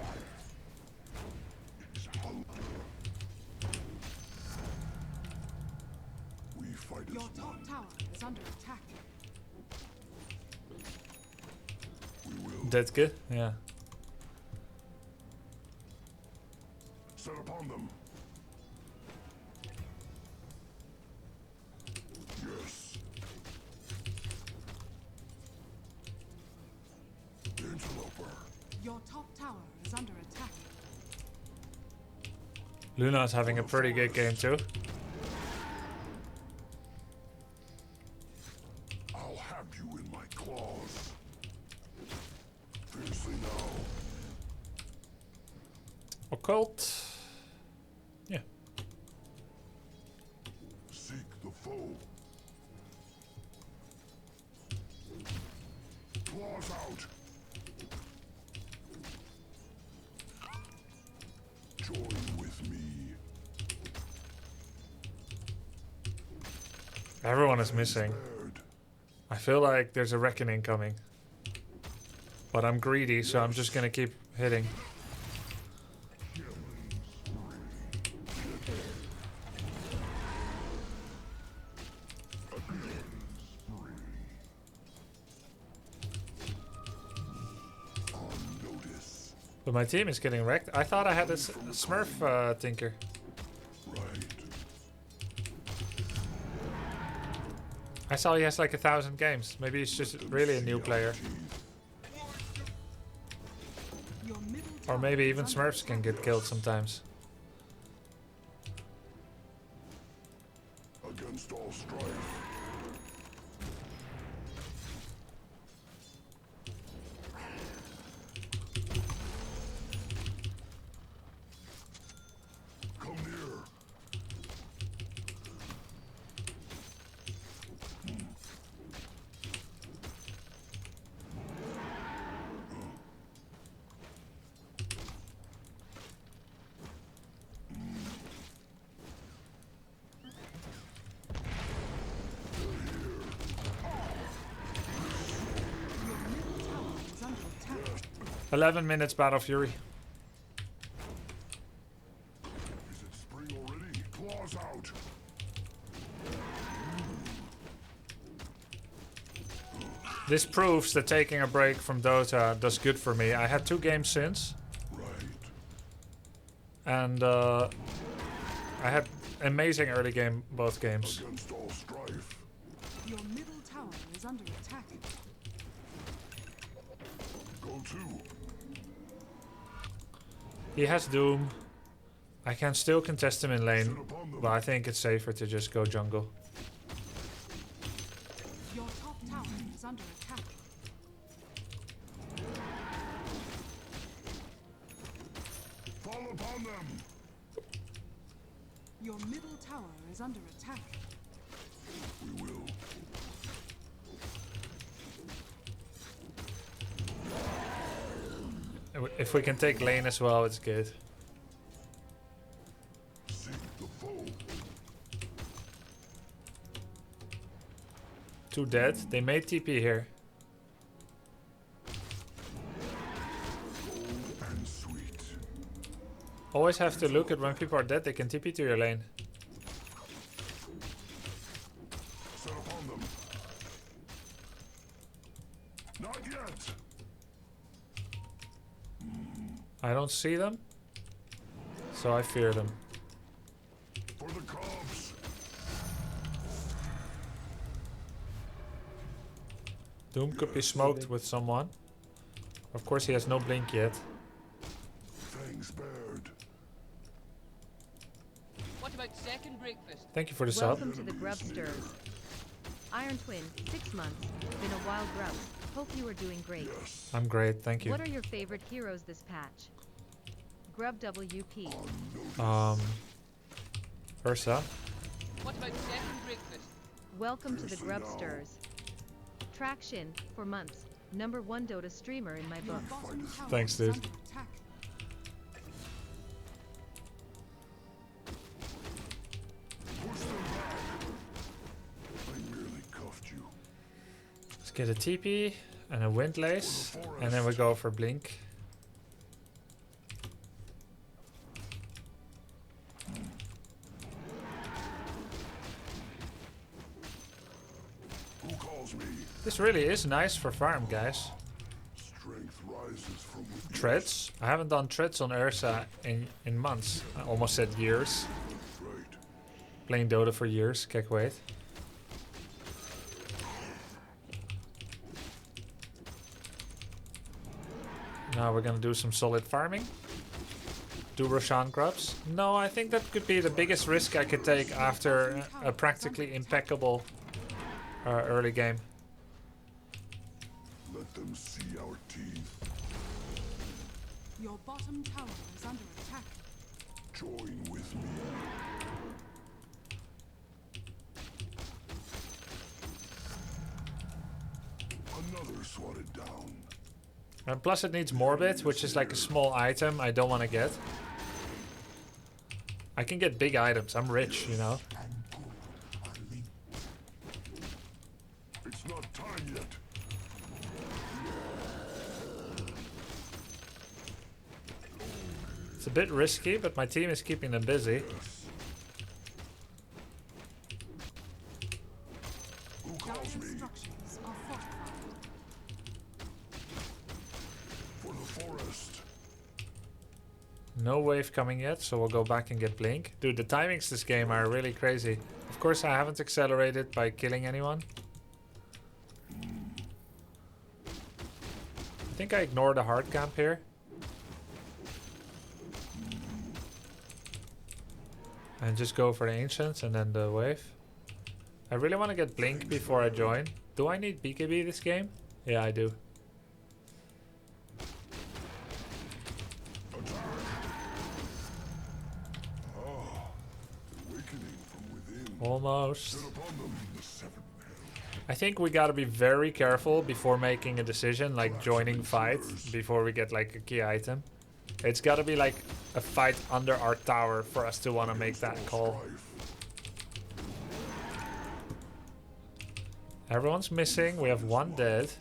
We fight as Your one. top tower is under attack. We will. That's good? Yeah. Set upon them. Yes. Interloper. Your top tower is under attack. Luna's having a pretty good game too. I'll have you in my claws. Fiercely now. Occult. Yeah. Seek the foe. Claws out. Join with me. Everyone is missing. Spared. I feel like there's a reckoning coming. But I'm greedy, so I'm just gonna keep hitting. But my team is getting wrecked. I thought I had a Smurf tinker. Right. I saw he has like 1,000 games. Maybe he's just really a new player. Or maybe even Smurfs can get killed sometimes. Against all strife. Come near. Is under attack. 11 minutes Battle Fury. Is it spring already? Claws out. This proves that taking a break from Dota does good for me. I had 2 games since. Right. And I had amazing early game both games. Against all strife. Your middle tower is under attack. Go to. He has Doom. I can still contest him in lane, but I think it's safer to just go jungle. Your top tower is under attack. Fall upon them. Your middle tower is under attack. We will. If we can take lane as well, it's good. Seek the foe. 2 dead. They made TP here. Cold and sweet. Always have to look at when people are dead, they can TP to your lane. Set upon them. Not yet. I don't see them, so I fear them. For the cubs. Doom could be smoked with someone. Of course he has no blink yet. Fangs bared. What about second breakfast? Thank you for the sub. Welcome to the Grubsters. Iron Twin, 6 months. Been a wild grub. Hope you are doing great. Yes. I'm great, thank you. What are your favorite heroes this patch? Grub WP. Ursa. What about second breakfast? Welcome to the Grubsters. Traction, for months. #1 Dota streamer in my Your book. bottom tower Thanks, is dude. under attack. Push them back. I merely cuffed you. Let's get a TP and a Windlace, and then we go for blink. Who calls me? This really is nice for farm, guys. Strength rises from within. Treads. I haven't done treads on Ursa in months. I almost said years. Right. Playing Dota for years. Can't wait. Now we're gonna do some solid farming. Do Roshan grubs? No, I think that could be the biggest risk I could take after a practically impeccable early game. Let them see our teeth. Your bottom tower is under attack. Join with me. Another swatted down. And plus it needs Morbid, which is like a small item I don't want to get. I can get big items, I'm rich, you know. It's not time yet. It's a bit risky, but my team is keeping them busy. Who calls Dire me? structures are fortified. For the forest. No wave coming yet, so we'll go back and get Blink. Dude, the timings this game are really crazy. Of course, I haven't accelerated by killing anyone. I think I ignored the hard camp here. And just go for the Ancients and then the wave. I really want to get Blink before I join. Do I need BKB this game? Yeah, I do. Almost. I think we gotta be very careful before making a decision, like joining fight, before we get like a key item. It's gotta be like a fight under our tower for us to want to make that call. Everyone's missing. We have one dead.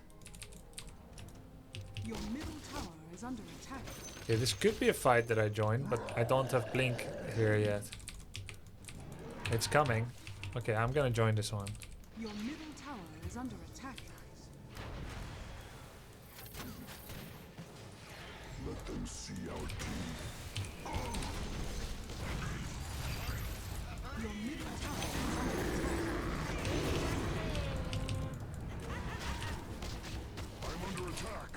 Your middle tower is under attack. Okay, this could be a fight that I joined, but I don't have Blink here yet. It's coming. Okay, I'm gonna join this one. Your middle tower is under attack. Let them see our teeth. Your middle tower is under attack. I'm under attack.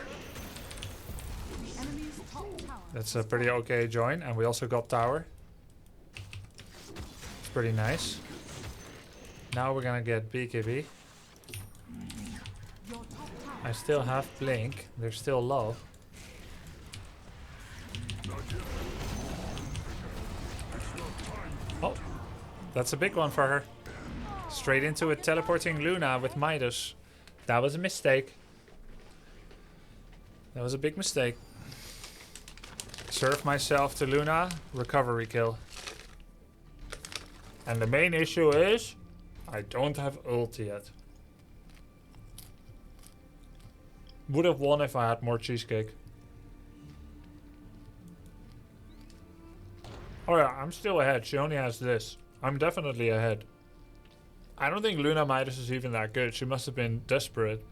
The enemy's top tower. That's a pretty okay join, and we also got tower. It's pretty nice. Now we're gonna get BKB. Your top tower. I still have Blink. They're still low. Oh, that's a big one for her. Straight into a teleporting Luna with Midas. That was a mistake. That was a big mistake. Serve myself to Luna. Recovery kill. And the main issue is I don't have ult yet. Would have won if I had more cheesecake. Oh yeah, I'm still ahead. She only has this. I'm definitely ahead. I don't think Luna Midas is even that good. She must have been desperate.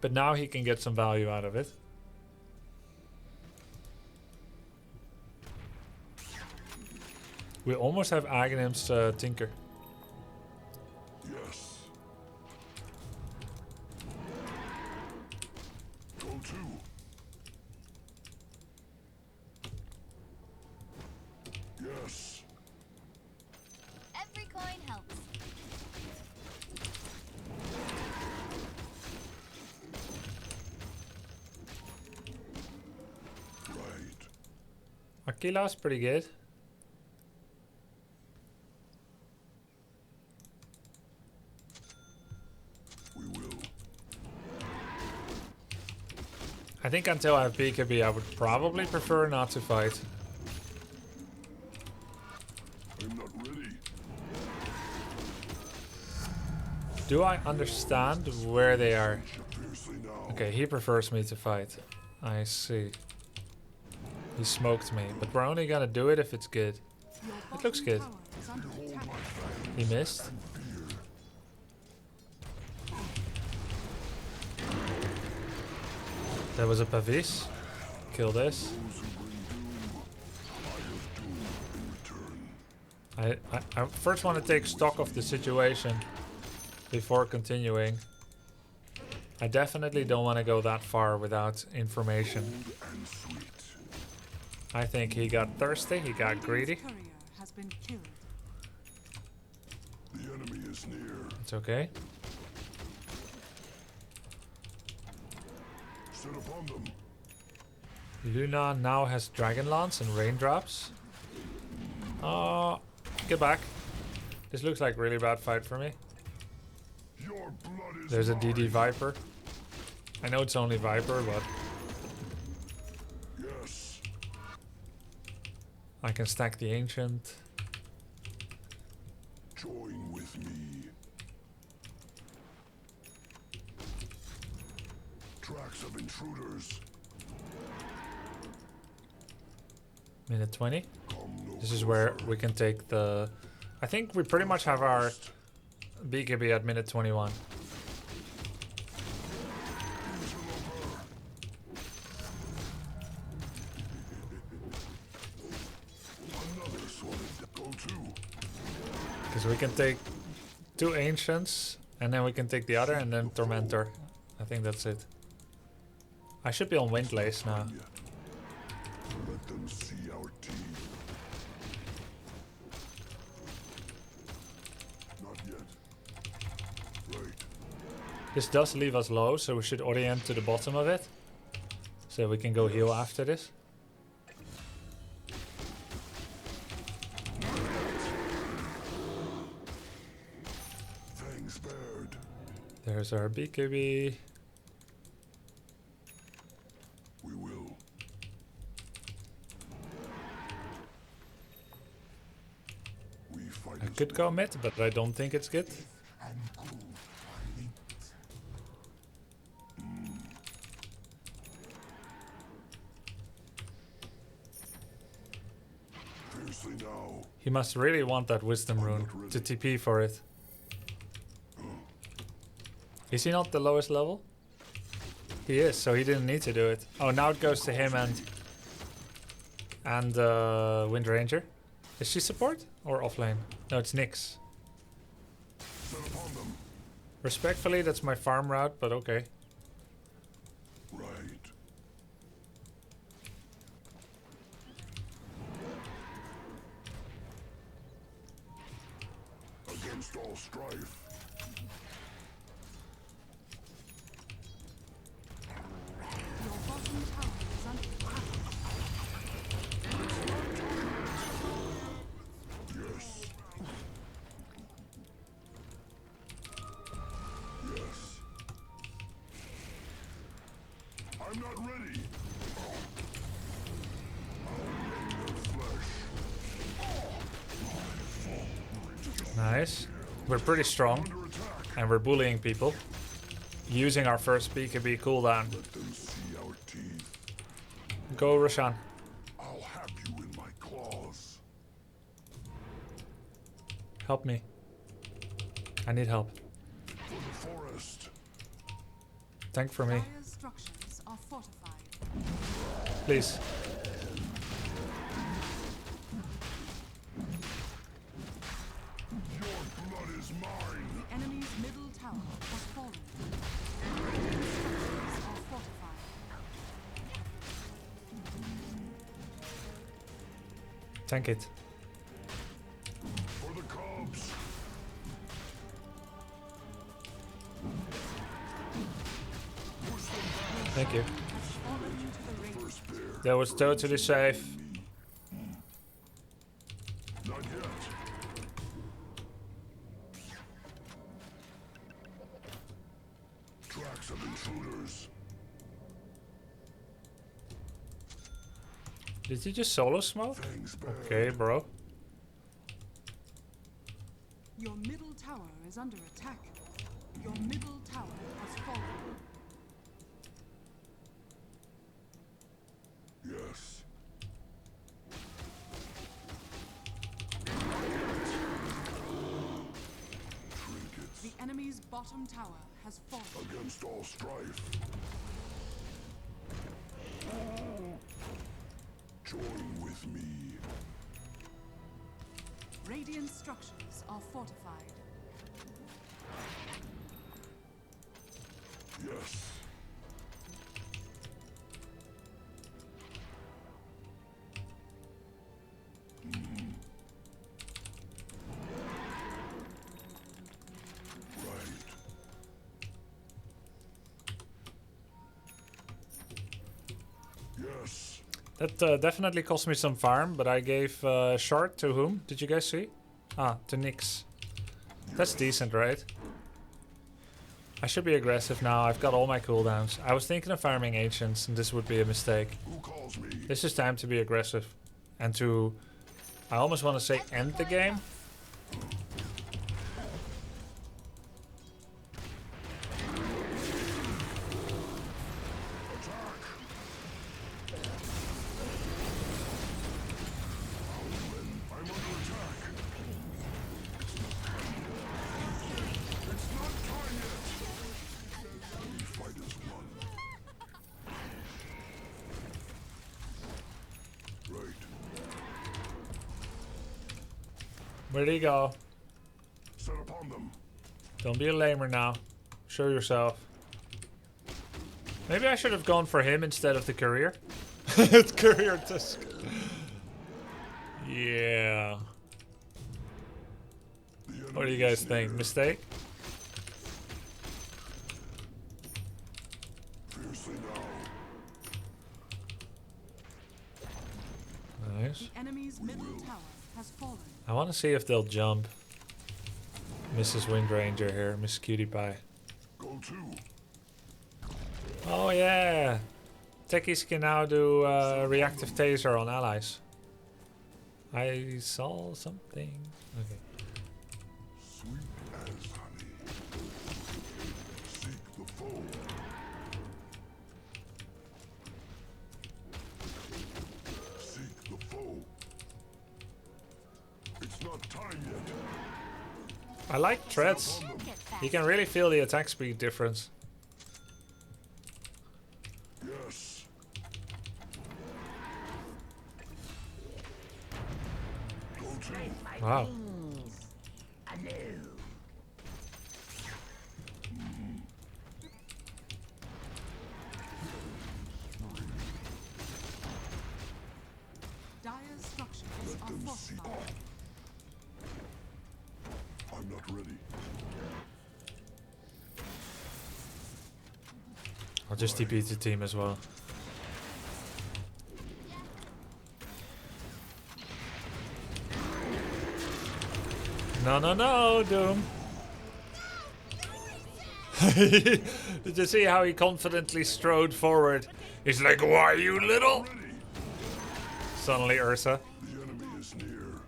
But now he can get some value out of it. We almost have Aghanim's Tinker. Yes. Go to. Yes. Every coin helps. Right. Aquila's pretty good. We will. I think until I have BKB, I would probably prefer not to fight. I'm not ready. Do I understand where they are? Fiercely now. Okay, he prefers me to fight. I see. He smoked me, but we're only gonna do it if it's good. Your It looks bottom good. tower is under attack. He missed. There was a Pavis. Kill this. I first want to take stock of the situation before continuing. I definitely don't want to go that far without information. I think he got thirsty, he got greedy. Courier has been killed. The enemy is near. It's okay. Set upon them. Luna now has Dragon Lance and Raindrops. Get back. This looks like a really bad fight for me. Your blood is There's a mine. DD Viper. I know it's only Viper, but Yes. I can stack the Ancient. Join with me. Tracks of intruders. Minute 20. Come no This is where closer. we can take the... I think we pretty much have our BKB at minute 21. So we can take 2 Ancients, and then we can take the other, and then Tormentor. I think that's it. I should be on Windlace now. Let them see our teeth. Not yet. Right. This does leave us low, so we should orient to the bottom of it. So we can go heal after this. Fangs bared. There's our BKB. We will. We fight I as could go mid, but I don't think it's good. and cool are linked. Fiercely now. He must really want that Wisdom rune to TP for it. Is he not the lowest level? He is, so he didn't need to do it. Oh, now it goes to him and Wind Ranger. Is she support or offlane? No, it's Nyx. Set upon them. Respectfully, that's my farm route, but okay. Right. Against all strife. Your bottom tower is under attack. Yes. Yes. I'm not ready. I'll rend their flesh. Nice. We're pretty strong, Under attack. and we're bullying people. Using our first BKB cooldown. Let them see our teeth. Go, Roshan. I'll have you in my claws. Help me. I need help. For the forest. Tank for me, Dire's structures are fortified. please. Your blood is mine. The enemy's middle tower has fallen. Radiant's structures are fortified. Tank it. For the cubs. Push them back. Thank you. Has fallen to the ring. First bear. That was totally safe. Not yet. Tracks of intruders. Did you just solo smoke? Fangs bared. Okay, bro. Your middle tower is under attack. Your middle tower has fallen. Yes. Trinkets. The enemy's bottom tower has fallen. Against all strife. Join with me. Radiant structures are fortified. Yes. Right. Yes. That definitely cost me some farm, but I gave shard to whom? Did you guys see? Ah, to Nyx. That's decent, right? I should be aggressive now. I've got all my cooldowns. I was thinking of farming Ancients, and this would be a mistake. Who calls me? This is time to be aggressive. And to... I almost want to say end the game. I'm under attack. It's not time yet. We fight as one. Right. Where'd he go? Don't be a lamer now. Show yourself. Maybe I should have gone for him instead of the courier. Courier Tusk. Yeah. What do you guys think? Mistake? Nice. The enemy's middle tower has fallen. I want to see if they'll jump. Mrs. Wind Ranger here, Miss Cutie Pie. Go to. Oh yeah! Techies can now do reactive taser on allies. I saw something. Okay. Sweet as honey. Seek the foe. Seek the foe. It's not time yet. I like treads. You can really feel the attack speed difference. Yes. Go to. Wow. Dire structures are fortified. I'm not ready. I'll just TP the team as well. No, no, no, Doom. Did you see how he confidently strode forward? He's like, why, you little? Suddenly Ursa. The enemy is near.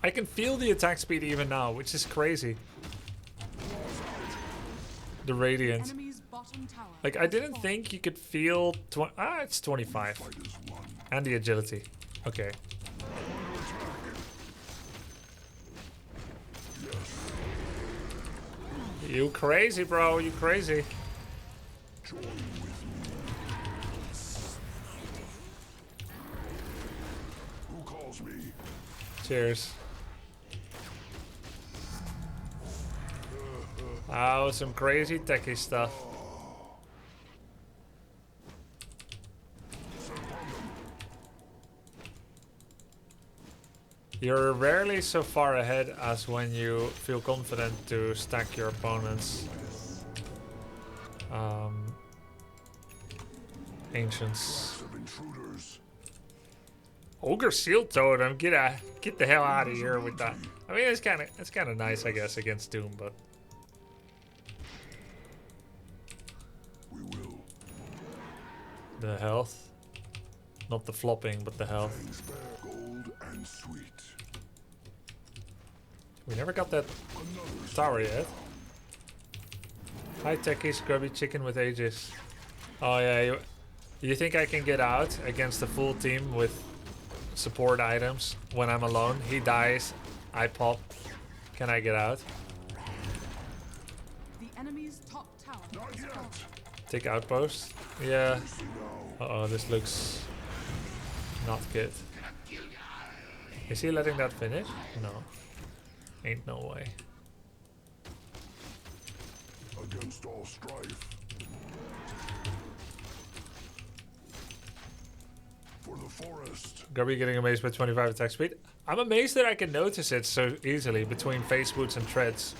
I can feel the attack speed even now, which is crazy. The radiant. Enemy's bottom tower. Like, I didn't think you could feel... it's 25. Fight is one. And the agility. Okay. You crazy, bro. You crazy. Join with me. Who calls me? Cheers. Oh, some crazy techie stuff. You're rarely so far ahead as when you feel confident to stack your opponent's ancients. Ogre Seal Totem, get the hell out of here with that. I mean, it's kind of nice, I guess, against Doom, but We will. the health, not the flopping, but the health. Gold and sweet. We never got that tower yet. Hi, Techie, Scrubby Chicken with Aegis. Oh yeah, you think I can get out against a full team with support items when I'm alone? He dies, I pop. Can I get out? The enemy's top tower is fallen. Take outpost? Yeah. Uh-oh, this looks not good. Is he letting that finish? No. Ain't no way. Against all strife. For the forest. Grubby getting amazed by 25 attack speed. I'm amazed that I can notice it so easily between face boots and treads.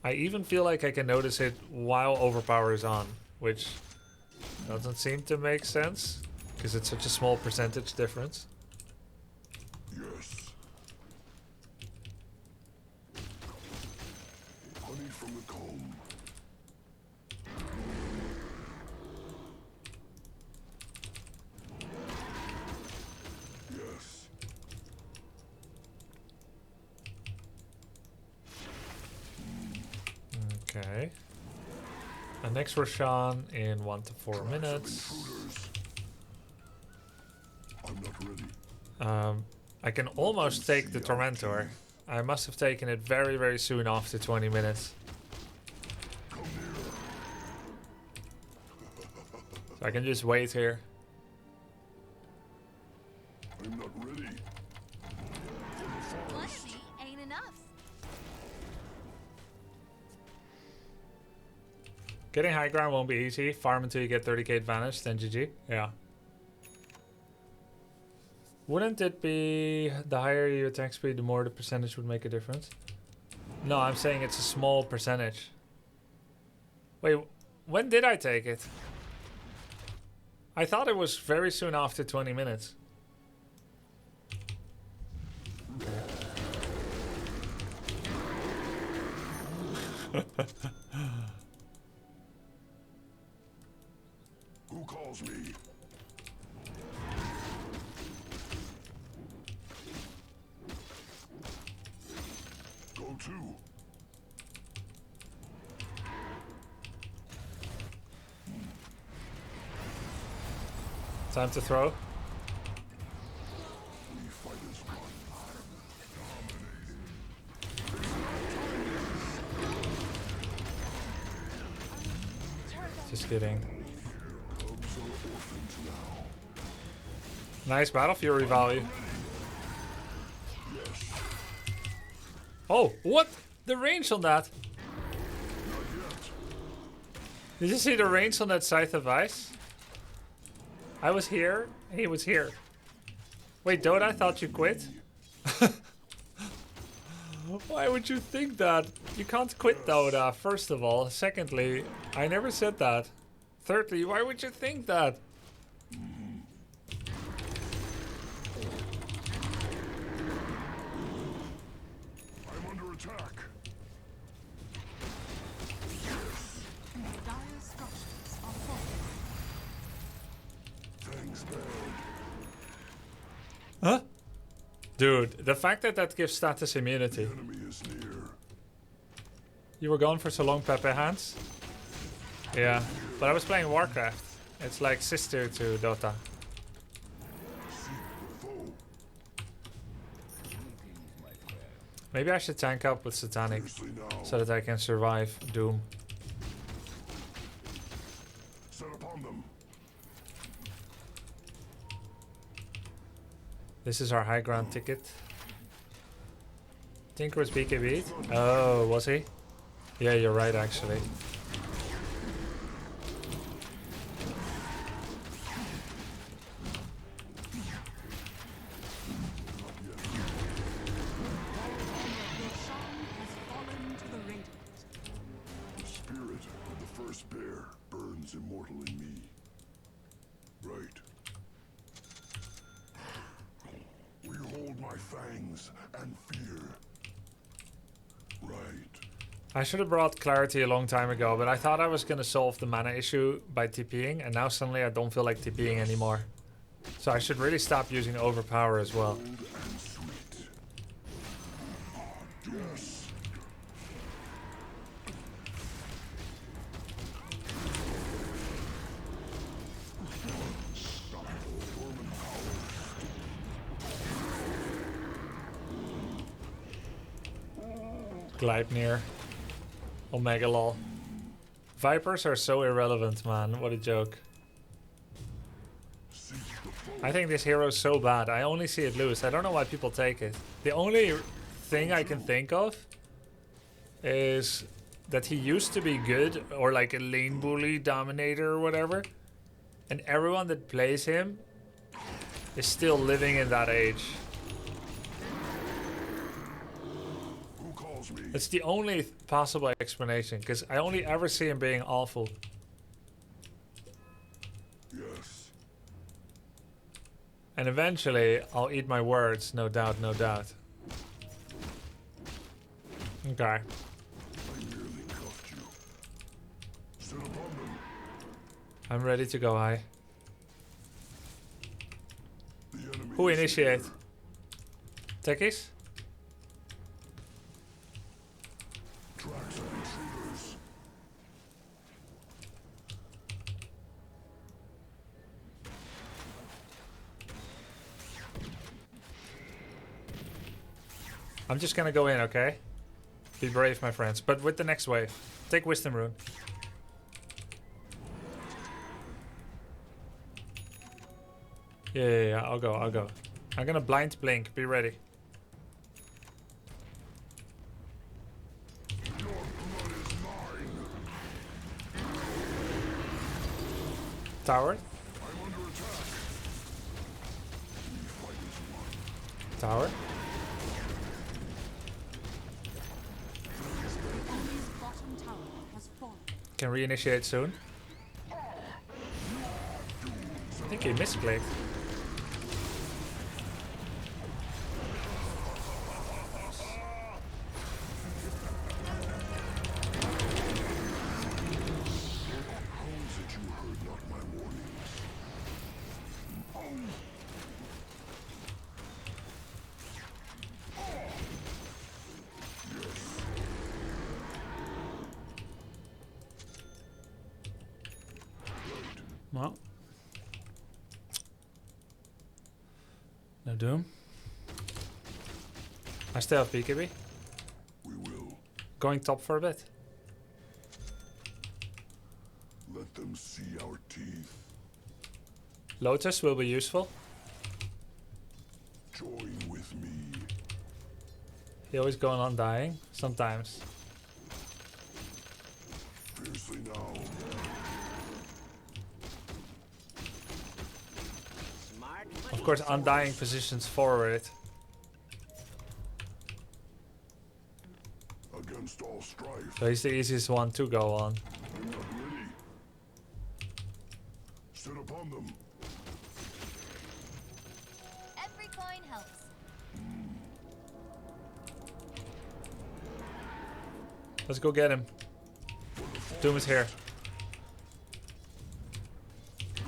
I even feel like I can notice it while overpower is on, which doesn't seem to make sense because it's such a small percentage difference. Yes. Honey from the comb. Yes. Okay. And next Roshan in 1 to 4 minutes. I'm not ready. I can almost take the Tormentor. I must have taken it very, very soon after 20 minutes. So I can just wait here. I'm not ready. Getting high ground won't be easy. Farm until you get 30k advantage, then GG. Yeah. Wouldn't it be the higher your attack speed, the more the percentage would make a difference? No, I'm saying it's a small percentage. Wait, when did I take it? I thought it was very soon after 20 minutes. Who calls me? Go to. Time to throw. We fight as one. Just kidding. Cubs are orphans now. Nice Battle Fury value. Yes. Oh, what? The range on that. Not yet. Did you see the range on that Scythe of Ice? I was here, he was here. Wait, Dota, I thought you quit? Why would you think that? You can't quit Dota, first of all. Secondly, I never said that. Thirdly, why would you think that? I'm under attack. Dire structures are falling. Thanks, man. Huh? Dude, the fact that that gives status immunity. The enemy is near. You were gone for so long, Pepe Hans? Yeah, but I was playing Warcraft. It's like sister to Dota. Seek the foe. Maybe I should tank up with Satanic Fiercely now. so that I can survive Doom. Set upon them. This is our high ground ticket. Tinker was BKB. Oh, was he? Yeah, you're right actually. Your song has fallen to the radiant. The spirit of the first bear burns immortal in me. Right. We hold my fangs and fear. Right. I should have brought clarity a long time ago, but I thought I was gonna solve the mana issue by TPing, and now suddenly I don't feel like TPing anymore. So I should really stop using overpower as well. Cold and sweet. Yes. Gleipnir. Omega lol. Vipers are so irrelevant, man. What a joke. Seek the foe. I think this hero is so bad. I only see it lose. I don't know why people take it. The only thing I can think of is that he used to be good, or like a lane bully dominator or whatever. And everyone that plays him is still living in that age. Who calls me? It's the only possible explanation, because I only ever see him being awful. Yes. And eventually, I'll eat my words, no doubt, no doubt. Okay. I nearly cuffed you. Sit upon them. I'm ready to go high. The enemy Who is initiate? near. Techies? Tracks of intruders. I'm just gonna go in, okay? Be brave, my friends. But with the next wave. Take Wisdom Rune. Yeah, I'll go, I'll go. I'm gonna blind blink, be ready. Your blood is mine. Tower. I'm under attack. We fight as one. Tower. The enemy's bottom tower has fallen. Can reinitiate soon. I think he misclicked. How is it you heard not my warnings? Well. No doom. I still have BKB. We will. Going top for a bit. Let them see our teeth. Lotus will be useful. Join with me. He always going on dying. Sometimes. Fiercely now. Of course, undying positions forward. Against all strife. So he's the easiest one to go on. Not ready. Sit upon them. Every coin helps. Let's go get him. Doom is here.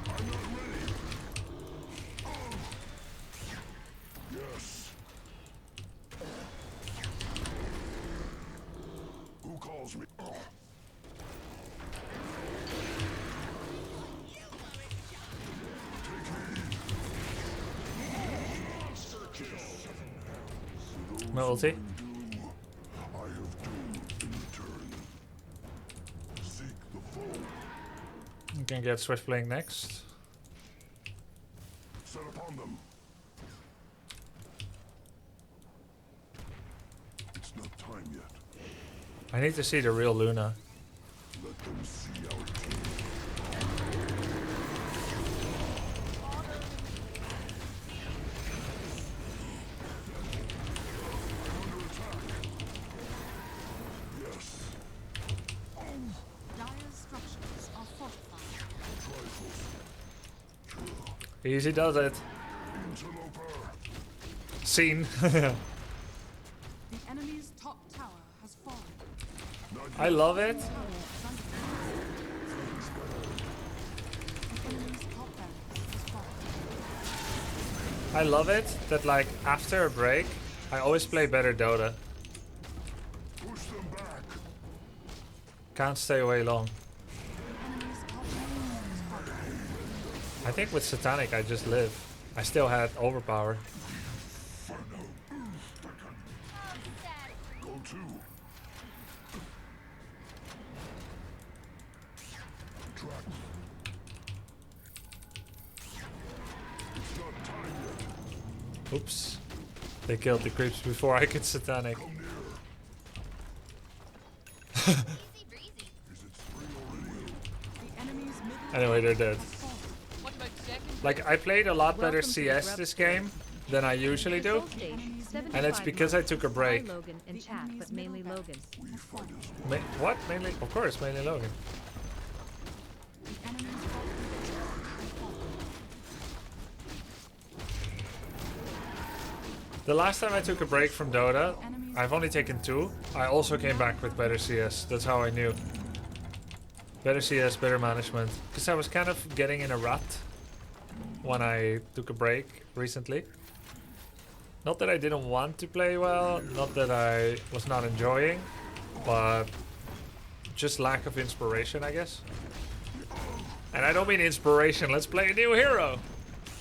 I'm not ready. Yes. Who calls me? My ulti. I have doomed in return. Seek the foe. You can get Swift Blink next. Set upon them. It's not time yet. I need to see the real Luna. Let them see our teeth. Under attack. Yes. Dire's structures are fortified. Trifles. Easy does it. Interloper. Scene. The enemy's top tower has fallen. Not I love it. The enemy's top barracks has fallen. I love it that like after a break, I always play better Dota. push them back. Can't stay away long. The enemy's top barracks has fallen. I think with Satanic I just live. I still had overpower. Oh, sad. Go to. Track. It's not time yet. Oops. They killed the creeps before I could Satanic. Come near. Easy breezy. Is it spring already? The enemy's middle Anyway, they're dead. has fallen. What about second? Like I played a lot better Welcome to the CS Grub this Squad. game than I usually do. Control stage, And it's 75 because I months. took a Hi, break. Logan and The chat, enemy's but mainly middle Logan. We has fight fallen. as one. What? Mainly? Of course, mainly Logan. The enemy's bottom barracks has fallen. The last time I took a break from Dota, I've only taken 2. I also came back with better CS. That's how I knew. Better CS, better management. Because I was kind of getting in a rut when I took a break recently. Not that I didn't want to play well, not that I was not enjoying, but just lack of inspiration, I guess. And I don't mean inspiration, let's play a new hero.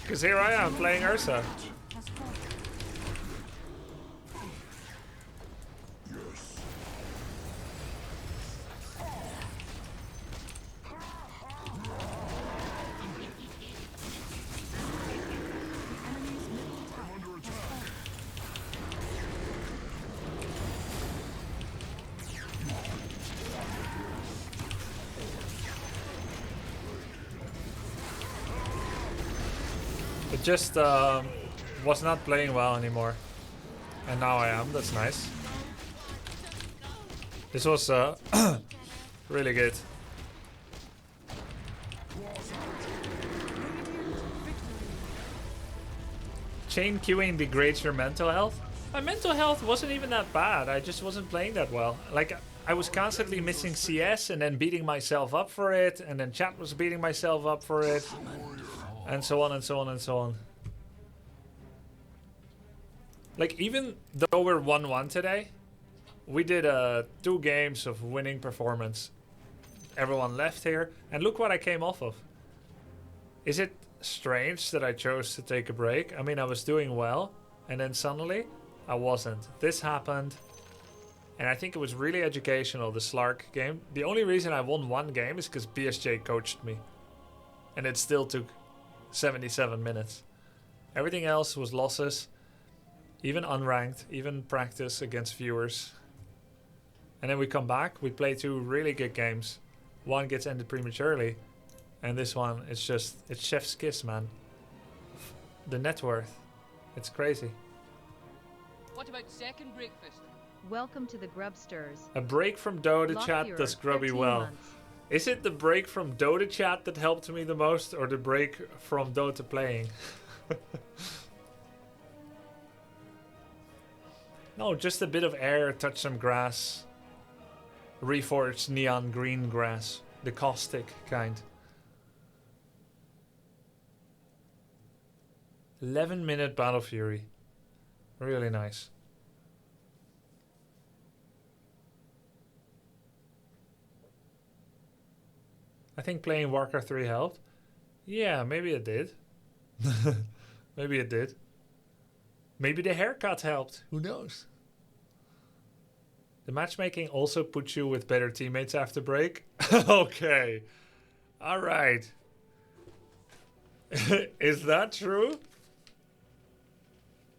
Because here I am playing Ursa. Has fallen. Yes. The enemy's middle tower Under has attack. fallen. It just was not playing well anymore. And now I am, that's nice. This was really good. Chain queuing degrades your mental health? My mental health wasn't even that bad. I just wasn't playing that well. Like, I was constantly missing CS and then beating myself up for it. And then chat was beating myself up for it. And so on and so on and so on. Like, even though we're 1-1 today, we did 2 games of winning performance. Everyone left here. And look what I came off of. Is it strange that I chose to take a break? I mean, I was doing well. And then suddenly, I wasn't. This happened. And I think it was really educational, the Slark game. The only reason I won 1 game is because BSJ coached me. And it still took 77 minutes. Everything else was losses. Even unranked, even practice against viewers. And then we come back, we play 2 really good games. 1 gets ended prematurely. And this one, it's just, it's chef's kiss, man. The net worth. It's crazy. What about second breakfast? Welcome to the Grubsters. A break from Dota Lock chat your does grubby 13 well. months. Is it the break from Dota chat that helped me the most, or the break from Dota playing? No, just a bit of air, touch some grass. Reforged neon green grass. The caustic kind. 11-minute Battle Fury. Really nice. I think playing Warcraft 3 helped. Yeah, maybe it did. Maybe it did. Maybe the haircut helped. Who knows? The matchmaking also puts you with better teammates after break. Okay. Alright. Is that true?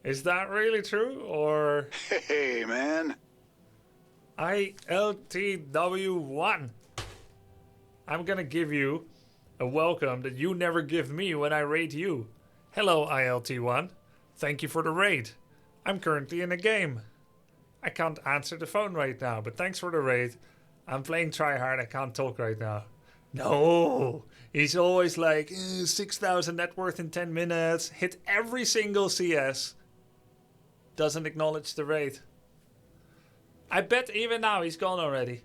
Is that really true? Or... Hey, man. ILTW1. I'm gonna give you a welcome that you never give me when I raid you. Hello, ILT1. Thank you for the raid. I'm currently in a game. I can't answer the phone right now, but thanks for the raid. I'm playing tryhard, I can't talk right now. No! He's always like, 6,000 net worth in 10 minutes, hit every single CS. Doesn't acknowledge the raid. I bet even now he's gone already.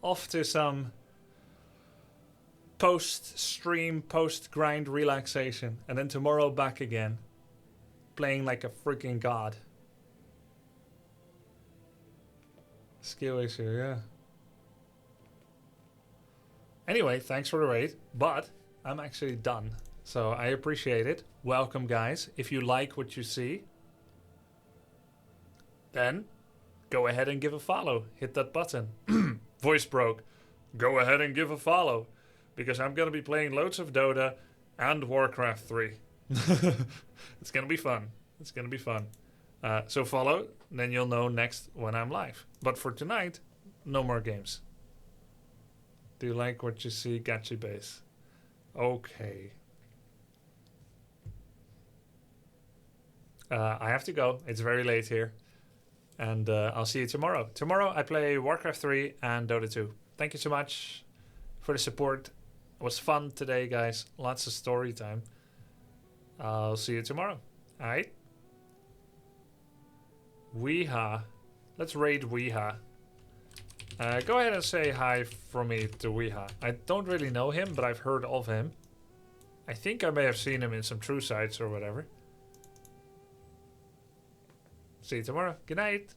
Off to some post-stream, post-grind relaxation. And then tomorrow back again. Playing like a freaking god. Skill issue, yeah. Anyway, thanks for the raid. But I'm actually done. So I appreciate it. Welcome, guys. If you like what you see, then go ahead and give a follow. Hit that button. Voice broke. Go ahead and give a follow. Because I'm going to be playing loads of Dota and Warcraft 3. It's going to be fun. It's going to be fun. So follow, then you'll know next when I'm live. But for tonight, no more games. Do you like what you see, Gachi Base? Okay. I have to go. It's very late here. And I'll see you tomorrow. Tomorrow I play Warcraft 3 and Dota 2. Thank you so much for the support. It was fun today, guys. Lots of story time. I'll see you tomorrow. Alright? Weeha. Let's raid Weeha. Go ahead and say hi from me to Weeha. I don't really know him, but I've heard of him. I think I may have seen him in some true sites or whatever. See you tomorrow. Good night.